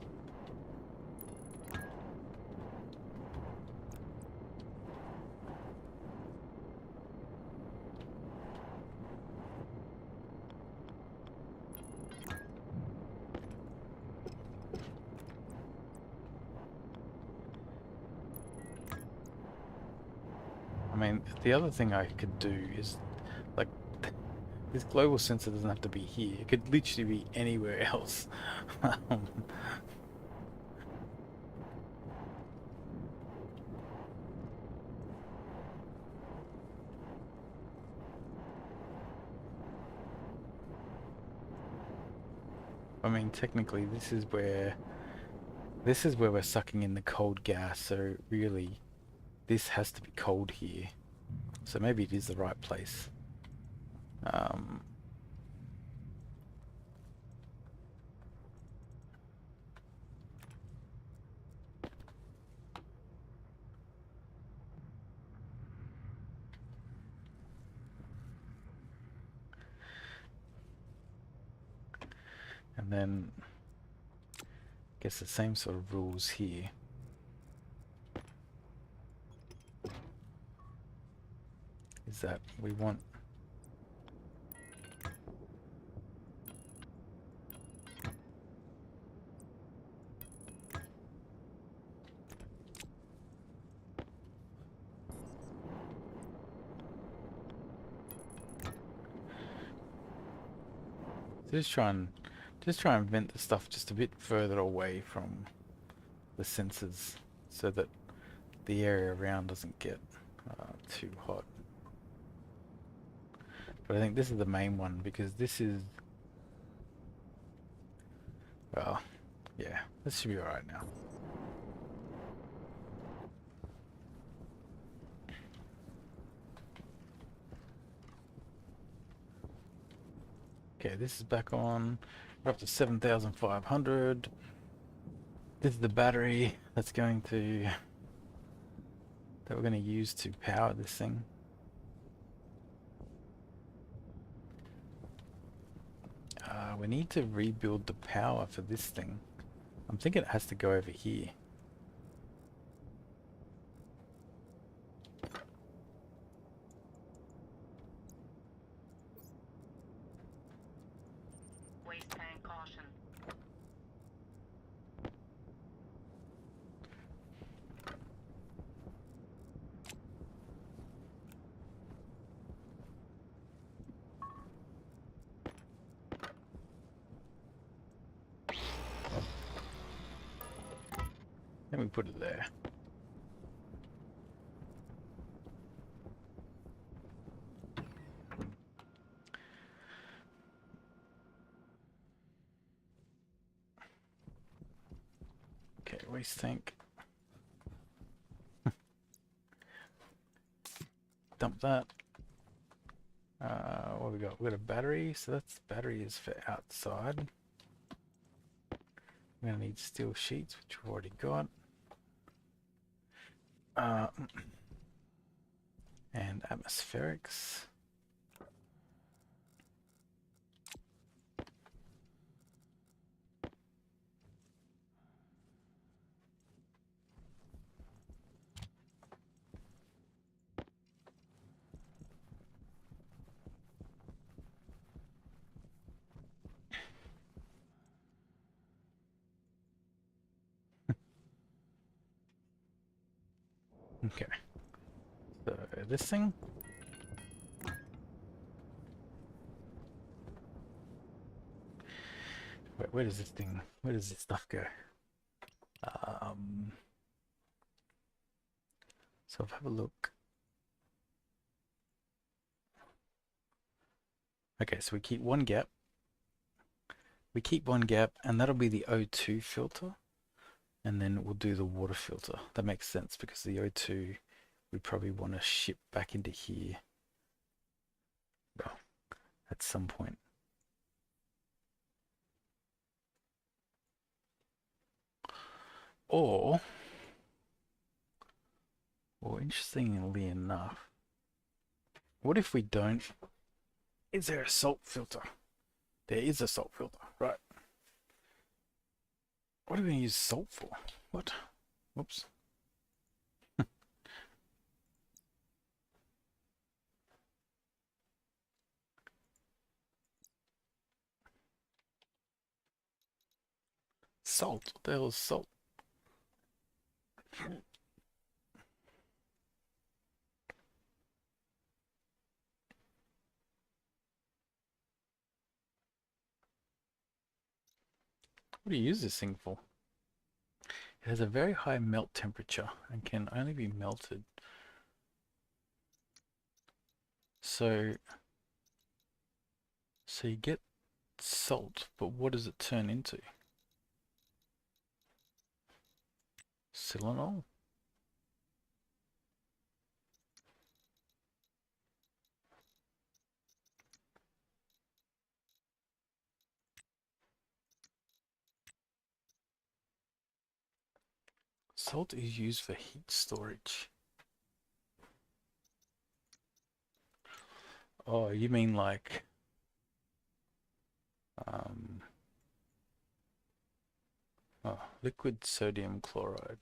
I mean, the other thing I could do is, like, This global sensor doesn't have to be here. It could literally be anywhere else. Um, I mean, technically, this is where we're sucking in the cold gas. So really, this has to be cold here. So maybe it is the right place. Um, and then, I guess the same sort of rules here. Is that we want just try and vent the stuff just a bit further away from the sensors so that the area around doesn't get too hot. But I think this is the main one because this is, well, yeah, this should be alright now. Okay, this is back on. We're up to 7,500. This is the battery that we're going to use to power this thing. We need to rebuild the power for this thing. I'm thinking it has to go over here. Waste tank caution. Then we put it there. Okay, waste tank. Dump that. What we got? We got a battery, so that's battery is for outside. We're gonna need steel sheets, which we've already got. And atmospherics. Okay. So this thing. Where does this thing? Where does this stuff go? So if I have a look. Okay, so we keep one gap. We keep one gap, and that'll be the O2 filter. And then we'll do the water filter. That makes sense because the O2 we probably want to ship back into here. Well, at some point. Or interestingly enough, what if we don't? Is there a salt filter? There is a salt filter, right? What are we going to use salt for? What? Whoops. Salt? What the hell is salt? What do you use this thing for? It has a very high melt temperature and can only be melted. So you get salt, but what does it turn into? Silanol? Salt is used for heat storage. Oh, you mean like um, liquid sodium chloride.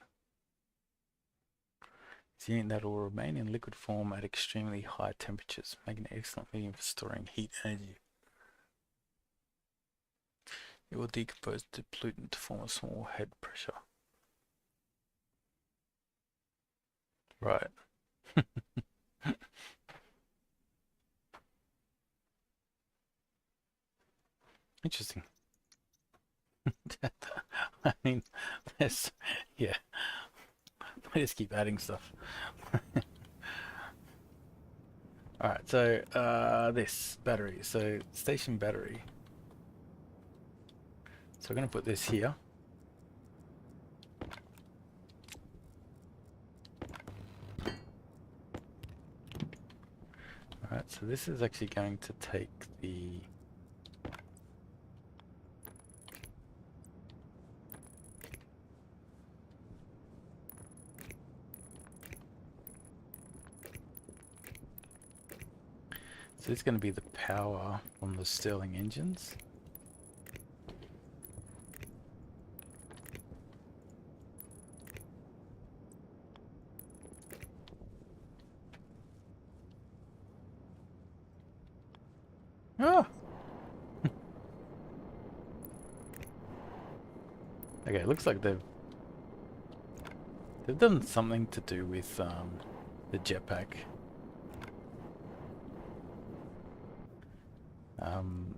Zinc that will remain in liquid form at extremely high temperatures, making it excellent medium for storing heat energy. It will decompose to pollutant to form a small head pressure. Right. Interesting. I mean, there's, yeah, I just keep adding stuff. Alright, so this battery, so station battery. So we're going to put this here. Alright, so this is actually going to take the so it's going to be the power from the Stirling engines. Ah! Okay, it looks like they've done something to do with the jetpack. Um,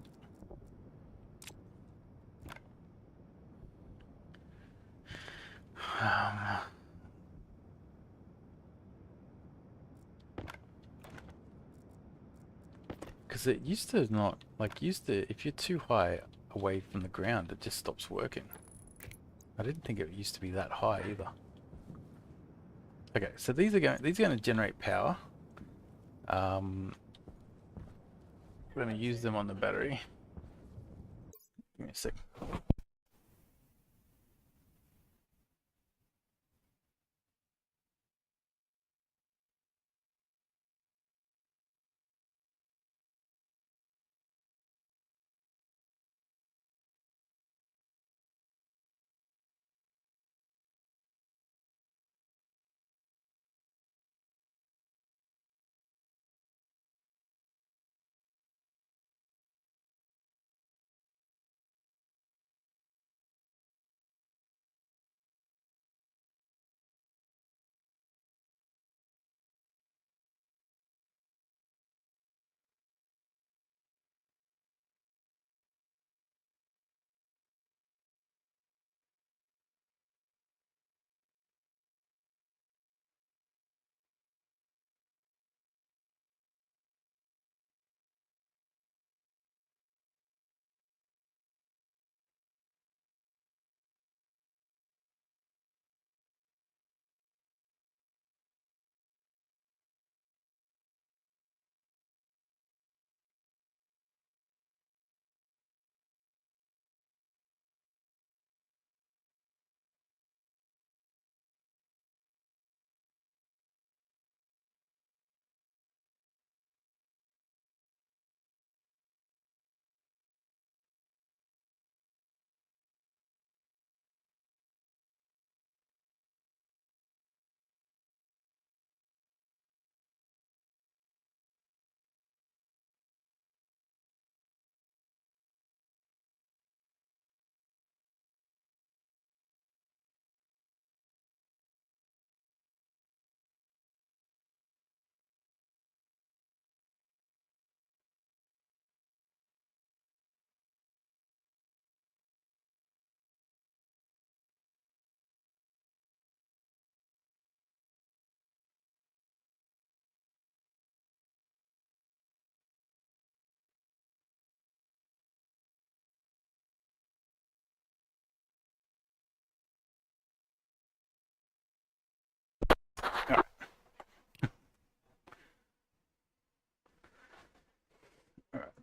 um, because it used to not, like, if you're too high away from the ground, it just stops working. I didn't think it used to be that high either. Okay, so these are going to generate power. We're going to use them on the battery. Give me a sec.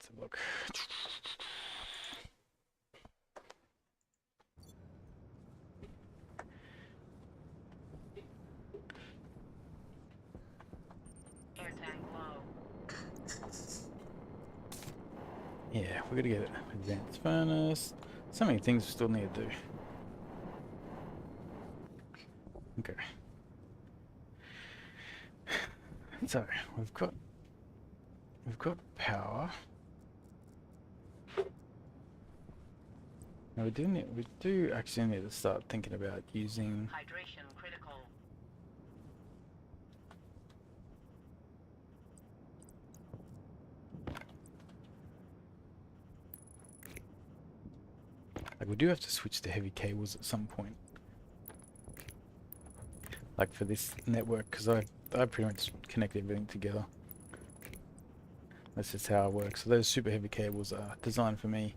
Let's have a look. Air tank low. Yeah, we're gonna get it. Advanced furnace. So many things we still need to do. Okay. So we've got power. Now we do actually need to start thinking about using Hydration critical. like we do have to switch to heavy cables at some point. Like for this network, because I pretty much connect everything together. That's just how it works. So those super heavy cables are designed for me.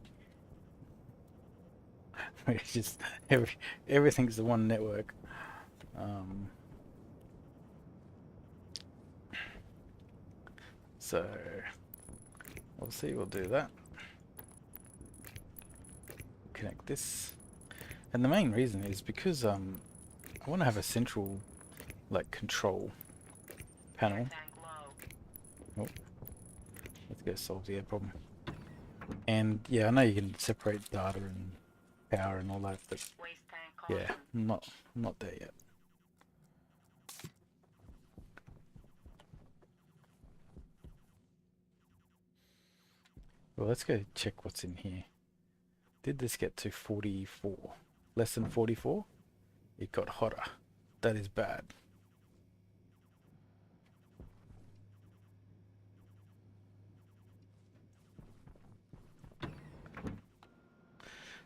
It's just everything's the one network. So we'll see. We'll do that. Connect this, and the main reason is because I want to have a central like control panel. Air tank low. Oh, let's go solve the air problem. And yeah, I know you can separate data and power and all that, but Waste tank caution. yeah, not there yet. Well, let's go check what's in here. Did this get to 44? Less than 44? It got hotter. That is bad.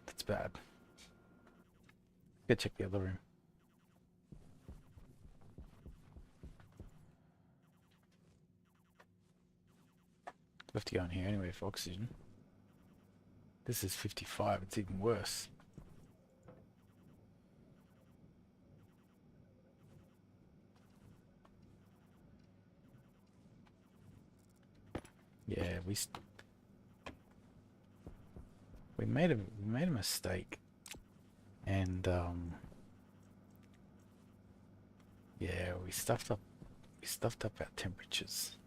That's bad. Go check the other room. We have to go in here anyway for oxygen. This is 55. It's even worse. Yeah, we made a mistake, and yeah, we stuffed up our temperatures.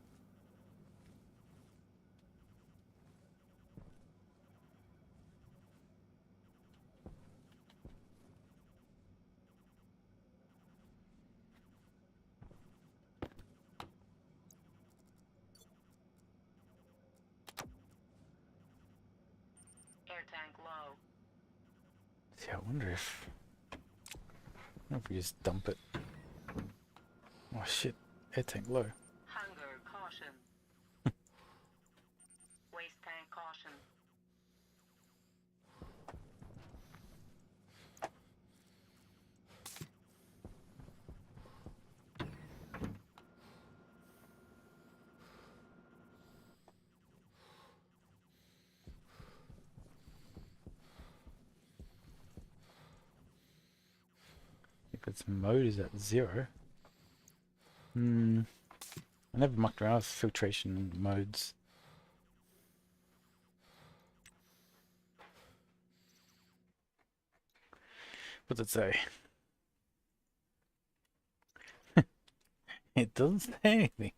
Air tank low. See, I wonder if we just dump it. Oh shit, air tank low. Hunger caution. Waste tank caution. If its mode is at 0. I never mucked around with filtration modes. What's it say? It doesn't say anything.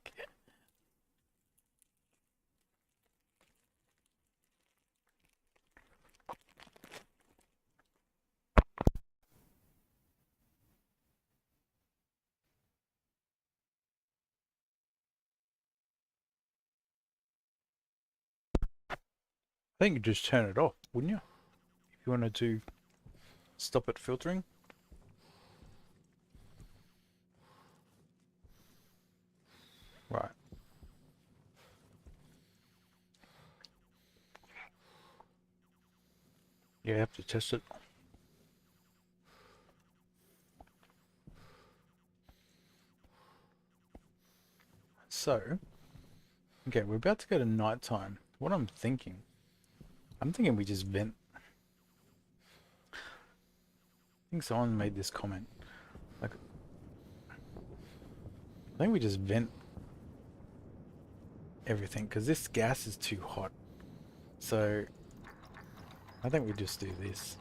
I think you just turn it off, wouldn't you? If you wanted to stop it filtering. Right. Yeah, you have to test it. So, okay, we're about to go to nighttime. What I'm thinking we just vent. I think someone made this comment. Like, I think we just vent everything because this gas is too hot. So I think we just do this.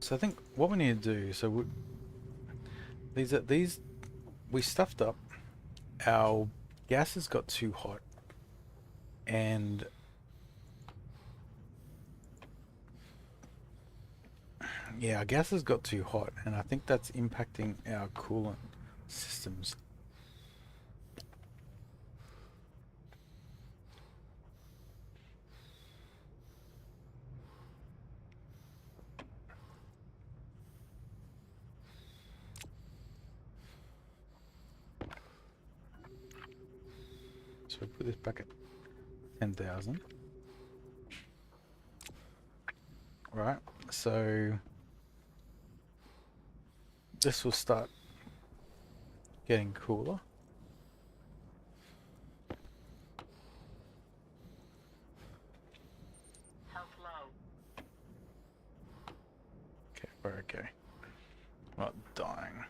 So I think what we need to do, so these we stuffed up. Our gases got too hot, and yeah, our gases got too hot, and I think that's impacting our coolant systems. So we put this back at 10,000. Right, so this will start getting cooler. Health low. Okay, we're okay. Not dying.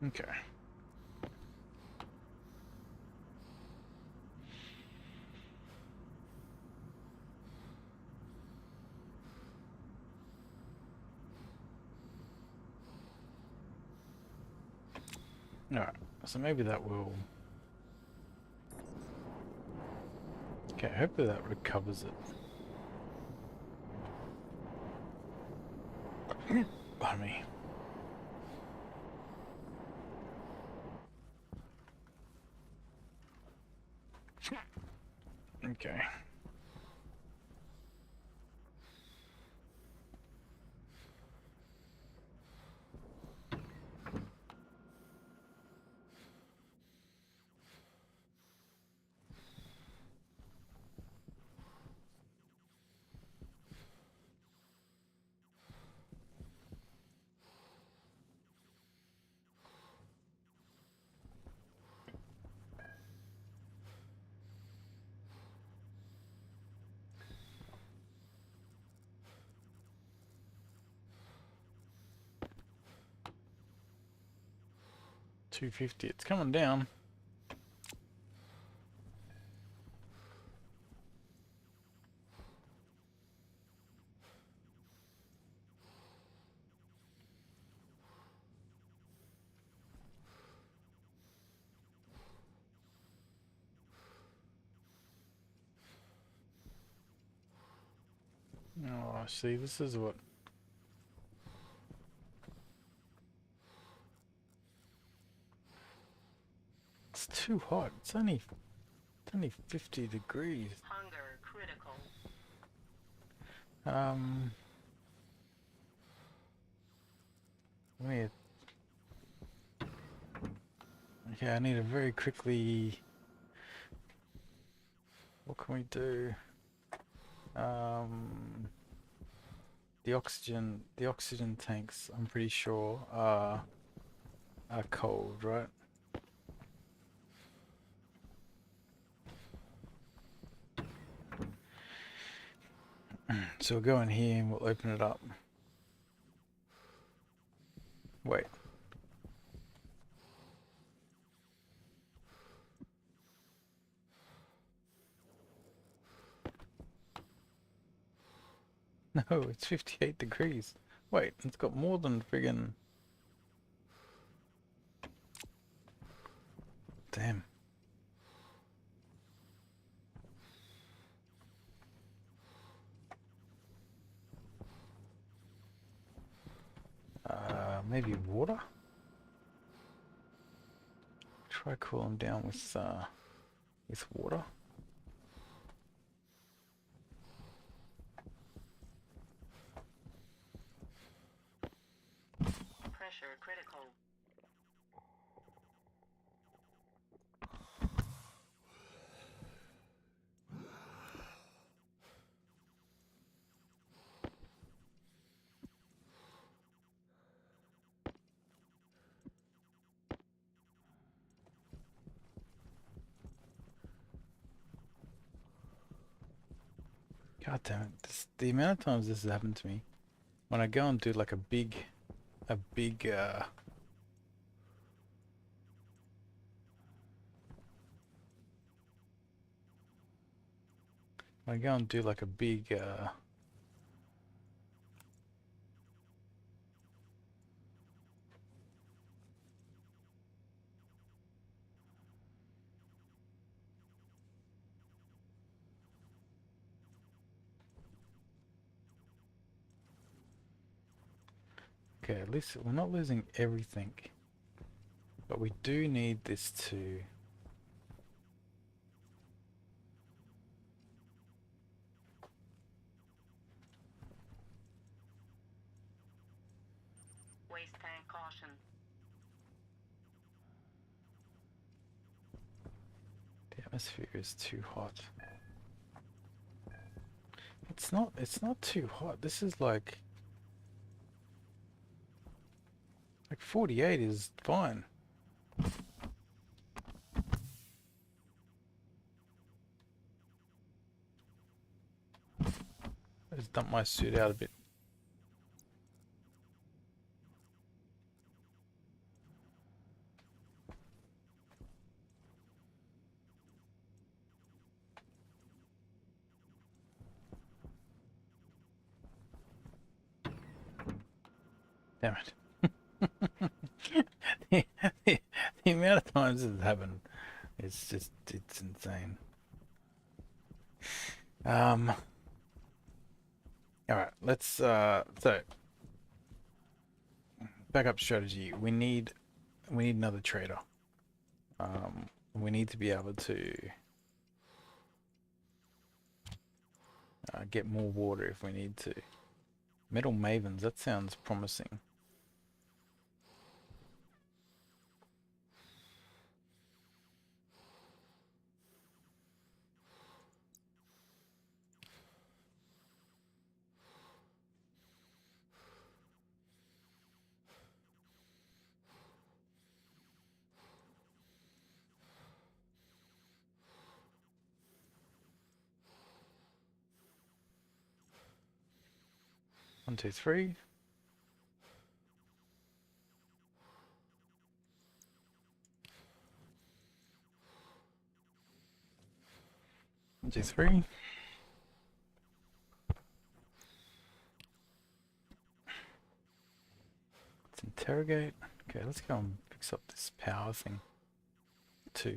Okay. Alright, so maybe that will... Okay, hopefully that recovers it. Pardon me. Okay. 250. It's coming down. Oh, see, this is what. It's too hot. It's only 50 degrees. Hunger critical. Wait. Okay, I need to very quickly. What can we do? The oxygen tanks, I'm pretty sure are cold, right? So we'll go in here and we'll open it up. Wait. No, it's 58 degrees. Wait, it's got more than friggin'... Damn. Maybe water? Try cool them down with water. Pressure critical. God damn it. The amount of times this has happened to me. When I go and do like a big when I go and do like a big okay, at least we're not losing everything. But we do need this to... Waste tank caution. The atmosphere is too hot. It's not too hot. This is like 48 is fine. I just dump my suit out a bit. Damn it. the, the amount of times this has happened, it's insane. Alright, let's so backup strategy. We need another trader. We need to be able to get more water if we need to. Metal Mavens, that sounds promising. One, two, three. 2, 3. Let's interrogate. Okay, let's go and fix up this power thing. 2.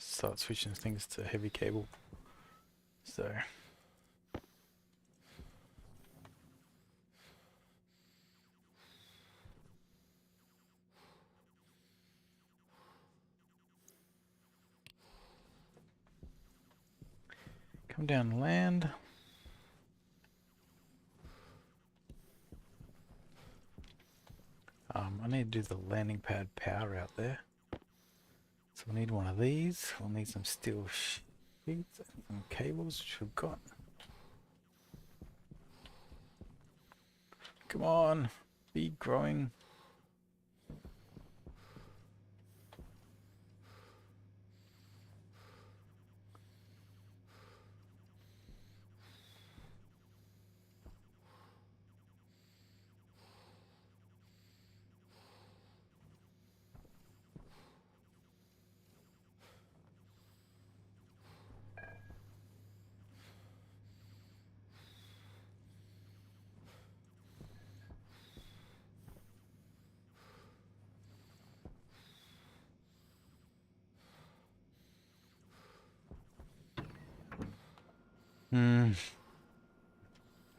Start switching things to heavy cable. So come down and land. I need to do the landing pad power out there. So we need one of these. We'll need some steel sheets and some cables, which we've got. Come on, be growing.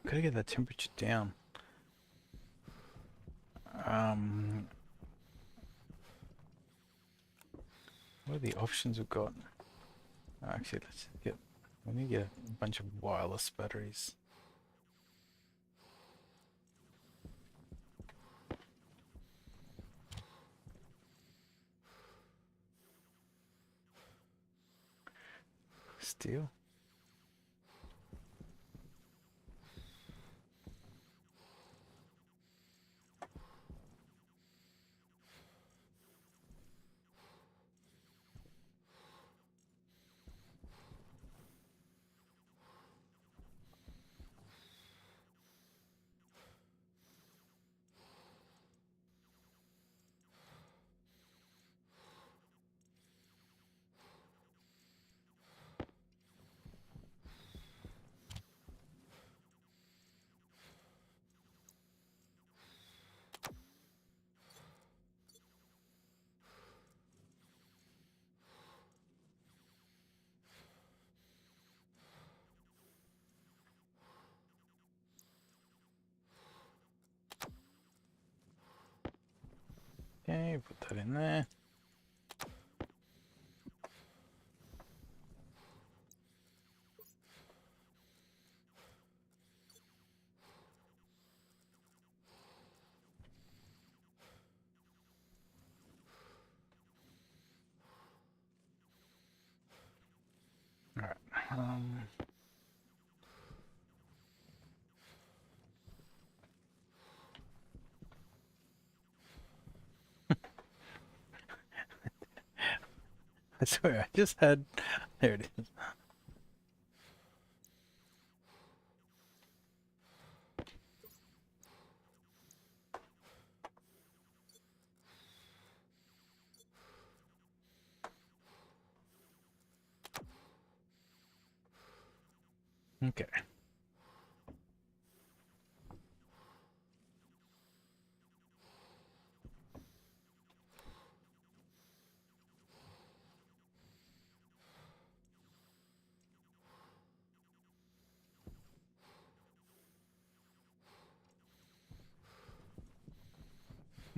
Gotta get that temperature down. What are the options we've got? Actually, we need to get a bunch of wireless batteries. Steel. Okay, put that in there. Alright. I swear, I just had... There it is. Okay.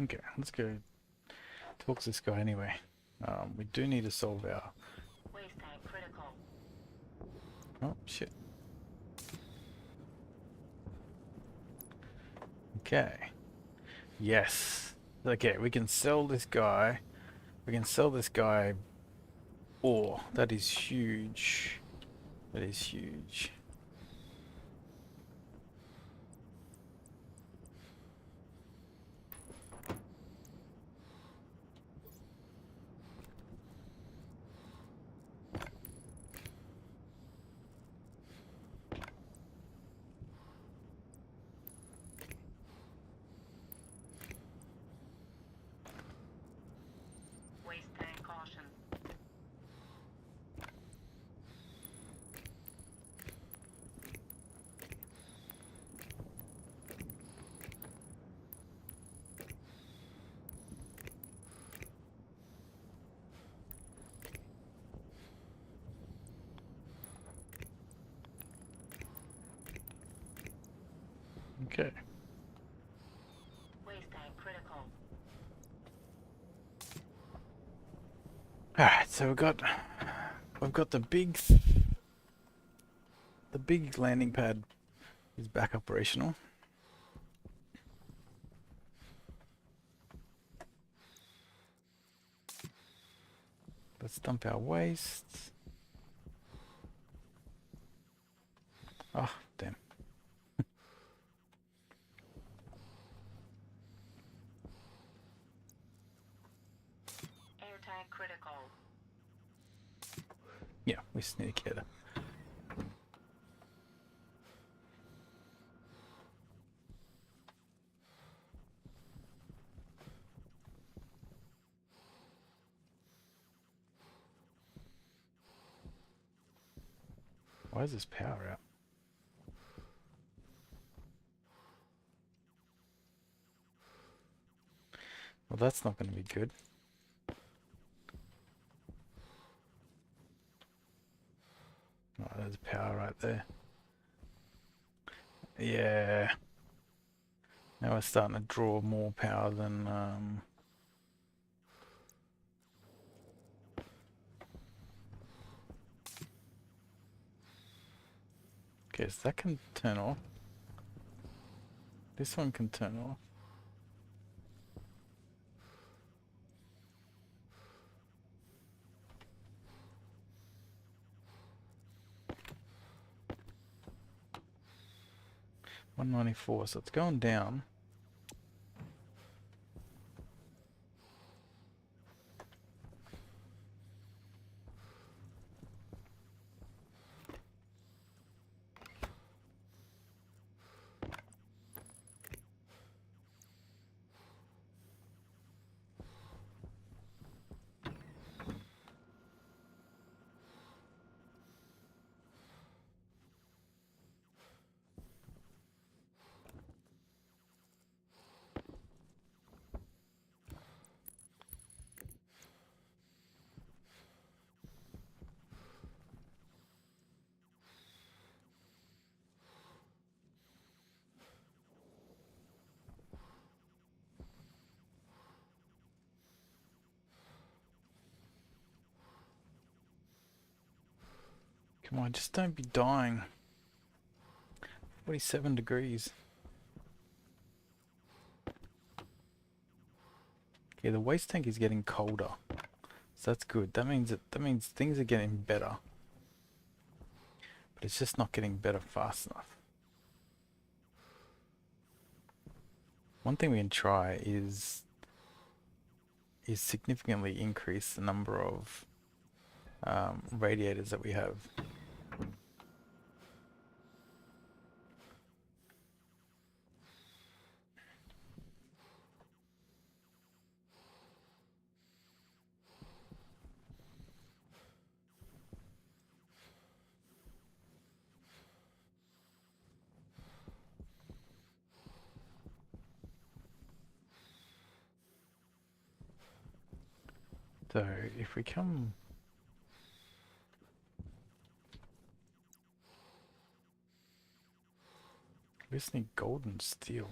Okay, let's go talk to this guy anyway. We do need to solve our... Waste tank critical. Oh, shit. Okay. Yes. Okay, we can sell this guy. We can sell this guy ore. That is huge. That is huge. Okay. Waste tank critical. Alright, so we've got the big landing pad is back operational. Let's dump our waste. Oh, damn. Air tank critical. Yeah, we just need to get it. Why is this power out? Well, that's not going to be good. Oh, there's power right there. Yeah. Now we're starting to draw more power than okay, so that can turn off. This one can turn off. $194, so it's going down. Come on, just don't be dying. 47 degrees. Okay, the waste tank is getting colder. So that's good. That means things are getting better. But it's just not getting better fast enough. One thing we can try is significantly increase the number of radiators that we have. So if we come, we just need gold and steel.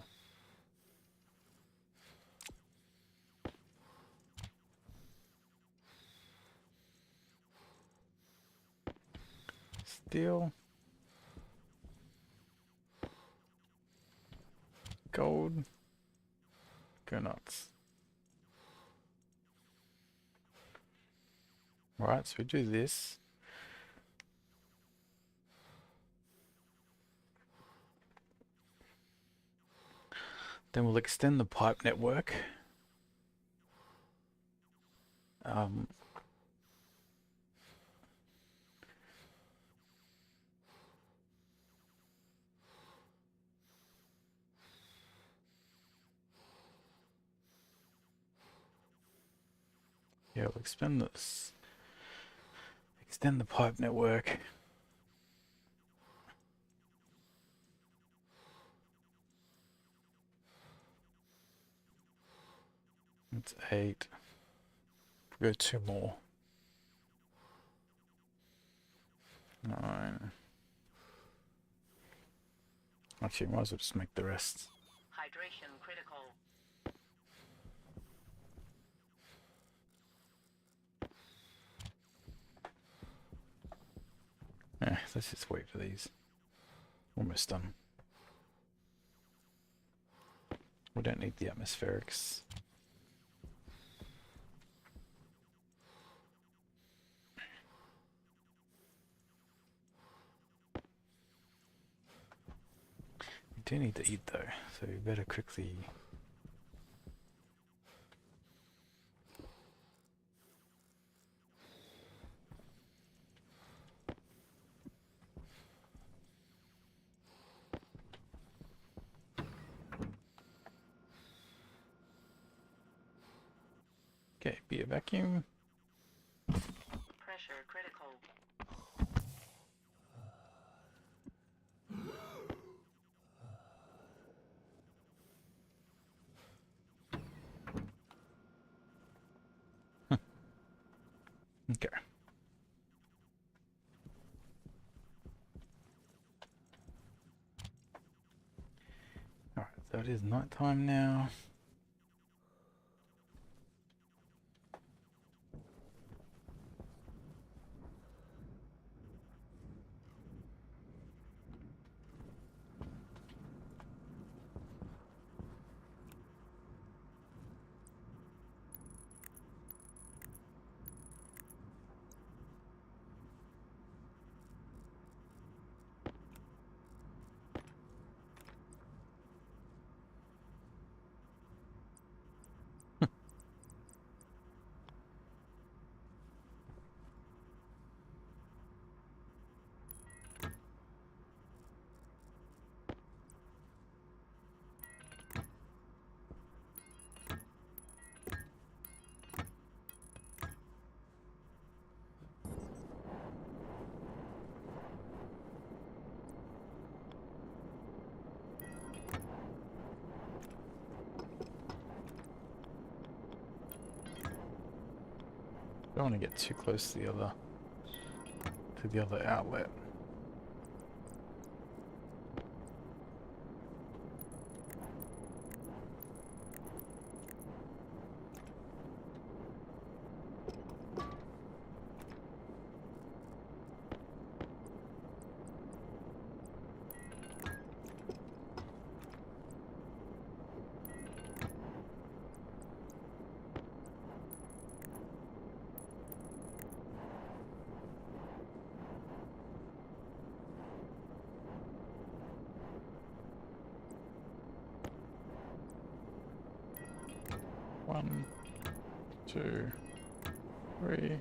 Steel, gold, go nuts. Right, so we do this. Then we'll extend the pipe network. Yeah, we'll extend the pipe network. It's 8. Go 2 more. 9. Actually, might as well just make the rest. Hydration critical. Let's just wait for these. Almost done. We don't need the atmospherics. We do need to eat though, so we better quickly. Okay, be a vacuum. Pressure critical. Okay. Alright, so it is night time now. Don't want to get too close to the other outlet. One, two, three.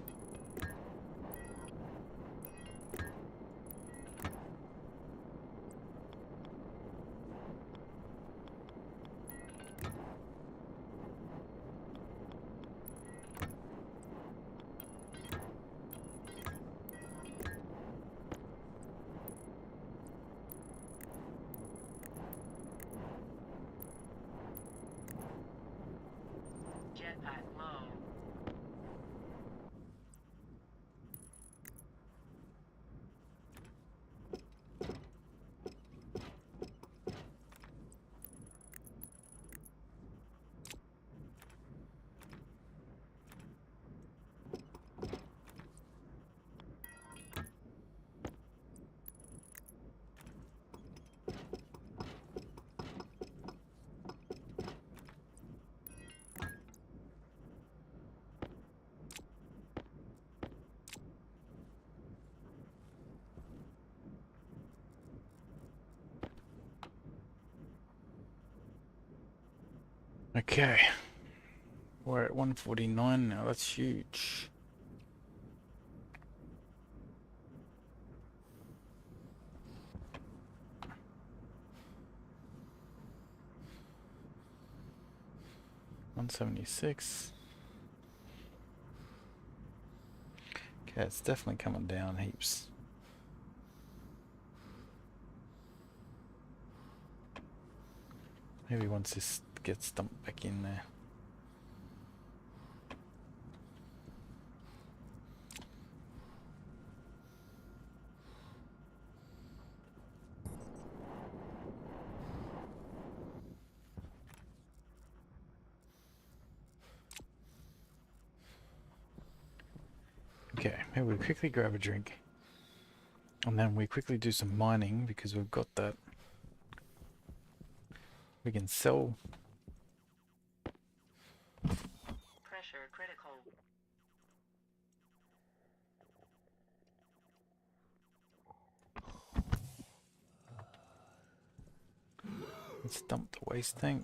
Jetpack low. Okay. We're at 149 now, that's huge. $176. Okay, it's definitely coming down heaps. Maybe once this gets dumped back in there. Okay, maybe we quickly grab a drink. And then we quickly do some mining because we've got that. We can sell. Pressure critical. Let's dump the waste tank.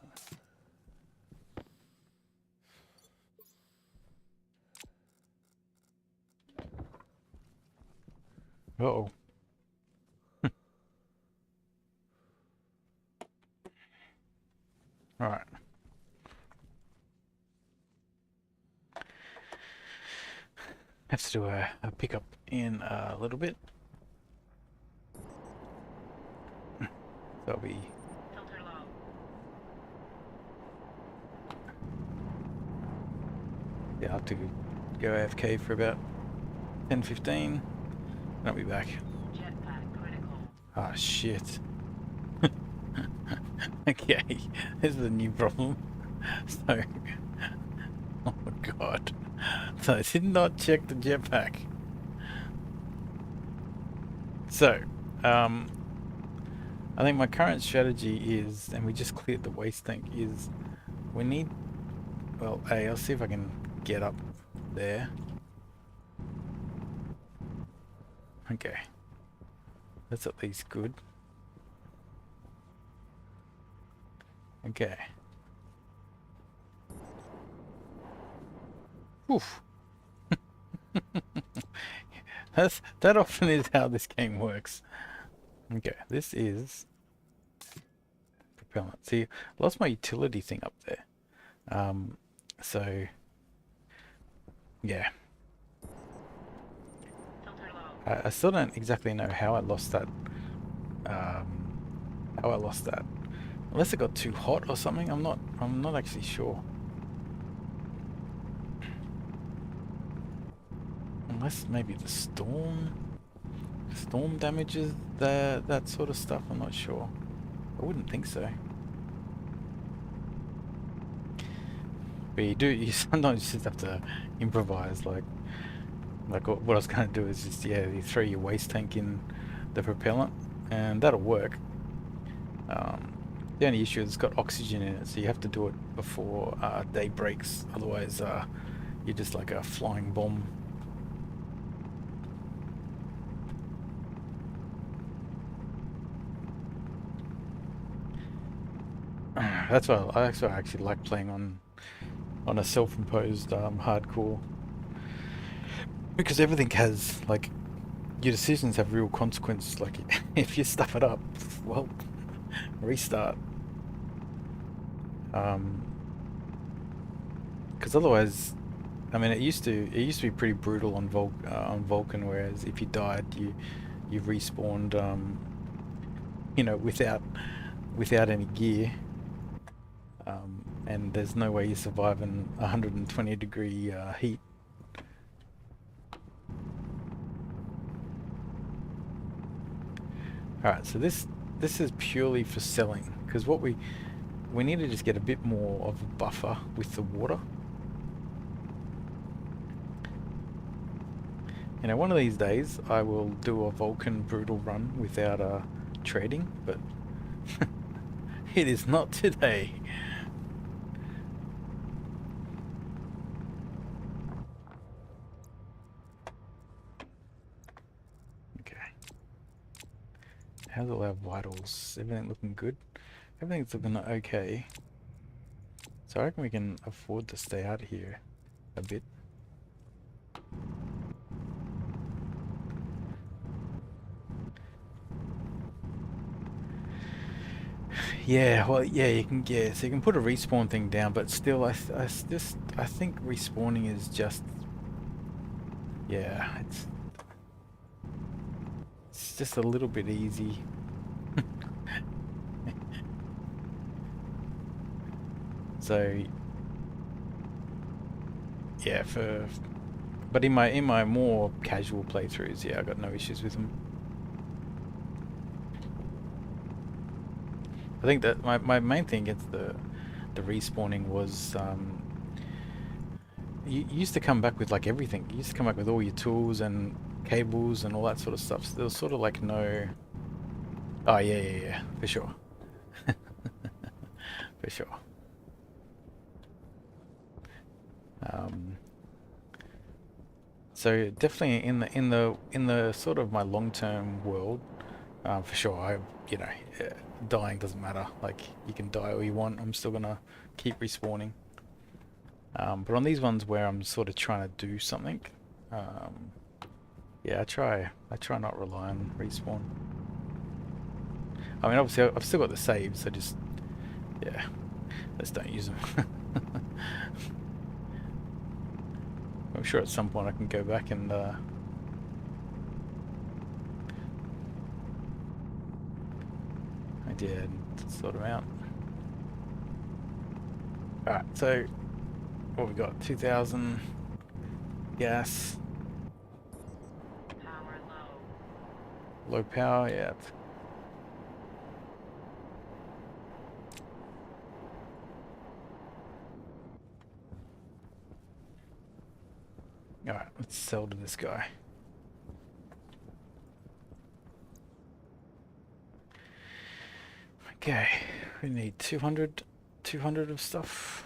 Uh-oh. Alright. Have to do a pickup in a little bit. That'll be... Filter low. Yeah, I'll have to go AFK for about 10-15. And I'll be back. Jetpack critical. Ah, shit. Okay, this is a new problem. So... Oh my god. So I did not check the jetpack. So, I think my current strategy is, and we just cleared the waste tank, is we need, well, A, I'll see if I can get up there. Okay. That's at least good. Okay. Oof. That often is how this game works. Okay, this is propellant. See, I lost my utility thing up there. So yeah. Filter low. I still don't exactly know how I lost that. How I lost that. Unless it got too hot or something. I'm not actually sure. Unless maybe the storm damages that sort of stuff. I'm not sure. I wouldn't think so. But you sometimes just have to improvise. Like what I was going to do is just, yeah, you throw your waste tank in the propellant and that'll work. The only issue is it's got oxygen in it, so you have to do it before day breaks. Otherwise, you're just like a flying bomb. That's why I actually like playing on a self-imposed hardcore, because everything has, like, your decisions have real consequences. Like if you stuff it up, well, restart. Because otherwise, I mean, it used to be pretty brutal on Vulcan, whereas if you died, you respawned, you know, without any gear. And there's no way you survive in 120-degree heat. Alright, so this is purely for selling, because what we need to just get a bit more of a buffer with the water. You know, one of these days I will do a Vulcan brutal run without trading, but it is not today. Okay. How's all our vitals? Everything looking good? Everything's looking okay. So I reckon we can afford to stay out here a bit. Yeah, well, yeah, so you can put a respawn thing down, but still, I think respawning is just, yeah, it's just a little bit easy. So, yeah, but in my more casual playthroughs, yeah, I got no issues with them. I think that my main thing against the respawning was you used to come back with like everything. You used to come back with all your tools and cables and all that sort of stuff. So there was sort of like no. Oh yeah, yeah, yeah, for sure, for sure. Um, so definitely in the sort of my long-term world, for sure. You know, uh, dying doesn't matter. Like you can die all you want. I'm still gonna keep respawning. But on these ones where I'm sort of trying to do something, um, yeah, I try not rely on respawn. I mean, obviously I've still got the saves, so just yeah, let's don't use them. I'm sure at some point I can go back and I did sort them out. All right, so what we got? 2,000 gas, Power low. low power. Yeah. All right, let's sell to this guy. Okay, we need 200 of stuff.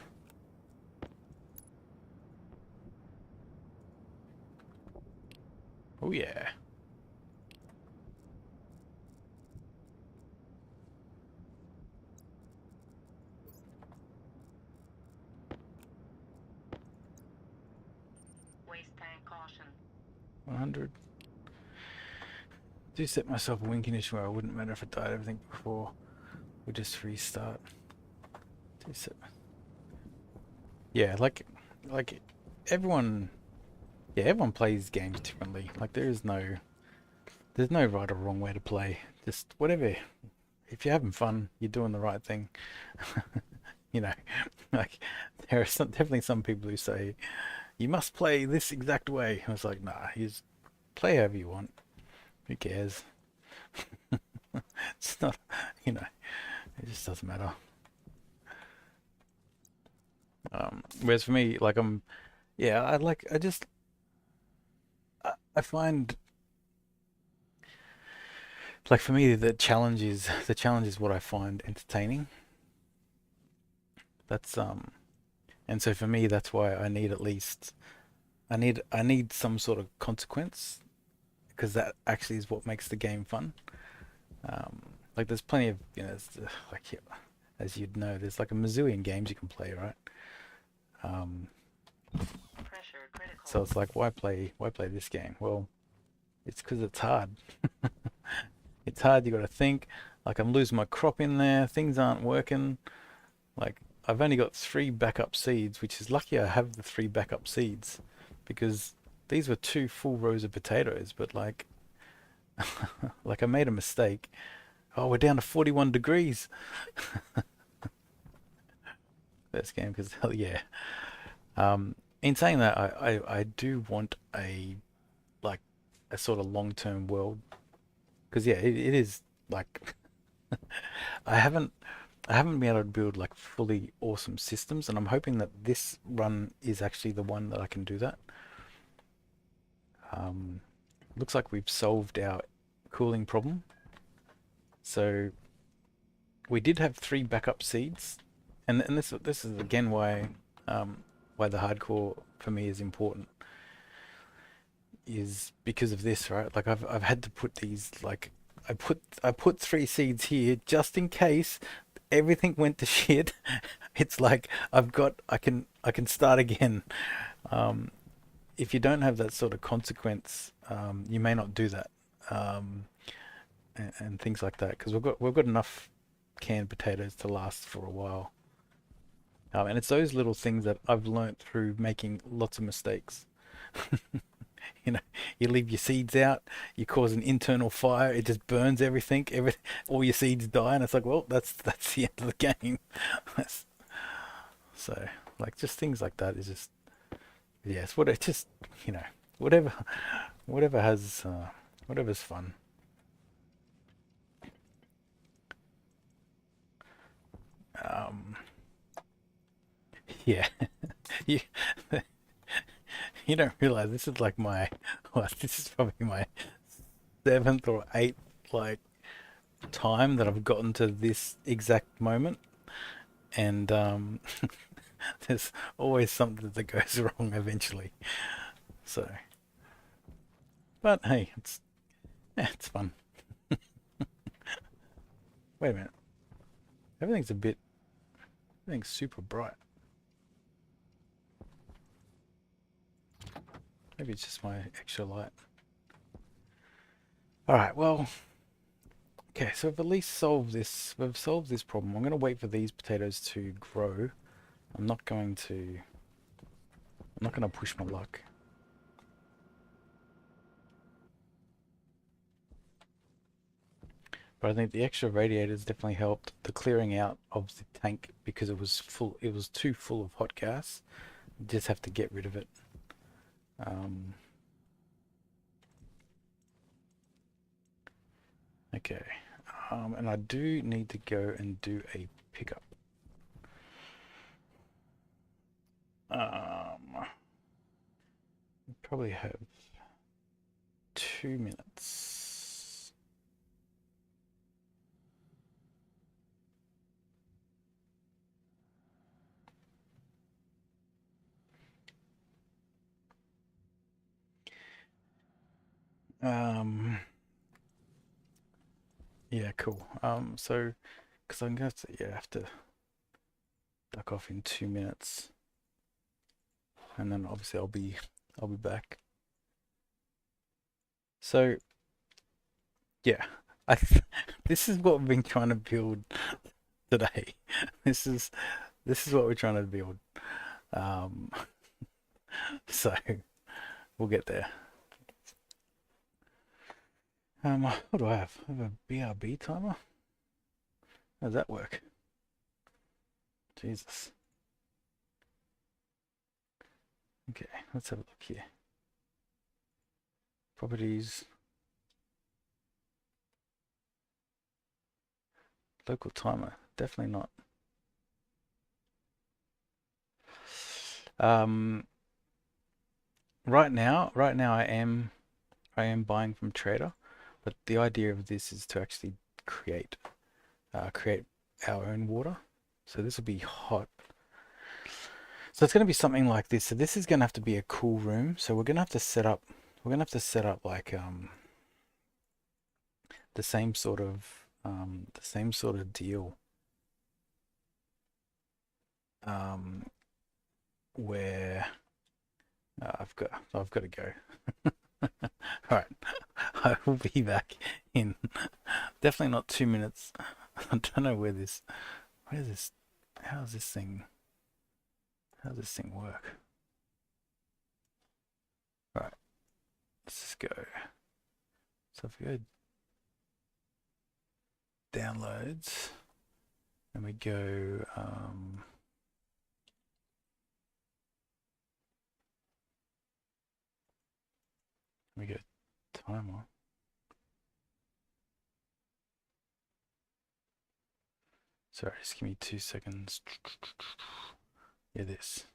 Oh yeah. Waste tank caution. 100. Do set myself a win condition where I wouldn't matter if I died everything before. We just restart. Do set. Yeah, like everyone. Yeah, everyone plays games differently. Like there's no right or wrong way to play. Just whatever. If you're having fun, you're doing the right thing. You know, like there are definitely some people who say you must play this exact way. I was like, nah, you just play however you want. Who cares? It's not, you know, it just doesn't matter. Whereas for me, like yeah, I find like for me the challenge is what I find entertaining. That's and so for me that's why I need at least I need some sort of consequence because that actually is what makes the game fun. Um, like there's plenty of like yeah, as you'd know, there's like a mazillion games you can play, right? Um, Pressure critical. so it's like why play this game? Well, it's because it's hard. It's hard. You got to think. Like I'm losing my crop in there. Things aren't working. Like I've only got 3 backup seeds, which is lucky I have the 3 backup seeds because these were 2 full rows of potatoes. But like I made a mistake. Oh, we're down to 41 degrees. Best game because hell yeah. In saying that, I do want like a sort of long-term world because yeah, it is like I haven't I haven't been able to build like fully awesome systems, and I'm hoping that this run is actually the one that I can do that. Um, looks like we've solved our cooling problem. So we did have 3 backup seeds, and this is again why the hardcore for me is important is because of this, right? Like I've had to put these like I put 3 seeds here just in case everything went to shit. It's like I can start again. Um, if you don't have that sort of consequence, you may not do that, and things like that because we've got enough canned potatoes to last for a while. And it's those little things that I've learnt through making lots of mistakes. You know, you leave your seeds out, you cause an internal fire, it just burns everything, all your seeds die, and it's like, well, that's the end of the game. So, like, just things like that is just, yes, what it just, you know, whatever, whatever has, whatever's fun. Um, yeah, you, You don't realize this is like my, well, this is probably my seventh or eighth like time that I've gotten to this exact moment, and there's always something that goes wrong eventually. So, but hey, it's fun. Wait a minute, everything's a bit, everything's super bright. Maybe it's just my extra light. All right, well, okay, so we've at least solved this. We've solved this problem. I'm going to wait for these potatoes to grow. I'm not going to. I'm not going to push my luck. But I think the extra radiators definitely helped. The clearing out of the tank because it was full. It was too full of hot gas. You just have to get rid of it. Um, okay. And I do need to go and do a pickup. Probably have 2 minutes. Yeah, cool. So, because I'm going to, yeah, have to duck off in 2 minutes, and then obviously I'll be back. So, yeah, I this is what we've been trying to build today. This is this is what we're trying to build. Um, so we'll get there. What do I have? I have a BRB timer. How does that work? Jesus. Okay, let's have a look here. Properties. Local timer. Definitely not. Um, right now I am buying from Trader, but the idea of this is to actually create create our own water. So this will be hot. So it's going to be something like this. So this is going to have to be a cool room. So we're going to have to set up. We're going to have to set up like the same sort of deal um, where I've got to go. All right, I will be back in definitely not 2 minutes. I don't know where's this, how's this thing, how does this thing work? All right, let's just go. So if we go downloads and we go, we go timer. Sorry, just give me 2 seconds. Yeah, this.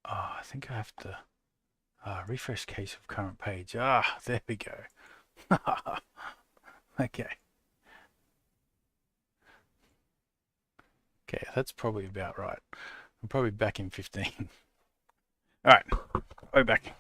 Oh, I think I have to refresh case of current page. Ah, there we go. Okay. Okay, that's probably about right. I'm probably back in 15. All right, we're back.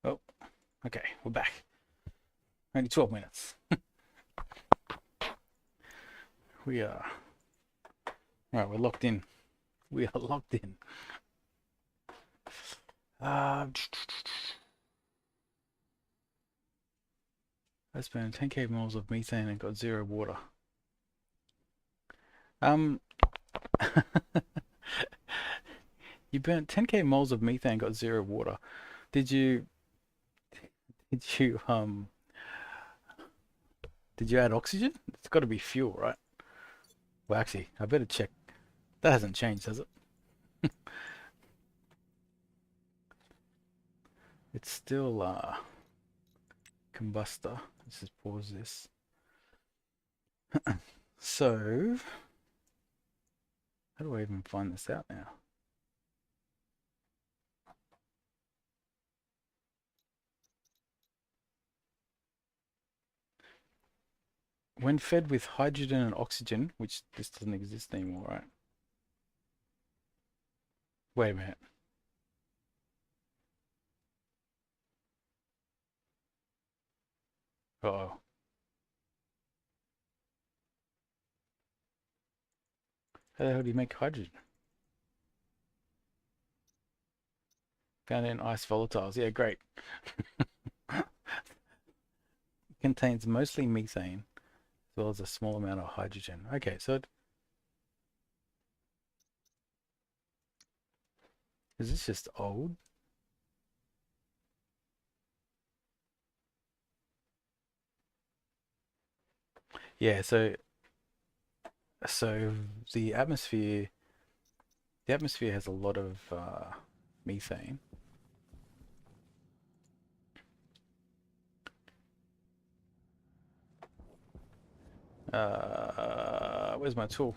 Oh, okay, we're back. Only 12 minutes. We are. Right, we're locked in. We are locked in. Uh, I spent 10k moles of methane and got zero water. Um, you burnt 10k moles of methane, got zero water. Did you? Did you? Did you add oxygen? It's got to be fuel, right? Well, actually, I better check. That hasn't changed, has it? It's still combustor. Let's just pause this. So, how do I even find this out now? When fed with hydrogen and oxygen, which this doesn't exist anymore, right? Wait a minute. Uh-oh. How the hell do you make hydrogen? Found in ice volatiles. Yeah, great. Contains mostly methane as well as a small amount of hydrogen. Okay, so is this just old? Yeah, so the atmosphere has a lot of methane. Where's my tool?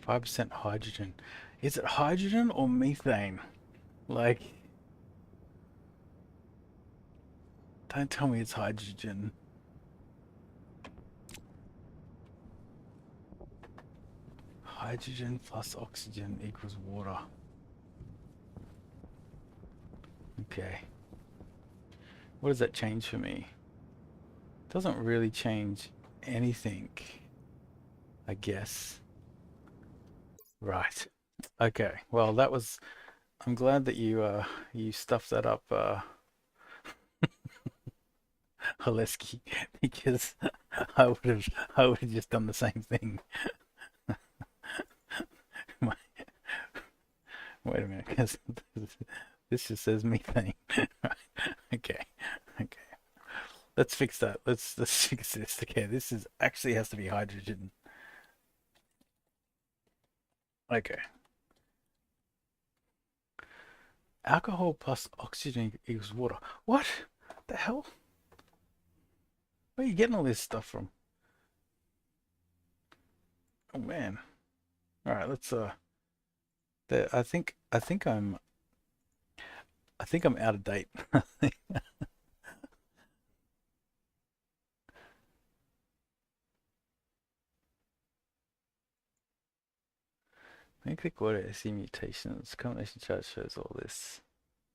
5% hydrogen. Is it hydrogen or methane? Like, don't tell me it's hydrogen. Hydrogen plus oxygen equals water. Okay. What does that change for me? Doesn't really change anything, I guess. Right. Okay. Well, that was. I'm glad that you stuffed that up, Haleski, because I would have just done the same thing. Wait a minute, because this just says methane. Okay. Okay. Let's fix that. Let's fix this. Okay, this is actually has to be hydrogen. Okay. Alcohol plus oxygen equals water. What the hell? Where are you getting all this stuff from? Oh man. All right, let's I think I'm out of date. When you click water, I see mutations. Combination chart shows all this.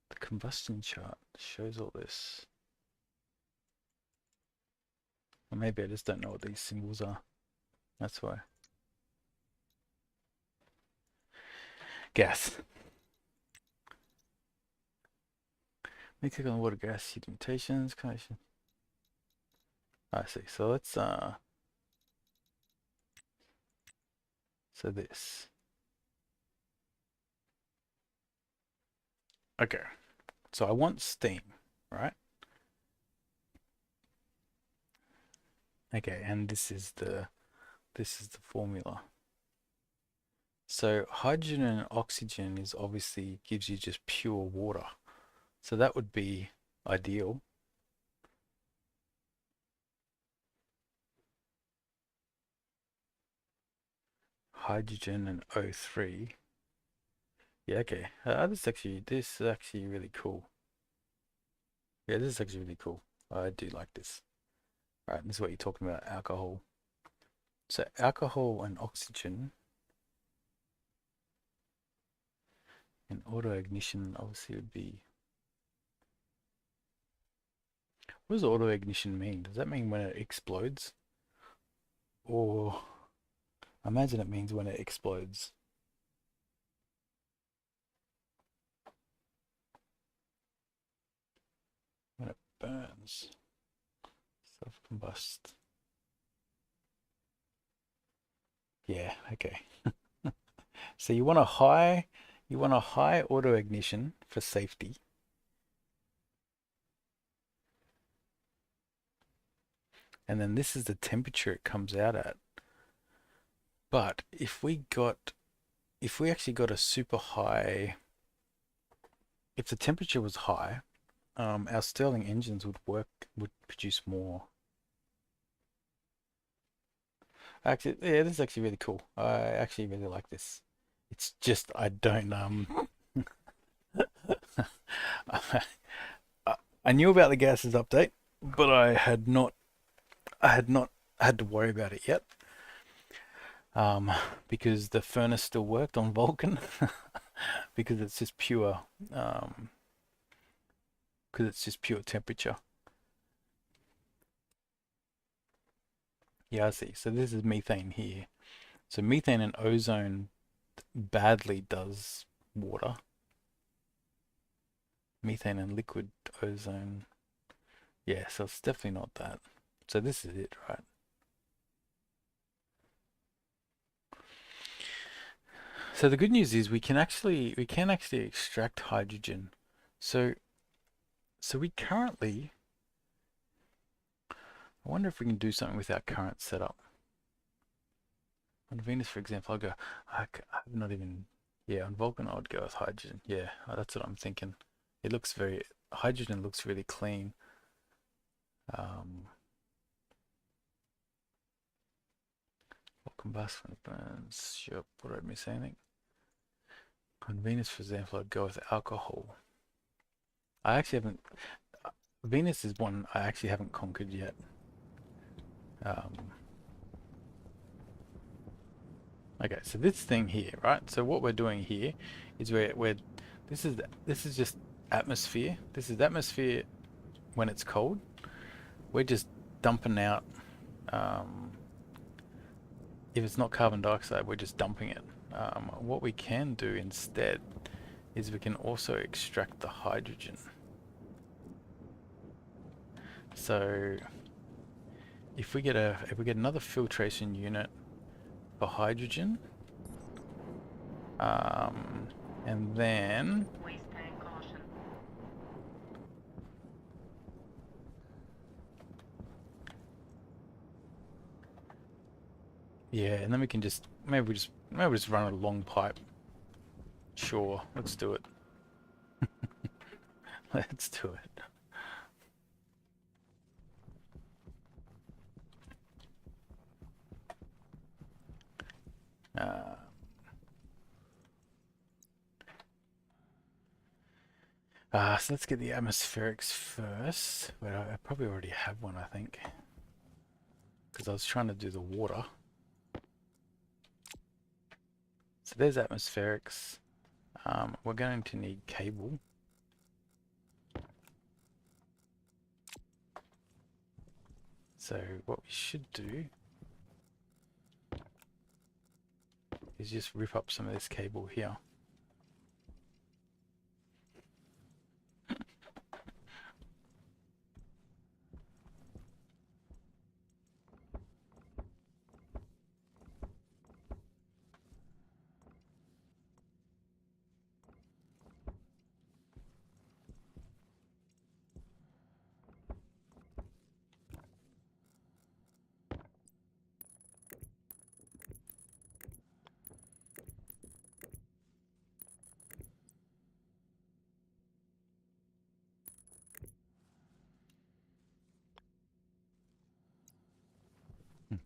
The combustion chart shows all this. Or maybe I just don't know what these symbols are. That's why. Gas. When you click on the water gas, see the mutations. Combination. I see. So let's so this. Okay. So I want steam, right? Okay, and this is the formula. So hydrogen and oxygen is obviously gives you just pure water. So that would be ideal. Hydrogen and O3. Yeah, okay. This is actually really cool. Yeah, this is actually really cool. I do like this. Right, this is what you're talking about, alcohol. So alcohol and oxygen and auto ignition obviously would be. What does auto ignition mean? Does that mean when it explodes? Or I imagine it means when it explodes. When it burns. Self-combust. Yeah, okay. So you want a high auto ignition for safety. And then this is the temperature it comes out at. But if we actually got a super high, if the temperature was high, our Stirling engines would produce more. Actually, yeah, this is actually really cool. I actually really like this. It's just I don't I, I knew about the gases update, but I had to worry about it yet. Because the furnace still worked on Vulcan, because it's just pure temperature. Yeah, I see. So this is methane here. So methane and ozone badly does water. Methane and liquid ozone. Yeah, so it's definitely not that. So this is it, right? So the good news is we can actually extract hydrogen. So we currently, I wonder if we can do something with our current setup. On Venus, for example, I'll go, I've not even, yeah, on Vulcan, I would go with hydrogen. Yeah, that's what I'm thinking. Hydrogen looks really clean. Combust when it burns. Sure, would I miss anything? On Venus, for example, I'd go with alcohol. I actually haven't, Venus is one I actually haven't conquered yet. Okay, so this thing here, right? So what we're doing here is this is just atmosphere. This is atmosphere when it's cold. We're just dumping out. If it's not carbon dioxide, we're just dumping it. What we can do instead is we can also extract the hydrogen. So if we get another filtration unit for hydrogen, and then Waste tank caution. yeah, and then we can just maybe we just run a long pipe. Sure, let's do it. Let's do it. So let's get the atmospherics first. But I probably already have one, I think, because I was trying to do the water. So there's atmospherics. We're going to need cable. So what we should do is just rip up some of this cable here.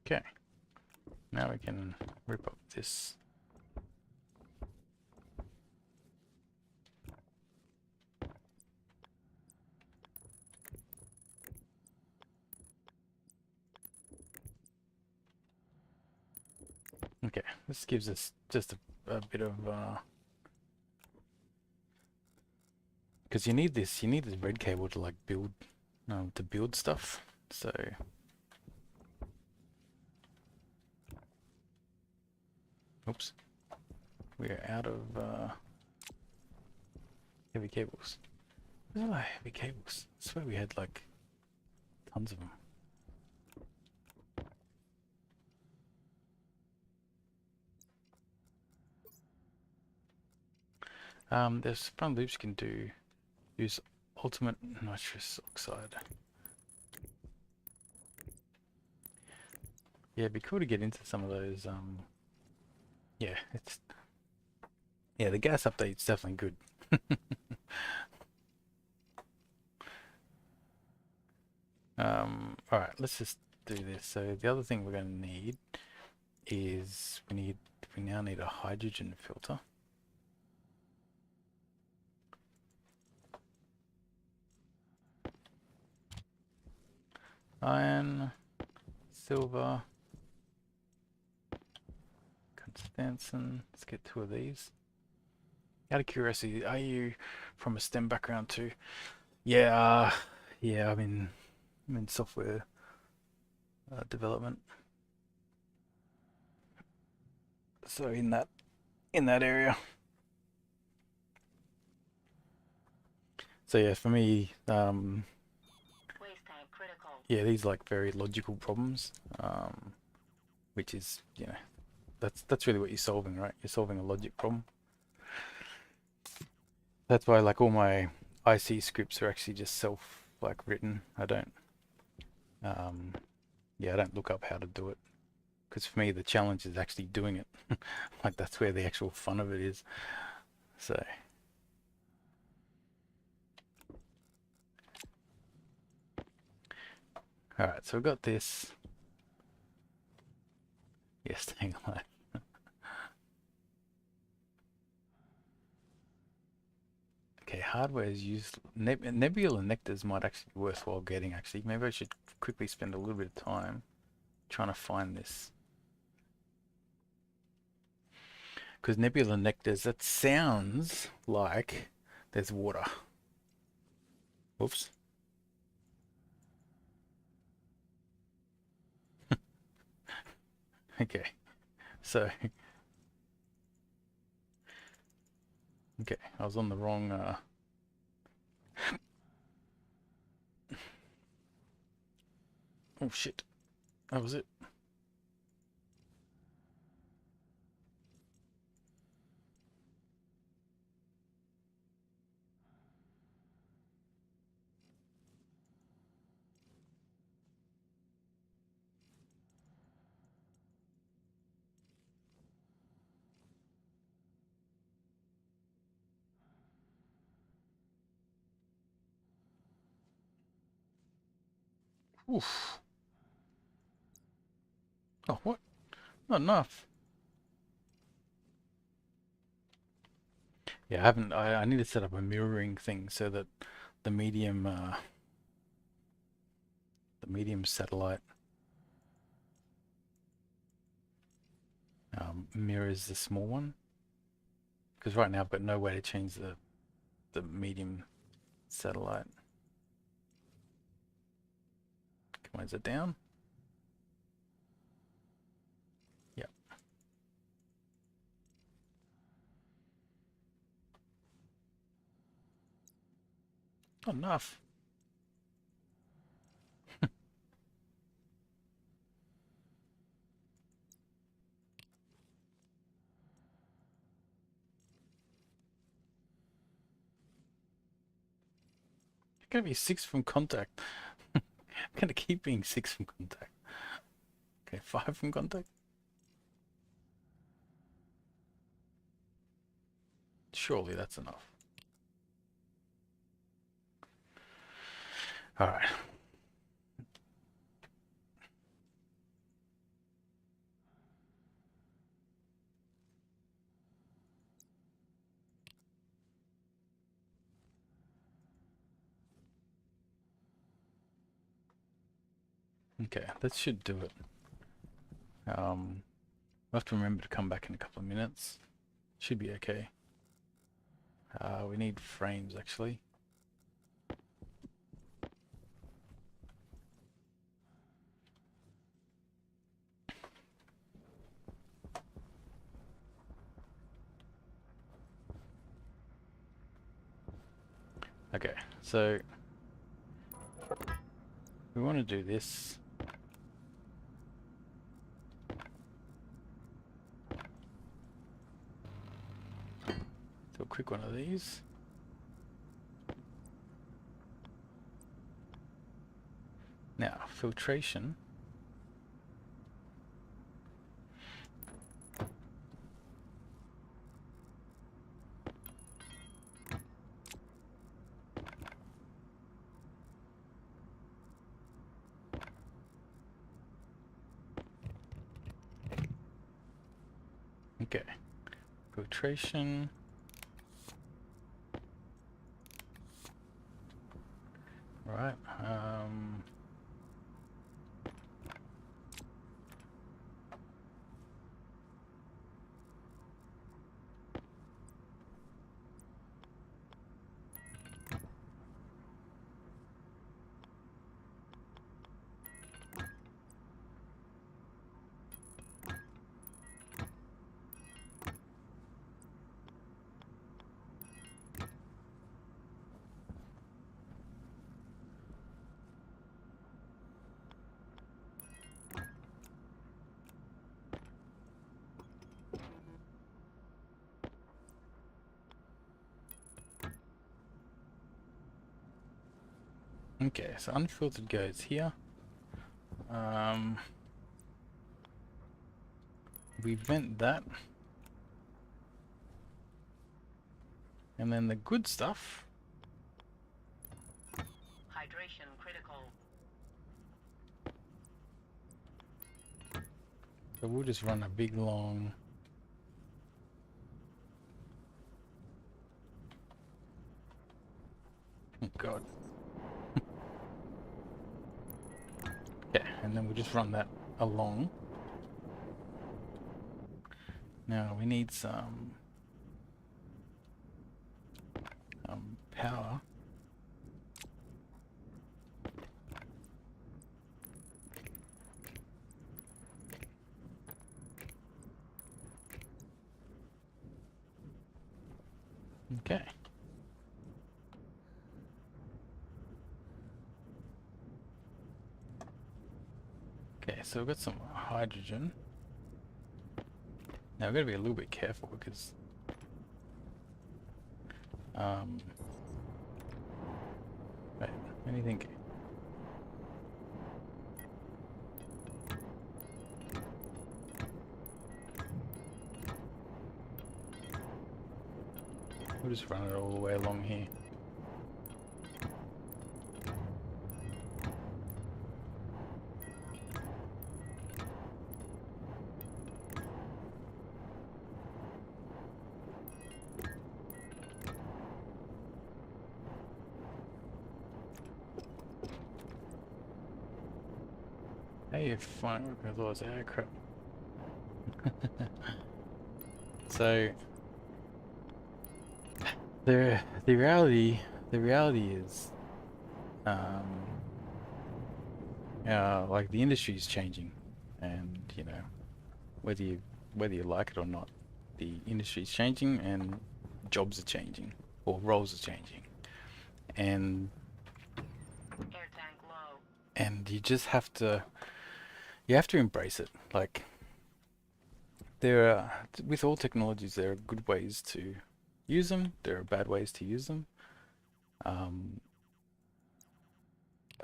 Okay. Now we can rip up this. Okay, this gives us just a bit of because you need this red cable to like build to build stuff. So oops, we're out of heavy cables. Where's all our heavy cables? I swear we had like tons of them. There's some loops you can do. Use ultimate nitrous oxide. Yeah, it'd be cool to get into some of those. Yeah, the gas update's definitely good. All right, let's just do this. So the other thing we're going to need is we now need a hydrogen filter. Iron, silver, Constantin. Let's get 2 of these. Out of curiosity, are you from a STEM background too? Yeah, yeah. I'm in software development. So in that area. So yeah, for me, Waste tank critical. yeah, these like very logical problems, which is that's really what you're solving, right? You're solving a logic problem. That's why like all my IC scripts are actually just self like written. I don't um, yeah, I don't look up how to do it because for me the challenge is actually doing it. Like that's where the actual fun of it is. So all right, so we've got this. Yes, staying alive. Okay, hardware is used. Nebula nectars might actually be worthwhile getting. Actually, maybe I should quickly spend a little bit of time trying to find this. Because nebula nectars, that sounds like there's water. Whoops. Okay, so okay, I was on the wrong. Oh shit, that was it. Oof. Oh what? Not enough. Yeah, I haven't. I need to set up a mirroring thing so that the medium, uh, the medium satellite mirrors the small one. Because right now I've got no way to change the medium satellite. Come on, is it down? Yep. Not enough. It's gonna be 6 from contact. I'm gonna keep being 6 from contact. Okay, 5 from contact. Surely that's enough. All right. Okay, that should do it. Um, We'll have to remember to come back in a couple of minutes. Should be okay. We need frames actually. Okay, so we want to do this. Do a quick one of these. Now, filtration. Okay, filtration. Right. Okay, so unfiltered goes here. We vent that. And then the good stuff. Hydration critical. So we'll just run a big long. Oh God. Okay, and then we'll just run that along. Now we need some power. Okay. Okay, so we've got some hydrogen. Now we've got to be a little bit careful because wait, anything. We'll just run it all the way along here. Hey, fine with all this air crap. So the reality is like the industry is changing, and you know whether you like it or not, the industry is changing and jobs are changing or roles are changing, and Air tank low. you just have to embrace it. Like there are with all technologies, there are good ways to use them. There are bad ways to use them. Um,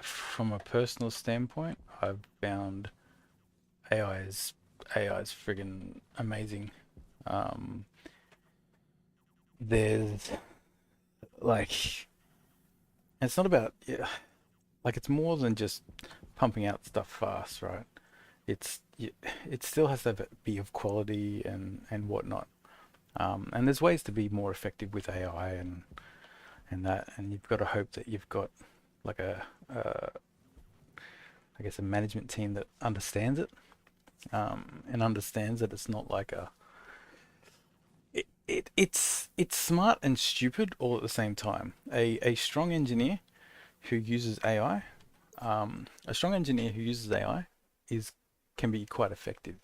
from a personal standpoint, I've found AI is friggin' amazing. Um, there's like it's not about yeah, like it's more than just pumping out stuff fast, right? It still has to be of quality and whatnot. And there's ways to be more effective with AI and you've got to hope that you've got like I guess a management team that understands it and understands that it's not like a it's smart and stupid all at the same time. A strong engineer who uses AI, a strong engineer who uses AI is can be quite effective.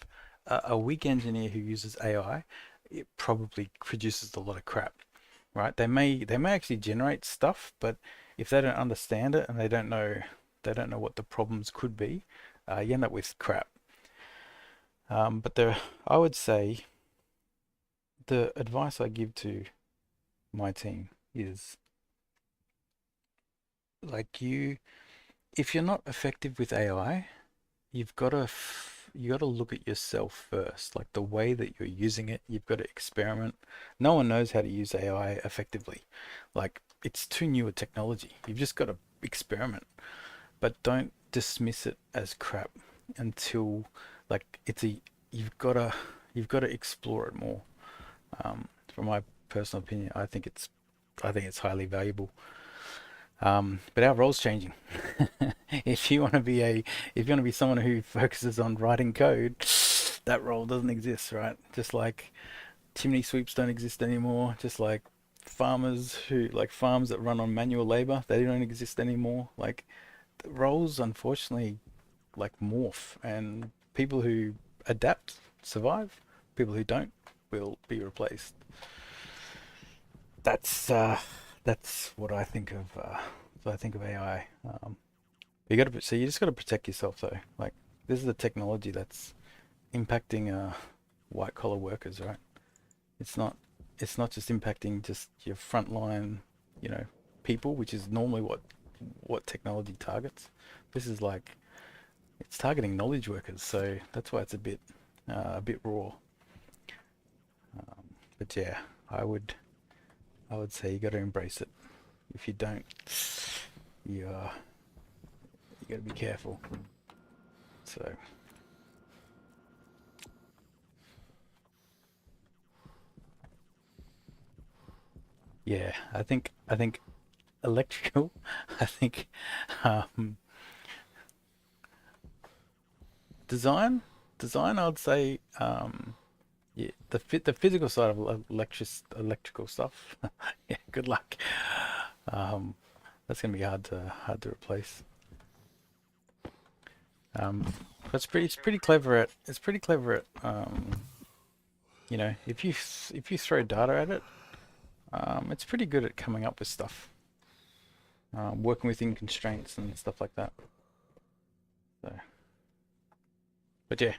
A weak engineer who uses AI, it probably produces a lot of crap, right? They may actually generate stuff, but if they don't understand it and they don't know what the problems could be, you end up with crap. But I would say the advice I give to my team is like if you're not effective with AI, you got to look at yourself first, like the way that you're using it. You've got to experiment. No one knows how to use AI effectively. Like it's too new a technology. You've just got to experiment, but don't dismiss it as crap until like you've got to explore it more. From my personal opinion, I think it's highly valuable. But our role's changing. if you want to be a if you want to be someone who focuses on writing code, that role doesn't exist, right? Just like chimney sweeps don't exist anymore. Just like farms that run on manual labor, they don't exist anymore. Like the roles, unfortunately, like morph, and people who adapt survive. People who don't will be replaced. That's what I think of. What I think of AI. You just got to protect yourself though. Like this is a technology that's impacting white collar workers, right? It's not it's not just impacting just your frontline, you know, people, which is normally what technology targets. This is like it's targeting knowledge workers, so that's why it's a bit raw. But yeah, I would I would say you got to embrace it. If you don't, you got to be careful. So yeah, I think electrical. I think um, design design. I would say yeah, the physical side of electrical stuff. Yeah, good luck. Um, that's gonna be hard to replace. Um, but it's pretty clever at if you throw data at it, it's pretty good at coming up with stuff, working within constraints and stuff like that. So, but yeah,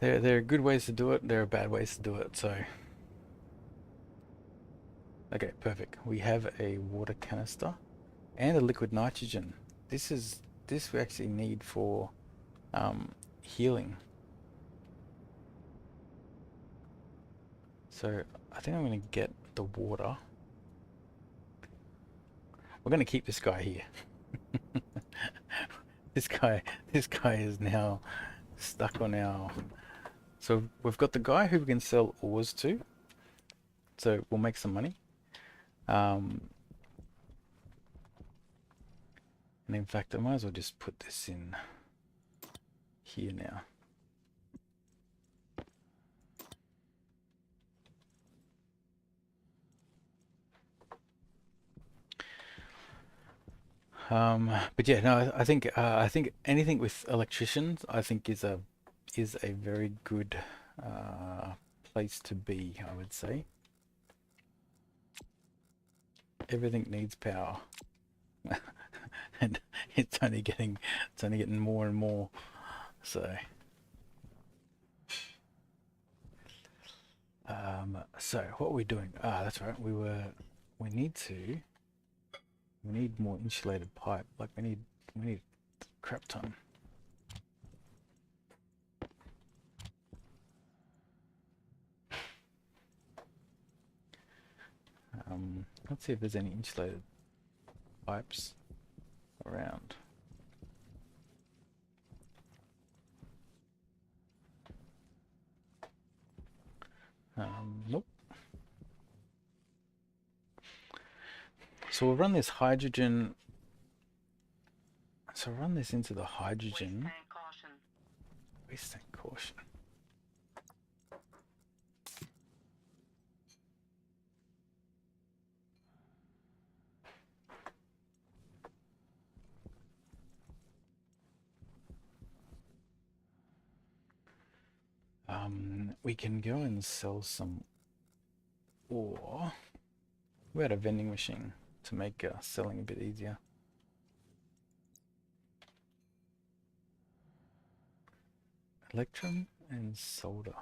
there are good ways to do it. There are bad ways to do it. So okay, perfect. We have a water canister and a liquid nitrogen. This we actually need for healing. So I think I'm going to get the water. We're going to keep this guy here. This guy, this guy is now stuck on our. So we've got the guy who we can sell ores to. So we'll make some money. Um, and in fact, I might as well just put this in here now. But yeah, no, I think anything with electricians, I think is a very good uh, place to be. I would say everything needs power, and it's only getting more and more. So what are we doing? That's right. We need to we need more insulated pipe. Like we need crap ton. Let's see if there's any insulated pipes around. Nope. So we'll run this hydrogen. So run this into the hydrogen. Caution. Waste tank caution. We can go and sell some ore. We had a vending machine to make selling a bit easier. Electrum and solder.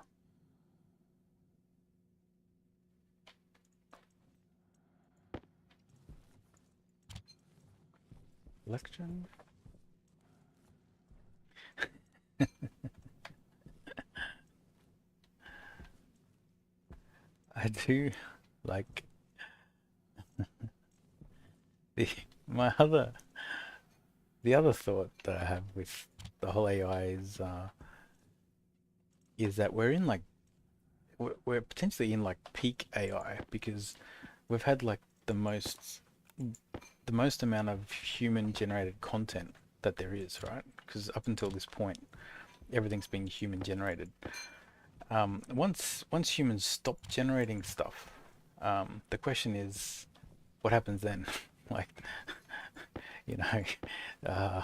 Electrum. I do like the my other the other thought that I have with the whole AI is that we're in like we're potentially in like peak AI because we've had like the most the most amount of human generated content that there is, right? Because up until this point, everything's been human generated. Once humans stop generating stuff, the question is, what happens then? Like, you know, uh,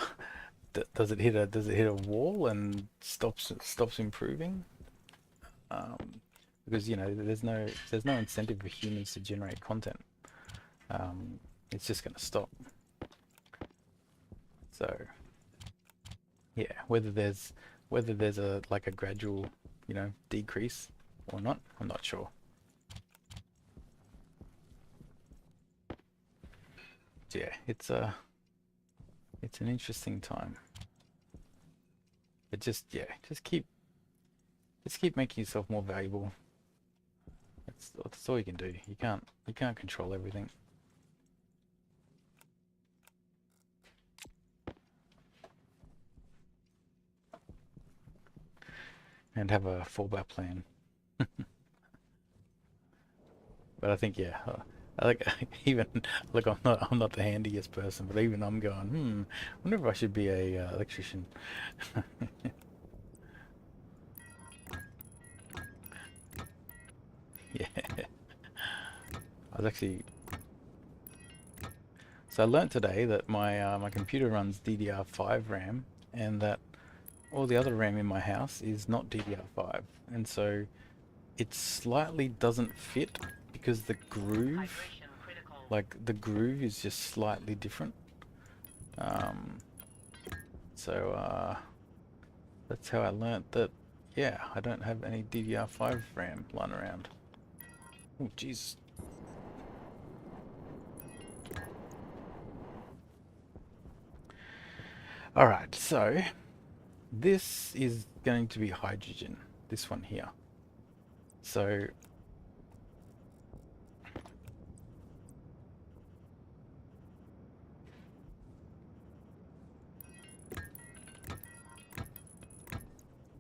does it hit a wall and stops improving? Because you know there's no incentive for humans to generate content. It's just going to stop. So yeah, whether there's a like a gradual, you know, decrease or not, I'm not sure. So yeah, it's an interesting time. But just yeah, just keep making yourself more valuable. That's all you can do. You can't control everything. And have a fallback plan. But I think yeah, I like even look. I'm not the handiest person, but even I'm going. I wonder if I should be a electrician. Yeah, I was actually. So I learnt today that my computer runs DDR5 RAM, and that all the other RAM in my house is not DDR5, and so it slightly doesn't fit because the groove, Hydration critical. like the groove, is just slightly different. Um, so that's how I learnt that. Yeah, I don't have any DDR5 RAM lying around. Oh, jeez. All right, so this is going to be hydrogen. This one here. So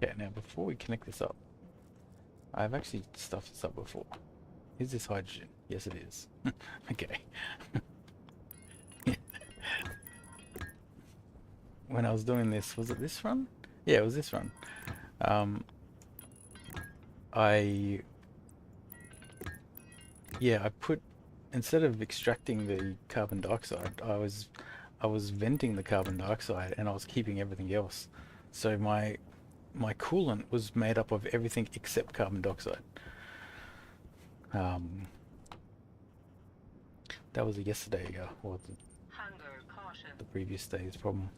yeah, now before we connect this up, I've actually stuffed this up before. Is this hydrogen? Yes, it is. Okay. When I was doing this, was it this run? Yeah, it was this run. Um, I I put instead of extracting the carbon dioxide, I was venting the carbon dioxide and I was keeping everything else. So my coolant was made up of everything except carbon dioxide. Um, that was a yesterday or Hunger caution. the previous day's problem.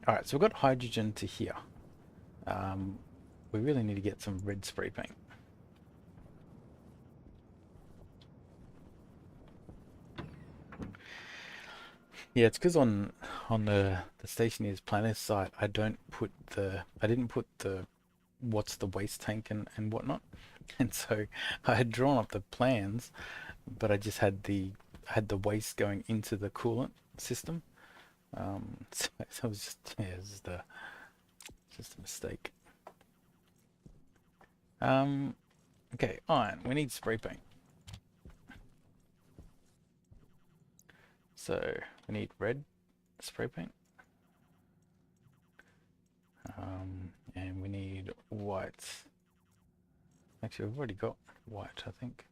All right, so we've got hydrogen to here. We really need to get some red spray paint. Yeah, it's because on the Stationeers Planners site, I didn't put the what's the waste tank and whatnot, and so I had drawn up the plans, but I just had the waste going into the coolant system. So it was just yeah, it was just a mistake. Um, okay, iron. We need spray paint, so we need red spray paint. And we need white. Actually, we've already got white, I think.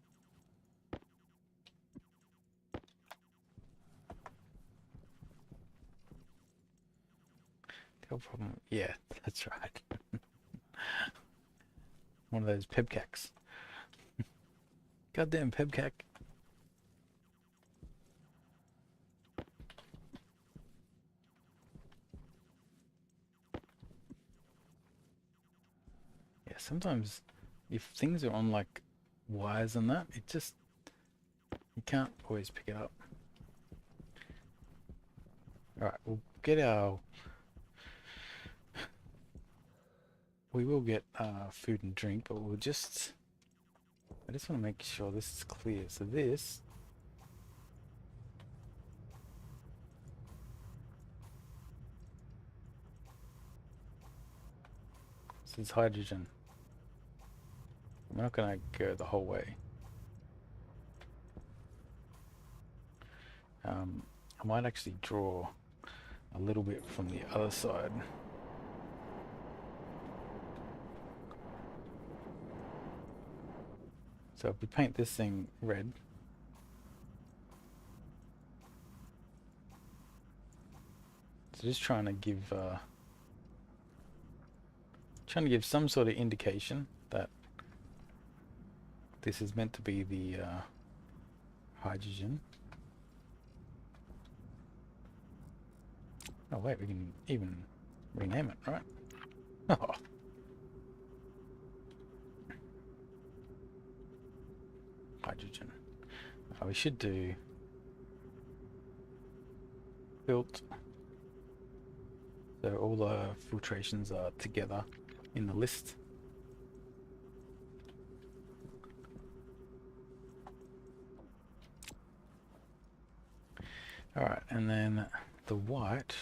No problem. Yeah, that's right. One of those pebcaks. Goddamn pebcack. Yeah, sometimes if things are on like wires and that, it just, you can't always pick it up. Alright, we'll get our, we will get food and drink, but we'll just, I just want to make sure this is clear. So this is hydrogen. We're not going to go the whole way. I might actually draw a little bit from the other side. So if we paint this thing red, so just trying to give some sort of indication that this is meant to be the hydrogen. Oh wait, we can even rename it, right? Oh. Hydrogen. We should do built. So all the filtrations are together in the list. Alright, and then the white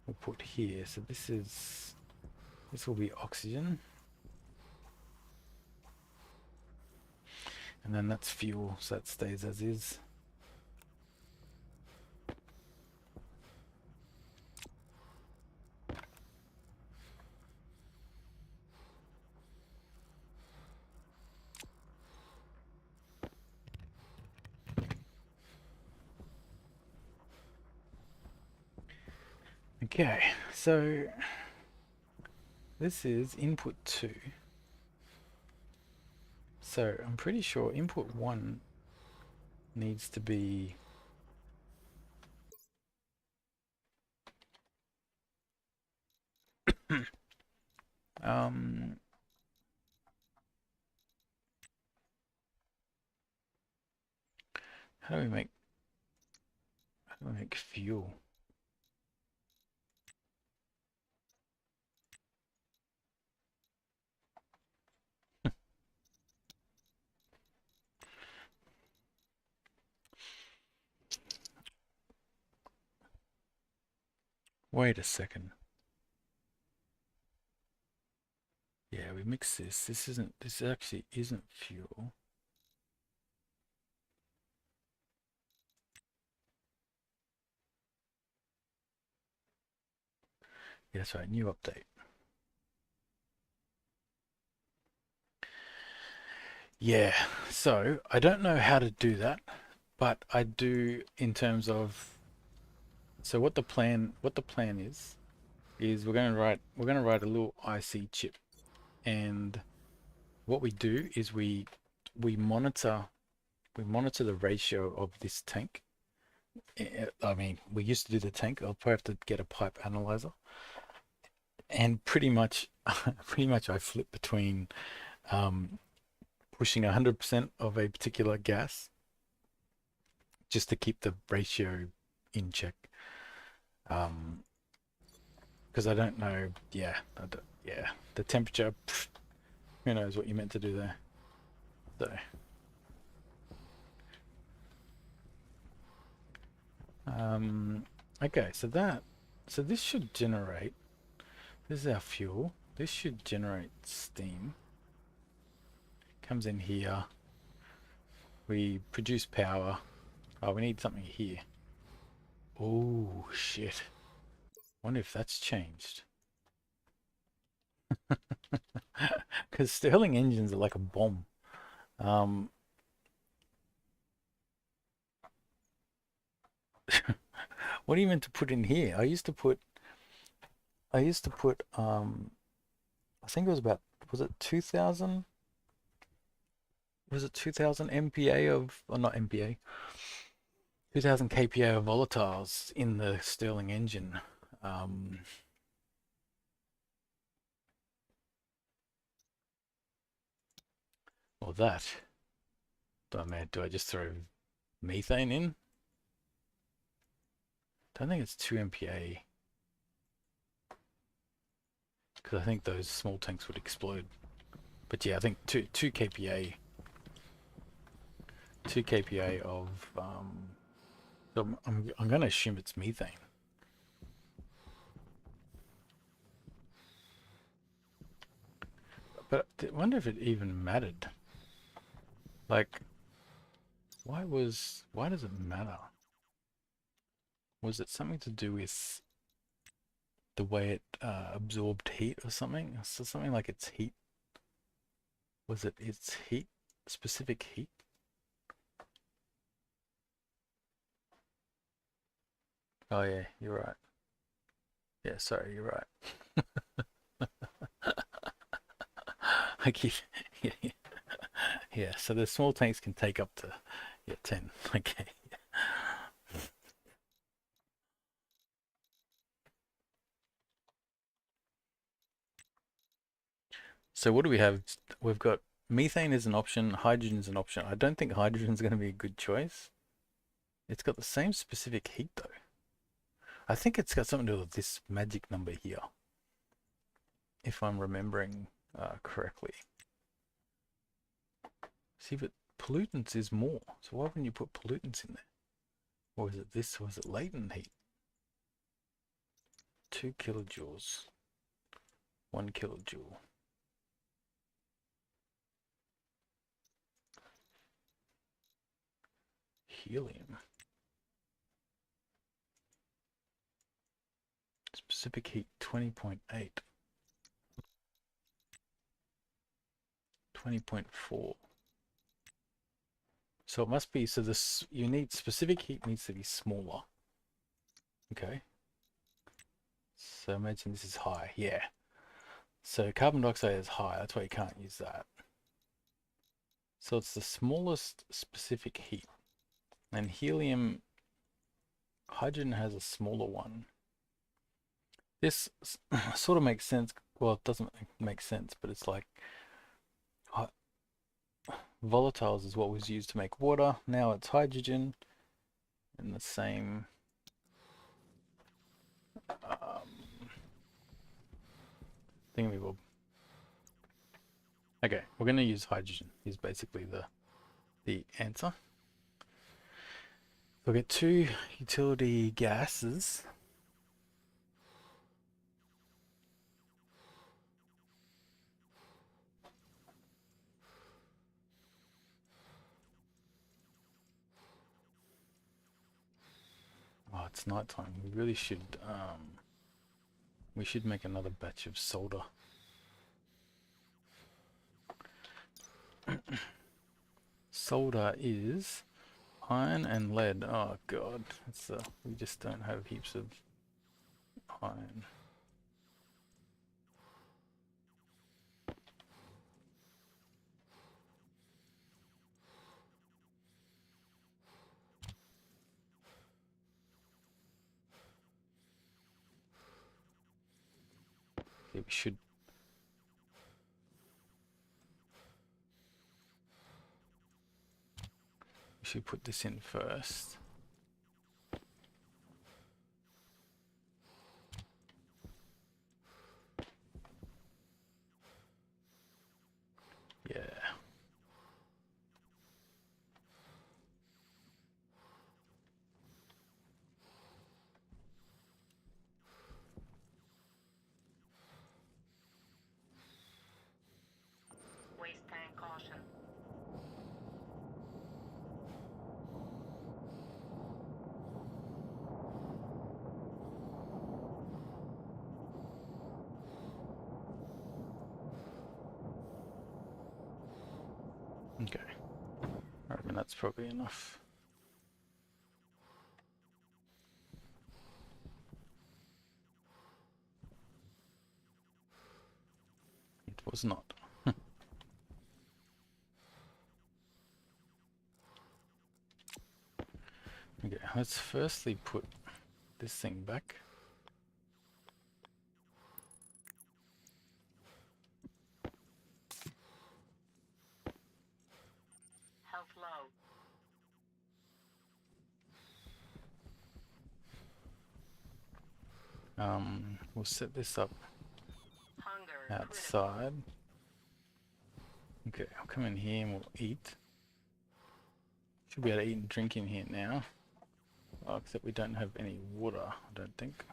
we'll put here. So this will be oxygen. And then that's fuel, so that stays as is. Okay, so this is input 2. So I'm pretty sure input 1 needs to be how do we make fuel? Wait a second. Yeah, we mix this. This actually isn't fuel. Yeah, that's right, new update. Yeah, so I don't know how to do that, but I do in terms of, so what the plan is we're gonna write a little IC chip, and what we do is we monitor the ratio of this tank. I mean, we used to do the tank. I'll probably have to get a pipe analyzer, and pretty much I flip between pushing 100% of a particular gas just to keep the ratio in check. Because I don't know, yeah, the temperature, who knows what you meant to do there. So, okay, so this should generate, this is our fuel, this should generate steam. Comes in here, we produce power. Oh, we need something here. Oh, shit. Wonder if that's changed. Because Stirling engines are like a bomb. Um, what are you meant to put in here? I used to put I think it was about, was it 2000? Was it 2000 MPa of, or not MPa, 2000 kPa of volatiles in the Stirling engine. Um, or that. Do I just throw methane in? Don't think it's 2 MPa because I think those small tanks would explode. But yeah, I think 2 kPa, 2 kPa of so I'm going to assume it's methane. But I wonder if it even mattered. Like, why does it matter? Was it something to do with the way it absorbed heat or something? So something like its heat. Was it its heat, specific heat? Oh yeah, you're right. Yeah, sorry, you're right. I keep, yeah, yeah, yeah. So the small tanks can take up to, yeah, 10. Okay. So what do we have? We've got methane is an option, hydrogen is an option. I don't think hydrogen is going to be a good choice. It's got the same specific heat though. I think it's got something to do with this magic number here, if I'm remembering correctly. See, but pollutants is more. So why wouldn't you put pollutants in there? Or is it this? Or is it latent heat? 2 kilojoules. 1 kilojoule. Helium. Specific heat 20.8. 20.4. So it must be, so this, you need, specific heat needs to be smaller. Okay. So imagine this is high. Yeah. So carbon dioxide is high. That's why you can't use that. So it's the smallest specific heat. And helium, hydrogen has a smaller one. This sort of makes sense. Well, it doesn't make sense, but it's like volatiles is what was used to make water. Now it's hydrogen in the same thingy. Okay, we're going to use hydrogen. Is basically the answer. We'll get 2 utility gases. Oh, it's nighttime. We should make another batch of solder. Solder is iron and lead. Oh god, we just don't have heaps of iron. Okay, we should put this in first. Yeah. Waste tank caution. Okay. I reckon that's probably enough. It was not. Okay, let's firstly put this thing back. Health low. We'll set this up Hunger critical. outside. Okay, I'll come in here and we'll eat. Should be able to eat and drink in here now. Oh, except we don't have any water, I don't think.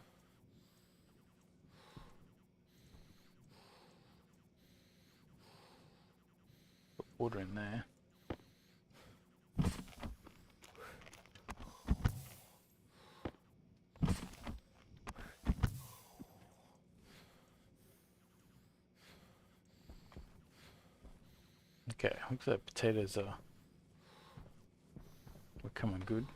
Put water in there. Okay, looks like potatoes are coming good.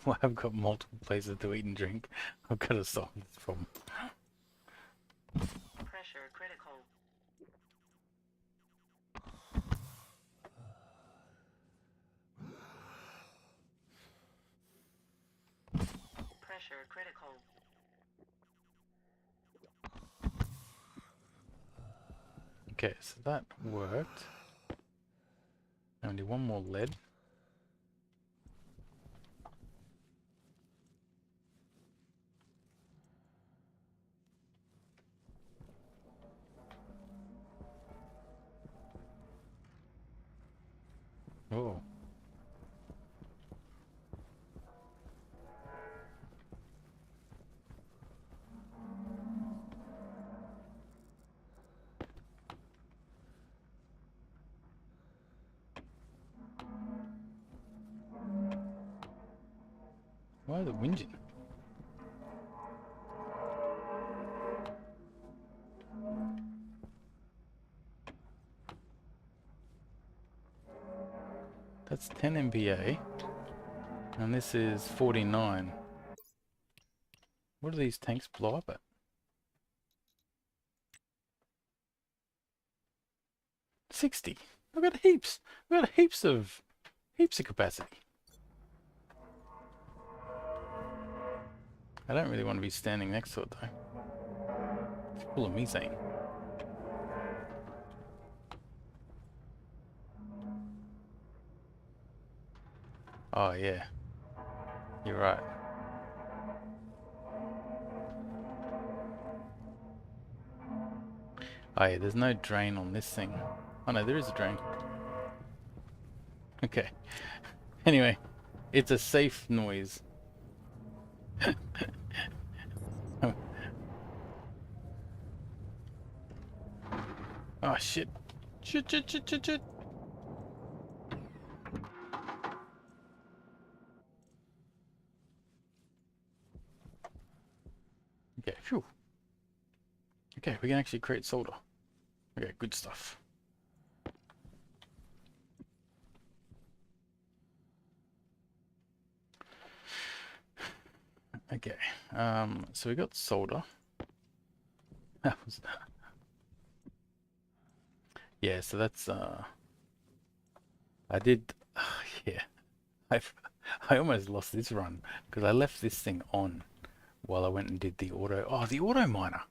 Well, I've got multiple places to eat and drink. I've got to solve this problem. Pressure critical. Pressure critical. Okay, so that worked. Now we need one more lead. Oh. Why are they whinging? That's 10 MPa. And this is 49. What do these tanks blow up at? 60. I've got heaps. I've got heaps of capacity. I don't really want to be standing next to it though. It's full of methane. Oh yeah, you're right. Oh yeah, there's no drain on this thing. Oh no, there is a drain. Okay. Anyway, it's a safe noise. Oh shit. Shit, shit, shit, shit, shit. Okay, phew. Okay, we can actually create solder. Okay, good stuff. Okay, so we got solder. That was, yeah, so that's, I did, yeah, I've, I almost lost this run because I left this thing on while I went and did the auto, oh, the auto miner.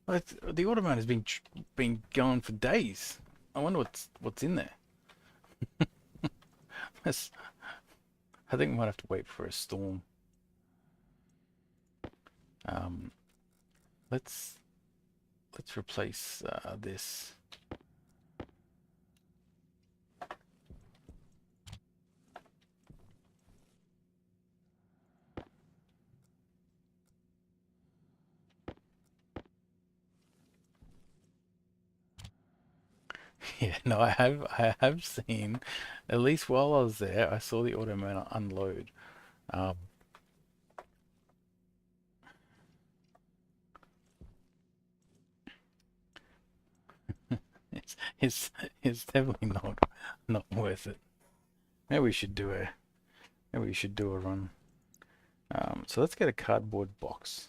The auto miner's been going for days. I wonder what's in there. That's, I think we might have to wait for a storm. Um, let's replace this. Yeah, no, I have seen, at least while I was there, I saw the auto miner unload. Um, is definitely not worth it. Maybe we should do a run. So let's get a cardboard box.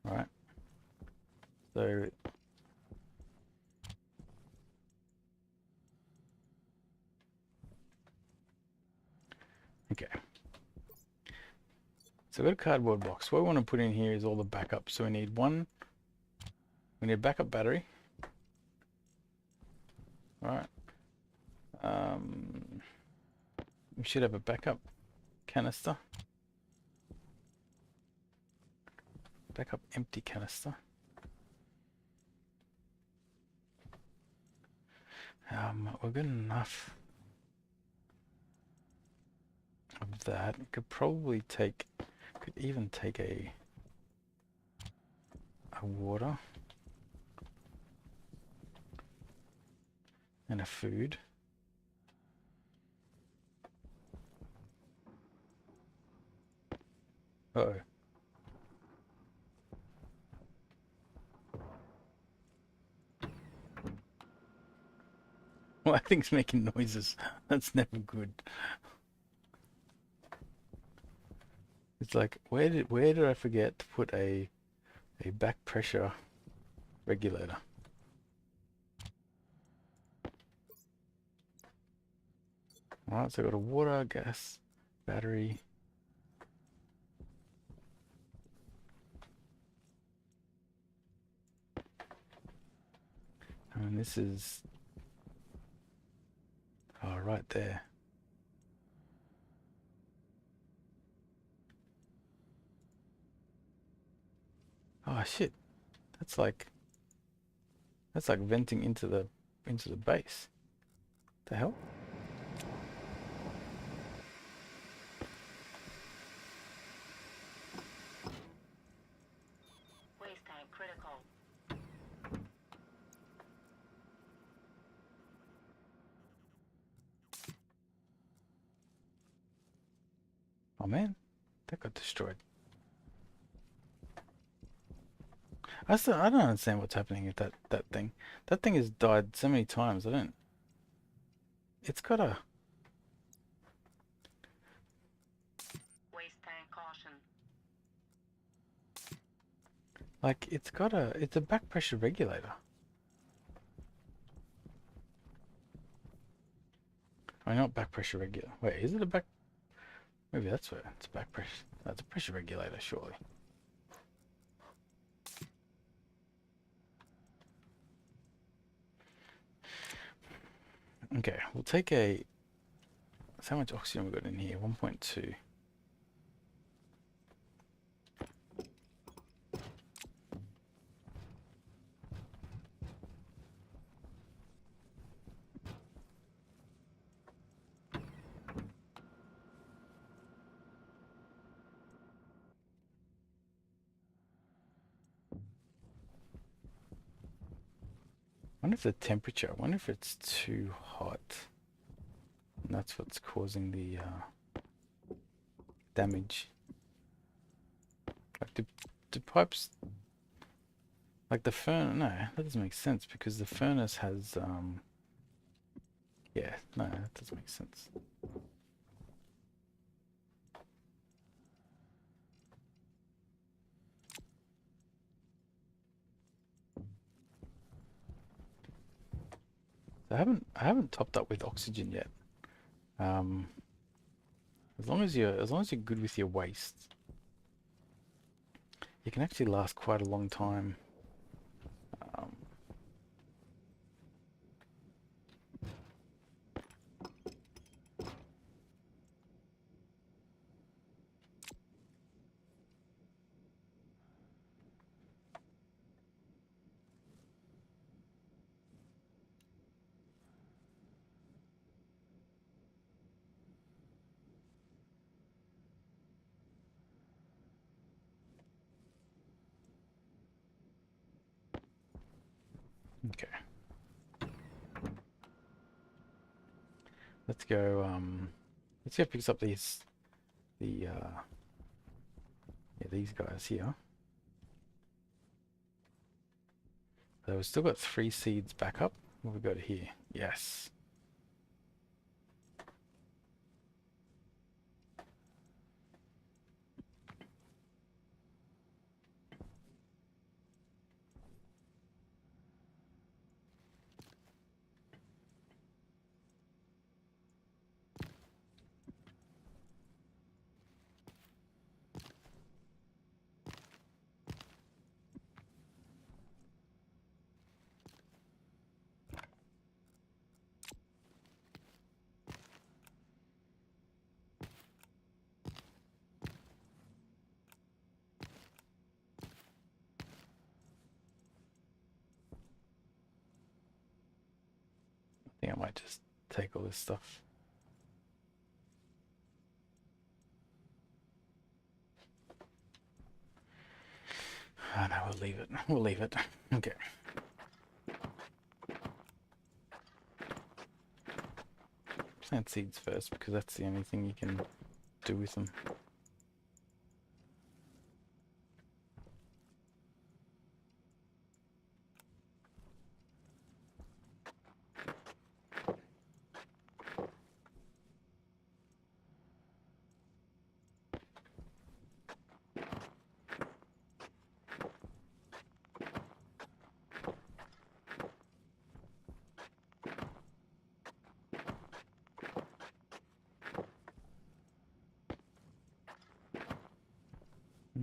All right. So okay. So we've got a cardboard box. What we want to put in here is all the backups. So we need a backup battery. All right. We should have a backup canister. Backup empty canister. We've got enough of that. Could even take a water and a food. Uh-oh. Well, I think it's making noises. That's never good. It's like, where did I forget to put a back pressure regulator? Alright, so I've got a water, gas, battery. And this is right there. Oh shit. That's like venting into the base. The hell? Waste tank critical. Oh man, that got destroyed. I don't understand what's happening with that thing. That thing has died so many times. It's got a Waste tank caution. it's a back pressure regulator. I mean, not back pressure regulator. Wait, is it a back? Maybe that's where it's back pressure. That's a pressure regulator, surely. Okay, we'll take a. So how much oxygen we got in here? 1.2. Wonder if the temperature. I wonder if it's too hot. And that's what's causing the damage. Like do pipes, like the furnace? No, that doesn't make sense because the furnace has yeah, no, that doesn't make sense. So I haven't topped up with oxygen yet. As long as you're good with your waste, you can actually last quite a long time. Um, okay. Let's go. Let's go pick up these guys here. So we've still got 3 seeds back up. What have we got here? Yes. I think I might just take all this stuff. Oh no, we'll leave it. We'll leave it. Okay. Plant seeds first because that's the only thing you can do with them.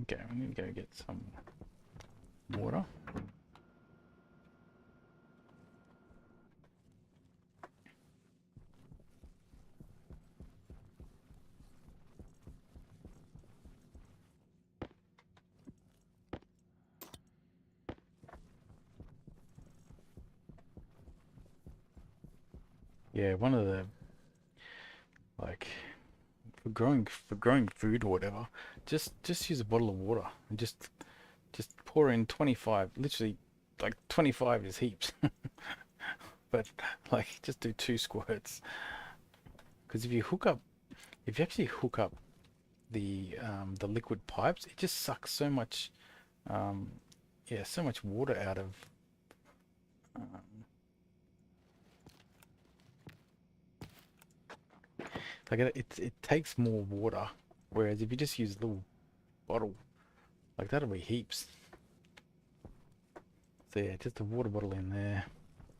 Okay, we need to go get some water. Yeah, one of the like for growing food or whatever, just use a bottle of water and just pour in 25. Literally, like 25 is heaps. But like just do 2 squirts. Because if you actually hook up the liquid pipes, it just sucks so much um, yeah, so much water out of um, like it takes more water, whereas if you just use a little bottle, like that'll be heaps. So yeah, just a water bottle in there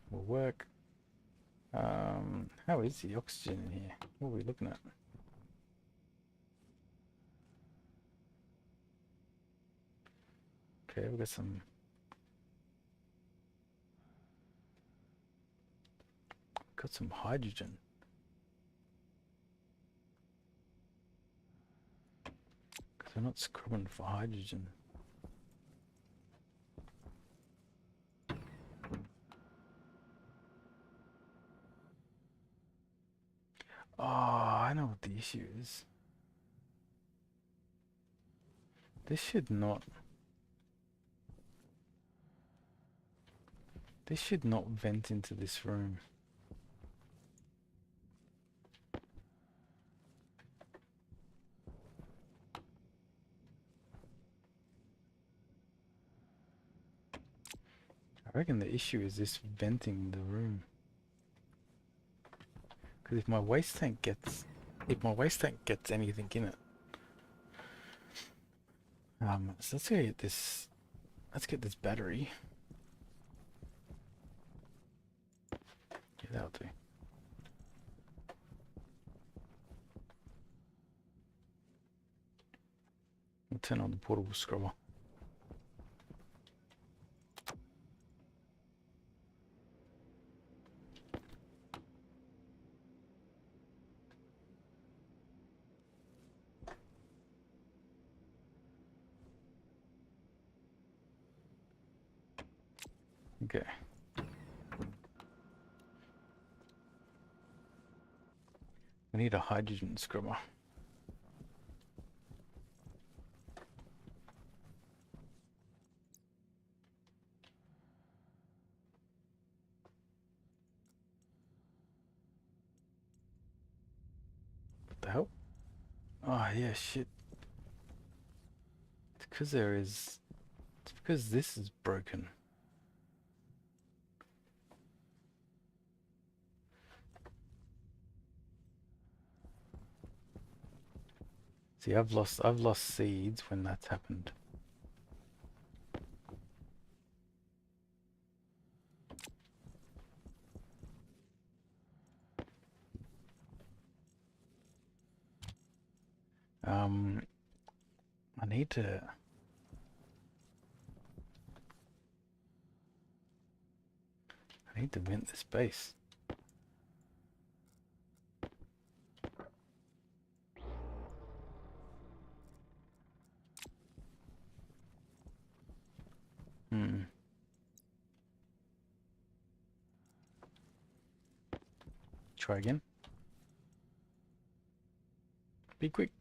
will work. How is the oxygen in here? What are we looking at? Okay, we've got some hydrogen. Because we're not scrubbing for hydrogen. Oh, I know what the issue is. This should not. This should not vent into this room. I reckon the issue is this venting the room. Because if my waste tank gets anything in it, so let's get this battery. Yeah, that'll do. We'll turn on the portable scrubber. Okay. We need a hydrogen scrubber. What the hell? Oh yeah, shit. It's because this is broken. See, I've lost seeds when that's happened. Um, I need to. I need to vent this base. Hmm. Try again. Be quick.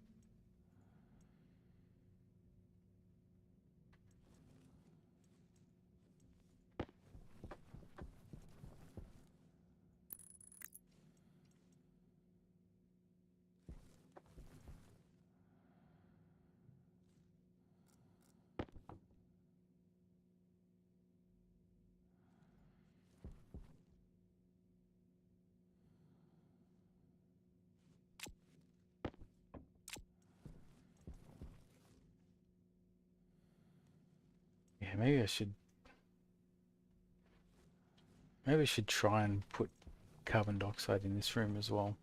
Yeah, maybe I should. Maybe I should try and put carbon dioxide in this room as well.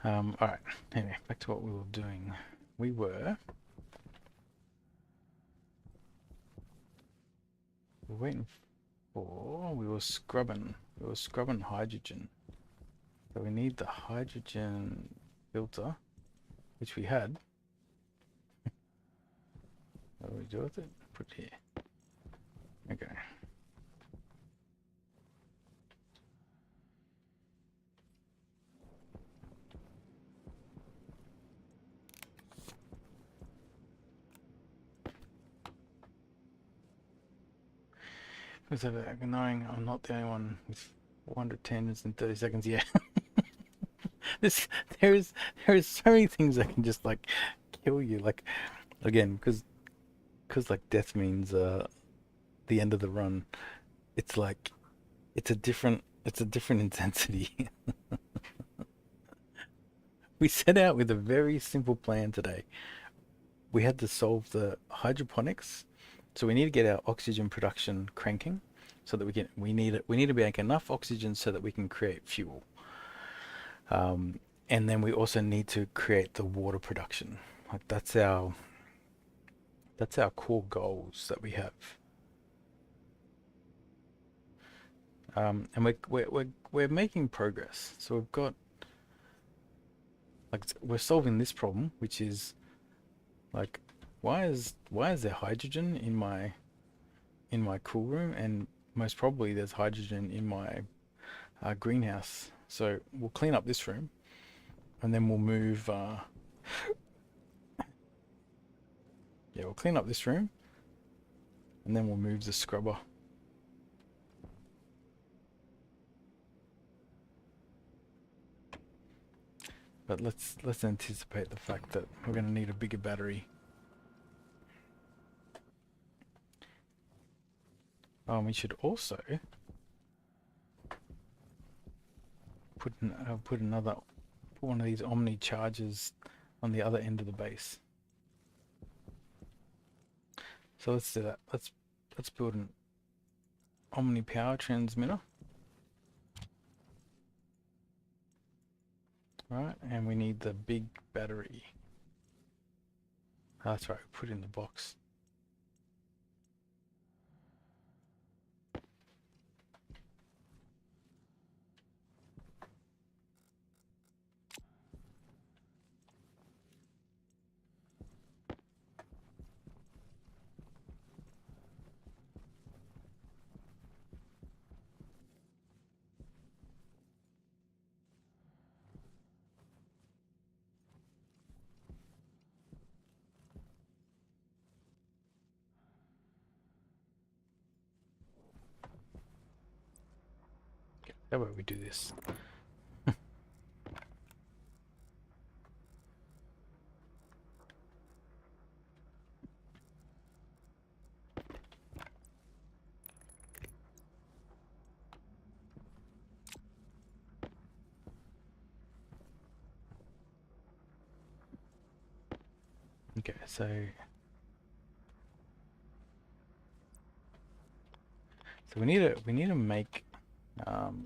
All right. Anyway, back to what we were doing. We were waiting for. We were scrubbing. We were scrubbing hydrogen. So we need the hydrogen filter, which we had. What do we do with it? Put it here. Okay. Because of knowing I'm not the only one with 400 tendons in 30 seconds. Yeah. this there's so many things that can just like kill you. Like again, because like death means the end of the run. It's like it's a different intensity. We set out with a very simple plan today. We had to solve the hydroponics, so we need to get our oxygen production cranking, so that we need to make enough oxygen so that we can create fuel. And then we also need to create the water production. Like that's our core goals that we have. And we're making progress. So we've got like we're solving this problem, which is like why is there hydrogen in my cool room, and most probably there's hydrogen in my greenhouse. So we'll clean up this room, and then we'll move. Yeah, we'll clean up this room, and then we'll move the scrubber. But let's anticipate the fact that we're going to need a bigger battery. We should also put one of these Omni chargers on the other end of the base. So let's do that. Let's build an Omni power transmitter. Right, and we need the big battery. Oh, that's right, put it in the box. Okay, how about we do this? Okay, so we need to make um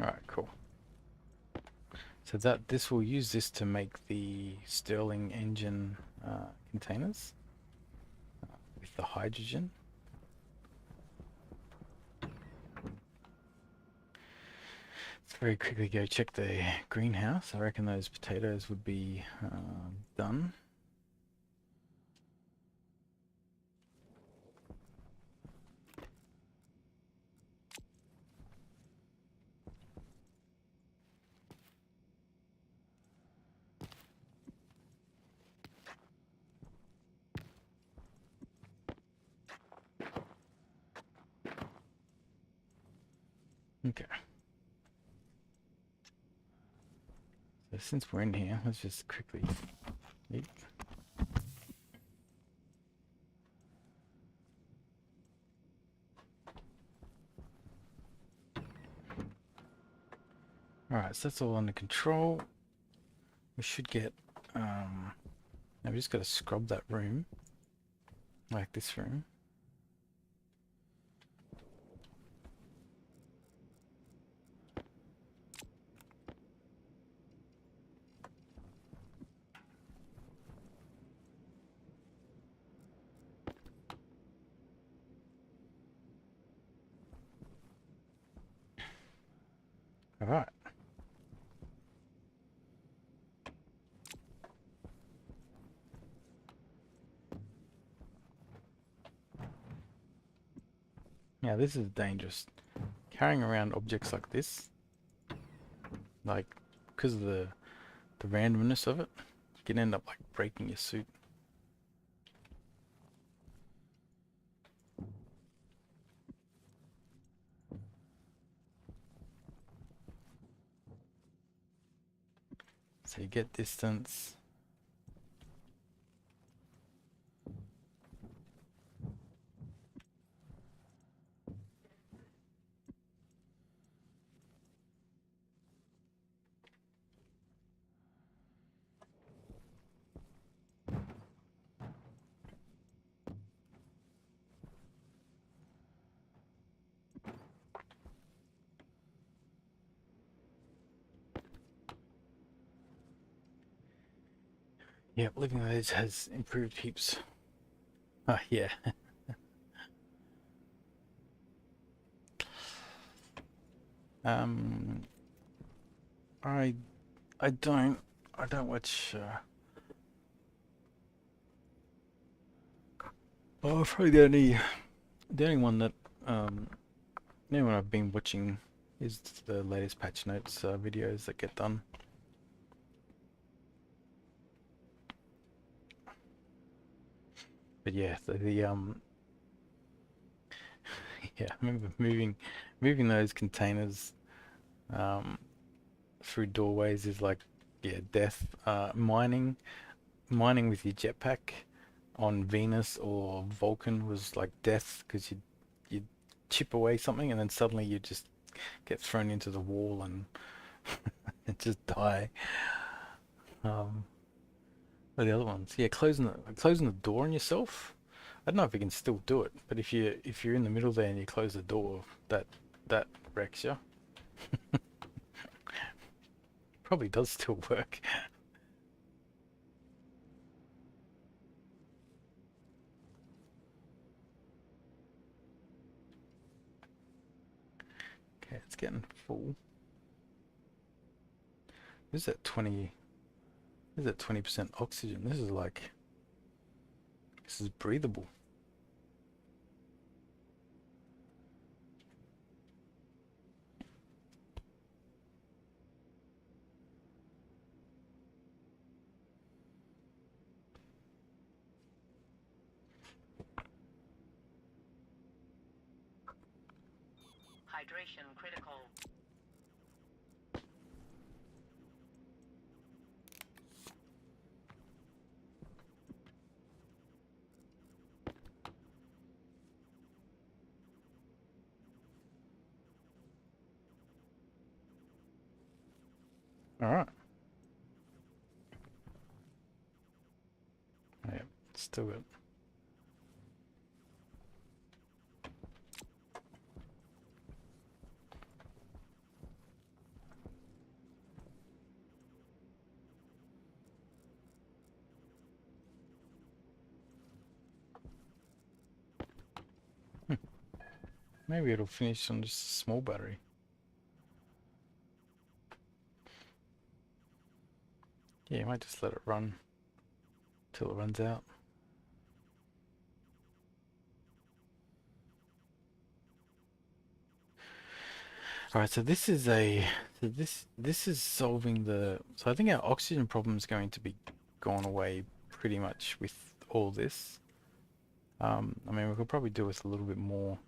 all right, cool. So this will use this to make the Stirling engine containers with the hydrogen. Let's very quickly go check the greenhouse. I reckon those potatoes would be done. Okay. So since we're in here, let's just quickly eat. Alright, so that's all under control. We should get now we just gotta scrub that room. Like this room. Alright. Now this is dangerous. Carrying around objects like this, like because of the randomness of it, you can end up like breaking your suit. So you get distance. Yeah, living wage has improved heaps. Oh yeah. um, I I don't watch. Oh, probably the only one that the only one I've been watching is the latest patch notes videos that get done. But yeah, the yeah, I remember moving those containers um through doorways is like, yeah, death. Mining with your jetpack on Venus or Vulcan was like death because you'd chip away something and then suddenly you just get thrown into the wall and just die. Um, what are the other ones? Yeah, closing the door on yourself. I don't know if you can still do it, but if you're in the middle there and you close the door, that wrecks you. Probably does still work. Okay, it's getting full. This is at 20. This is at 20% oxygen. This is breathable. Hydration critical. All right. Yeah, still good. Maybe it'll finish on just a small battery. Yeah, you might just let it run till it runs out. All right, so this is this is solving the. So I think our oxygen problem is going to be gone away pretty much with all this. I mean, we could probably do with a little bit more.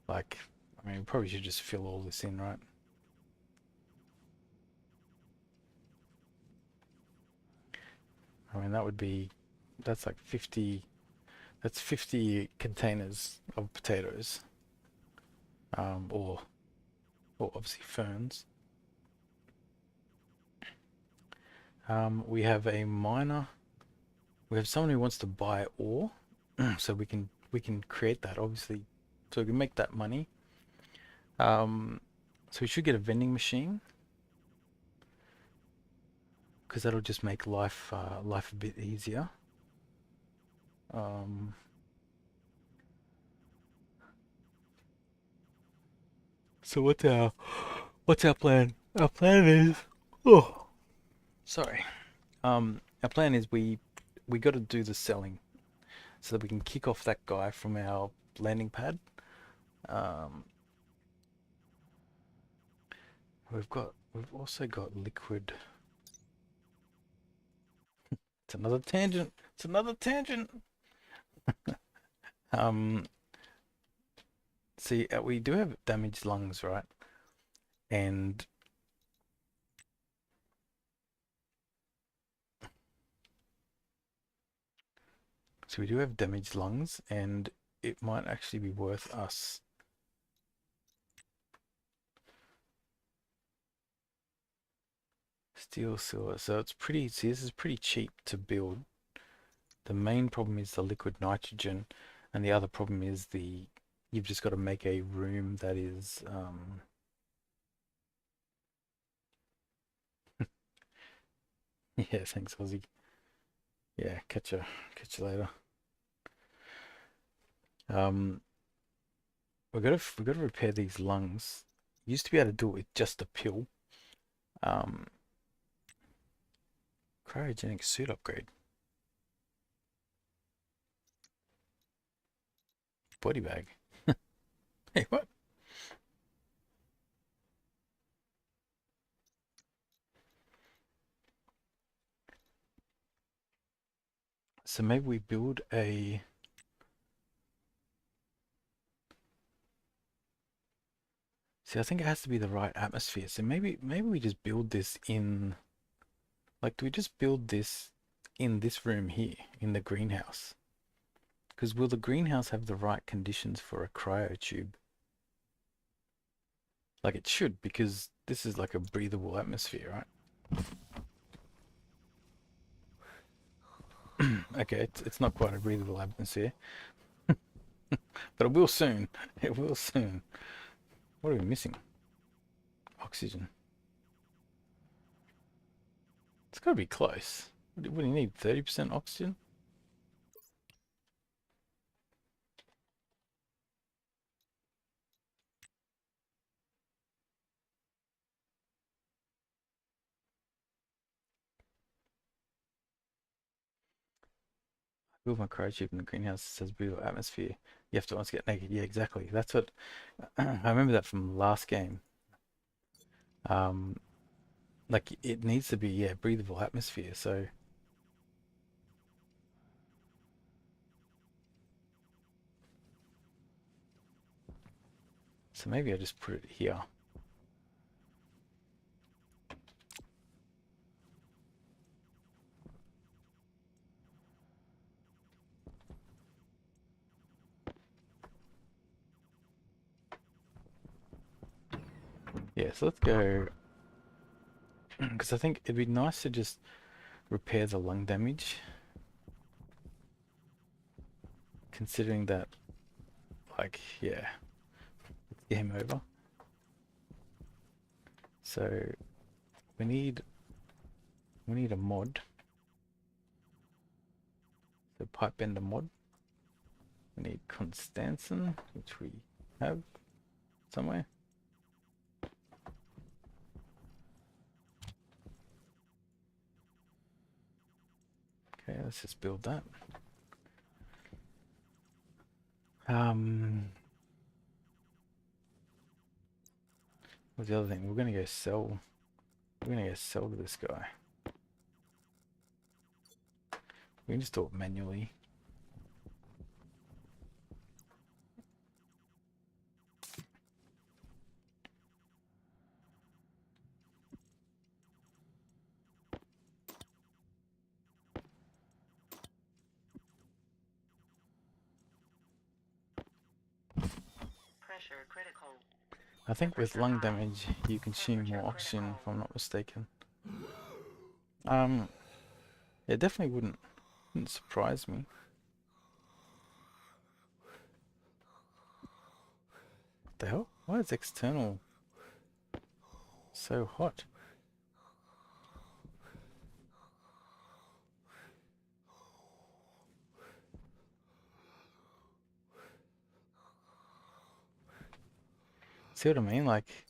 Like, I mean, we probably should just fill all this in, right? I mean, that would be, that's like 50, that's 50 containers of potatoes, or obviously ferns. We have a miner. We have someone who wants to buy ore, so we can create that obviously, so we can make that money. So we should get a vending machine because that'll just make life a bit easier. Um, so what's our plan? Our plan is, oh, sorry. Our plan is we got to do the selling so that we can kick off that guy from our landing pad. Um, we've also got liquid. It's another tangent. It's another tangent. Um, see, we do have damaged lungs, right? And so we do have damaged lungs, and it might actually be worth us. Steel silver. So it's pretty. See, this is pretty cheap to build. The main problem is the liquid nitrogen, and the other problem is you've just got to make a room that is yeah, thanks, Ozzy. Yeah, catch you later. Um, we got to repair these lungs. Used to be able to do it with just a pill. Um, cryogenic suit upgrade. Body bag. Hey, what? So maybe we build a. See, I think it has to be the right atmosphere. So maybe we just build this in. Like, do we just build this in this room here in the greenhouse? Because will the greenhouse have the right conditions for a cryo tube? Like it should, because this is like a breathable atmosphere, right? Okay, it's not quite a breathable atmosphere, but it will soon. It will soon. What are we missing? Oxygen. It's got to be close. What do you need? 30% oxygen? Build my cryotube in the greenhouse. It says breathable atmosphere. You have to once get naked. Yeah, exactly. That's what I remember that from last game. Um, like it needs to be, yeah, breathable atmosphere. So maybe I just put it here. Yeah, so let's go. Because I think it'd be nice to just repair the lung damage, considering that, like, yeah, it's game over. So we need a mod. So pipe bender mod. We need Constantin, which we have somewhere. Okay, let's just build that. What's the other thing? We're gonna go sell. We're gonna go sell to this guy. We can just do it manually. Pressure critical. I think with Temperature lung high. damage, you consume more Temperature oxygen, critical. if I'm not mistaken. It definitely wouldn't surprise me. What the hell? Why is external so hot? See what I mean? Like,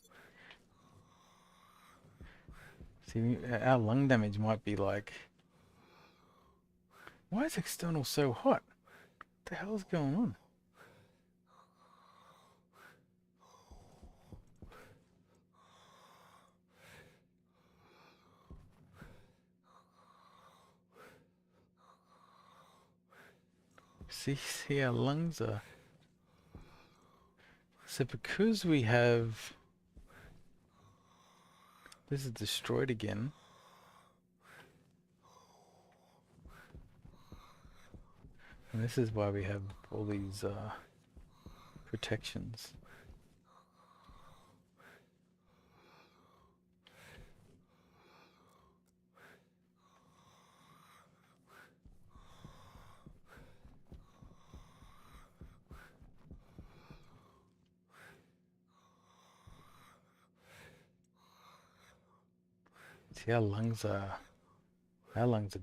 see, our lung damage might be like, why is external so hot? What the hell is going on? See, our lungs are. So because we have this is destroyed again. And this is why we have all these protections. See, our lungs are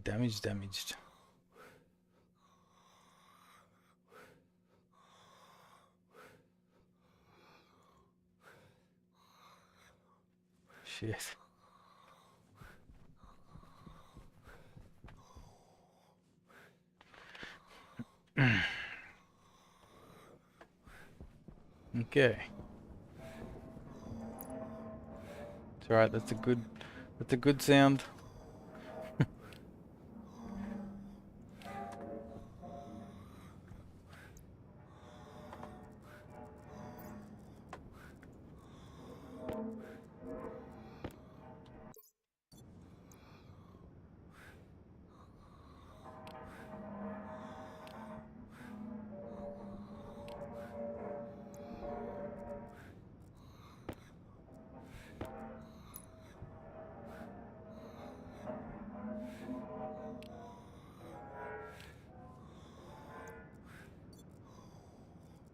damaged. Shit. Okay. It's alright, that's a good sound.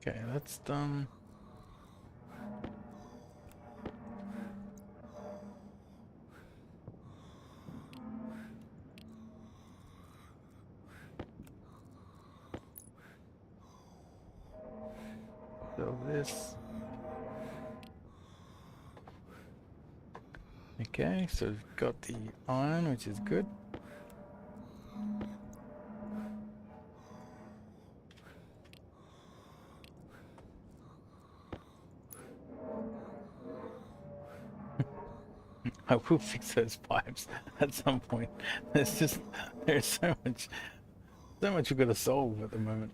Okay, that's done. So this. Okay, so we've got the iron, which is good. I will fix those pipes at some point. There's so much we've got to solve at the moment.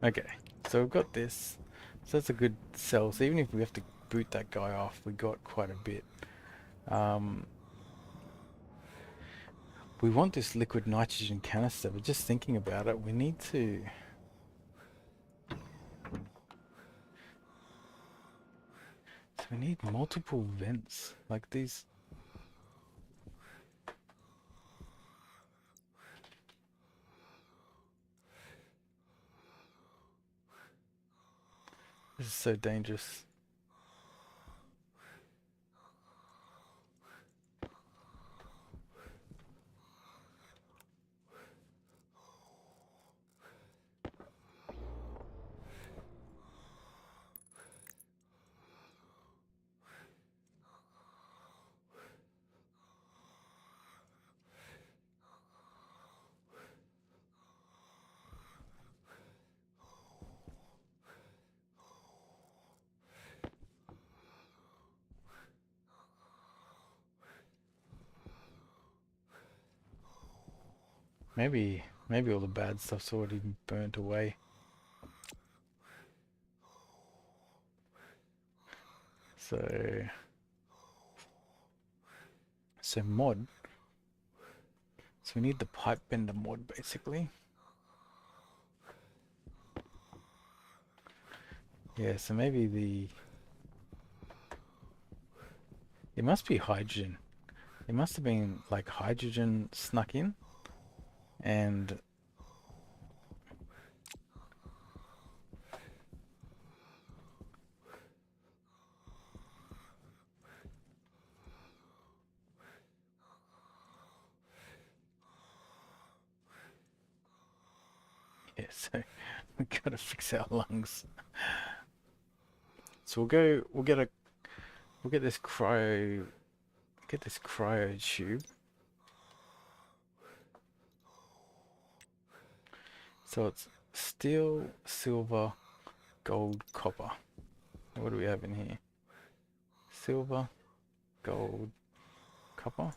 Okay, so we've got this. So that's a good sell. So even if we have to boot that guy off, we got quite a bit. We want this liquid nitrogen canister, but just thinking about it, we need to. So we need multiple vents like these. This is so dangerous. Maybe all the bad stuff's already burnt away. So mod. So we need the pipe bender mod basically. Yeah, so maybe it must be hydrogen. It must have been like hydrogen snuck in and yeah, so we gotta fix our lungs. So we'll get this cryo tube. So it's steel, silver, gold, copper. What do we have in here? Silver, gold, copper.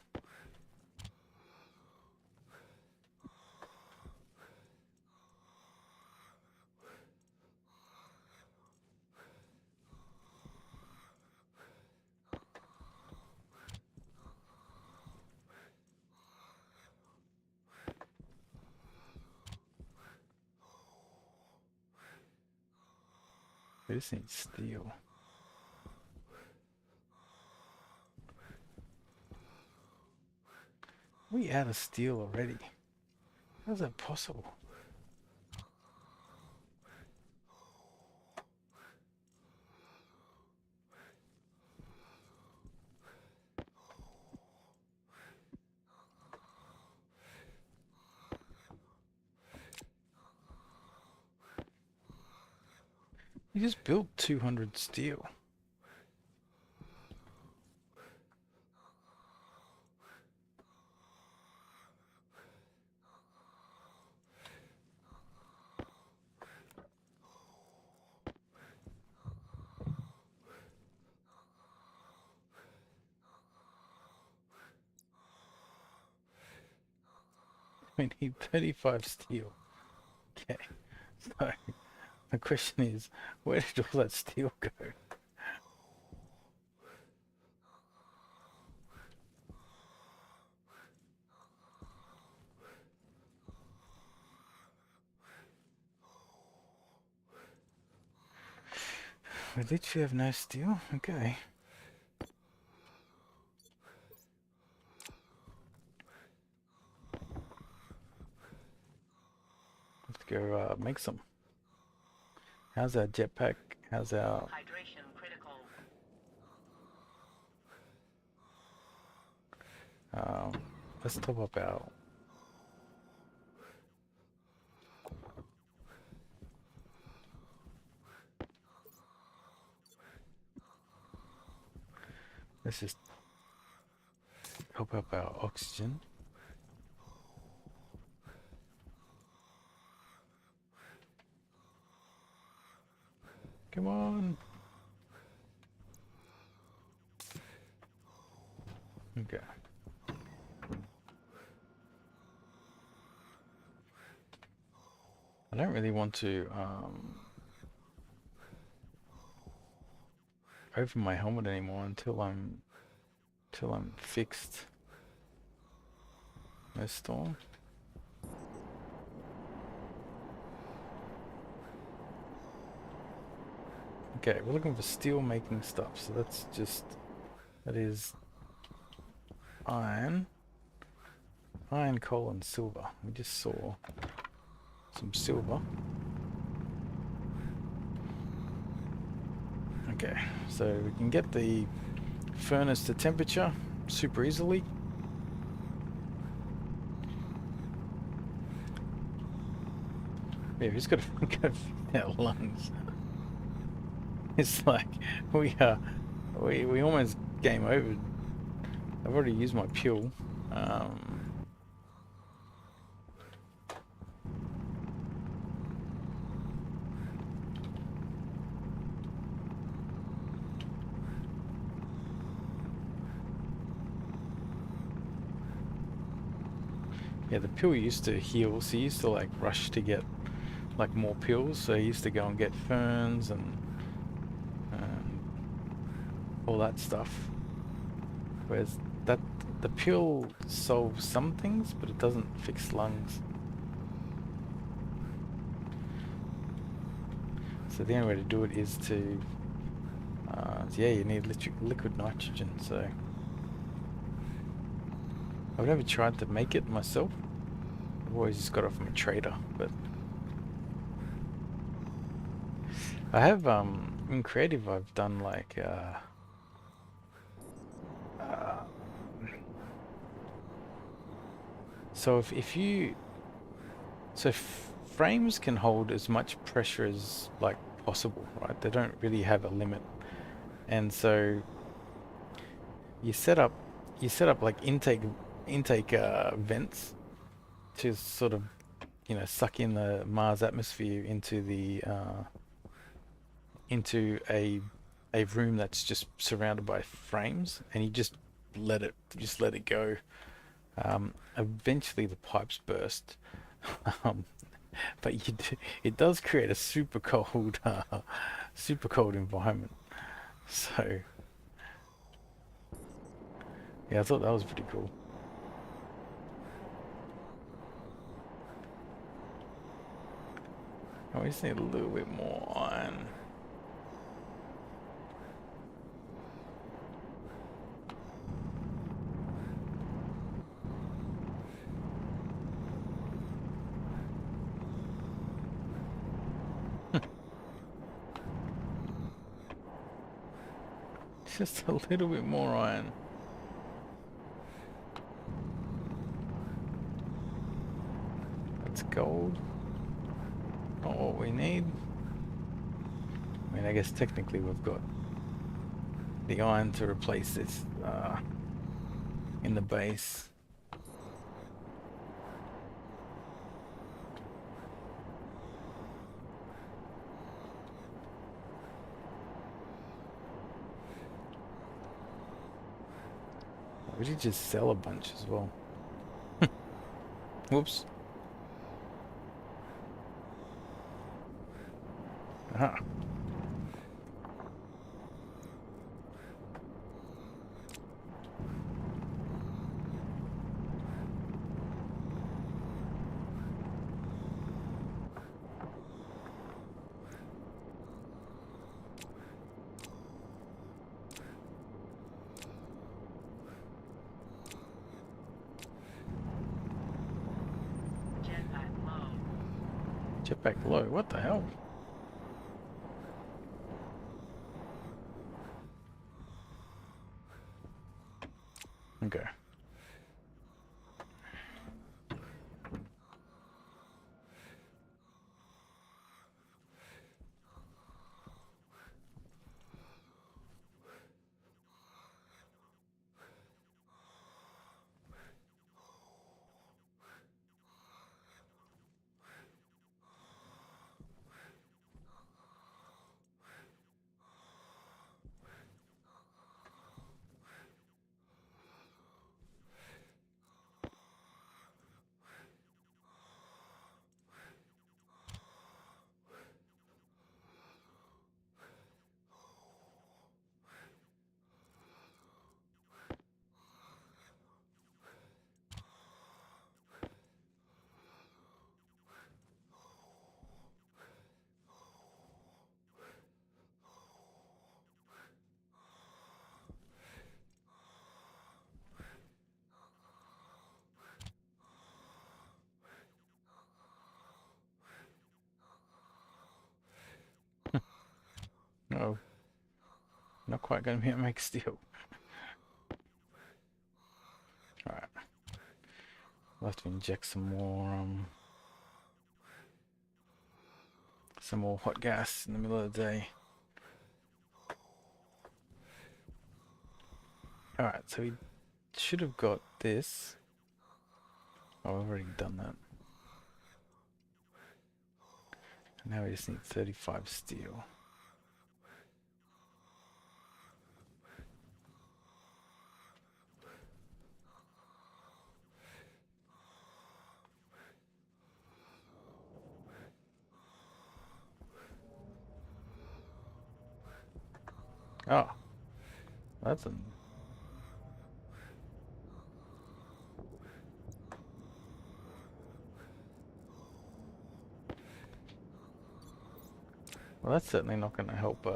We just need steel. We out of steel already. How's that possible? You just built 200 steel. We need 35 steel. Okay. So the question is, where did all that steel go? We literally have no steel? Okay. Let's go make some. How's our jetpack? How's our... Hydration critical. let's top up our... Let's just top up our oxygen. Come on. Okay. I don't really want to open my helmet anymore until I'm fixed. No storm. Okay, we're looking for steel making stuff, so that is iron, coal and silver. We just saw some silver. Okay, so we can get the furnace to temperature super easily. Yeah, we just gotta, gotta fix our lungs. It's like we almost game over. I've already used my fuel. Um, yeah, the pill used to heal, so you used to like rush to get like more pills. So you used to go and get ferns and all that stuff. Whereas that the pill solves some things, but it doesn't fix lungs. So the only way to do it is to, yeah, you need liquid nitrogen. So I've never tried to make it myself. I've always just got it from a trader. But I have, in creative, I've done like, uh, so if you, so frames can hold as much pressure as like possible, right? They don't really have a limit. And so you set up like intake vents to sort of, you know, suck in the Mars atmosphere into the into a room that's just surrounded by frames, and you just let it go. Eventually the pipes burst, um, but it does create a super cold environment. So yeah, I thought that was pretty cool. I just need a little bit more iron. Just a little bit more iron. That's gold. Not what we need. I mean, I guess technically we've got the iron to replace this in the base. We should just sell a bunch as well. Whoops. Aha. Jetpack low. Jetpack low. What the hell? Okay. quite going to be able to make steel. Alright. We'll have to inject some more hot gas in the middle of the day. Alright, so we should have got this. Oh, I've already done that. Now we just need 35 steel. Oh, that's a... Well, that's certainly not going to help.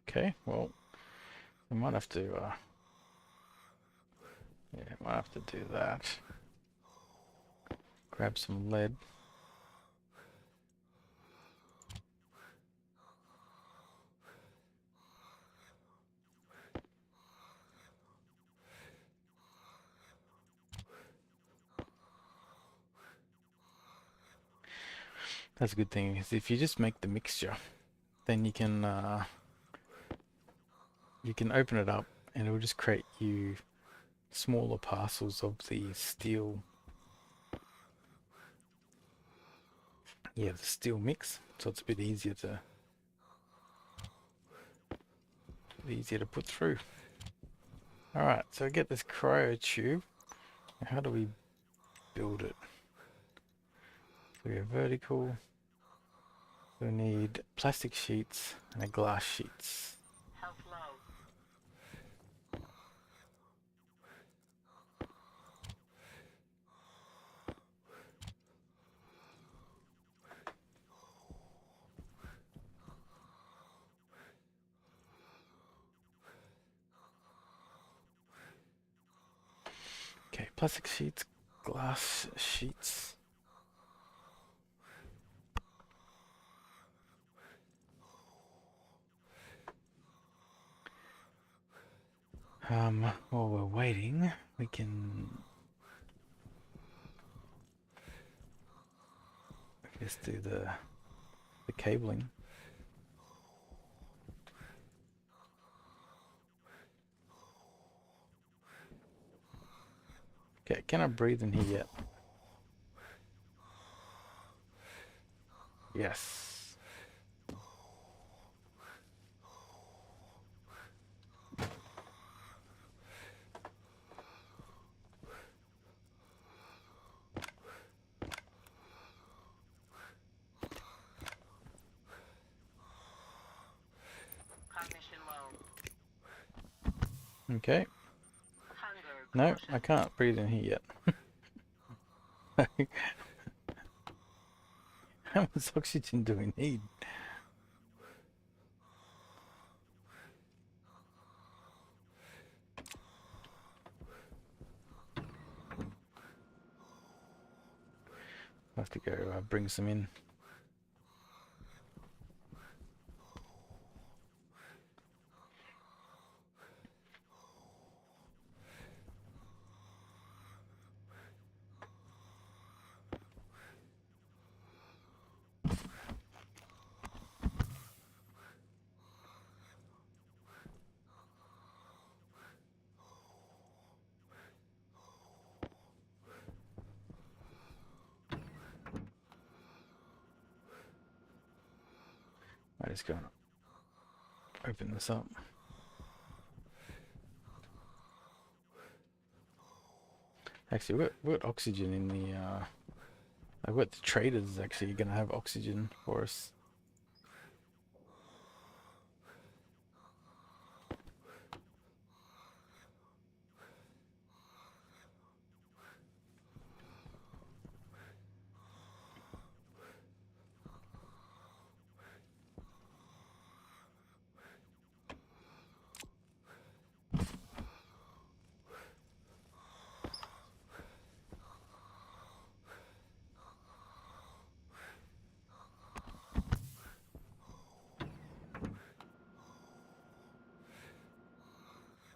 Okay, well, we might have to, yeah, might have to do that. Grab some lead. That's a good thing, is if you just make the mixture, then you can open it up and it will just create you smaller parcels of the steel. Yeah, the steel mix, so it's a bit easier to put through. Alright, so get this cryo tube. How do we build it? So we have vertical. We need plastic sheets and a glass sheets. Health low. Okay, plastic sheets, glass sheets. While we're waiting, we can just do the cabling. Okay, can I breathe in here yet? Yes. Cognition low. Okay. Hunger. No, Caution. I can't breathe in here yet. How much oxygen do we need? I'll have to go bring some in. I just go open this up. Actually, we've got oxygen in the I've got the traders actually gonna have oxygen for us.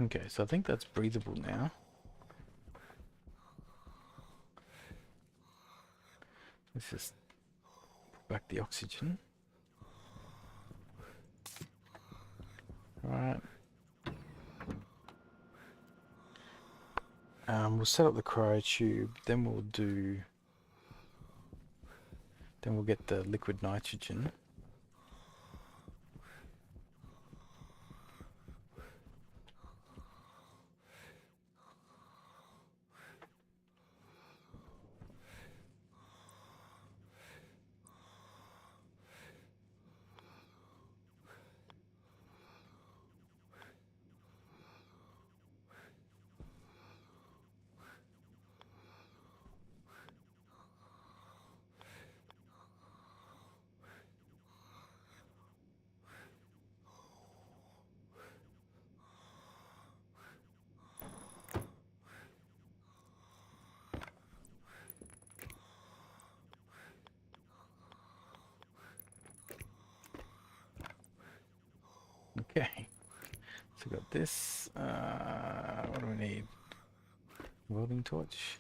Okay, so I think that's breathable now. Let's just put back the oxygen. Alright. We'll set up the cryotube, then we'll get the liquid nitrogen. Okay, so we got this. What do we need? Welding torch.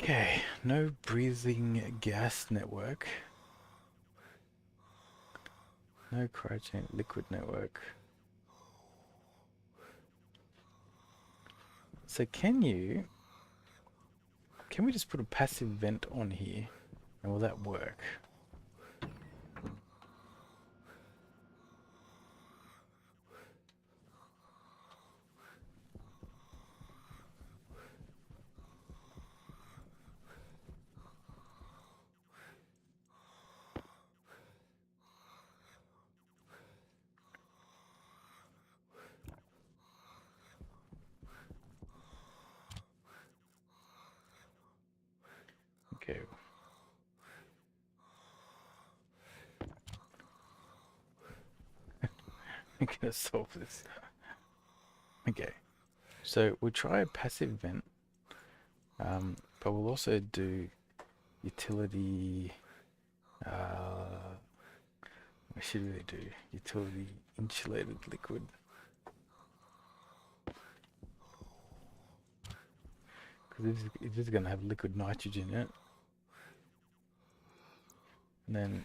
Okay, no breathing gas network. No cryogenic liquid network. So can we just put a passive vent on here and will that work? Okay. I'm gonna solve this. Okay. So we'll try a passive vent. But we'll also do utility. We should really do utility insulated liquid. Because this is going to have liquid nitrogen in it. And then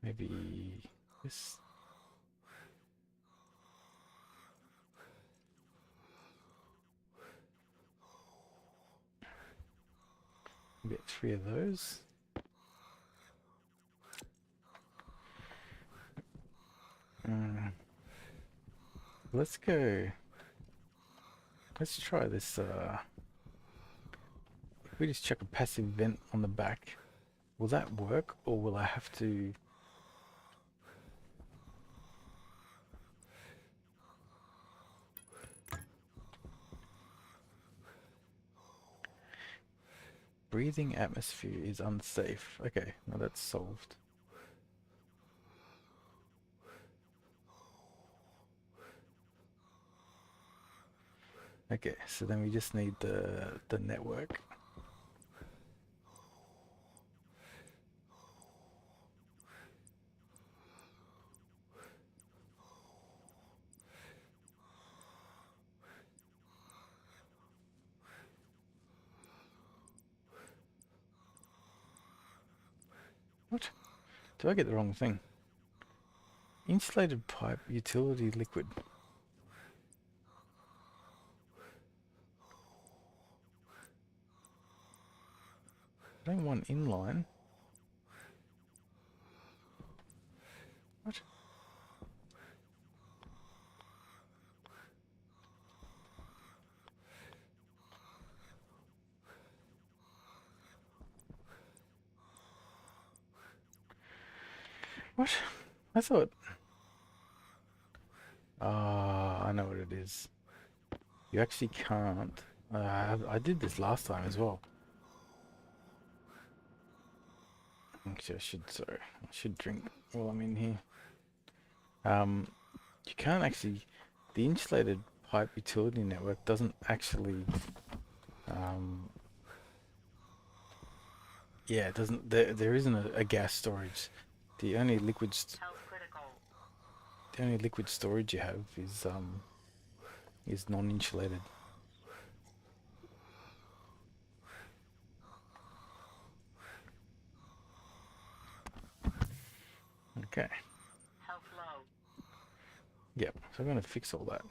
maybe this. Get 3 of those. Let's go. Let's try this. If we just chuck a passive vent on the back, will that work, or will I have to? Breathing atmosphere is unsafe. Okay, now that's solved. Okay, so then we just need the network. What? Did I get the wrong thing? Insulated pipe utility liquid. I don't want inline. What? What? I thought... Ah, I know what it is. You actually can't. I did this last time as well. Actually, I should drink while I'm in here. You can't actually. The insulated pipe utility network doesn't actually. Um, yeah, it doesn't. There isn't a gas storage. The only liquid. Health critical. The only liquid storage you have is non-insulated. Okay. Health low. Yep. So I'm going to fix all that.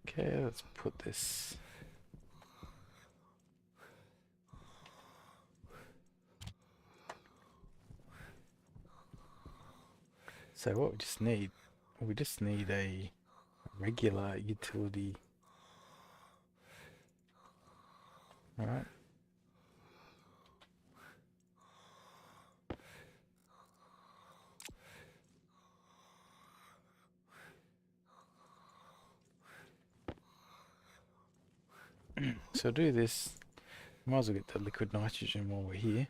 Okay, let's put this. So what we just need a regular utility. All right. So do this. Might as well get the liquid nitrogen while we're here.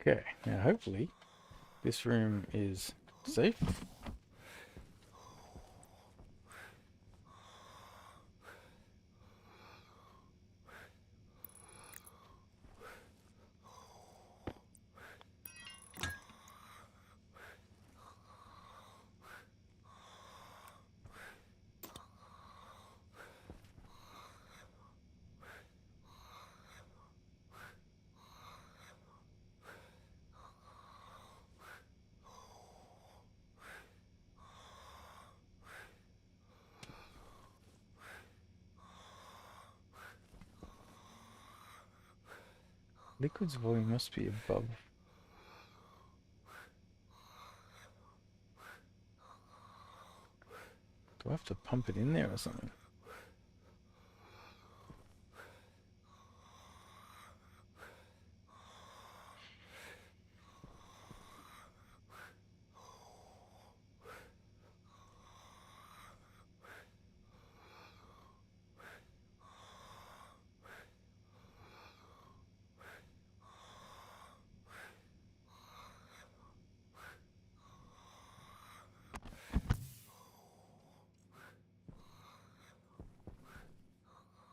Okay, now hopefully this room is safe. Liquid's volume must be above. Do I have to pump it in there or something?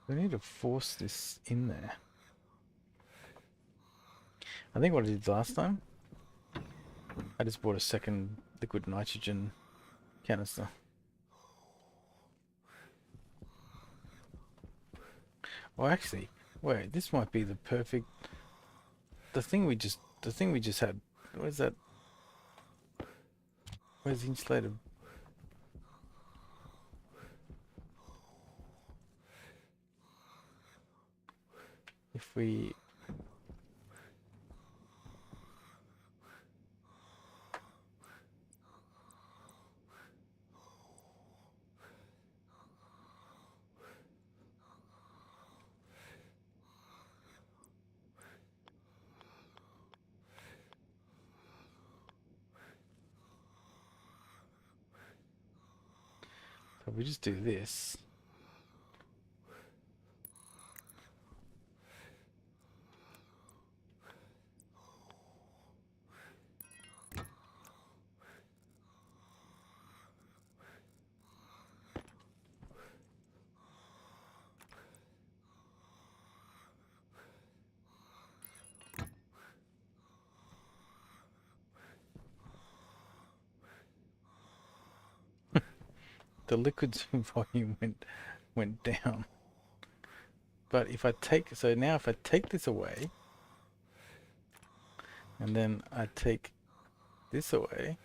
I need to force this in there. I think what I did last time, I just bought a second liquid nitrogen canister. Well, actually, wait, this might be the perfect. The thing we just had. Where's that? Where's the insulated? If we so we just do this. The liquid's volume went down. But if I take if I take this away, and then I take this away,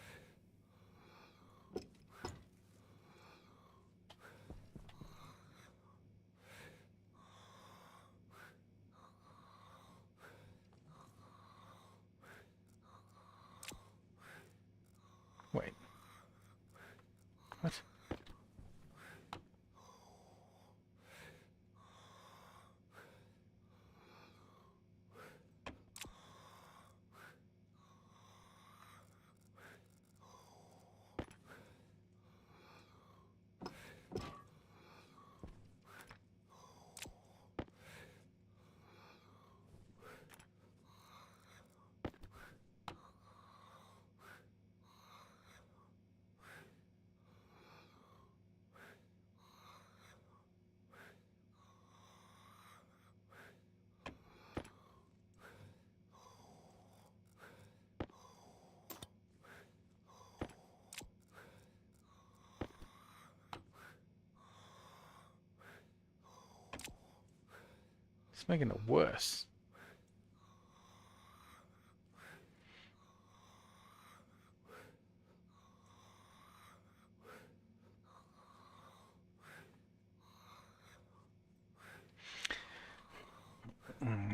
It's making it worse.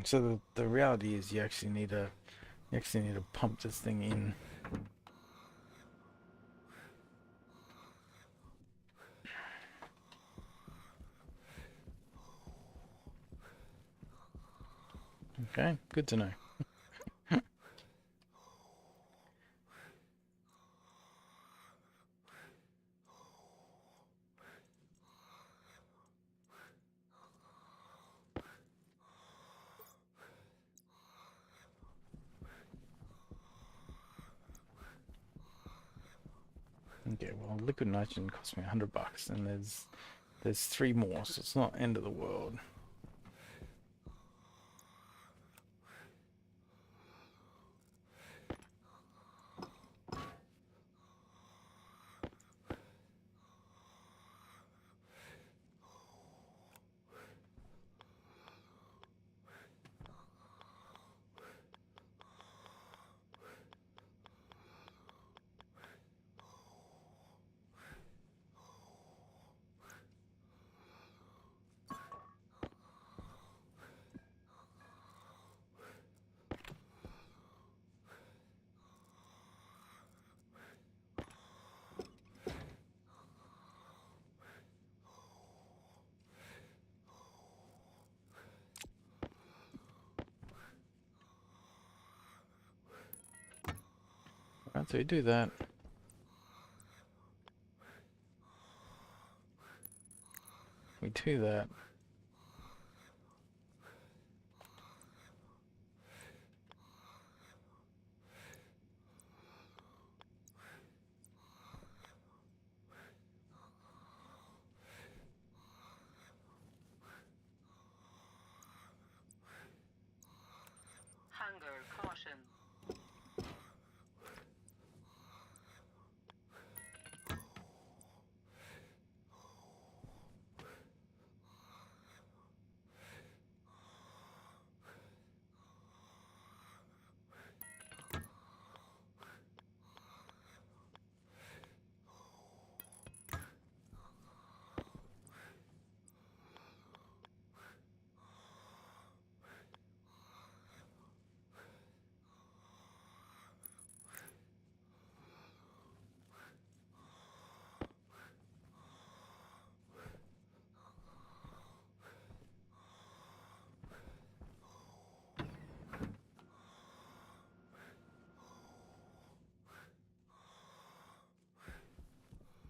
So the reality is you actually need to pump this thing in. Okay, good to know. Okay, well, liquid nitrogen cost me $100, and there's 3 more, so it's not end of the world. Right, so we do that. We do that. Hunger caution.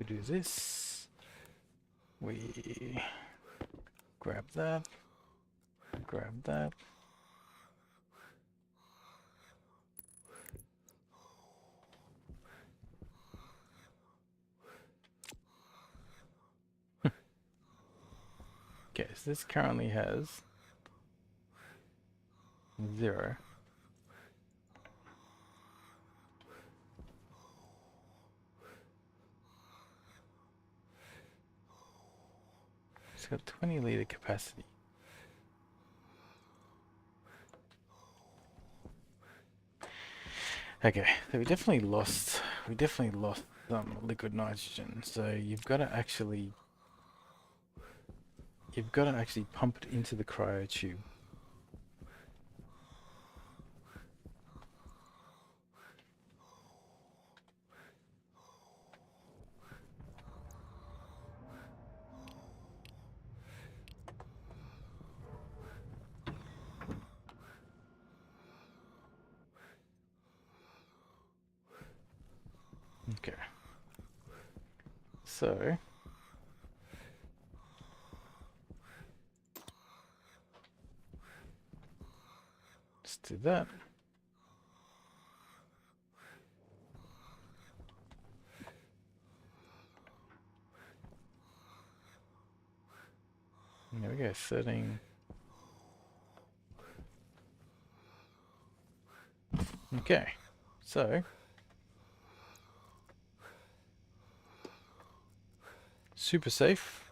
We do this. We grab that. Grab that. Okay, so this currently has 0. It's got 20-liter capacity. Okay, so we definitely lost some liquid nitrogen. So you've got to actually pump it into the cryo tube. Okay. So let's do that. There we go, setting. Okay, so super safe.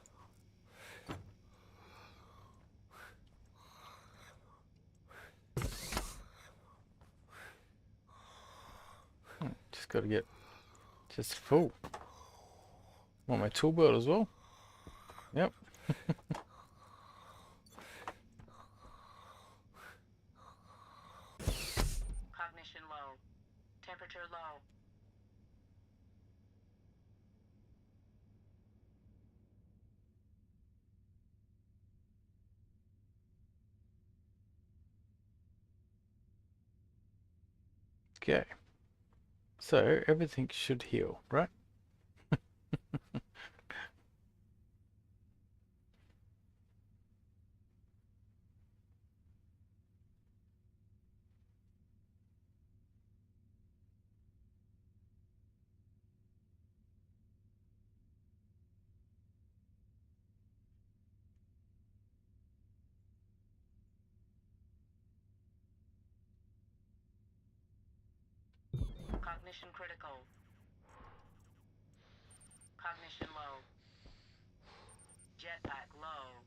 Just got to get just full. Want my tool belt as well? Yep. Cognition low. Temperature low. Okay. So everything should heal, right? Cognition critical. Cognition low. Jetpack low.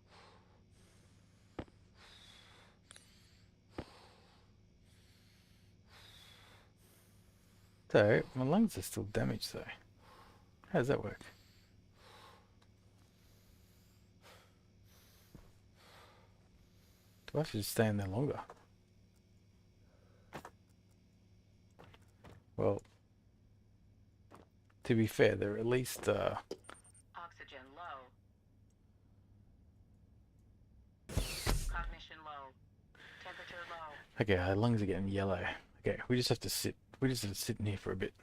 So my lungs are still damaged though. How does that work? Do I have to just stay in there longer? Well, to be fair, they're at least Oxygen low. Cognition low. Temperature low. okay, our lungs are getting yellow. Okay, we just have to sit. We just have to sit in here for a bit.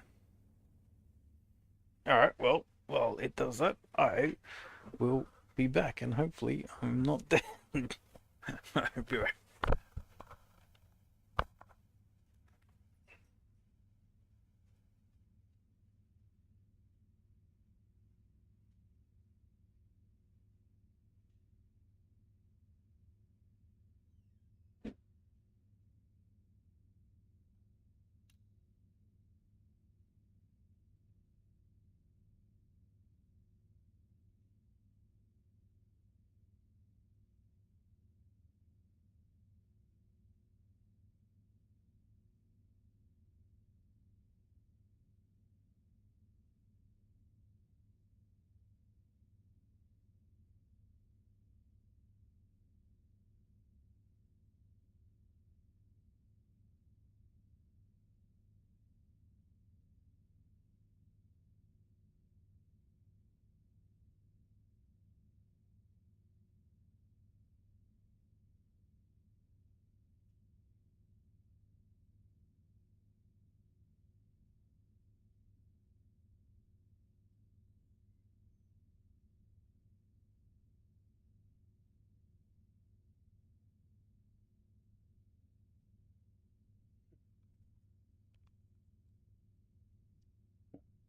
All right. Well, while it does that, I will be back, and hopefully I'm not dead. I'll be right.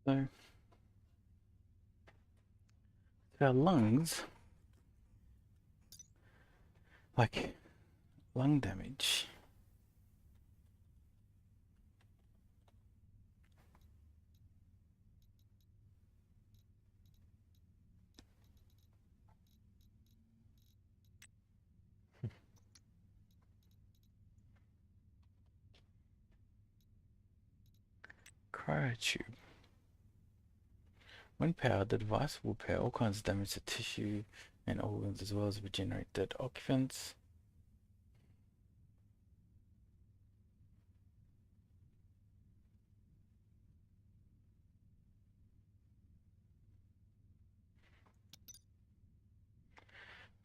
So our lungs, like lung damage. Cryotube. When powered, the device will repair all kinds of damage to tissue and organs as well as regenerate dead occupants.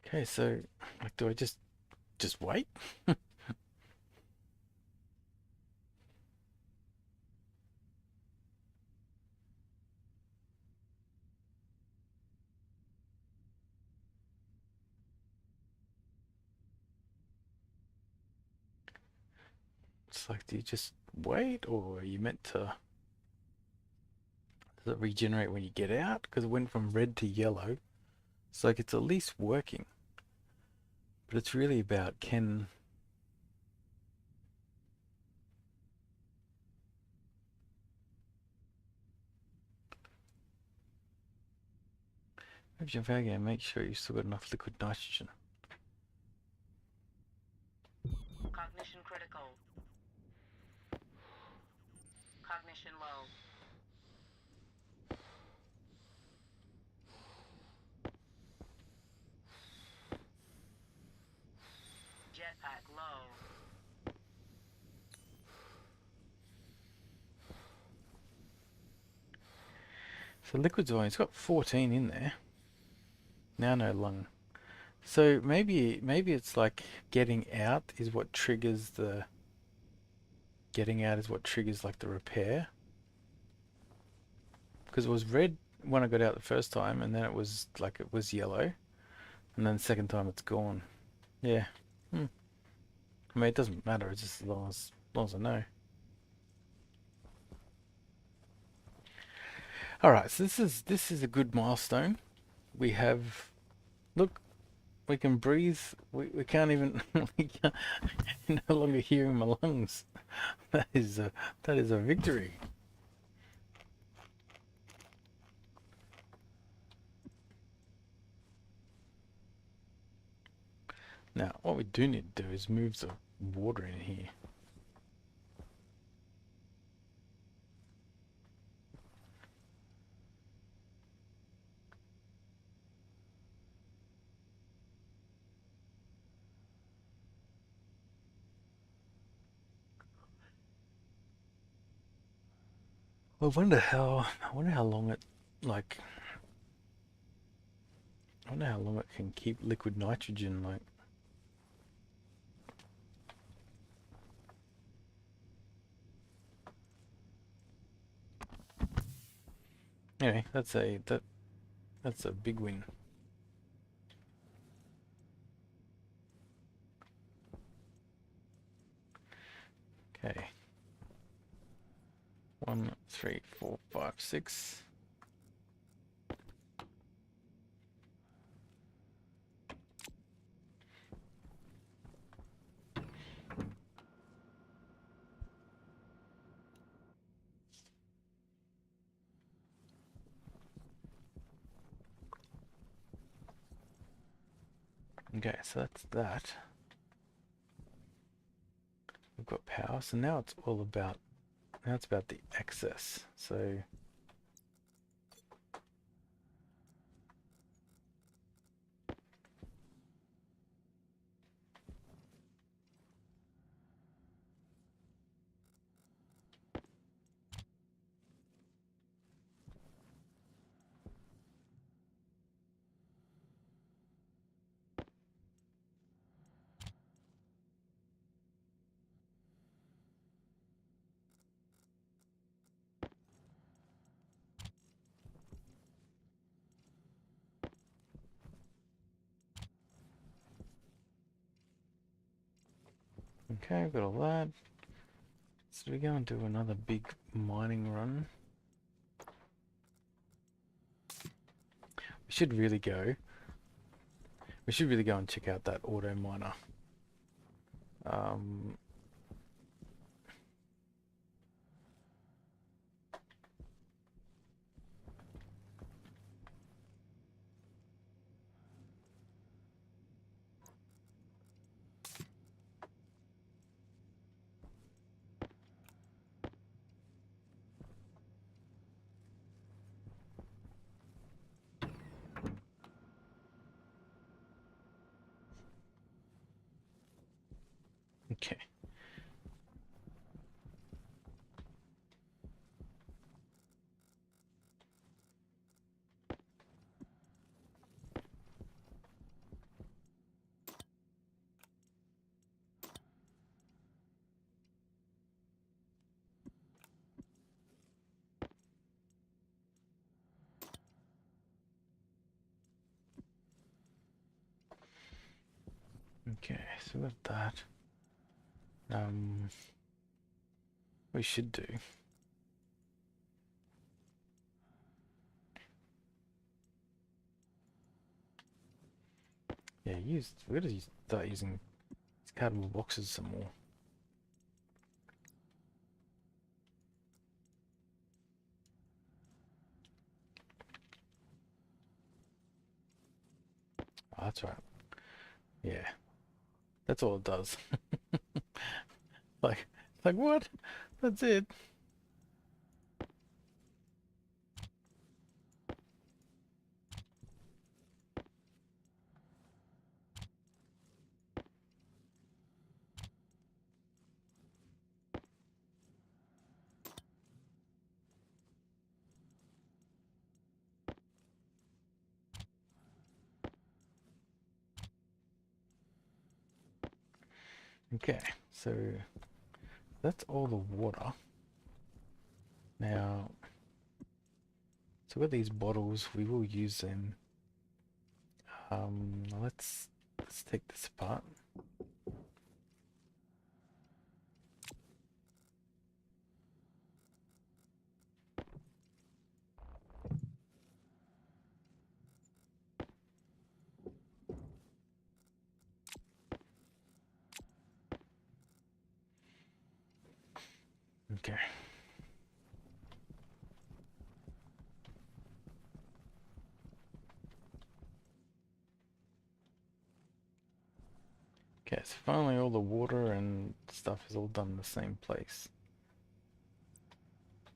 Okay, so like, do I just wait? It's like, do you just wait, or are you meant to? Does it regenerate when you get out? Because it went from red to yellow. It's like it's at least working, but it's really about can. If you're vacuum, make sure you've still got enough liquid nitrogen. Cognition critical. Cognition low. Jetpack low. So liquid's on. It's got 14 in there. Now no lung. So maybe it's like getting out is what triggers the like the repair. Because it was red when I got out the first time, and then it was yellow, and then the second time it's gone. Yeah. Hmm. I mean, it doesn't matter. It's just as long as I know. All right. So this is a good milestone. We have look. We can breathe. We can't even. We can't, no longer hearing my lungs. That is a victory. Now, what we do need to do is move the water in here. I wonder how long it like. I wonder how long it can keep liquid nitrogen like. Anyway, that's a big win. Okay. 1, 3, 4, 5, 6. Okay, so that's that. We've got power, so now it's about the access. So okay, we've got all that. So we go and do another big mining run. We should really go. We should really go and check out that auto miner. Um, okay. Okay, so with that, we should do. Yeah, we gotta start using these cardboard boxes some more. Oh, that's right. Yeah, that's all it does. Like what? That's it. Okay, so that's all the water. Now, so with these bottles, we will use them. Let's take this apart. Okay. Okay, so finally all the water and stuff is all done in the same place.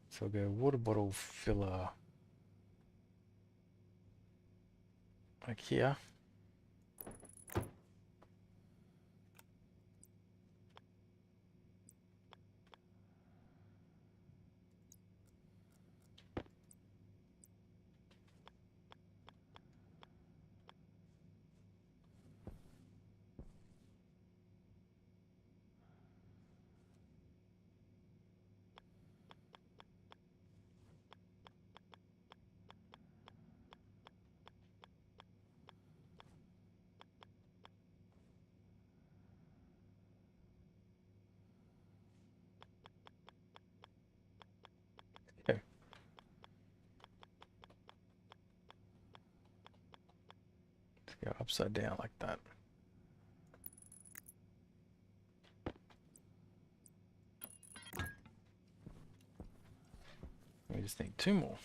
So I'll go water bottle filler like here. Okay. Let's go upside down like that. We just need two more.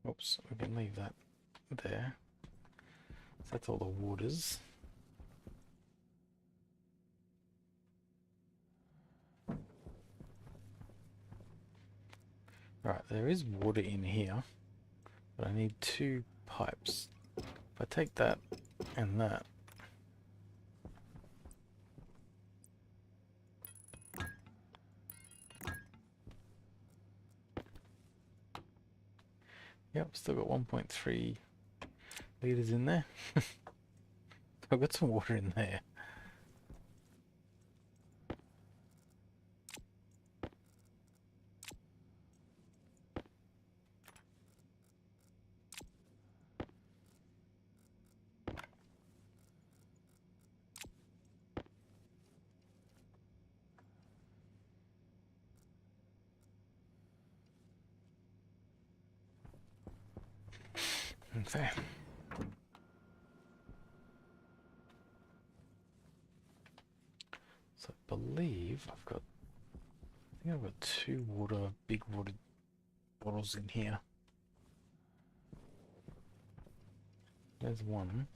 Oops, we can leave that there. So that's all the waters. Right, there is water in here, but I need two pipes. If I take that and that, yep, still got 1.3 liters in there. I've got some water in there. Okay. So I believe I think I've got two big water bottles in here. There's one.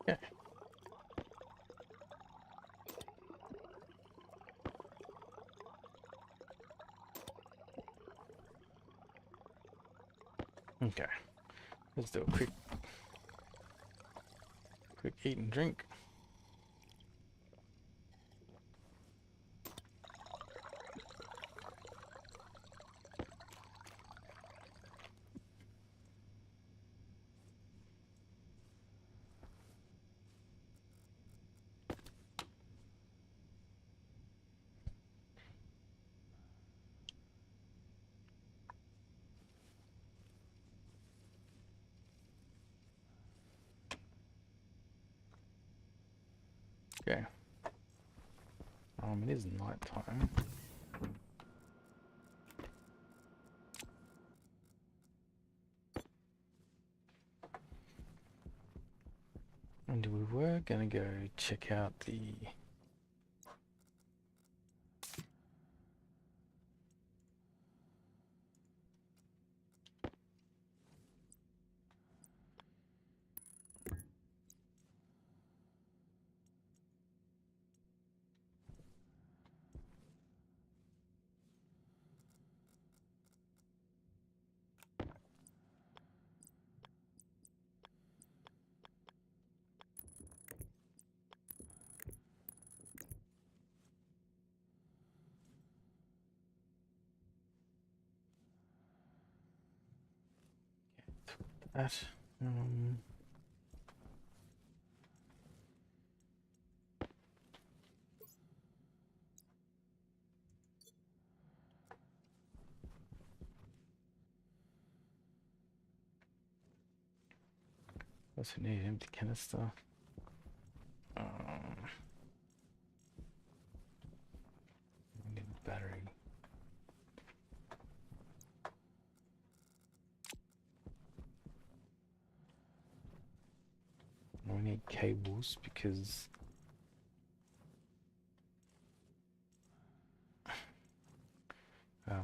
Yeah. Okay. Let's do a quick eat and drink. Okay. It is night time. And we were gonna go check out the that. Also need empty canister. We need a battery. We need cables because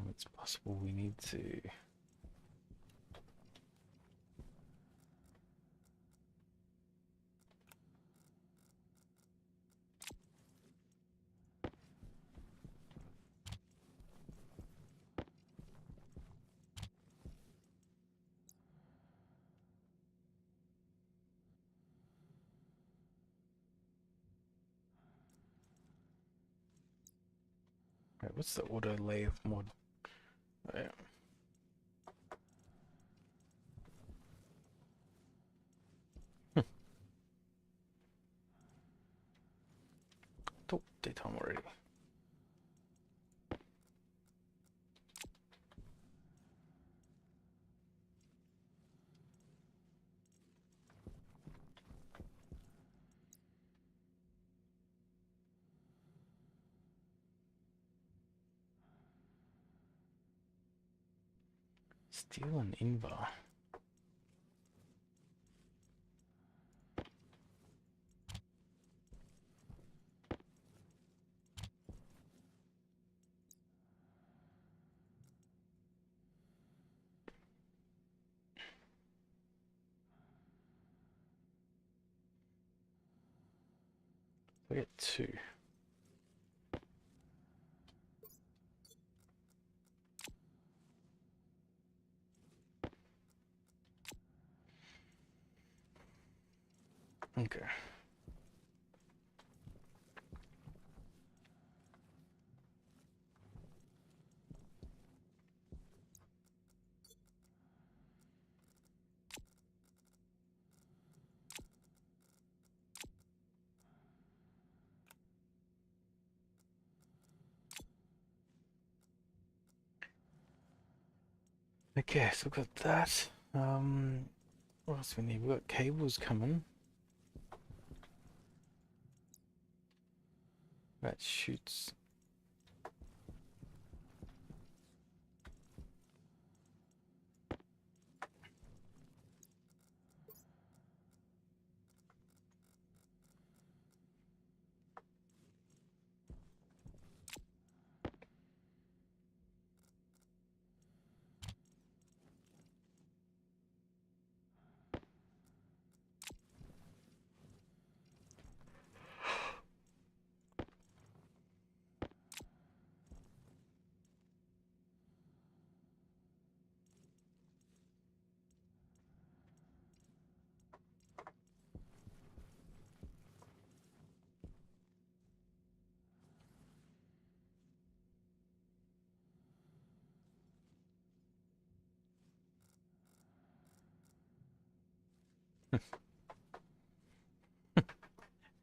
it's possible we need to Right, what's the auto lathe mod? Oh, yeah. Oh, daytime already. Steel and invar. I get two. Okay. Okay, so we've got that. What else we need? We've got cables coming. That shoots.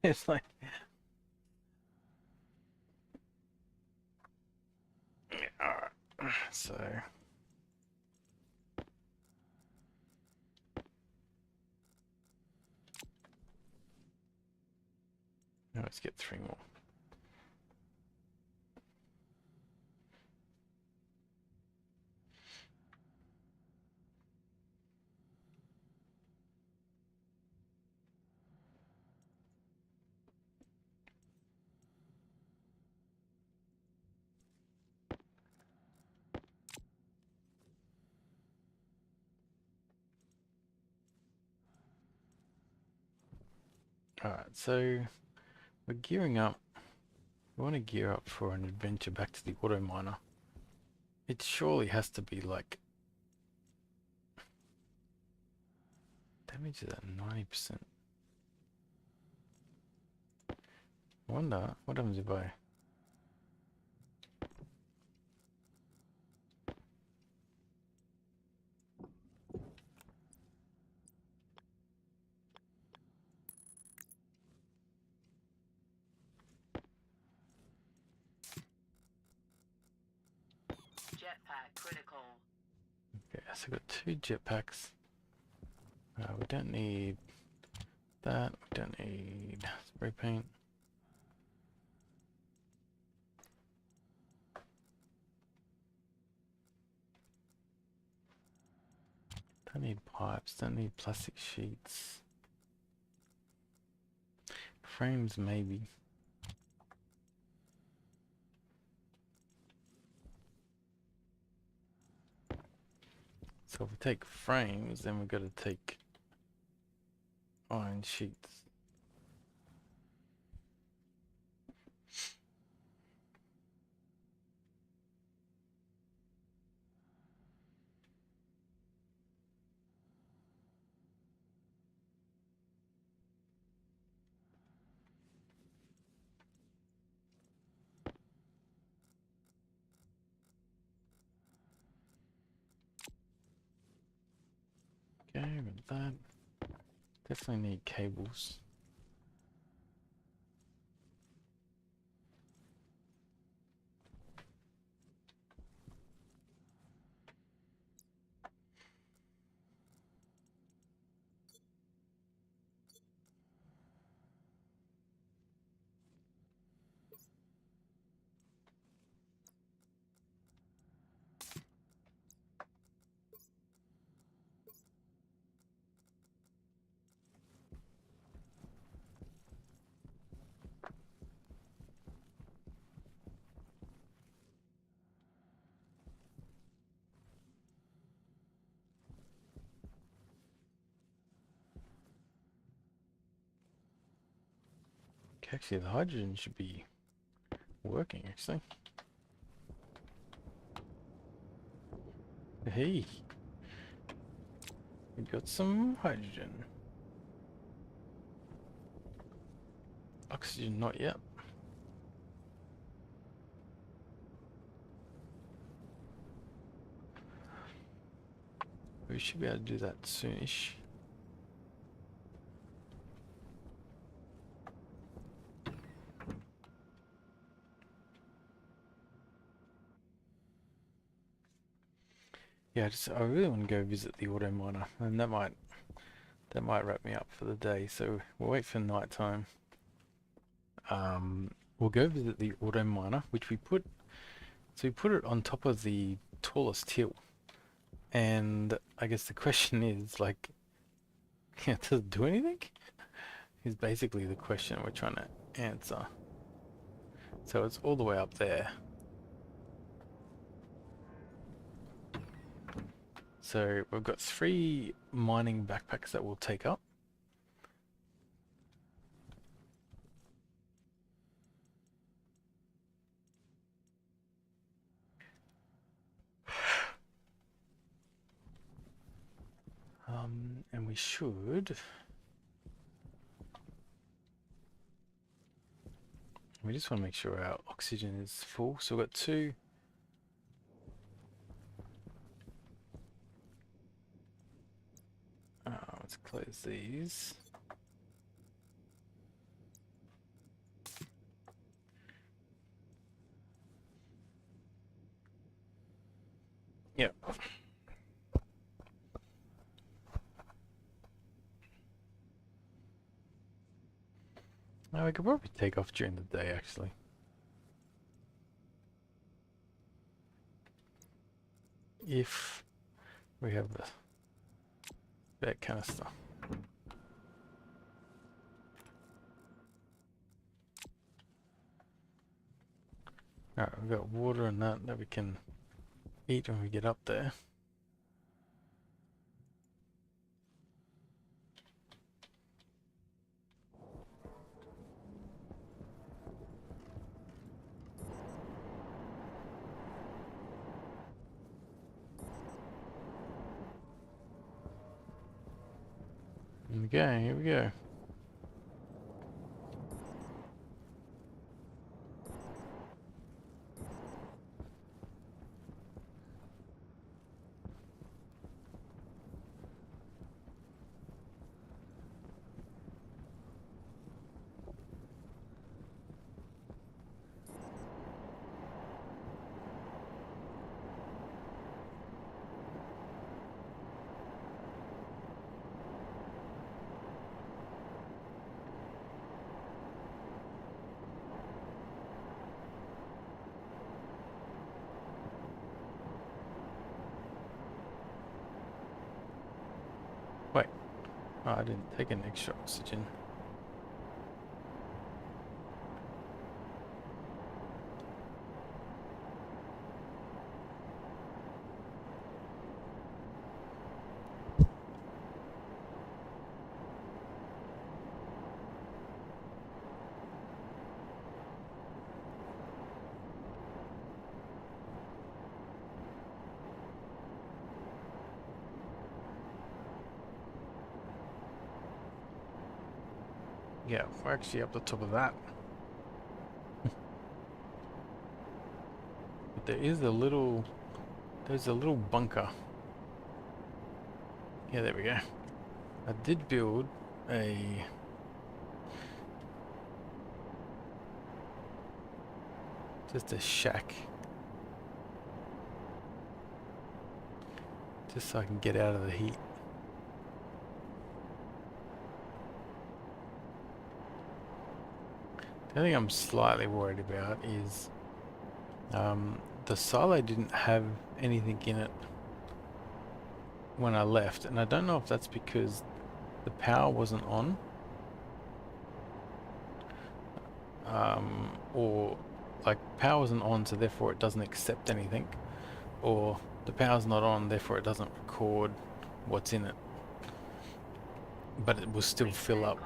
It's like, alright. So Let's get 3 more. Alright, so we're gearing up. We want to gear up for an adventure back to the auto miner. It surely has to be like damage is at 90%. I wonder what happens if I Jetpack critical. okay, so I've got 2 jetpacks. We don't need that, we don't need spray paint. Don't need pipes, don't need plastic sheets. Frames maybe. So if we take frames, then we've got to take iron sheets. Okay, with that. Definitely need cables. Okay, actually the hydrogen should be working actually. Hey, we got some hydrogen. Oxygen not yet. We should be able to do that soonish. Yeah, I really want to go visit the auto miner, and that might wrap me up for the day. So we'll wait for night time. We'll go visit the auto miner, which we put it on top of the tallest hill. And I guess the question is like, yeah, does it do anything? Is basically the question we're trying to answer. So it's all the way up there. So we've got 3 mining backpacks that we'll take up. And we should... We just want to make sure our oxygen is full. So we've got 2. Let's close these. Yep. We could probably take off during the day, actually. If we have that kind of stuff. Alright, we've got water and that we can eat when we get up there. Okay, here we go. Wait, oh, I didn't take an extra oxygen. Yeah, we're actually up the top of that. But there's a little bunker. Yeah, there we go. I did build just a shack. Just so I can get out of the heat. The only thing I'm slightly worried about is the silo didn't have anything in it when I left, and I don't know if that's because the power wasn't on, or like power wasn't on, so therefore it doesn't accept anything, or the power's not on, therefore it doesn't record what's in it, but it will still fill up.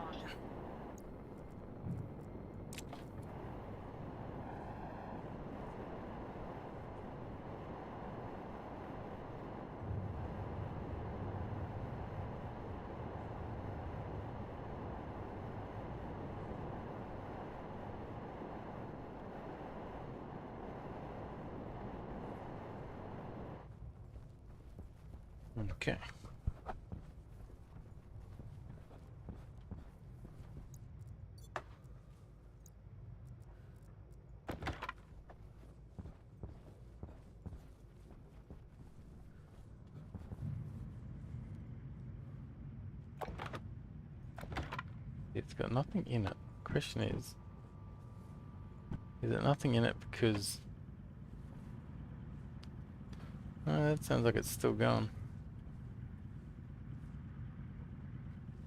Okay. It's got nothing in it. Question is it nothing in it because... Oh, that sounds like it's still going.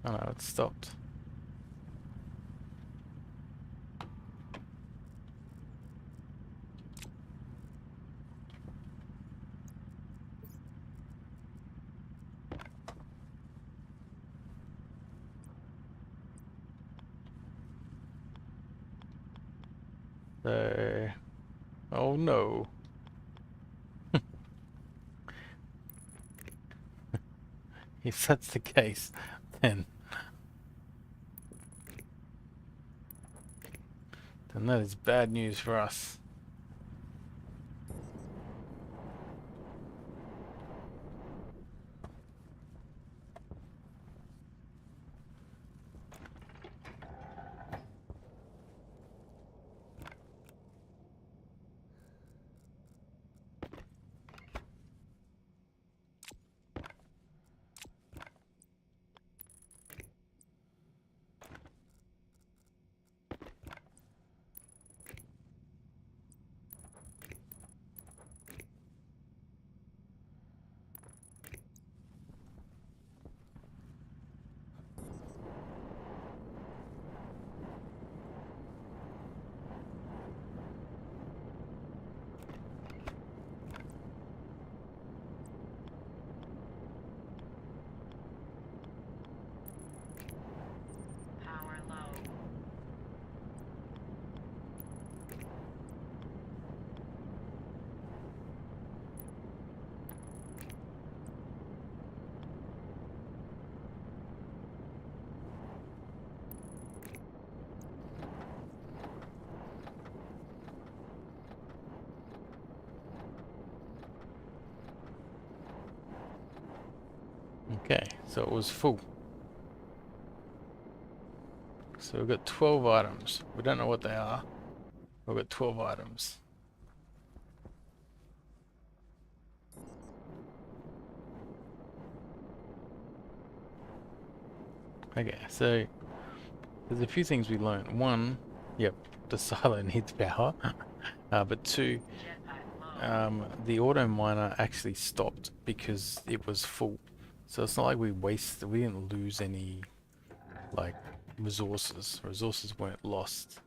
Oh no, it stopped. So... Oh no. If that's the case, then that is bad news for us. Okay, so it was full. So we've got 12 items. We don't know what they are. We've got 12 items. Okay, so there's a few things we learned. One, yep, the silo needs power. But two, Jetpack low. the auto miner actually stopped because it was full. So it's not like we didn't lose any, like, resources. Resources weren't lost.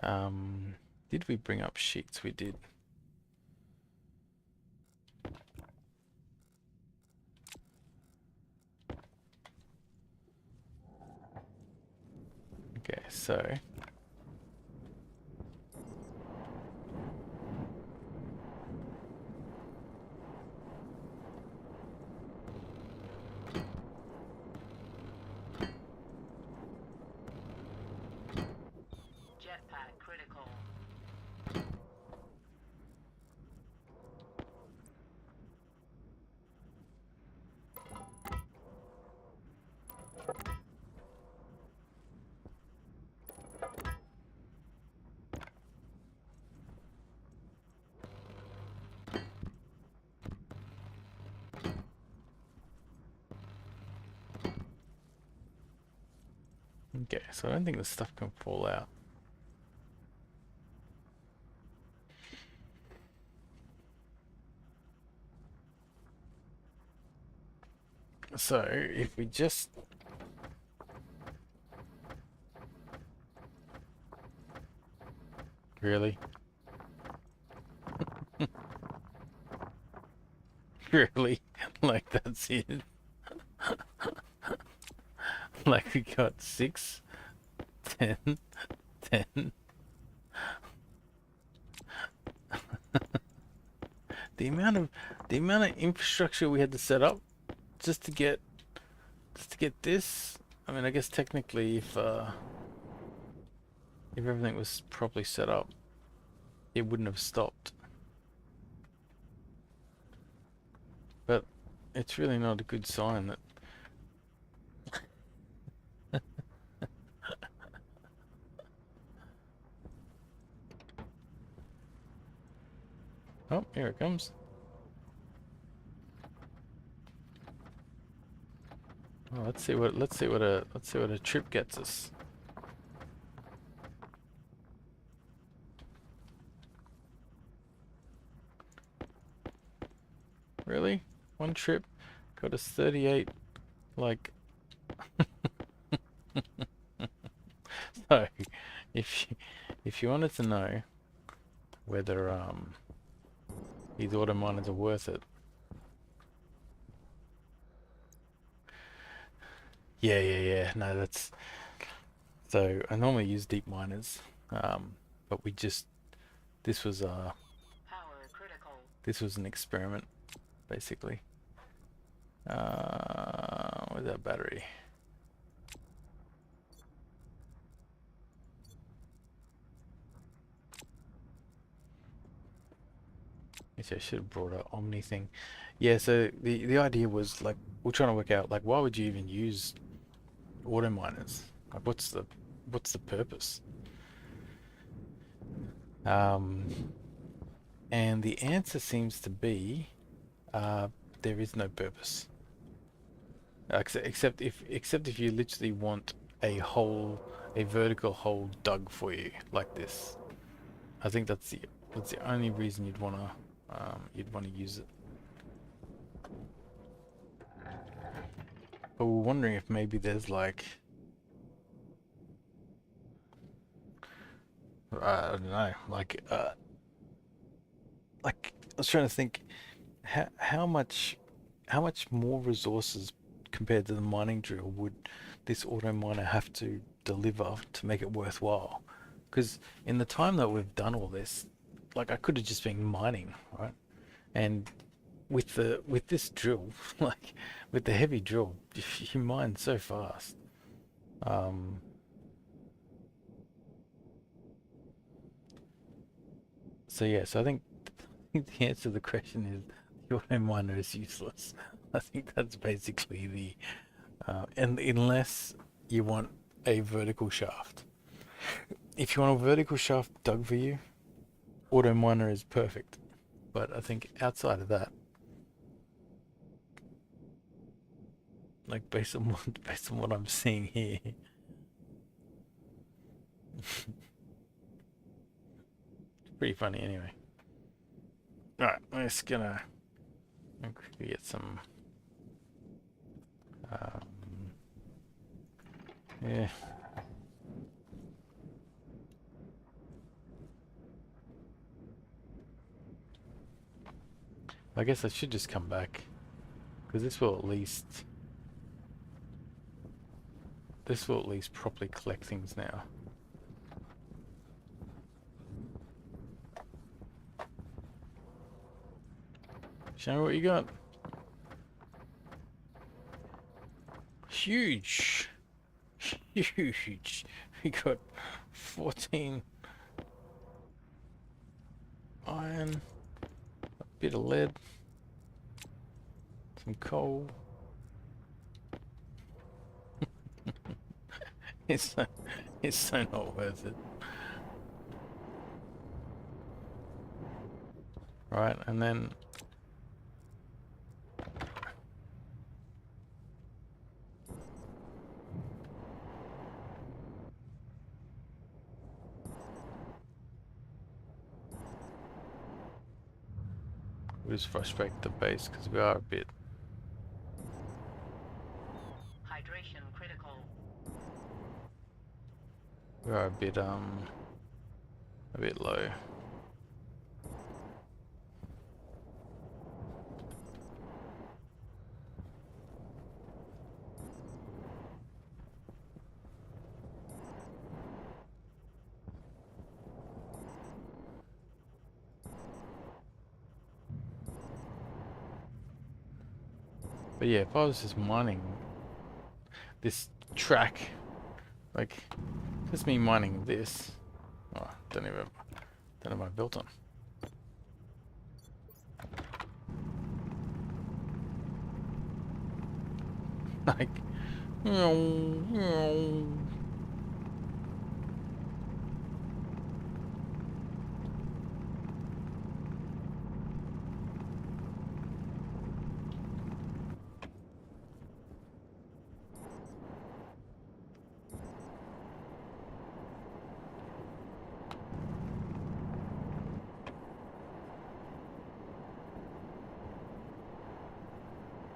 Um, did we bring up sheets? We did. Okay, so Jetpack critical. okay, so I don't think the stuff can fall out. So if we just really, really, like that's it. Like we got 6, 10, 10. The amount of infrastructure we had to set up just to get this. I mean, I guess technically, if everything was properly set up, it wouldn't have stopped. But it's really not a good sign that. Oh, here it comes. Well, let's see what a trip gets us. Really? One trip got us 38. Like, so if you wanted to know whether these auto miners are worth it, yeah. No, that's so. I normally use deep miners, but this was Power critical. this was an experiment, basically. Where's that battery? Actually, I should have brought an Omni thing. Yeah, so the idea was like we're trying to work out like why would you even use auto miners? Like what's the purpose? Um, and the answer seems to be there is no purpose. Except if you literally want a vertical hole dug for you like this. I think that's the only reason you'd wanna use it. But we're wondering if maybe there's I don't know, like I was trying to think how much more resources compared to the mining drill would this auto miner have to deliver to make it worthwhile? Because in the time that we've done all this, like I could have just been mining, right? And with this drill, like with the heavy drill, you mine so fast. Um, So yeah, so I think the answer to the question is the auto miner is useless. I think that's basically the and unless you want a vertical shaft. If you want a vertical shaft dug for you, auto miner is perfect. But I think outside of that, like based on what I'm seeing here, it's pretty funny anyway. All right, I'm just gonna get some. Um, yeah. I guess I should just come back because this will at least properly collect things now. Show me what you got. Huge. Huge. We got 14 iron, a bit of lead, some coal. It's so, it's so not worth it. Right, and then we'll just frustrate the base because we are a bit. Hydration critical. We are a bit low. But yeah, if I was just mining this track, like just me mining this, oh, don't have my built on. Like,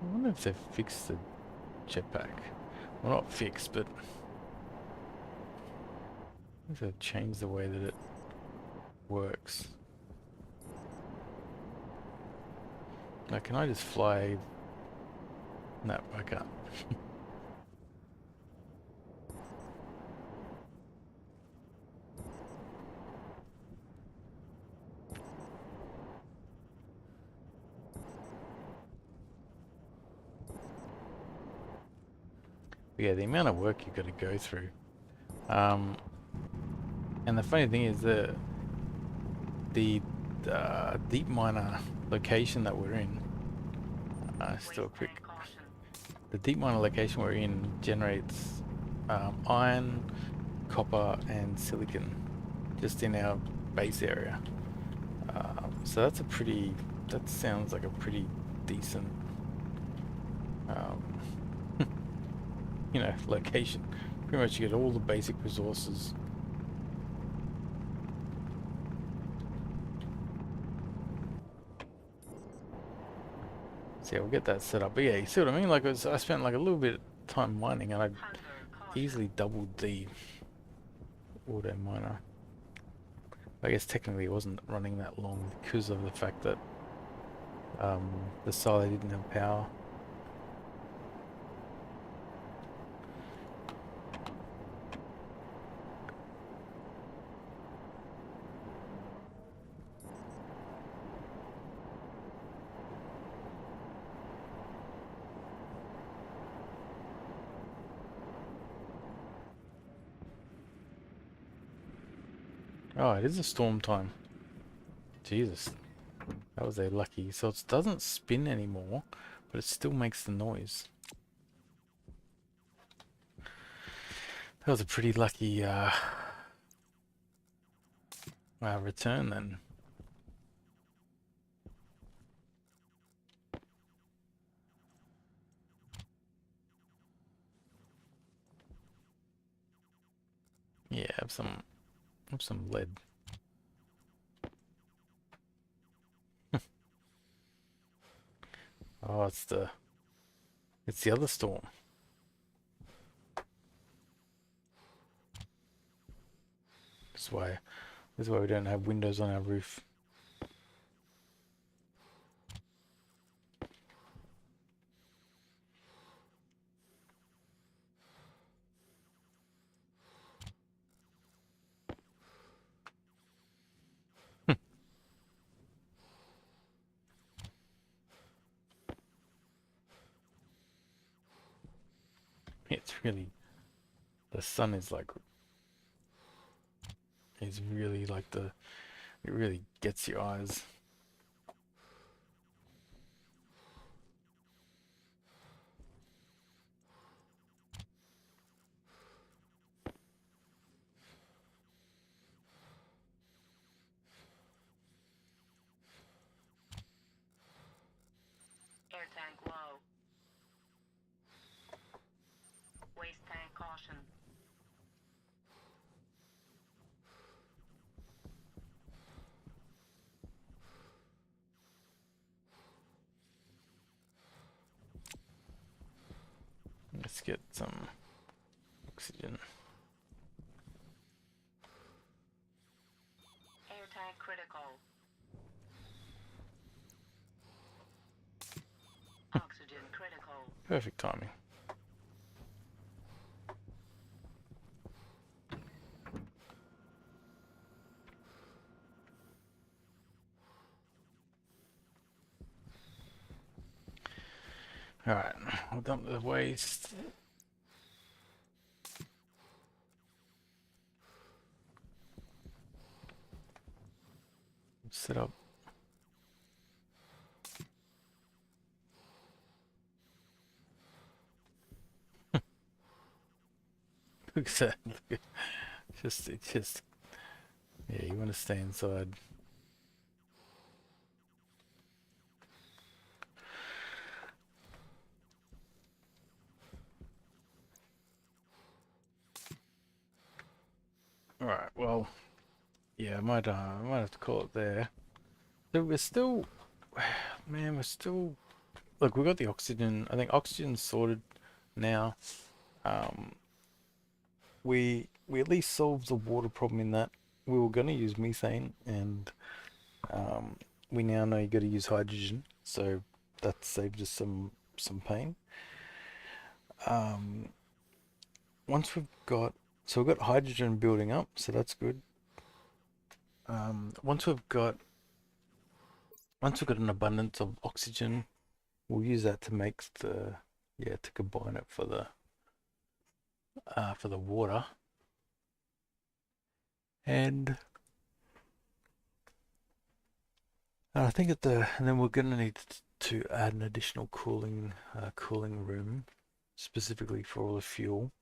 I wonder if they've fixed the jetpack. Well, not fixed, but if they've changed the way that it works. Now, can I just fly? No, I can't. But yeah, the amount of work you've got to go through. And the funny thing is the deep miner location that we're in. Still quick. Wasteland caution. The deep miner location we're in generates iron, copper, and silicon just in our base area. So that's a pretty. That sounds like a pretty decent, um, location. Pretty much you get all the basic resources. So yeah, we'll get that set up. But yeah, you see what I mean? Like I spent like a little bit of time mining, and I Hunger caution. easily doubled the auto miner. I guess technically it wasn't running that long because of the fact that the silo didn't have power. Oh, it is a storm time. Jesus, that was a lucky. So it doesn't spin anymore, but it still makes the noise. That was a pretty lucky return then. Yeah, have some lead. Oh, it's the other storm. That's why we don't have windows on our roof. It's really, the sun is like, is really like it really gets your eyes. Air tank low. Waste tank caution. Let's get some oxygen. Air tank critical. Oxygen critical. Perfect timing. Alright, I'll dump the waste. Set up. Look at that. Just, yeah, you want to stay inside. Alright, well, yeah, I might have to call it there. So we're still, man, look, we got the oxygen. I think oxygen's sorted now. Um, we at least solved the water problem in that we were going to use methane, and we now know you got to use hydrogen, so that saved us some pain. Um, once we've got hydrogen building up, so that's good. Once we've got an abundance of oxygen, we'll use that to make to combine it for the water. And I think and then we're gonna need to add an additional cooling room, specifically for all the fuel,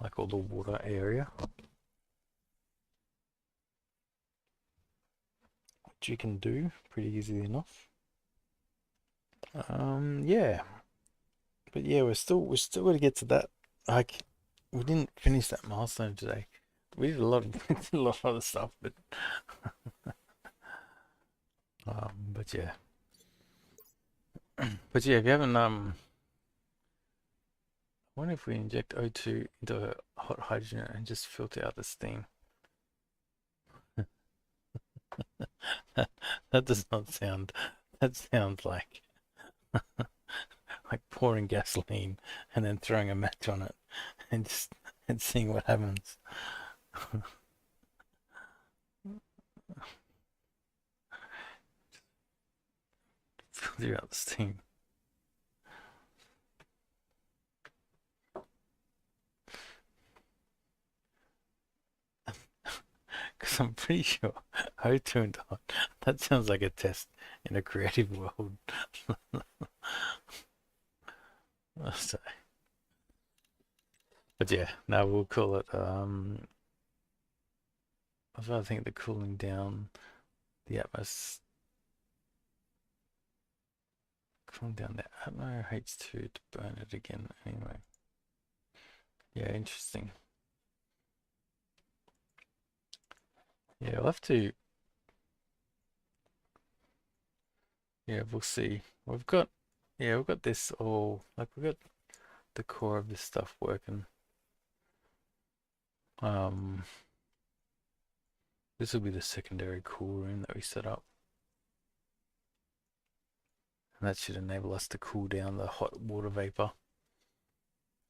like all the water area, which you can do pretty easily enough. Yeah, but yeah, we're still gonna get to that. Like, we didn't finish that milestone today. We did a lot of we did a lot of other stuff, but yeah. But yeah, if you haven't I wonder if we inject O2 into hot hydrogen and just filter out the steam. That does not sound. That sounds like pouring gasoline and then throwing a match on it and seeing what happens. Filter out the steam. Because I'm pretty sure O turned on. That sounds like a test in a creative world. So, but yeah, no, we'll call it. I think the cooling down the atmos, cooling down the atmo H2 to burn it again. Anyway, yeah, interesting. Yeah, we'll have to. Yeah, we'll see. We've got. Yeah, we've got this all. Like we've got the core of this stuff working. Um, this will be the secondary cool room that we set up. And that should enable us to cool down the hot water vapor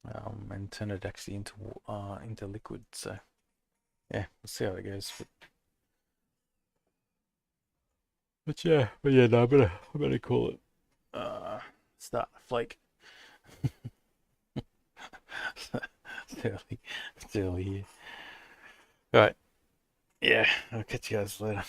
and turn it actually into liquid. So yeah, we'll see how it goes. But yeah, no, I better call it. Start flake. It's early. It's early here. All right. Yeah, I'll catch you guys later.